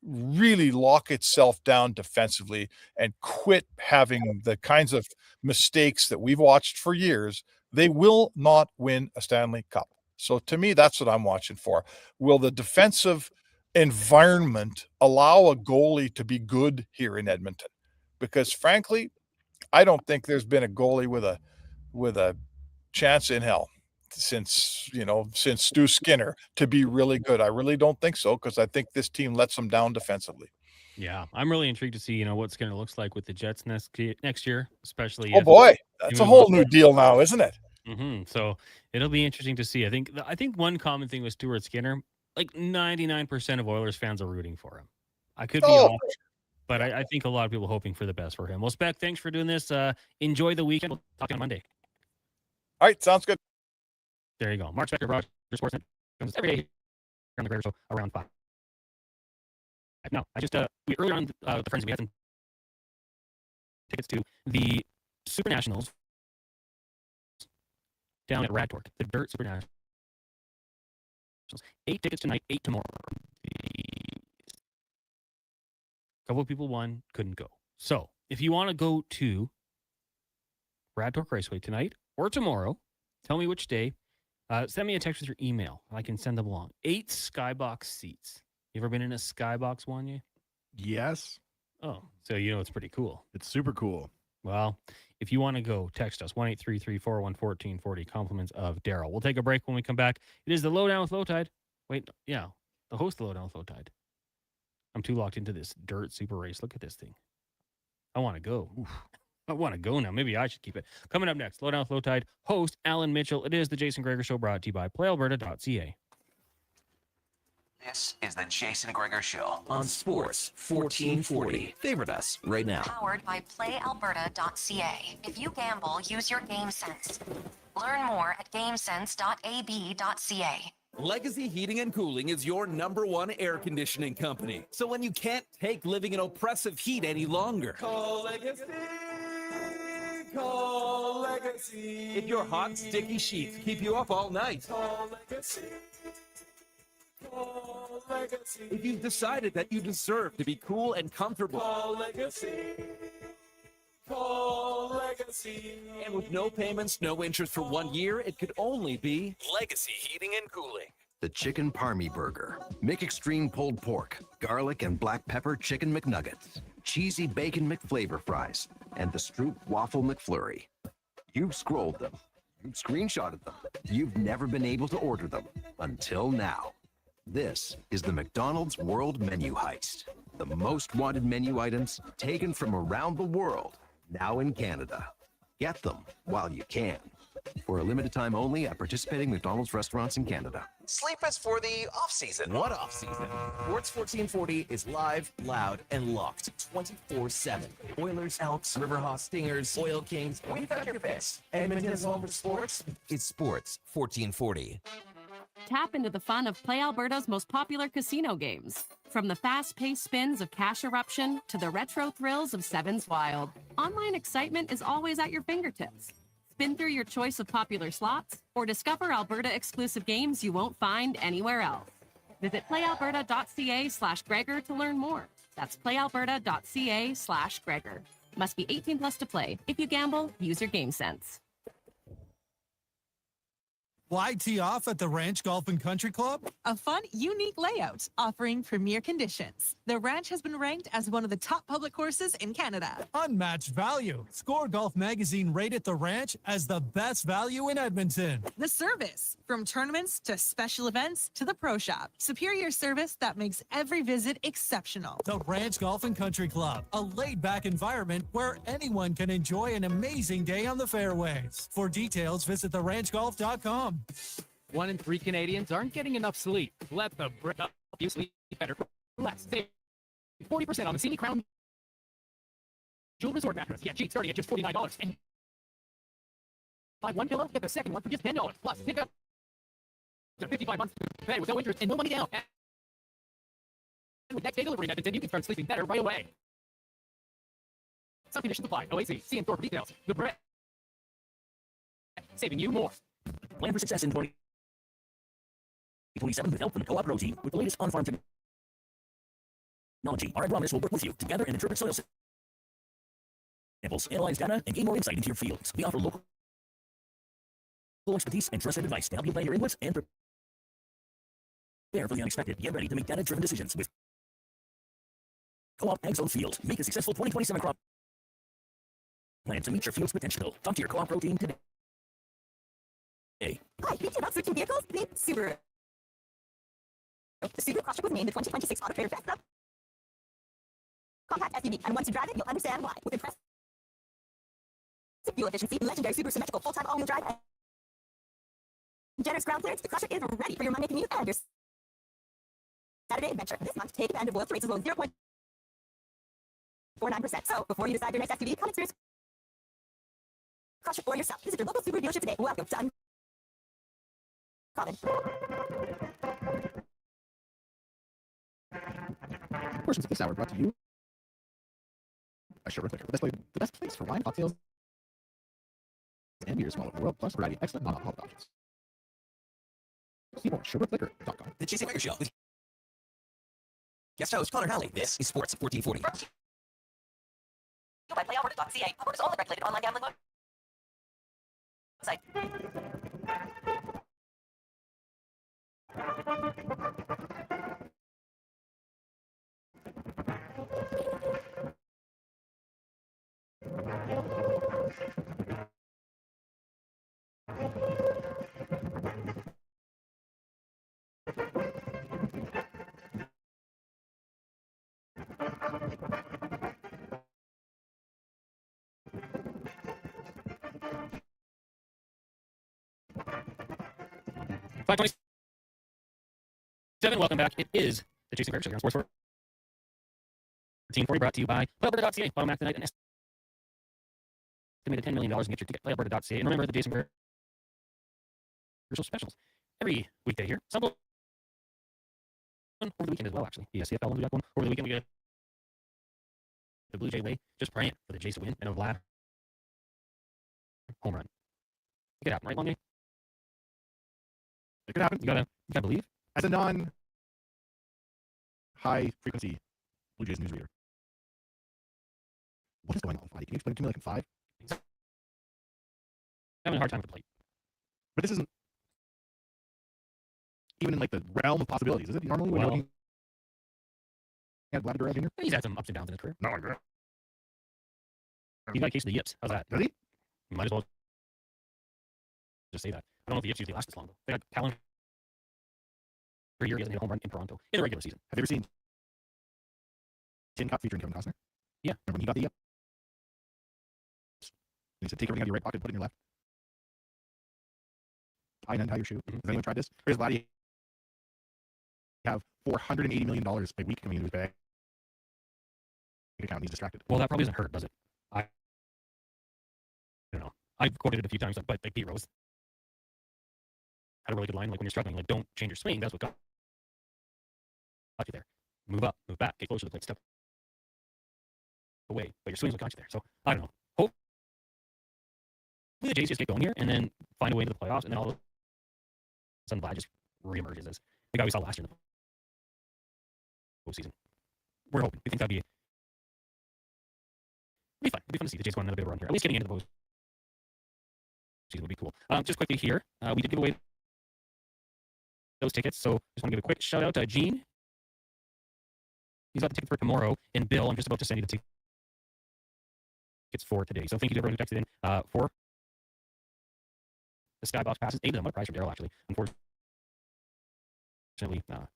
really lock itself down defensively and quit having the kinds of mistakes that we've watched for years, they will not win a Stanley Cup. So to me, that's what I'm watching for. Will the defensive environment allow a goalie to be good here in Edmonton? Because frankly, I don't think there's been a goalie with a chance in hell since Stu Skinner to be really good. I really don't think so, because I think this team lets them down defensively. Yeah, I'm really intrigued to see, what Skinner looks like with the Jets next year, especially. Oh boy, that's a whole new deal now, isn't it? Mm-hmm. So it'll be interesting to see. I think one common thing with Stuart Skinner, like 99% of Oilers fans are rooting for him. I could be off, but I think a lot of people are hoping for the best for him. Well, Speck, thanks for doing this. Enjoy the weekend. We'll talk on Monday. All right, sounds good. There you go. Mark Specker, Rogers Sportsnet, comes every day on the Gregor Show around 5. No, I just we earlier on the friends we had some tickets to the Super Nationals down at Radtorque, the Dirt Super Nationals. 8 tickets tonight, 8 tomorrow. A couple of people won, couldn't go. So if you want to go to RadTorque Raceway tonight or tomorrow, tell me which day. Send me a text with your email. I can send them along. 8 skybox seats. You ever been in a skybox, Wanye? Yes. Oh, so you know it's pretty cool. It's super cool. Well, if you want to go, text us 1-833-401-1440. Compliments of Daryl. We'll take a break when we come back. It is the Lowdown with Lowtide. Wait, yeah, the host of the Lowdown with Lowtide. I'm too locked into this dirt super race. Look at this thing. I want to go. Oof. I want to go now. Maybe I should keep it. Coming up next, Lowdown with Lowtide, host Alan Mitchell. It is the Jason Gregor Show, brought to you by PlayAlberta.ca. This is the Jason Gregor Show on Sports 1440. Favorite us right now. Powered by PlayAlberta.ca. If you gamble, use your game sense. Learn more at gamesense.ab.ca. Legacy Heating and Cooling is your #1 air conditioning company. So when you can't take living in oppressive heat any longer, call Legacy. Call Legacy. If your hot, sticky sheets keep you up all night, call Legacy. Call Legacy. If you've decided that you deserve to be cool and comfortable, call Legacy. Call Legacy. And with no payments, no interest for 1 year, it could only be Legacy Heating and Cooling. The Chicken Parmy Burger, McExtreme pulled pork, garlic and black pepper chicken McNuggets, cheesy bacon McFlavor fries, and the Stroop Waffle McFlurry. You've scrolled them. You've screenshotted them. You've never been able to order them until now. This is the McDonald's World Menu Heist. The most wanted menu items taken from around the world, now in Canada. Get them while you can. For a limited time only at participating McDonald's restaurants in Canada. Sleep is for the off-season. What off-season? Sports 1440 is live, loud, and locked 24/7. Oilers, Elks, Riverhawks, Stingers, Oil Kings, we found your fix. Edmonton's home for sports. It's Sports 1440. Tap into the fun of Play Alberta's most popular casino games. From the fast-paced spins of Cash Eruption to the retro thrills of Sevens Wild, online excitement is always at your fingertips. Spin through your choice of popular slots or discover Alberta-exclusive games you won't find anywhere else. Visit playalberta.ca/Gregor to learn more. That's playalberta.ca/Gregor. Must be 18 plus to play. If you gamble, use your game sense. Why tee off at the Ranch Golf and Country Club? A fun, unique layout offering premier conditions. The Ranch has been ranked as one of the top public courses in Canada. Unmatched value. Score Golf Magazine rated the Ranch as the best value in Edmonton. The service, from tournaments to special events to the pro shop. Superior service that makes every visit exceptional. The Ranch Golf and Country Club, a laid-back environment where anyone can enjoy an amazing day on the fairways. For details, visit theranchgolf.com. 1 in 3 Canadians aren't getting enough sleep. Let the brick up you sleep better. Relax. Save 40% on the Scenic Crown Jewel Resort mattress. Yeah, cheap, starting at just $49. And buy one pillow, get the second one for just $10. Plus, pick up to 55 months to pay with no interest and no money down. And with next day delivery methods, you can start sleeping better right away. Some conditions apply. OAC. See CanTorque details. The bread. Saving you more. Plan for success in 2027 with help from the Co-op Pro team with the latest on-farm technology. Our agronomists will work with you to gather and interpret soil samples, analyze data, and gain more insight into your fields. We offer local expertise and trusted advice to help you plan your inputs and prepare for the unexpected. Get ready to make data-driven decisions with Co-op Ag Zone Field. Make a successful 2027 crop plan to meet your field's potential. Talk to your Co-op Pro team today. Hi, thinking about switching vehicles? Think Subaru. The Subaru Crosstrek was named the 2026 Auto Trader Best Compact SUV, and once you drive it, you'll understand why. With impressive fuel efficiency, legendary Subaru symmetrical full-time all-wheel drive, and generous ground clearance, the Crosstrek is ready for your Monday commute and your Saturday adventure. This month, take advantage of low rates as low as 0.49%. So, before you decide your next SUV, come experience Crosstrek for yourself. Visit your local Subaru dealership today. Welcome to Common. Portions of this hour brought to you by Sherwood Liquor, the best place for wine, cocktails, and beers from all over the world, plus a variety of excellent non-alcoholic options. See more at SherwoodLiquor.com. The Chasing Rager Show with guest host Connor Halley. This is Sports 1440. By PlayAlberta.ca, Alberta's only regulated online gambling website. Five 27. Welcome back. It is the Chasing Rager Show here on Sports 1440, brought to you by PlayAlberta.ca. Bottom half tonight, an estimated $10 million and get your ticket. PlayAlberta.ca. And remember the Jason Rager Show specials every weekday here. Some over the weekend as well, actually. The CFL ones we got one over the weekend. We got the Blue Jay way, just praying for the Jays to win and a Vlad home run. It could happen, right, Wanye? It could happen. You gotta believe. As a non-high frequency Blue Jays news reader, what is going on, Vladdy? Can you explain it to me like in 5? Having a hard time with the plate. But this isn't even in like the realm of possibilities, is it? Normally when you're looking at Vlad Guerrero Jr.? He's had some ups and downs in his career. Not like that. He's got a case of the yips. How's that? Does he? You might as well just say that. I don't know if the yips usually last this long, though. They got calendar for a year. He hasn't hit a home run in Toronto in the regular season. Have you ever seen Tin Cup featuring Kevin Costner? Yeah. Remember when he got the yips? And he said, take everything out of your right pocket and put it in your left. Tie and untie your shoe. Has anyone tried this? Or does Vladdy have $480 million a week coming into his bank account and he's distracted? Well, that probably doesn't hurt, does it? I don't know. I've quoted it a few times, but like Pete Rose had a really good line, like when you're struggling, like don't change your swing. That's what got you there. Move up, move back, get closer to the plate, step away. But your swing's what got you there. So I don't know. Hopefully the Jays just get going here and then find a way to the playoffs, and then all of a sudden Vlad just reemerges as the guy we saw last year in the postseason. We're hoping. We think that'd be fun. It'd be fun to see the Jays go on another bit of a run here. At least getting into the postseason would be cool. Just quickly here, we did give away those tickets, so just want to give a quick shout out to Gene. He's got the tickets for tomorrow, and Bill, I'm just about to send you the tickets for today. So thank you to everyone who texted in for the Skybox passes. 8 of them. What a prize from Daryl, actually. Unfortunately,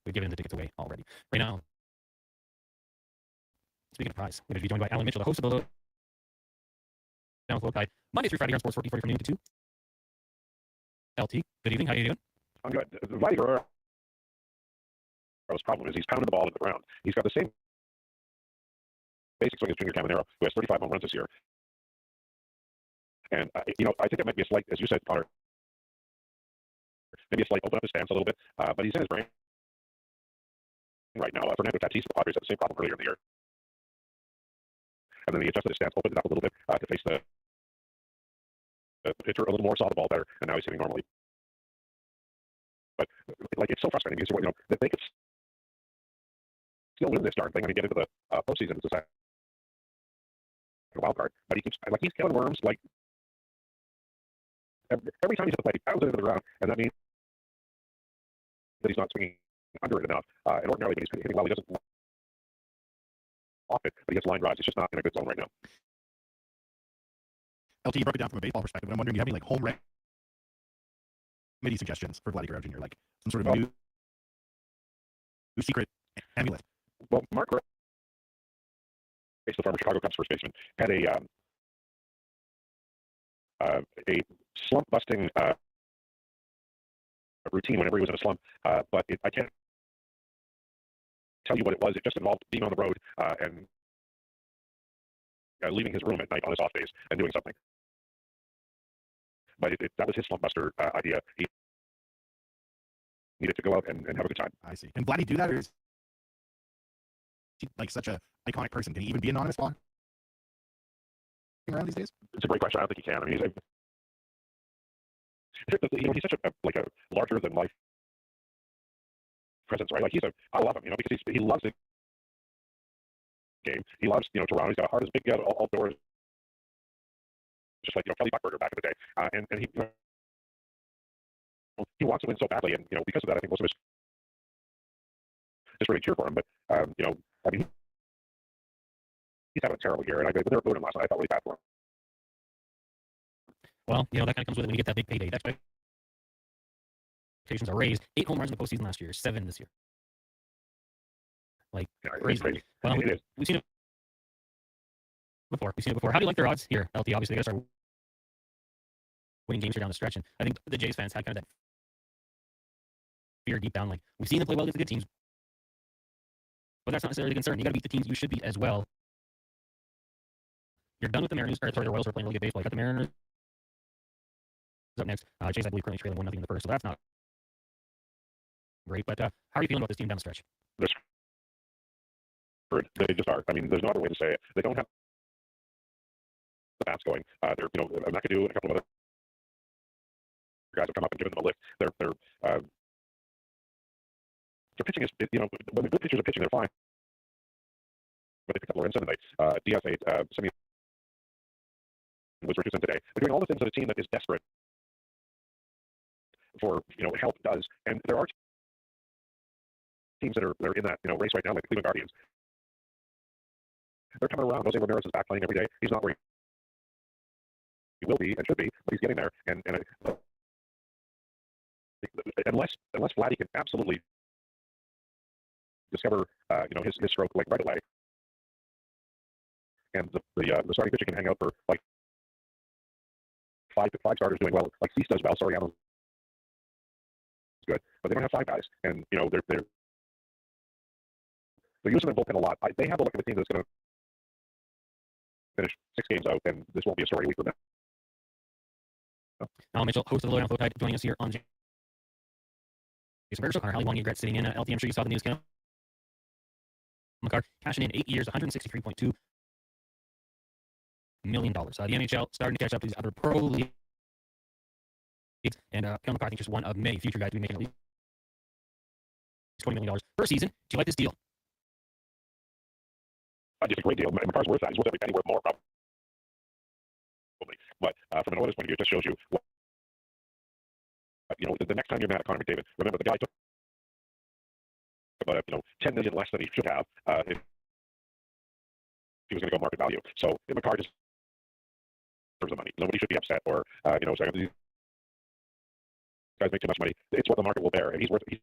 we've given the tickets away already. Right now, speaking of prize, we're going to be joined by Alan Mitchell, the host of the Down Flow Guide, Monday through Friday here on Sports 1440 from noon to 2. LT, good evening. How are you doing? I'm good. Vladdy Guerrero's problem is he's pounding the ball into the ground. He's got the same basic swing as Junior Caminero, who has 35 home runs this year. And, I think it might be a slight, as you said, Connor, maybe a slight open up his stance a little bit, but he's in his brain right now. Fernando Tatis, the Padres had the same problem earlier in the year. And then he adjusted his stance, opened it up a little bit to face the pitcher a little more, saw the ball better, and now he's hitting normally. But it's so frustrating because that they could still win this darn thing. I mean, get into the postseason as a wild card. But he's killing worms every time he's at the plate. He pounds it into the ground, and that means that he's not swinging under it enough. And ordinarily, when he's hitting well, he doesn't off it, but he gets line drives. He's just not in a good zone right now. LT, you broke it down from a baseball perspective, but I'm wondering, do you have any home remedy suggestions for Vladdy Guerrero Jr., like some sort of new secret amulet? Well, Mark Grace, the former Chicago Cubs first baseman, had a slump-busting routine whenever he was in a slump, but I can't tell you what it was. It just involved being on the road and leaving his room at night on his off days and doing something. But that was his slump buster idea. He needed to go out and have a good time. I see. Can Vladdy do that, or is he such a iconic person? Can he even be anonymous while around these days? It's a great question. I don't think he can. I mean, he's such a larger than life presence, right? Like I love him, because he loves the game. He loves, Toronto. He's got a heart as big outdoors, just like Kelly Buckberger back in the day. And he wants to win so badly, and because of that, I think most of us just really cheer for him. But I mean, he's having a terrible year, and they were booing him last night. I felt really bad for him. Well, that kind of comes with it when you get that big payday. Expectations are raised. 8 home runs in the postseason last year, 7 this year. Like, it's crazy. Well, it is. We've seen it before. How do you like their odds here, LT? Obviously, they got to start winning games here down the stretch, and I think the Jays fans had kind of that fear deep down. Like, we've seen them play well against the good teams, but that's not necessarily the concern. You got to beat the teams you should beat as well. You're done with the Mariners. The Royals are playing really good baseball. You got the Mariners up next. Jays, I believe, currently trailing 1-0 in the first, so that's not great. But how are you feeling about this team down the stretch? They just are. I mean, there's no other way to say it. They don't have the bats going. They're, McAdoo and a couple of other guys have come up and given them a lift. Their pitching is, when the good pitchers are pitching, they're fine. But they picked up Lorenzen tonight. DFA, Simeon was reduced in today. They're doing all the things that a team that is desperate for, help does. And there are teams that are in that, race right now, like the Cleveland Guardians. They're coming around. Jose Ramirez is back playing every day. He's not where he will be and should be, but he's getting there. And unless Vladdy can absolutely discover, his stroke like right away, and the starting pitcher can hang out for like five starters doing well, like Cease does well. Soriano's good, but they don't have 5 guys, and they're using their bullpen a lot. They have a look at the team that's going to finish 6 games out, and this won't be a story week for them. Alan Mitchell, host of the Low Down Flow Tide, joining us here on Jason Berger. Connor Halley, Wanye Gretz sitting in. LT, I'm sure you saw the news. McCarr cashing in 8 years, $163.2 million. The NHL starting to catch up to these other pro leagues, and Cale McCarr, I think, just one of many future guys to be making at least $20 million per season. Do you like this deal? It's a great deal. McCarr's worth that. He's worth every penny, worth more, probably. But from an Oilers point of view, it just shows you, the next time you're mad at Connor McDavid, remember the guy took about $10 million less than he should have if he was going to go market value. So if McCarr just deserves the money. Nobody should be upset or saying these guys make too much money. It's what the market will bear, and he's worth it. He's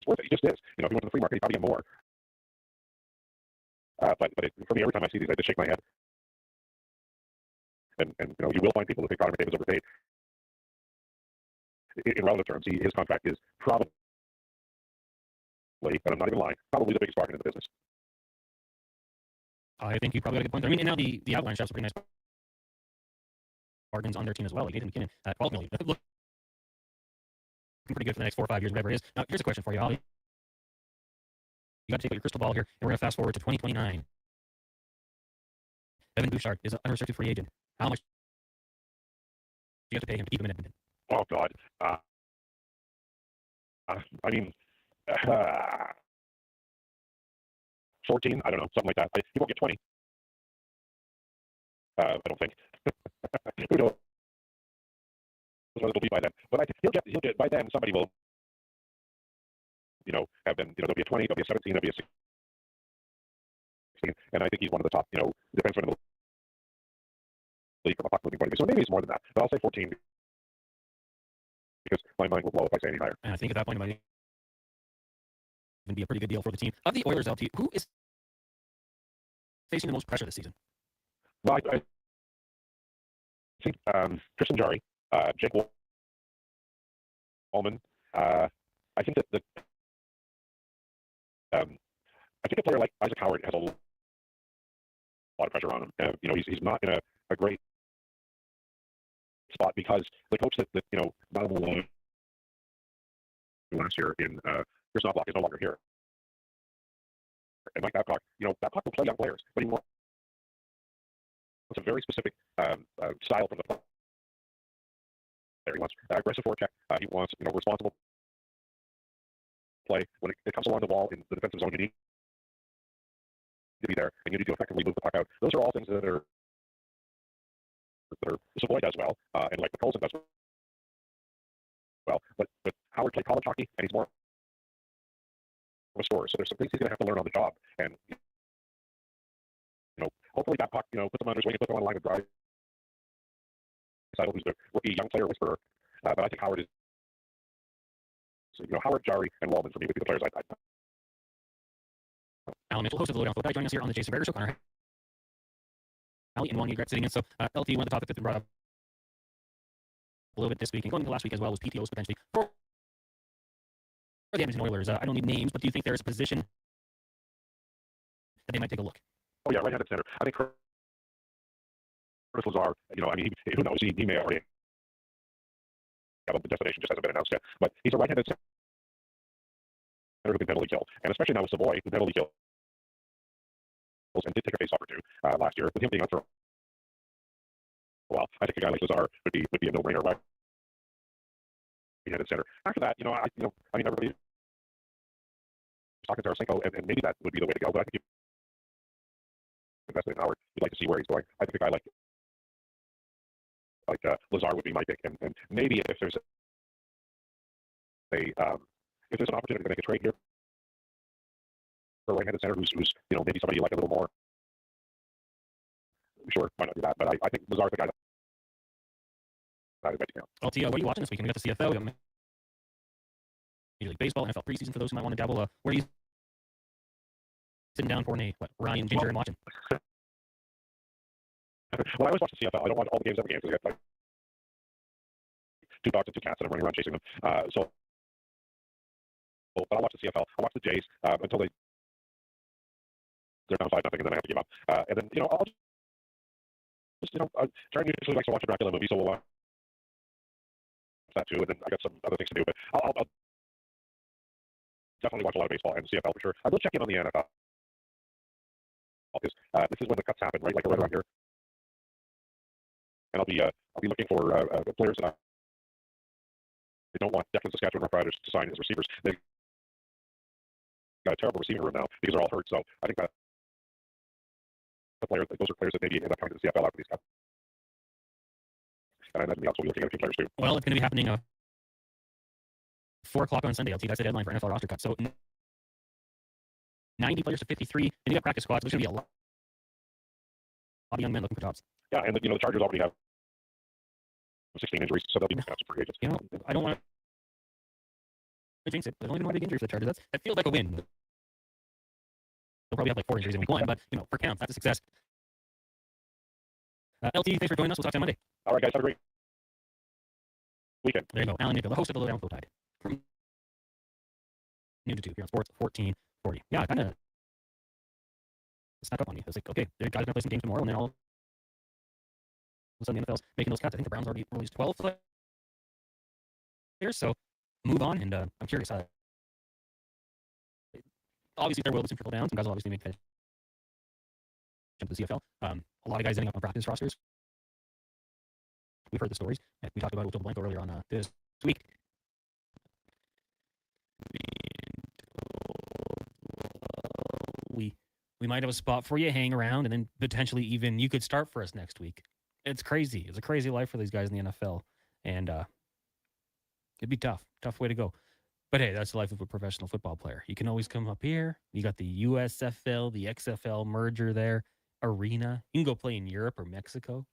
worth it. He just is. If he went to the free market, he'd probably get more. But for me, every time I see these, I just shake my head. And you will find people who think Connor McDavid's overpaid. In relative terms, his contract is probably, and I'm not even lying, probably the biggest bargain in the business. I think you probably got a good point there. I mean, and now the Avalanche have some pretty nice bargains on their team as well. Like Nathan McKinnon at $12 million. Looking pretty good for the next 4 or 5 years, whatever it is. Now, here's a question for you, Ollie. You got to take out your crystal ball here, and we're going to fast forward to 2029. Evan Bouchard is an unrestricted free agent. How much do you have to pay him to keep him in Edmonton? Oh, God. I mean, 14, I don't know, something like that. He won't get 20. I don't think. Who knows what it'll be by then? But he'll get by then. Somebody will, have been, there'll be a 20, there'll be a 17, there'll be a 16, and I think he's one of the top, defensemen in the league from a puck moving point of view. So maybe it's more than that, but I'll say 14 because my mind will blow if I say any higher. And I think at that point it might even be a pretty good deal for the team. Of the Oilers, LT, who is facing the most pressure this season? Well, I think Tristan Jarry, Jake Wallman. I think that I think a player like Isaac Howard has a lot of pressure on him. He's not in a great spot because the coach that not only last year in Chris Knobloch is no longer here. And Mike Babcock, Babcock will play young players, but he wants a very specific style from the player. He wants aggressive forecheck. He wants responsible play. When it comes along the wall in the defensive zone, you need to be there, and you need to effectively move the puck out. Those are all things that are Savoy does well, and like Colson does well. But Howard played college hockey, and he's more of a scorer. So there's some things he's going to have to learn on the job. And hopefully that puck, puts him on his wing and puts him on a line of drive. Who's the rookie young player whisperer. But I think Howard is, Howard, Jari, and Wallman for me would be the players I'd Alan Mitchell, host of the Lowdown Football, joining us here on the Jason Gregor Show. Connor Halley and Wanye Gretz sitting in. So, LT, one of the topics that's been brought up a little bit this week and going into last week as well was PTOs potentially for the Edmonton Oilers. I don't need names, but do you think there's a position that they might take a look? Oh, yeah, right-handed center. I think Chris Lazar, who knows? He may already have a destination, just hasn't been announced yet. But he's a right-handed center who can penalty kill. And especially now with Savoy, who penalty kills and did take a face-off or two last year. With him being on for a while, I think a guy like Lazar would be a no-brainer right-handed center. After that, everybody's talking to Tarasenko, and maybe that would be the way to go. But I think if you invested in Howard, you'd like to see where he's going. I think a guy like Lazar would be my pick, and maybe if there's an opportunity to make a trade here for a right-handed center who's maybe somebody you like a little more, sure, why not do that? But I think Lazar's the guy that I would bet you. LT, what are you watching this weekend? We got the CFL, we got Major League Baseball, NFL preseason for those who might want to dabble. Where are you sitting down for Ryan Ginger and watching? Well, I always watch the CFL. I don't watch all the games every game because I got 2 dogs and 2 cats and I'm running around chasing them. But I'll watch the CFL. I'll watch the Jays until they're down 5-0, and then I have to give up. And then I'll just Charlie usually likes to watch a Dracula movie, so we'll watch that too. And then I got some other things to do, but I'll definitely watch a lot of baseball and CFL for sure. I will check in on the NFL because this is when the cuts happen, right? Like right around here. And I'll be looking for players that I don't want Declan Saskatchewan Roughriders to sign as receivers. They've got a terrible receiving room now because they're all hurt. So I think that those are players that maybe end up coming to the CFL after these guys. And I imagine we also be looking at a few players too. Well, it's going to be happening 4 o'clock on Sunday. LT, that's the deadline for NFL roster cut. So 90 players to 53. And you got practice squads. There's going to be a lot of young men looking for jobs. Yeah, and the Chargers already have 16 injuries, so they'll be some free agents. I don't want to jinx it. There's only been one big injury for the Chargers. That feels like a win. They'll probably have like 4 injuries in week 1, but for counts, that's a success. LT, thanks for joining us. We'll talk to you Monday. All right, guys, have a great weekend. There you go. Alan Nickel, the host of the Lowdown Football from noon to 2 here on Sports 1440. Yeah, I kind of snuck up on you. I was like, okay, the guys are going to play some games tomorrow, and then all of a sudden the NFL's making those cuts. I think the Browns already released 12 players, so move on, and I'm curious. Obviously, there will be some trickle downs. Some guys will obviously make that jump to the CFL. A lot of guys ending up on practice rosters. We've heard the stories. We talked about it with Joe Blanco earlier on this week. We might have a spot for you, hang around, and then potentially even you could start for us next week. It's crazy. It's a crazy life for these guys in the NFL, and it'd be tough way to go. But hey, that's the life of a professional football player. You can always come up here. You got the USFL, the XFL merger there, arena. You can go play in Europe or Mexico.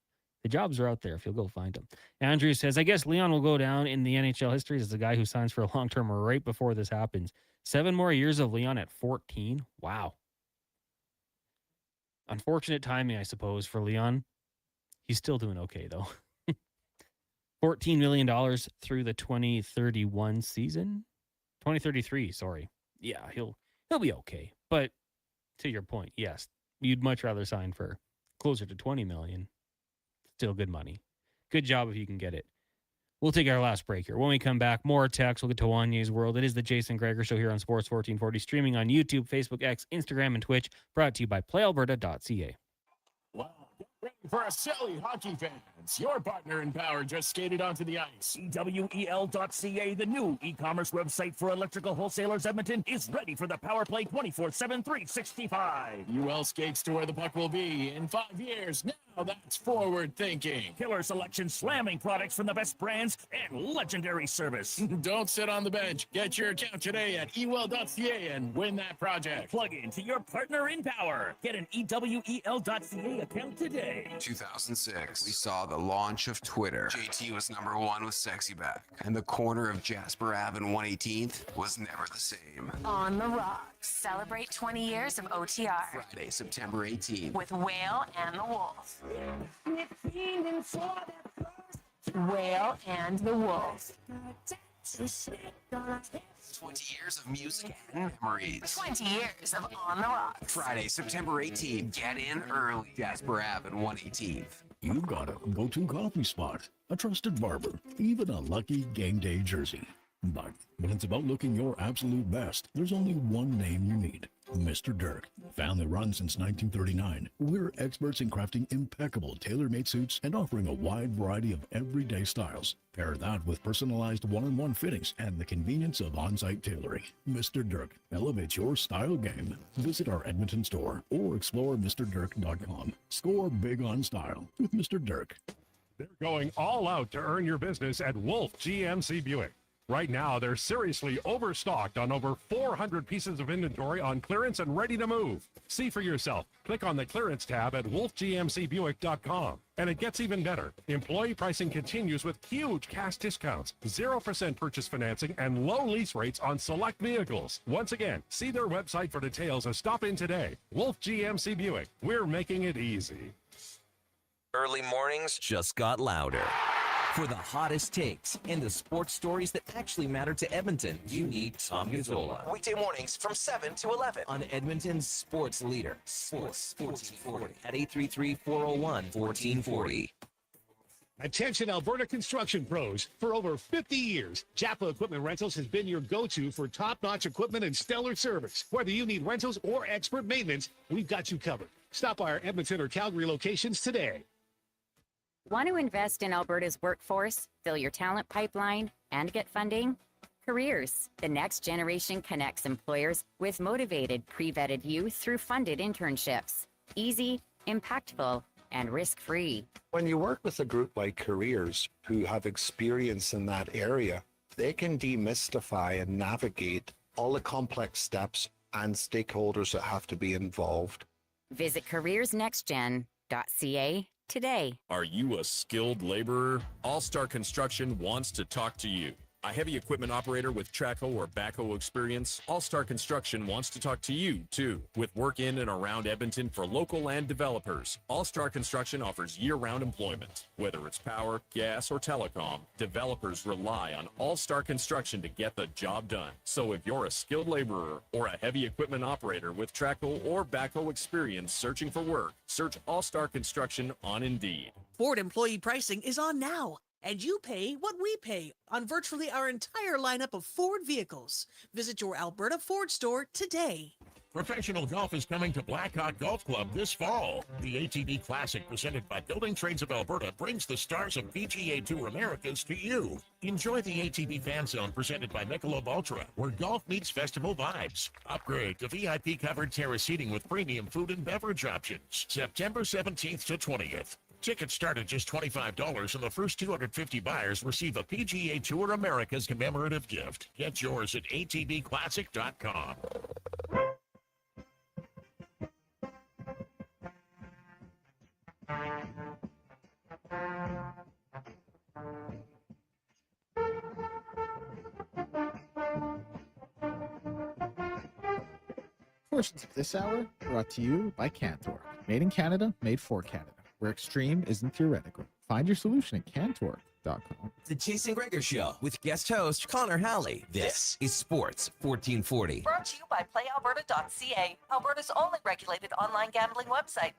The jobs are out there if you'll go find them. Andrew says, I guess Leon will go down in the NHL history as the guy who signs for a long term right before this happens. 7 more years of Leon at 14. Wow. Unfortunate timing, I suppose, for Leon. He's still doing okay, though. $14 million through the 2031 season. 2033, sorry. Yeah, he'll be okay. But to your point, yes, you'd much rather sign for closer to 20 million. Still good money. Good job if you can get it. We'll take our last break here. When we come back, more text. We'll get to Wanye's World. It is the Jason Gregor Show here on Sports 1440, streaming on YouTube, Facebook, X, Instagram, and Twitch. Brought to you by PlayAlberta.ca. Wow, get ready for a silly hockey fan. Kids, your partner in power just skated onto the ice. EWEL.ca, the new e-commerce website for electrical wholesalers Edmonton, is ready for the power play 24/7, 365. UL skates to where the puck will be in 5 years. Now that's forward thinking. Killer selection, slamming products from the best brands, and legendary service. Don't sit on the bench. Get your account today at ewell.ca and win that project. Plug into your partner in power. Get an EWEL.ca account today. 2006, we saw the launch of Twitter. JT was #1 with Sexy Back, and the corner of Jasper Ave and 118th was never the same. On the Rocks, celebrate 20 years of OTR. Friday, September 18th. With Whale and the Wolf. Whale and the Wolf. 20 years of music and memories. 20 years of On the Rocks. Friday, September 18th. Get in early. Jasper Ave and 118th. You've got a go-to coffee spot, a trusted barber, even a lucky game day jersey. But when it's about looking your absolute best, there's only one name you need. Mr. Dirk. Family run since 1939. We're experts in crafting impeccable tailor-made suits and offering a wide variety of everyday styles. Pair that with personalized one-on-one fittings and the convenience of on-site tailoring. Mr. Dirk elevates your style game. Visit our Edmonton store or explore MrDirk.com. Score big on style with Mr. Dirk. They're going all out to earn your business at Wolf GMC Buick. Right now, they're seriously overstocked on over 400 pieces of inventory on clearance and ready to move. See for yourself. Click on the clearance tab at wolfgmcbuick.com. And it gets even better. Employee pricing continues with huge cash discounts, 0% purchase financing, and low lease rates on select vehicles. Once again, see their website for details or stop in today. Wolf GMC Buick. We're making it easy. Early mornings just got louder. For the hottest takes and the sports stories that actually matter to Edmonton, you need Tom Gazzola. Weekday mornings from 7 to 11 on Edmonton's sports leader, Sports 1440 at 833-401-1440. Attention Alberta construction pros. For over 50 years, Japa Equipment Rentals has been your go-to for top-notch equipment and stellar service. Whether you need rentals or expert maintenance, we've got you covered. Stop by our Edmonton or Calgary locations today. Want to invest in Alberta's workforce, fill your talent pipeline, and get funding? Careers. The next generation connects employers with motivated, pre-vetted youth through funded internships. Easy, impactful, and risk-free. When you work with a group like Careers who have experience in that area, they can demystify and navigate all the complex steps and stakeholders that have to be involved. Visit careersnextgen.ca today. Are you a skilled laborer? All-Star Construction wants to talk to you. A heavy equipment operator with Traco or backhoe experience, All-Star Construction wants to talk to you, too. With work in and around Edmonton for local land developers, All-Star Construction offers year-round employment. Whether it's power, gas, or telecom, developers rely on All-Star Construction to get the job done. So if you're a skilled laborer or a heavy equipment operator with Traco or backhoe experience searching for work, search All-Star Construction on Indeed. Ford employee pricing is on now. And you pay what we pay on virtually our entire lineup of Ford vehicles. Visit your Alberta Ford store today. Professional golf is coming to Blackhawk Golf Club this fall. The ATV Classic presented by Building Trades of Alberta brings the stars of PGA Tour Americas to you. Enjoy the ATV Fan Zone presented by Michelob Ultra, where golf meets festival vibes. Upgrade to VIP covered terrace seating with premium food and beverage options. September 17th to 20th. Tickets start at just $25, and the first 250 buyers receive a PGA Tour America's commemorative gift. Get yours at atvclassic.com. Portions of this hour brought to you by CanTorque. Made in Canada, made for Canada. Where extreme isn't theoretical. Find your solution at CanTorque.com. The Jason Gregor Show with guest host Connor Halley. This is Sports 1440. Brought to you by PlayAlberta.ca, Alberta's only regulated online gambling website.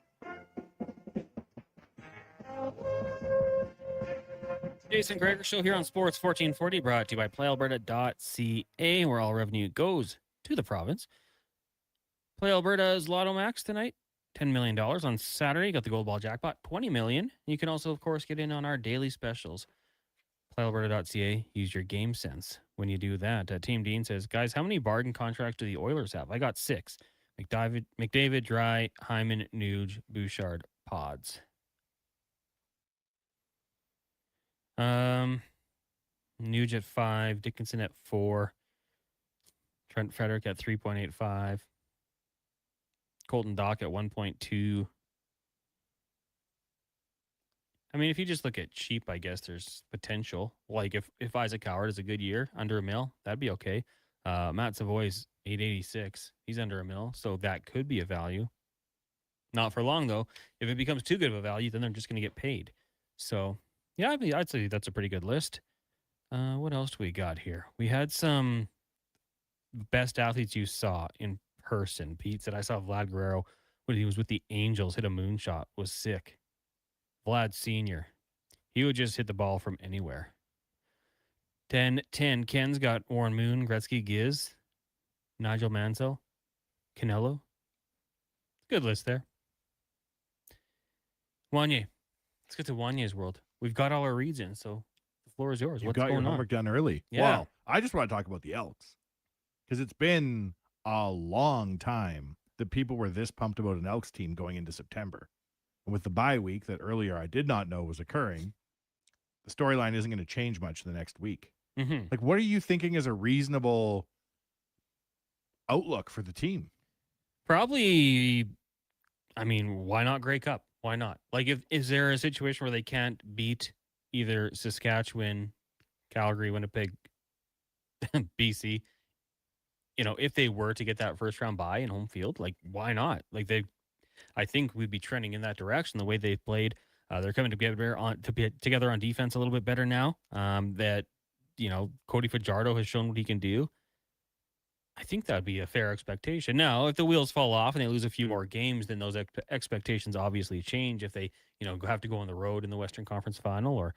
Jason Gregor Show here on Sports 1440, brought to you by PlayAlberta.ca, where all revenue goes to the province. Play Alberta's Lotto Max tonight. $10 million on Saturday. You got the gold ball jackpot, $20 million. You can also, of course, get in on our daily specials. PlayAlberta.ca. Use your game sense when you do that. Team Dean says, guys, how many bargain contracts do the Oilers have? I got 6. McDavid, Dry, Hyman, Nuge, Bouchard, Pods. Nuge at 5, Dickinson at 4, Trent Frederick at 3.85, Colton Dock at 1.2. I mean, if you just look at cheap, I guess there's potential. Like if Isaac Howard is a good year, under $1 million, that'd be okay. Matt Savoy's 886. He's under $1 million, so that could be a value. Not for long, though. If it becomes too good of a value, then they're just going to get paid. So, yeah, I mean, I'd say that's a pretty good list. What else do we got here? We had some best athletes you saw in person. Pete said, I saw Vlad Guerrero when he was with the Angels, hit a moonshot, was sick. Vlad Sr., he would just hit the ball from anywhere. 10, Ken's got Warren Moon, Gretzky, Giz, Nigel Mansell, Canelo. Good list there. Wanye. Let's get to Wanye's world. We've got all our reads in, so the floor is yours. You What's got going your on? homework done early. Yeah. Wow. I just want to talk about the Elks because it's been a long time that people were this pumped about an Elks team going into September. And with the bye week that earlier I did not know was occurring, the storyline isn't going to change much the next week. Mm-hmm. Like, what are you thinking is a reasonable outlook for the team? Probably, I mean, why not Grey Cup? Why not? Like, is there a situation where they can't beat either Saskatchewan, Calgary, Winnipeg, BC? You know, if they were to get that first round bye in home field, like, why not? Like, I think we'd be trending in that direction the way they've played. They're coming together on defense a little bit better now. That, you know, Cody Fajardo has shown what he can do. I think that'd be a fair expectation. Now, if the wheels fall off and they lose a few more games, then those expectations obviously change. If they, you know, have to go on the road in the Western Conference Final or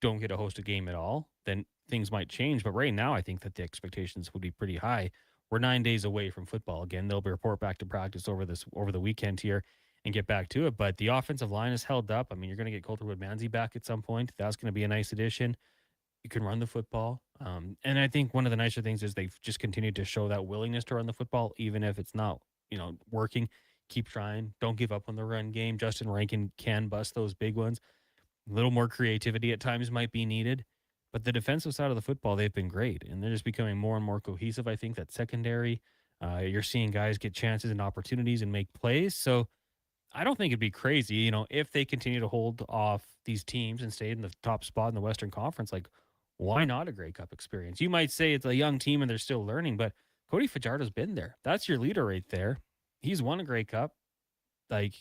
don't get to host a game at all, then things might change. But right now, I think that the expectations would be pretty high. We're 9 days away from football again. They'll be report back to practice over the weekend here and get back to it. But the offensive line is held up. I mean, you're going to get Colter Wood-Manzi back at some point. That's going to be a nice addition. You can run the football. And I think one of the nicer things is they've just continued to show that willingness to run the football, even if it's not, you know, working. Keep trying. Don't give up on the run game. Justin Rankin can bust those big ones. A little more creativity at times might be needed. But the defensive side of the football, they've been great. And they're just becoming more and more cohesive. I think that secondary, you're seeing guys get chances and opportunities and make plays. So I don't think it'd be crazy, you know, if they continue to hold off these teams and stay in the top spot in the Western Conference. Like, why not a Grey Cup experience? You might say it's a young team and they're still learning, but Cody Fajardo's been there. That's your leader right there. He's won a Grey Cup. Like,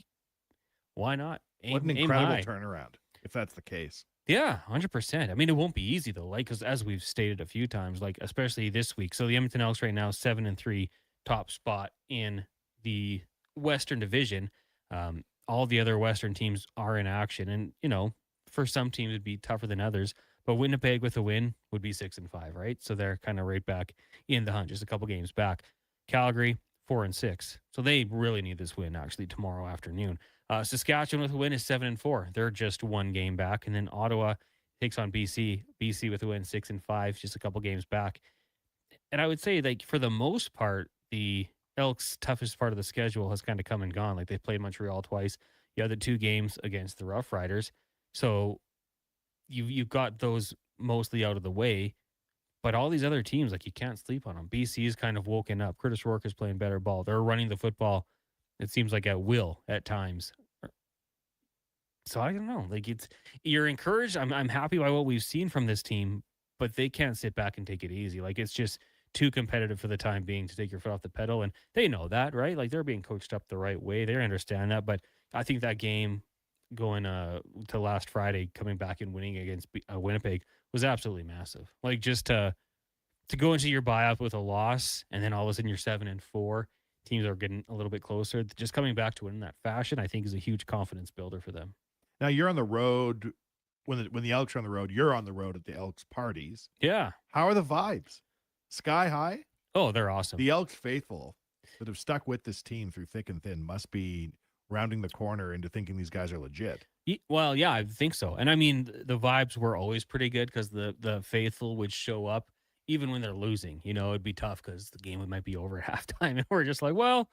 why not? What an incredible turnaround, if that's the case. Yeah, 100%. I mean, it won't be easy, though, like, because as we've stated a few times, like, especially this week. So the Edmonton Elks right now, 7-3, top spot in the Western Division. All the other Western teams are in action. And, you know, for some teams, it'd be tougher than others. But Winnipeg with a win would be 6-5, right? So they're kind of right back in the hunt, just a couple games back. Calgary, 4-6. So they really need this win, actually, tomorrow afternoon. Saskatchewan with a win is 7-4. They're just one game back. And then Ottawa takes on BC. BC with a win, 6-5, just a couple games back. And I would say, like, for the most part, the Elks' toughest part of the schedule has kind of come and gone. Like, they played Montreal twice. You had the 2 games against the Rough Riders. So you've got those mostly out of the way. But all these other teams, like, you can't sleep on them. BC is kind of woken up. Curtis Rourke is playing better ball. They're running the football, it seems like, at will at times. So I don't know. Like, you're encouraged. I'm happy by what we've seen from this team, but they can't sit back and take it easy. Like, it's just too competitive for the time being to take your foot off the pedal. And they know that, right? Like, they're being coached up the right way. They understand that. But I think that game going to last Friday, coming back and winning against Winnipeg was absolutely massive. Like, just to go into your buyout with a loss and then all of a sudden you're 7-4, teams are getting a little bit closer. Just coming back to it in that fashion, I think, is a huge confidence builder for them. Now, you're on the road. When the Elks are on the road, you're on the road at the Elks parties. Yeah. How are the vibes? Sky high? Oh, they're awesome. The Elks faithful that have stuck with this team through thick and thin must be rounding the corner into thinking these guys are legit. Well, yeah, I think so. And I mean, the vibes were always pretty good because the faithful would show up even when they're losing. You know, it'd be tough because the game might be over at halftime, and we're just like, well,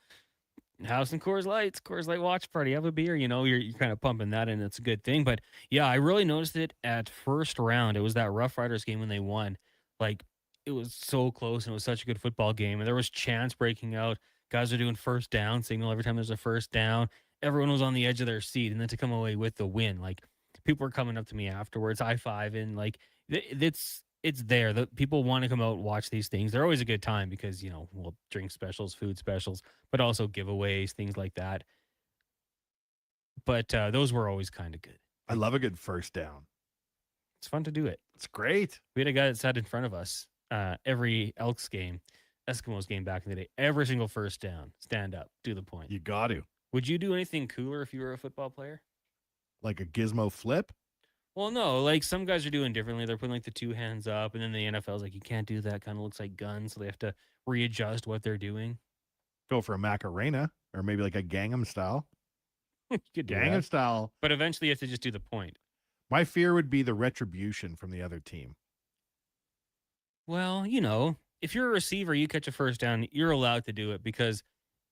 have some Coors Light watch party, have a beer. You know, you're kind of pumping that in. It's a good thing. But yeah, I really noticed it at first round. It was that Rough Riders game when they won. Like, it was so close and it was such a good football game. And there was chants breaking out. Guys are doing first down signal every time there's a first down. Everyone was on the edge of their seat, and then to come away with the win, like people were coming up to me afterwards, high-fiving, like it's there. The people want to come out and watch these things. They're always a good time because, you know, we'll drink specials, food specials, but also giveaways, things like that. But those were always kind of good. I love a good first down. It's fun to do it. It's great. We had a guy that sat in front of us every Elks game, Eskimos game back in the day, every single first down, stand up, do the point. You got to. Would you do anything cooler if you were a football player? Like a gizmo flip? Well, no, like some guys are doing differently. They're putting like the two hands up, and then the NFL's like, you can't do that. Kind of looks like guns, so they have to readjust what they're doing. Go for a Macarena or maybe like a Gangnam style. You could do Gangnam that. style. But eventually you have to just do the point. My fear would be the retribution from the other team. Well, you know, if you're a receiver, you catch a first down, you're allowed to do it because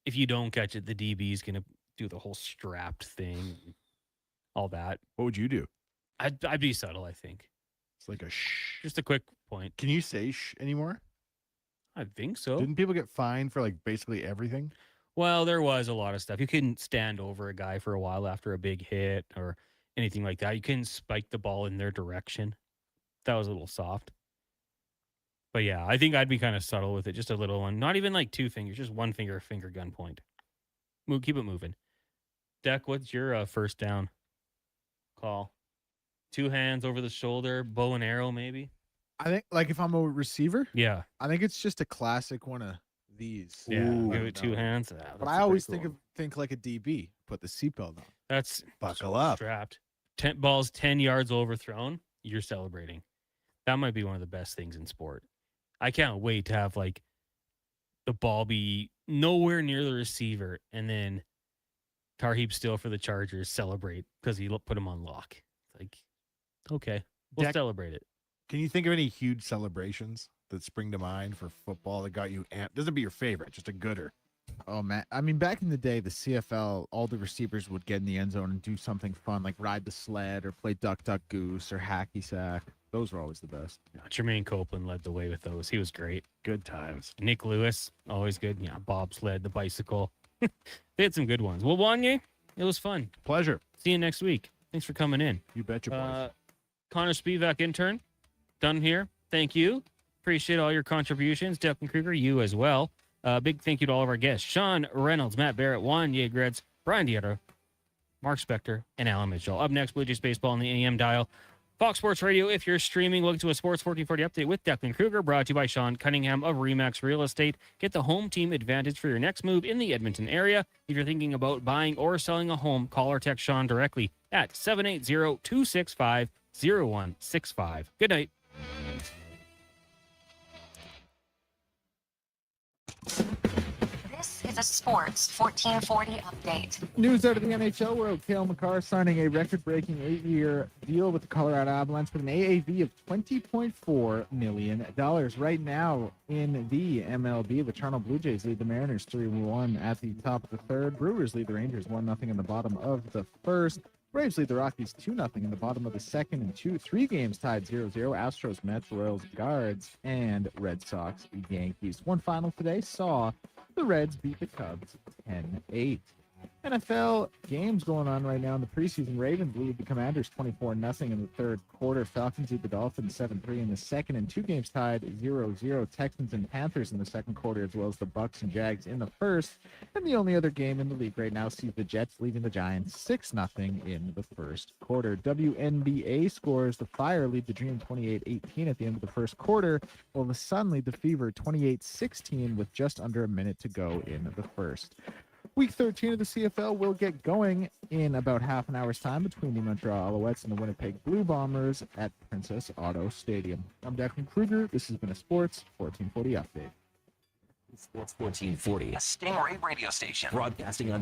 if you don't catch it, the DB is going to do the whole strapped thing, all that. What would you do? I'd be subtle, I think. It's like a shh. Just a quick point. Can you say shh anymore? I think so. Didn't people get fined for like basically everything? Well, there was a lot of stuff. You couldn't stand over a guy for a while after a big hit or anything like that. You couldn't spike the ball in their direction. That was a little soft. But yeah, I think I'd be kind of subtle with it. Just a little one. Not even like two fingers, just one finger gun point. Keep it moving. Deck, what's your first down call? Two hands over the shoulder, bow and arrow, maybe? I think, like, if I'm a receiver, Yeah. I think it's just a classic one of these. Yeah, Ooh, give it two hands. But I always think like a DB. Put the seatbelt on. That's buckle up. Strapped. 10 balls 10 yards overthrown. You're celebrating. That might be one of the best things in sport. I can't wait to have like the ball be nowhere near the receiver, and then Tarheeb still for the Chargers celebrate because he put him on lock. Like, okay, we'll celebrate it. Can you think of any huge celebrations that spring to mind for football that got you amped? Doesn't be your favorite, just a gooder. Oh man, I mean, back in the day, the CFL, all the receivers would get in the end zone and do something fun, like ride the sled or play duck, duck, goose or hacky sack. Those were always the best. Jermaine Copeland led the way with those. He was great. Good times. Nick Lewis, always good. Yeah, bobsled, the bicycle. They had some good ones. Well, Wanye, it was fun. Pleasure. See you next week. Thanks for coming in. You betcha, boys. Connor Spivak, intern, done here. Thank you. Appreciate all your contributions. Declan Kruger, you as well. Big thank you to all of our guests. Sean Reynolds, Matt Barrett, Wanye Gretz, Brian Dietro, Mark Spector, and Alan Mitchell. Up next, Blue Jays Baseball on the AM dial. Fox Sports Radio, if you're streaming, welcome to a Sports 1440 update with Declan Kruger, brought to you by Sean Cunningham of Remax Real Estate. Get the home team advantage for your next move in the Edmonton area. If you're thinking about buying or selling a home, call or text Sean directly at 780-265-0165. Good night. This is a Sports 1440 update. News out of the NHL world. Cale Makar signing a record-breaking 8-year deal with the Colorado Avalanche with an AAV of $20.4 million. Right now in the MLB, the Toronto Blue Jays lead the Mariners 3-1 at the top of the third. Brewers lead the Rangers 1-0 in the bottom of the first. Braves lead the Rockies 2-0 in the bottom of the second, and 3 games tied 0-0. Astros, Mets, Royals, Guards, and Red Sox, Yankees. One final today saw the Reds beat the Cubs 10-8. NFL games going on right now in the preseason. Ravens lead the Commanders 24-0 in the third quarter. Falcons lead the Dolphins 7-3 in the second, and 2 games tied 0-0. Texans and Panthers in the second quarter, as well as the Bucks and Jags in the first. And the only other game in the league right now sees the Jets leading the Giants 6-0 in the first quarter. WNBA scores: the Fire lead the Dream 28-18 at the end of the first quarter, while the Sun lead the Fever 28-16 with just under a minute to go in the first. Week 13 of the CFL will get going in about half an hour's time between the Montreal Alouettes and the Winnipeg Blue Bombers at Princess Auto Stadium. I'm Declan Kruger. This has been a Sports 1440 update. Sports 1440, a Stingray radio station, broadcasting on